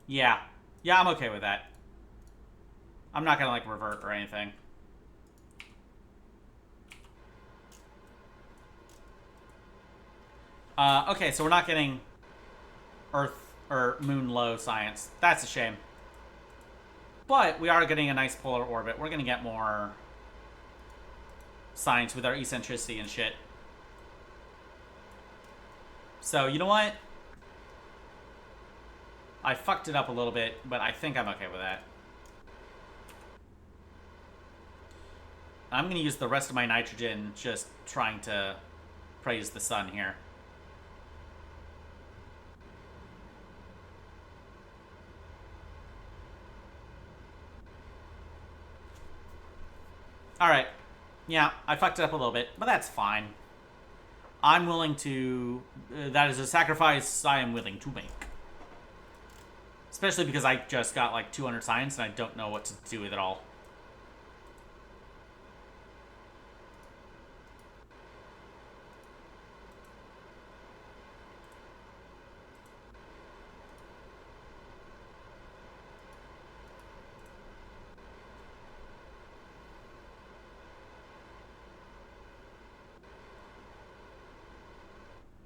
Yeah. Yeah, I'm okay with that. I'm not gonna, like, revert or anything. Okay, so we're not getting Earth or moon low science. That's a shame. But we are getting a nice polar orbit. We're gonna get more science with our eccentricity and shit. So, you know what? I fucked it up a little bit, but I think I'm okay with that. I'm going to use the rest of my nitrogen just trying to praise the sun here. Alright. Yeah, I fucked it up a little bit, but that's fine. I'm willing to... that is a sacrifice I am willing to make. Especially because I just got like 200 science and I don't know what to do with it all.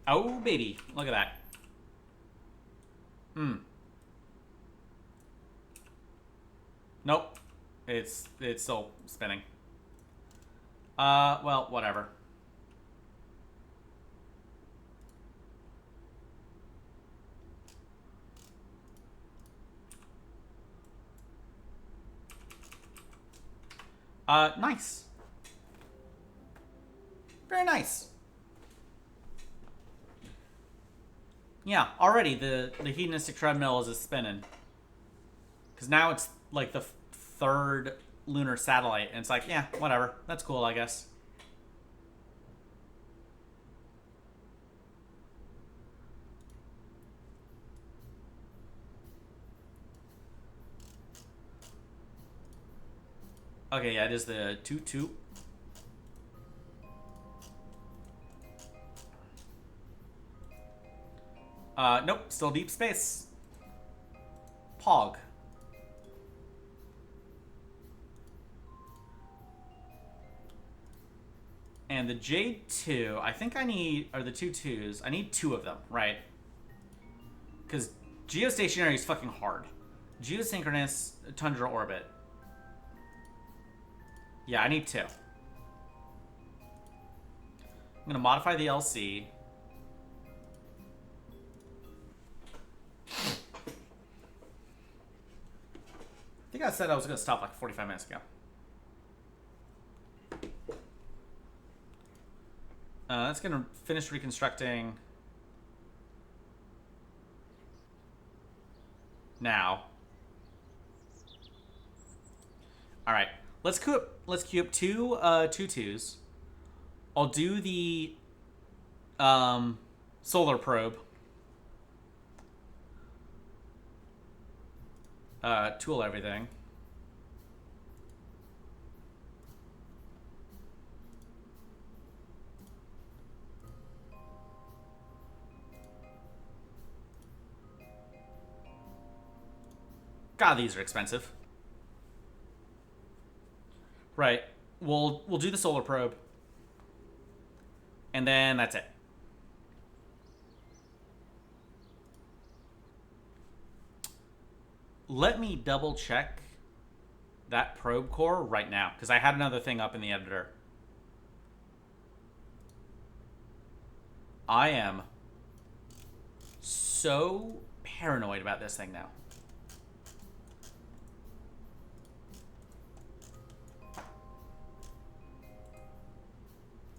Oh, baby. Look at that. Nope. It's still spinning. Well, whatever. Nice. Very nice. Yeah, already the hedonistic treadmill is spinning. Because now it's like the third lunar satellite, and it's like, yeah, whatever. That's cool, I guess. Okay, yeah, it is the 2-2. Nope, still deep space. Pog. And the J2, I think I need, or the 2-2s, I need 2 of them, right? Because geostationary is fucking hard. Geosynchronous tundra orbit. Yeah, I need 2. I'm gonna modify the LC. I think I said I was gonna stop like 45 minutes ago. That's gonna finish reconstructing now. All right, let's queue up 2 2-2s. I'll do the solar probe. Tool everything. God, these are expensive. Right. We'll do the solar probe. And then that's it. Let me double check that probe core right now, because I had another thing up in the editor. I am so paranoid about this thing now.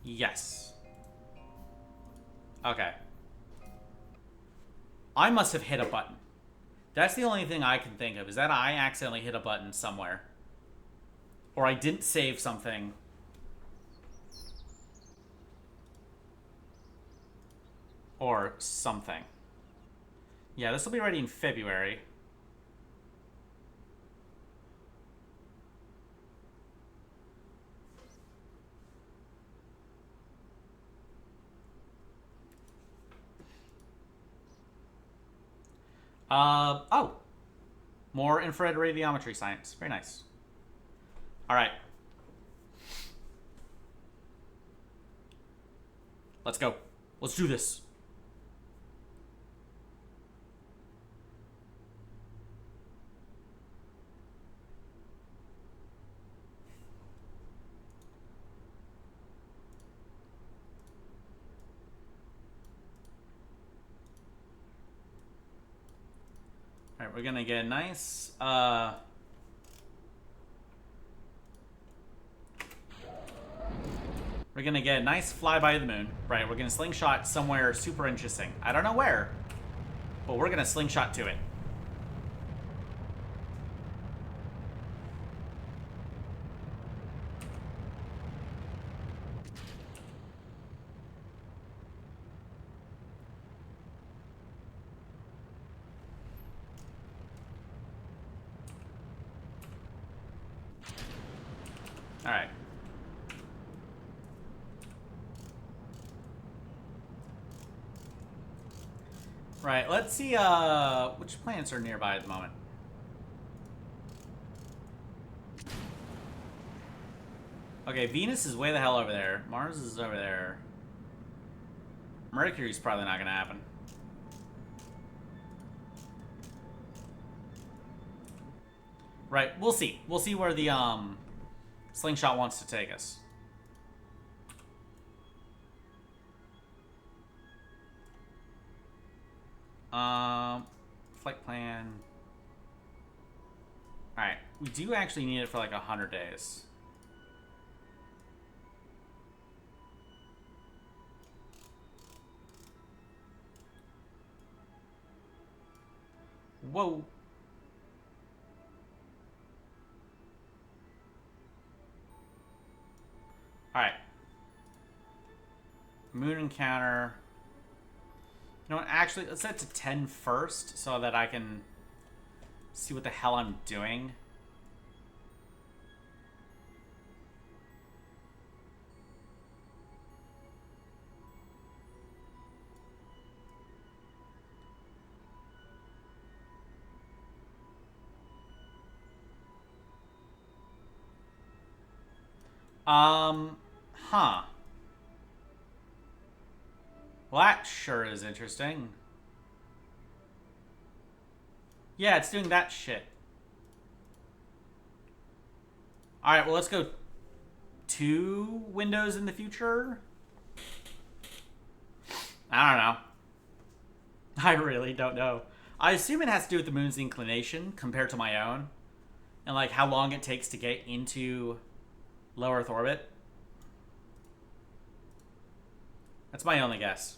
Yes. Okay. I must have hit a button. That's the only thing I can think of, is that I accidentally hit a button somewhere. Or I didn't save something. Or something. Yeah, this will be ready in February. Oh. More infrared radiometry science. Very nice. All right. Let's go. Let's do this. All right, we're gonna get a nice, we're gonna get a nice flyby of the moon. Right, we're gonna slingshot somewhere super interesting. I don't know where, but we're gonna slingshot to it. All right. Right, let's see which planets are nearby at the moment. Okay, Venus is way the hell over there. Mars is over there. Mercury's probably not gonna happen. Right, we'll see. We'll see where the slingshot wants to take us. Flight plan. Alright, we do actually need it for like 100 days. Whoa. Alright. Moon encounter. You know what? Actually, let's set it to 10 first so that I can see what the hell I'm doing. Huh. Well, that sure is interesting. Yeah, it's doing that shit. Alright, well, let's go 2 windows in the future. I don't know. I really don't know. I assume it has to do with the moon's inclination compared to my own. And, like, how long it takes to get into low Earth orbit. That's my only guess.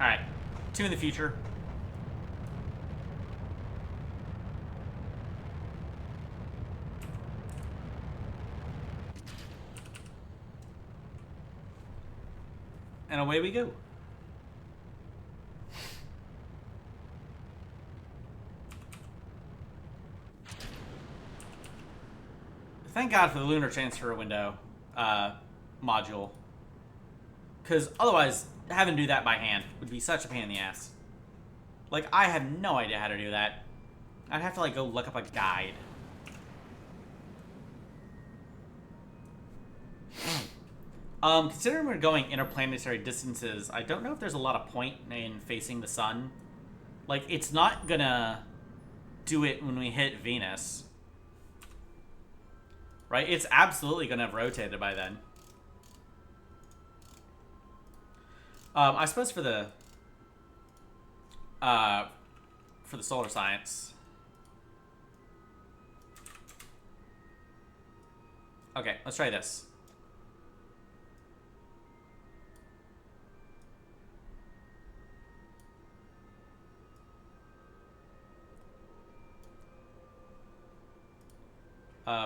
Alright. 2 in the future. And away we go. Thank God for the lunar transfer window module. Because otherwise, having to do that by hand would be such a pain in the ass. Like, I have no idea how to do that. I'd have to, like, go look up a guide. Considering we're going interplanetary distances, I don't know if there's a lot of point in facing the sun. Like, it's not gonna do it when we hit Venus. Right? It's absolutely gonna have rotated by then. I suppose for the solar science. Okay, let's try this.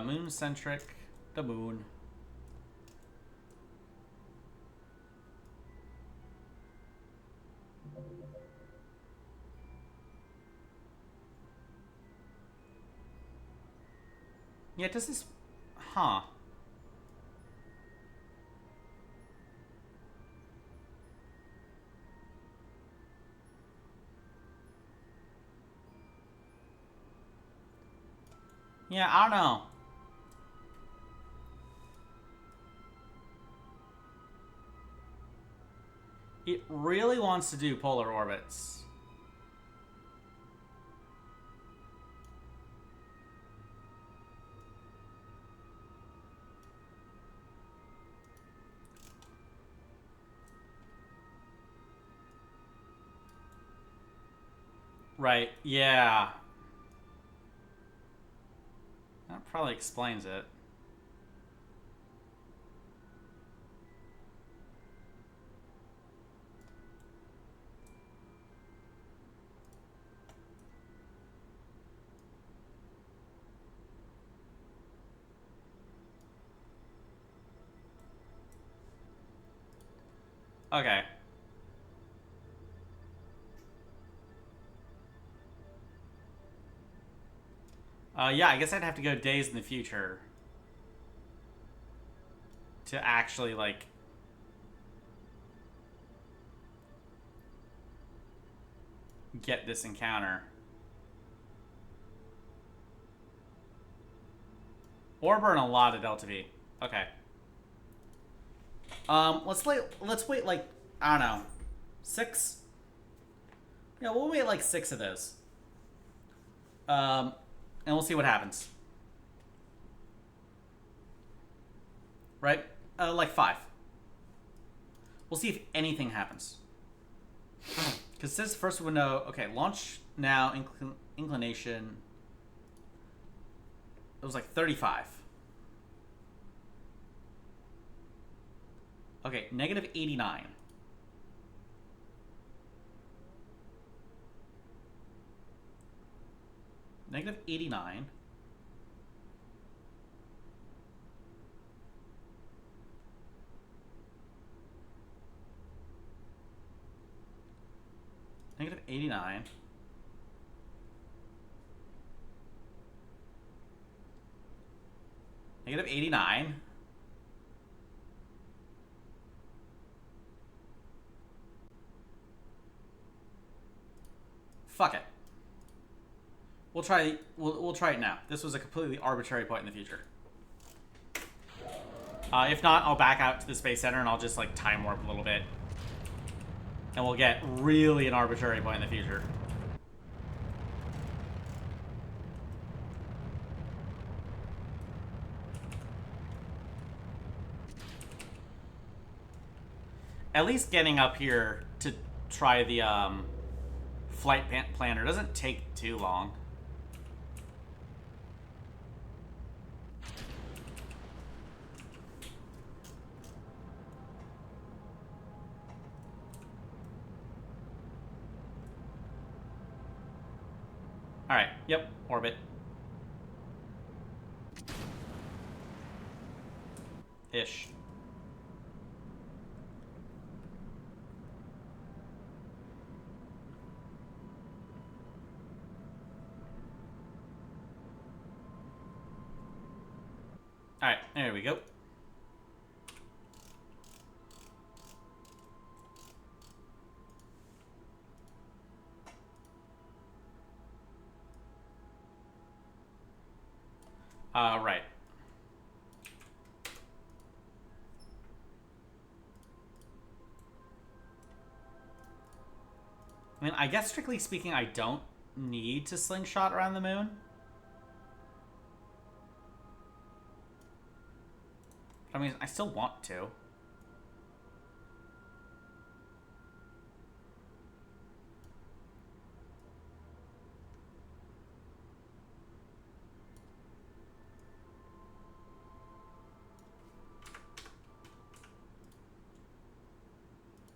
Moon-centric, the moon. Yeah, does this... Huh. Yeah, I don't know. It really wants to do polar orbits. Right, yeah. That probably explains it. Okay. Yeah, I guess I'd have to go days in the future to actually, like... get this encounter. Or burn a lot of Delta V. Okay. Let's wait like, I don't know, 6? Yeah, we'll wait like 6 of those. And we'll see what happens. Right? Like 5. We'll see if anything happens. Because this first window, okay, launch now, inclination, it was like 35. Okay, negative 89. Negative 89. Negative 89. Negative 89. Fuck it. We'll try it now. This was a completely arbitrary point in the future. If not, I'll back out to the Space Center and I'll just like time warp a little bit. And we'll get really an arbitrary point in the future. At least getting up here to try the flight planner doesn't take too long. Alright, yep, orbit. Ish. Alright, there we go. Right. I mean, I guess strictly speaking, I don't need to slingshot around the moon. I mean, I still want to.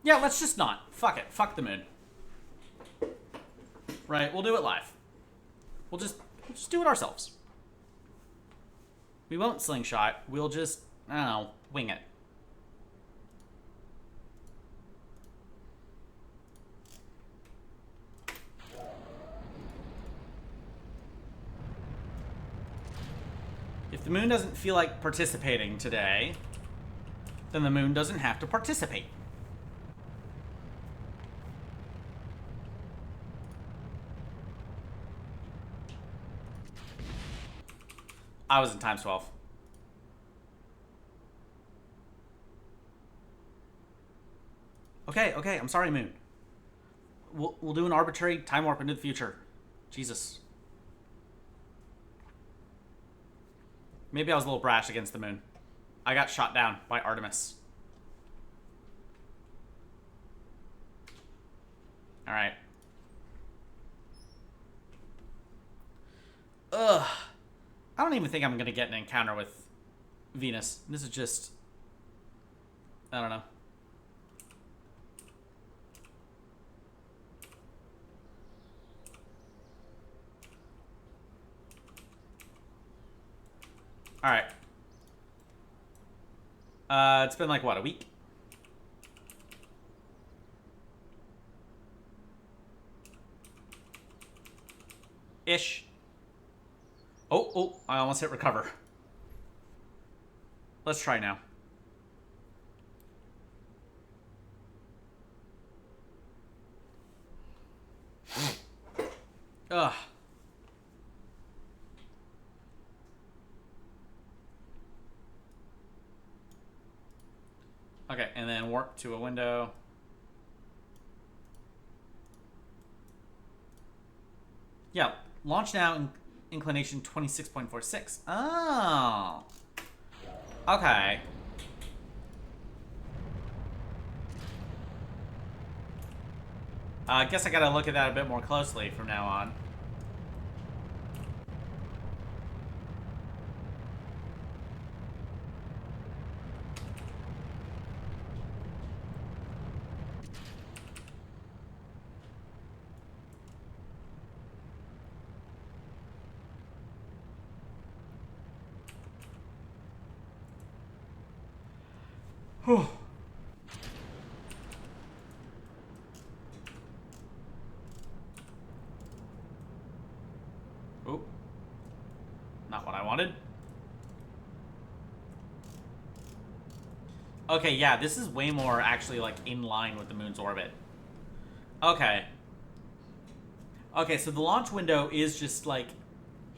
Yeah, let's just not. Fuck it. Fuck the moon. Right, we'll do it live. We'll just do it ourselves. We won't slingshot. We'll just, I don't know, wing it. If the moon doesn't feel like participating today, then the moon doesn't have to participate. I was in times 12. Okay, I'm sorry, moon. We'll do an arbitrary time warp into the future. Jesus. Maybe I was a little brash against the moon. I got shot down by Artemis. Alright. Ugh. I don't even think I'm gonna get an encounter with Venus. This is just... I don't know. Alright. It's been like, what, a week? Ish. Oh, I almost hit recover. Let's try now. Ugh. Okay, and then warp to a window. Yeah, launch now. Inclination 26.46. Oh. Okay. I guess I gotta look at that a bit more closely from now on. Whew. Oop. Not what I wanted. Okay, yeah, this is way more actually, like, in line with the moon's orbit. Okay. Okay, so the launch window is just like,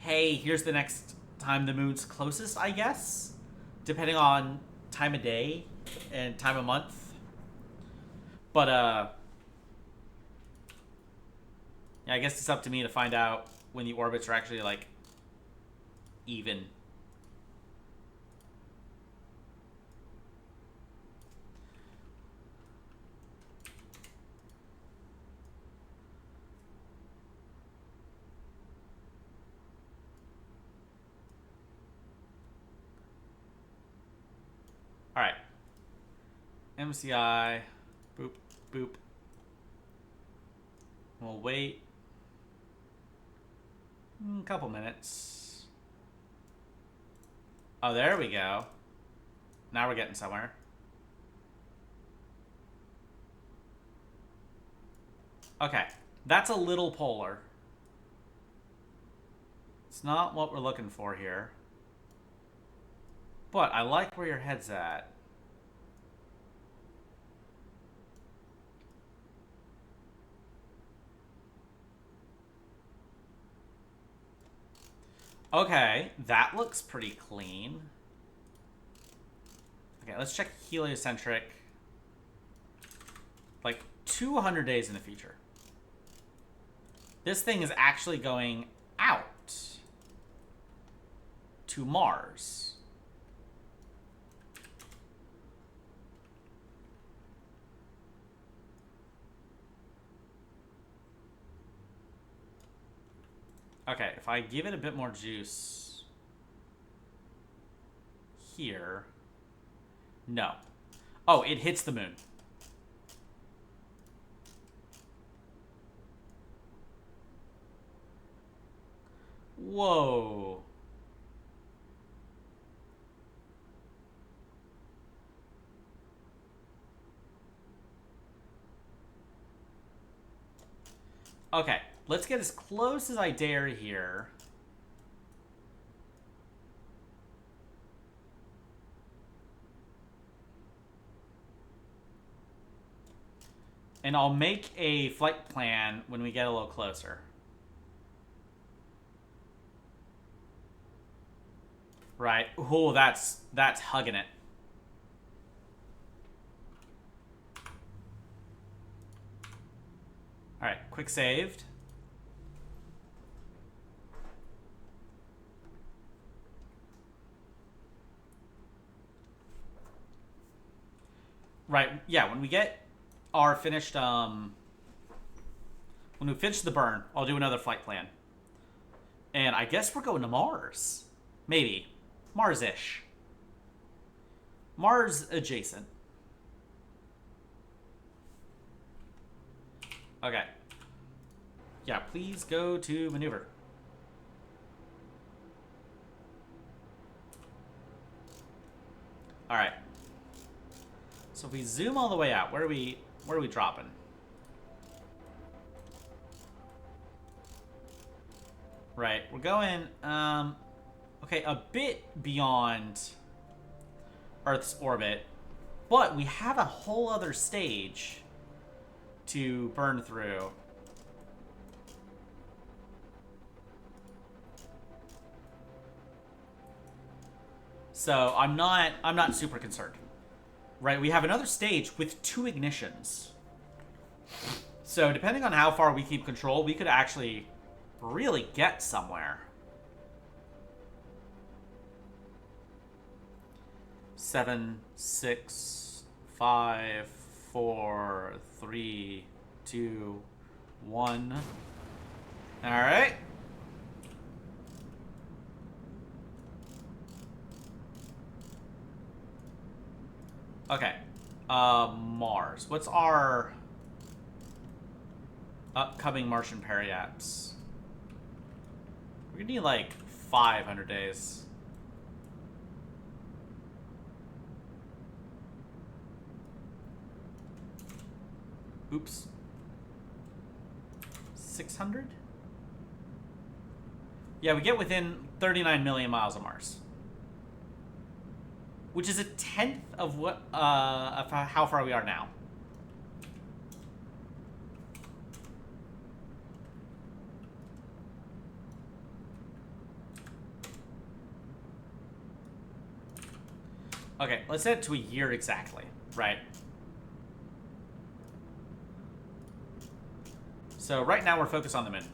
hey, here's the next time the moon's closest, I guess? Depending on time of day and time of month. But, yeah, I guess it's up to me to find out when the orbits are actually, like, even. Alright. MCI. Boop, boop. We'll wait a couple minutes. Oh, there we go. Now we're getting somewhere. Okay. That's a little polar. It's not what we're looking for here. But I like where your head's at. Okay, that looks pretty clean. Okay, let's check heliocentric. Like 200 days in the future. This thing is actually going out to Mars. Okay, if I give it a bit more juice here. No. Oh, it hits the moon. Whoa. Okay, let's get as close as I dare here. And I'll make a flight plan when we get a little closer. Right. Oh, that's hugging it. All right, quick saved. Right, yeah, when we get our finished, when we finish the burn, I'll do another flight plan. And I guess we're going to Mars. Maybe. Mars-ish. Mars adjacent. Okay. Yeah, please go to maneuver. Alright. So if we zoom all the way out, where are we dropping? Right, we're going, okay, a bit beyond Earth's orbit, but we have a whole other stage to burn through. So I'm not super concerned. Right, we have another stage with 2 ignitions. So depending on how far we keep control, we could actually really get somewhere. 7, 6, 5, 4, 3, 2, 1. Alright. Okay. Mars. What's our upcoming Martian periaps? We're gonna need like 500 days. Oops. 600? Yeah, we get within 39 million miles of Mars. Which is a tenth of what of how far we are now. Okay, let's set it to a year exactly, right? So right now we're focused on the moon.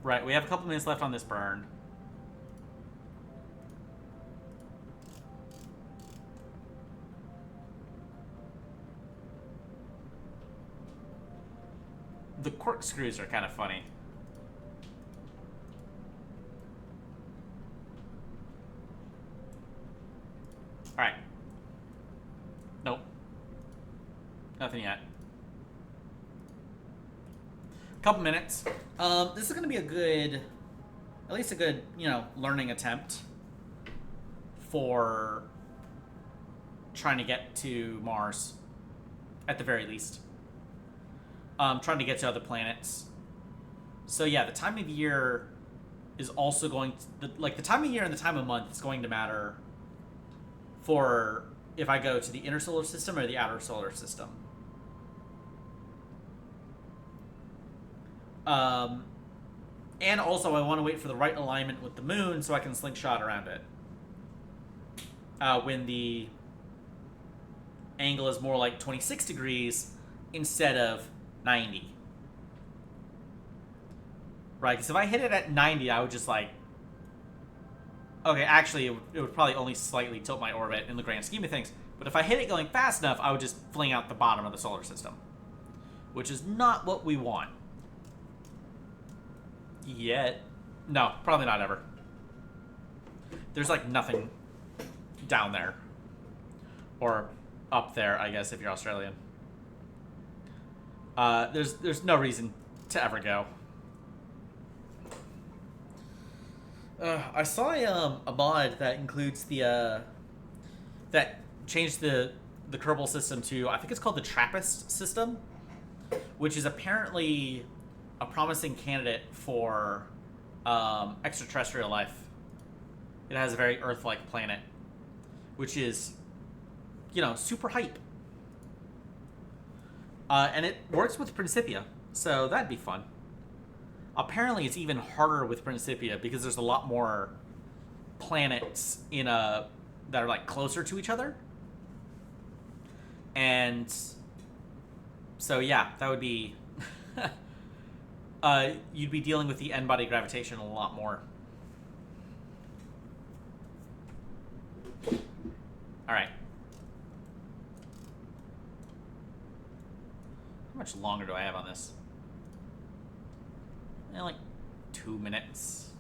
Right, we have a couple minutes left on this burn. The corkscrews are kind of funny. Alright. Nope. Nothing yet. Couple minutes. This is going to be a good, at least a good, learning attempt for trying to get to Mars, at the very least. Trying to get to other planets. So yeah, the time of year is also going to, the time of year and the time of month is going to matter for if I go to the inner solar system or the outer solar system. And also I want to wait for the right alignment with the moon so I can slingshot around it. When the angle is more like 26 degrees instead of 90. Right, because if I hit it at 90, I would just like... Okay, actually, it would probably only slightly tilt my orbit in the grand scheme of things. But if I hit it going fast enough, I would just fling out the bottom of the solar system. Which is not what we want. Yet. No, probably not ever. There's like nothing down there. Or up there, I guess, if you're Australian. There's no reason to ever go. I saw a mod that includes the that changed the Kerbal system to, I think it's called the Trappist system, which is apparently a promising candidate for extraterrestrial life. It has a very Earth-like planet, which is, super hype. And it works with Principia, so that'd be fun. Apparently, it's even harder with Principia because there's a lot more planets that are like closer to each other. And so yeah, that would be you'd be dealing with the n-body gravitation a lot more. All right. How much longer do I have on this? Like 2 minutes.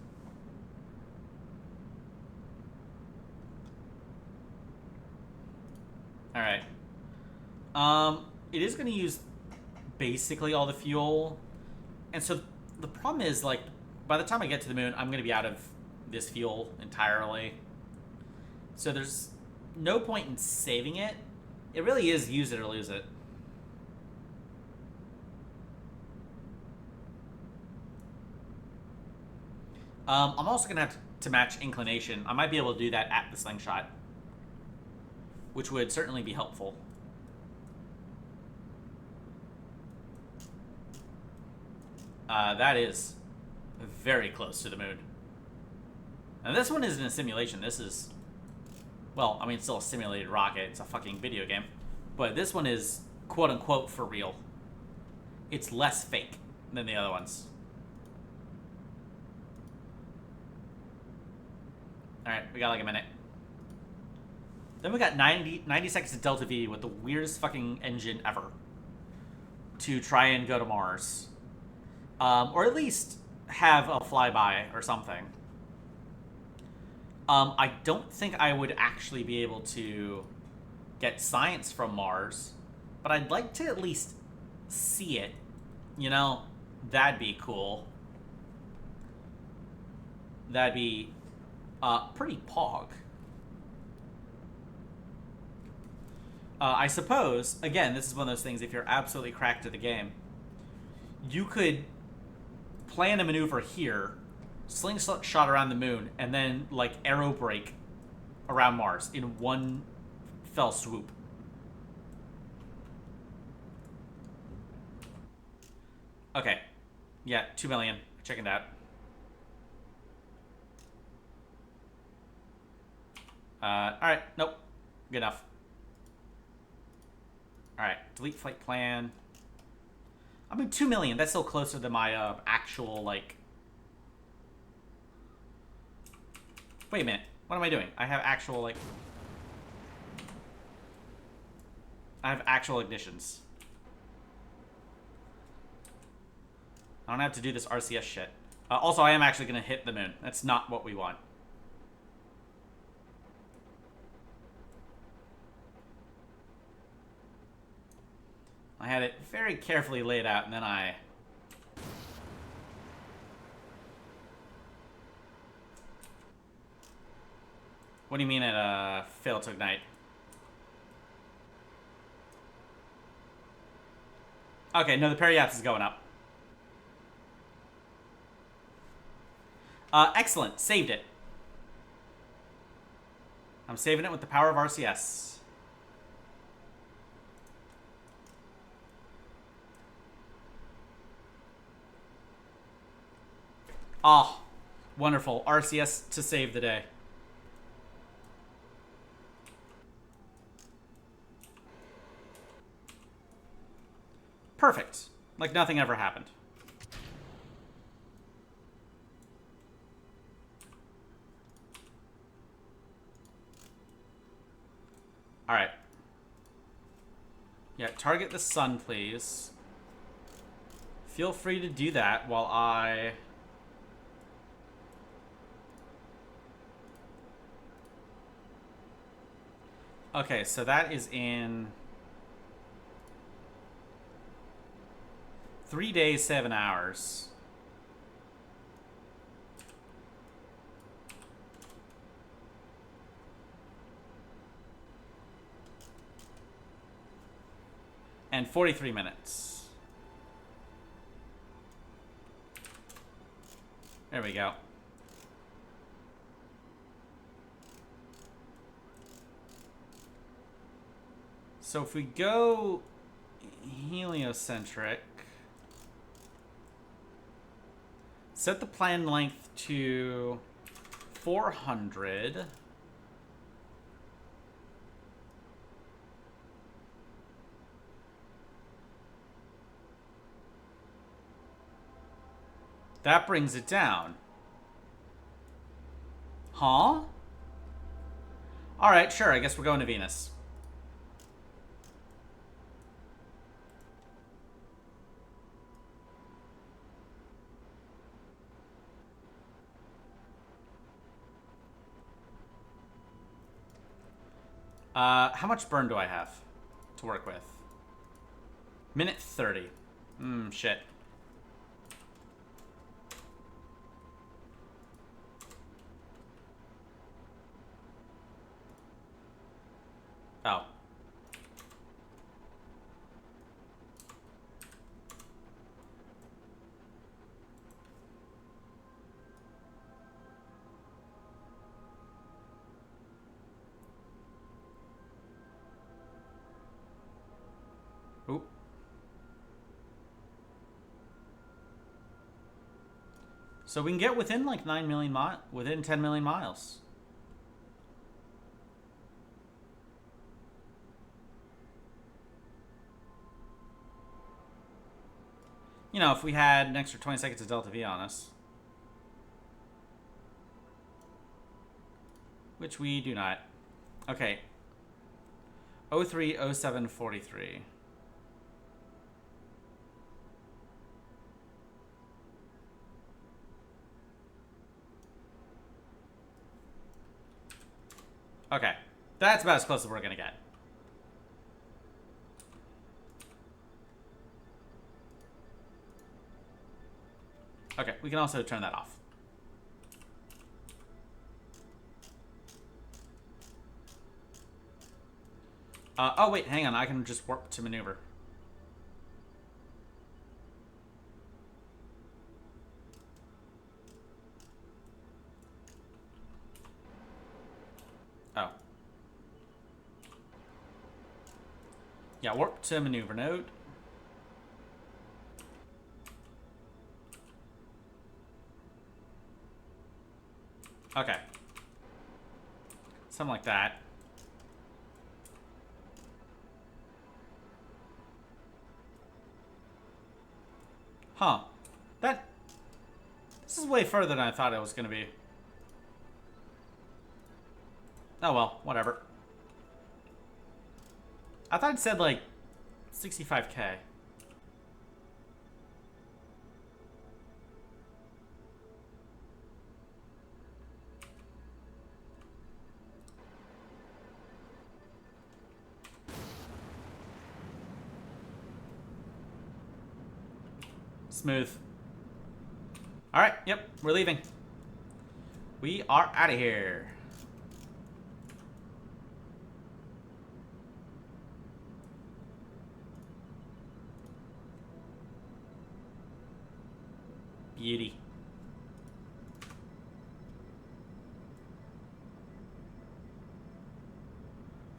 All right. It is going to use basically all the fuel. And so the problem is, like, by the time I get to the moon, I'm going to be out of this fuel entirely. So there's no point in saving it. It really is use it or lose it. I'm also going to have to match inclination. I might be able to do that at the slingshot, which would certainly be helpful. That is very close to the moon. And this one isn't a simulation. This is, well, I mean, it's still a simulated rocket. It's a fucking video game. But this one is quote-unquote for real. It's less fake than the other ones. Alright, we got like a minute. Then we got 90 seconds to Delta V with the weirdest fucking engine ever to try and go to Mars. Or at least have a flyby or something. I don't think I would actually be able to get science from Mars, but I'd like to at least see it. You know, that'd be cool. That'd be pretty pog. I suppose, again, this is one of those things, if you're absolutely cracked at the game, you could plan a maneuver here, slingshot around the moon, and then, like, arrow brake around Mars in one fell swoop. Okay. Yeah, 2 million. Checking it out. Alright. Nope. Good enough. Alright. Delete flight plan. I mean, 2 million. That's still closer to my actual, like... Wait a minute. What am I doing? I have actual, like... I have actual ignitions. I don't have to do this RCS shit. Also, I am actually going to hit the moon. That's not what we want. I had it very carefully laid out, and then I... What do you mean it failed to ignite? Okay, no, the periaps is going up. Excellent. Saved it. I'm saving it with the power of RCS. Oh, wonderful. RCS to save the day. Perfect. Like nothing ever happened. Alright. Yeah, target the sun, please. Feel free to do that while I... Okay, so that is in... 3 days, 7 hours. And 43 minutes. There we go. So if we go heliocentric, set the plan length to 400. That brings it down. Huh? Alright, sure, I guess we're going to Venus. How much burn do I have to work with? Minute 30. Shit. Oh. Oop. So we can get within like 9 million miles, within 10 million miles. You know, if we had an extra 20 seconds of Delta V on us. Which we do not. Okay. 03, 07, 43. Okay. That's about as close as we're gonna get. Okay, we can also turn that off. Oh, wait, hang on. I can just warp to maneuver. Oh. Yeah, warp to maneuver node. Okay. Something like that. Huh. This is way further than I thought it was going to be. Oh well, whatever. I thought it said like 65K. Smooth. Alright, yep, we're leaving. We are out of here. Beauty.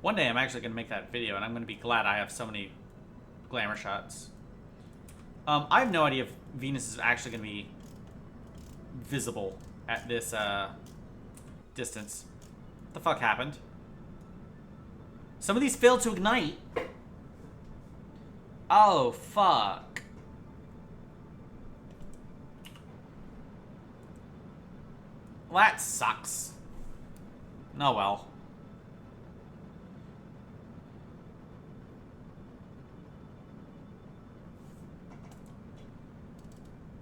One day I'm actually going to make that video, and I'm going to be glad I have so many glamour shots. I have no idea if Venus is actually going to be visible at this distance. What the fuck happened? Some of these failed to ignite. Oh, fuck. Well, that sucks. Oh well.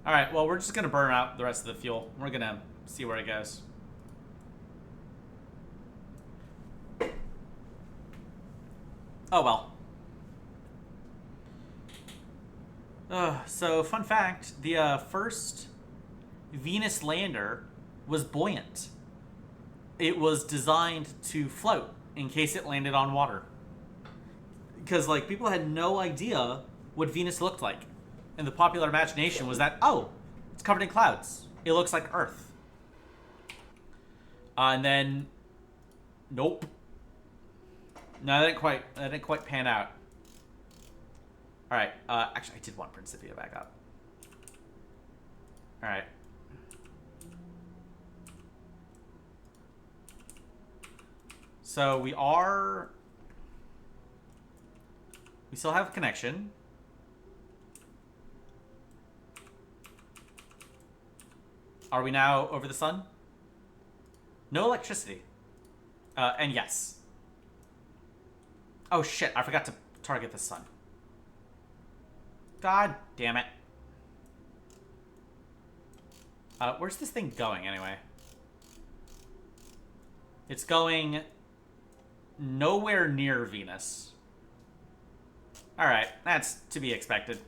Alright, well, we're just gonna burn out the rest of the fuel. We're gonna see where it goes. Oh well. So, fun fact, the first Venus lander was buoyant. It was designed to float in case it landed on water. Because, like, people had no idea what Venus looked like. And the popular imagination was that, oh, it's covered in clouds. It looks like Earth. And then, nope. No, that didn't quite pan out. All right. Actually, I did want Principia back up. All right. So we still have connection. Are we now over the sun? No electricity. And yes. Oh shit, I forgot to target the sun. God damn it. Where's this thing going anyway? It's going nowhere near Venus. Alright, that's to be expected.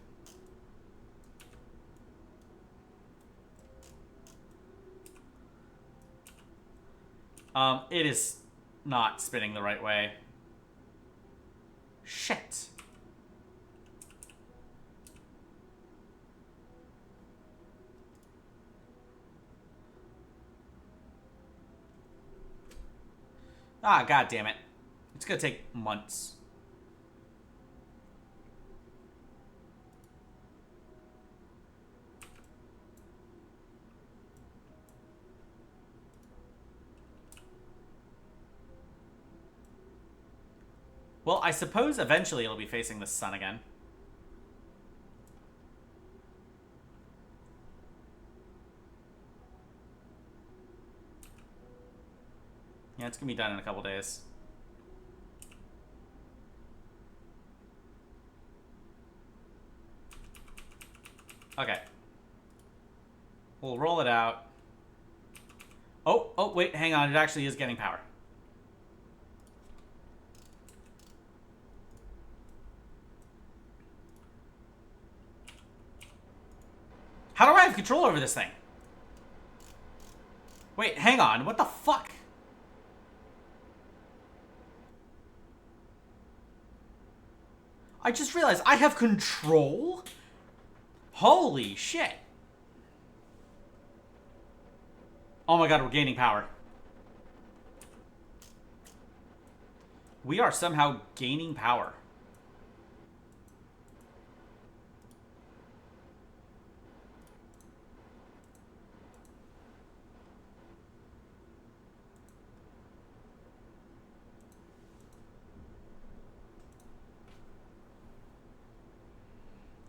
It is not spinning the right way. Shit. Ah, god damn it. It's gonna take months. Well, I suppose eventually it'll be facing the sun again. Yeah, it's gonna be done in a couple days. Okay. We'll roll it out. Oh, wait, hang on. It actually is getting power. How do I have control over this thing? Wait, hang on. What the fuck? I just realized I have control? Holy shit. Oh my god, we're gaining power. We are somehow gaining power.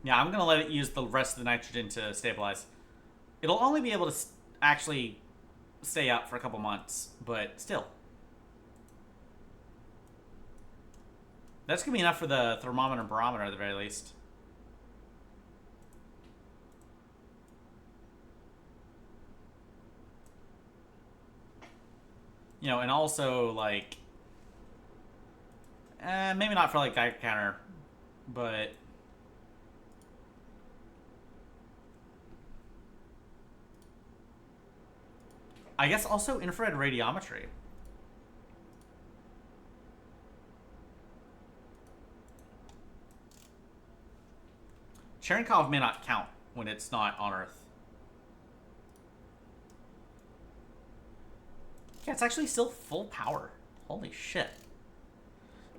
Yeah, I'm gonna let it use the rest of the nitrogen to stabilize. It'll only be able to actually stay up for a couple months, but still. That's gonna be enough for the thermometer and barometer at the very least. You know, and also, like... maybe not for, like, Geiger counter, but... I guess also infrared radiometry. Cherenkov may not count when it's not on Earth. Yeah, it's actually still full power. Holy shit.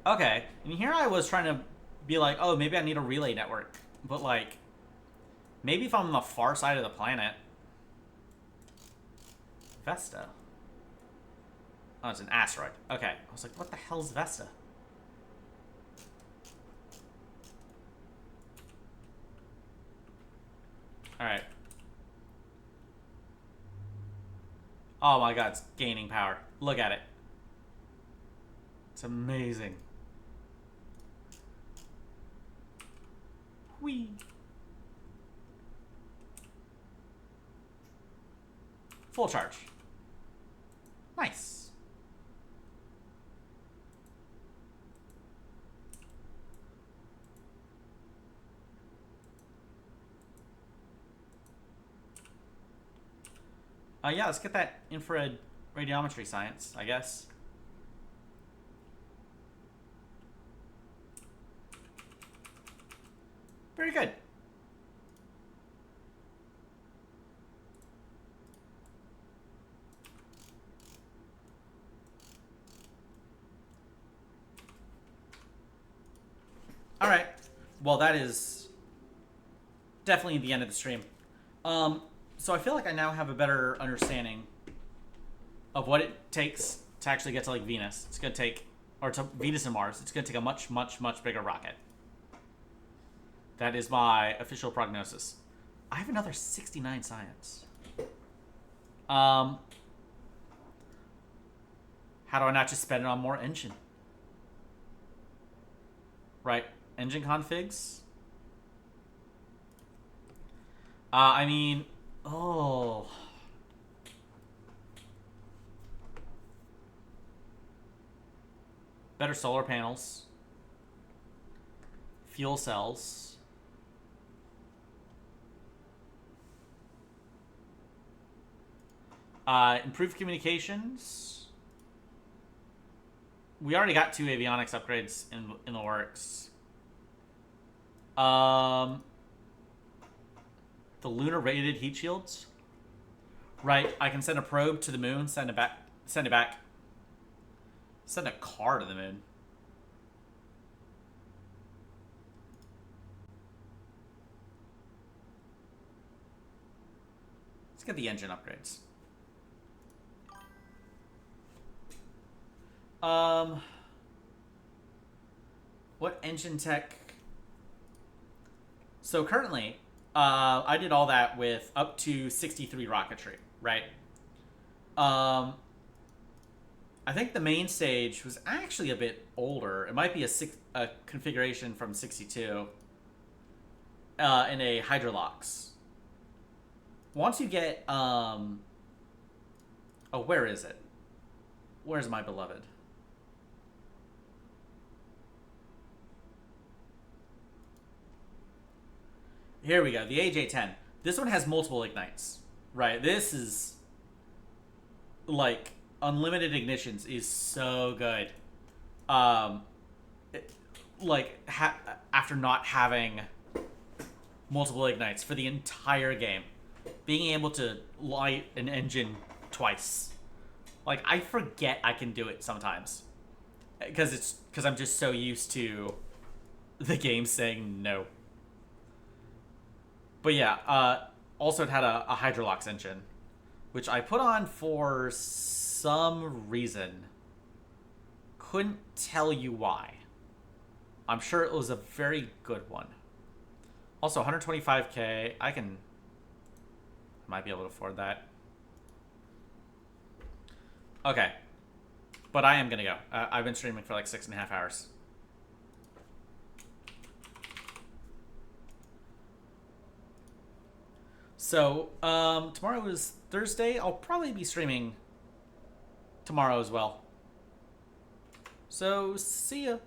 Okay, and here I was trying to be like, oh, maybe I need a relay network. But, like, maybe if I'm on the far side of the planet... Vesta. Oh, it's an asteroid. Okay. I was like, what the hell's Vesta? Alright. Oh my god, it's gaining power. Look at it. It's amazing. Whee! Full charge. Nice. Yeah, let's get that infrared radiometry science, I guess. Very good. All right. Well, that is definitely the end of the stream. So I feel like I now have a better understanding of what it takes to actually get to, like, Venus. It's going to take, or to Venus and Mars, it's going to take a much, much, much bigger rocket. That is my official prognosis. I have another 69 science. How do I not just spend it on more engine? Right. Engine configs. I mean... Oh... Better solar panels. Fuel cells. Improved communications. We already got 2 avionics upgrades in the works. The lunar radiated heat shields. Right, I can send a probe to the moon, send it back. Send a car to the moon. Let's get the engine upgrades. What engine tech? So currently, I did all that with up to 63 rocketry, right? I think the main stage was actually a bit older. It might be a configuration from 62 in a Hydrolox. once you get oh, where is it? Where's my beloved? Here we go. The AJ10. This one has multiple ignites, right? This is like unlimited ignitions is so good. Like after not having multiple ignites for the entire game, being able to light an engine twice, like I forget I can do it sometimes because I'm just so used to the game saying no. But yeah, also it had a Hydrolox engine, which I put on for some reason. Couldn't tell you why. I'm sure it was a very good one. Also, 125k. I might be able to afford that. Okay. But I am going to go. I've been streaming for like 6.5 hours. So, tomorrow is Thursday. I'll probably be streaming tomorrow as well. So, see ya.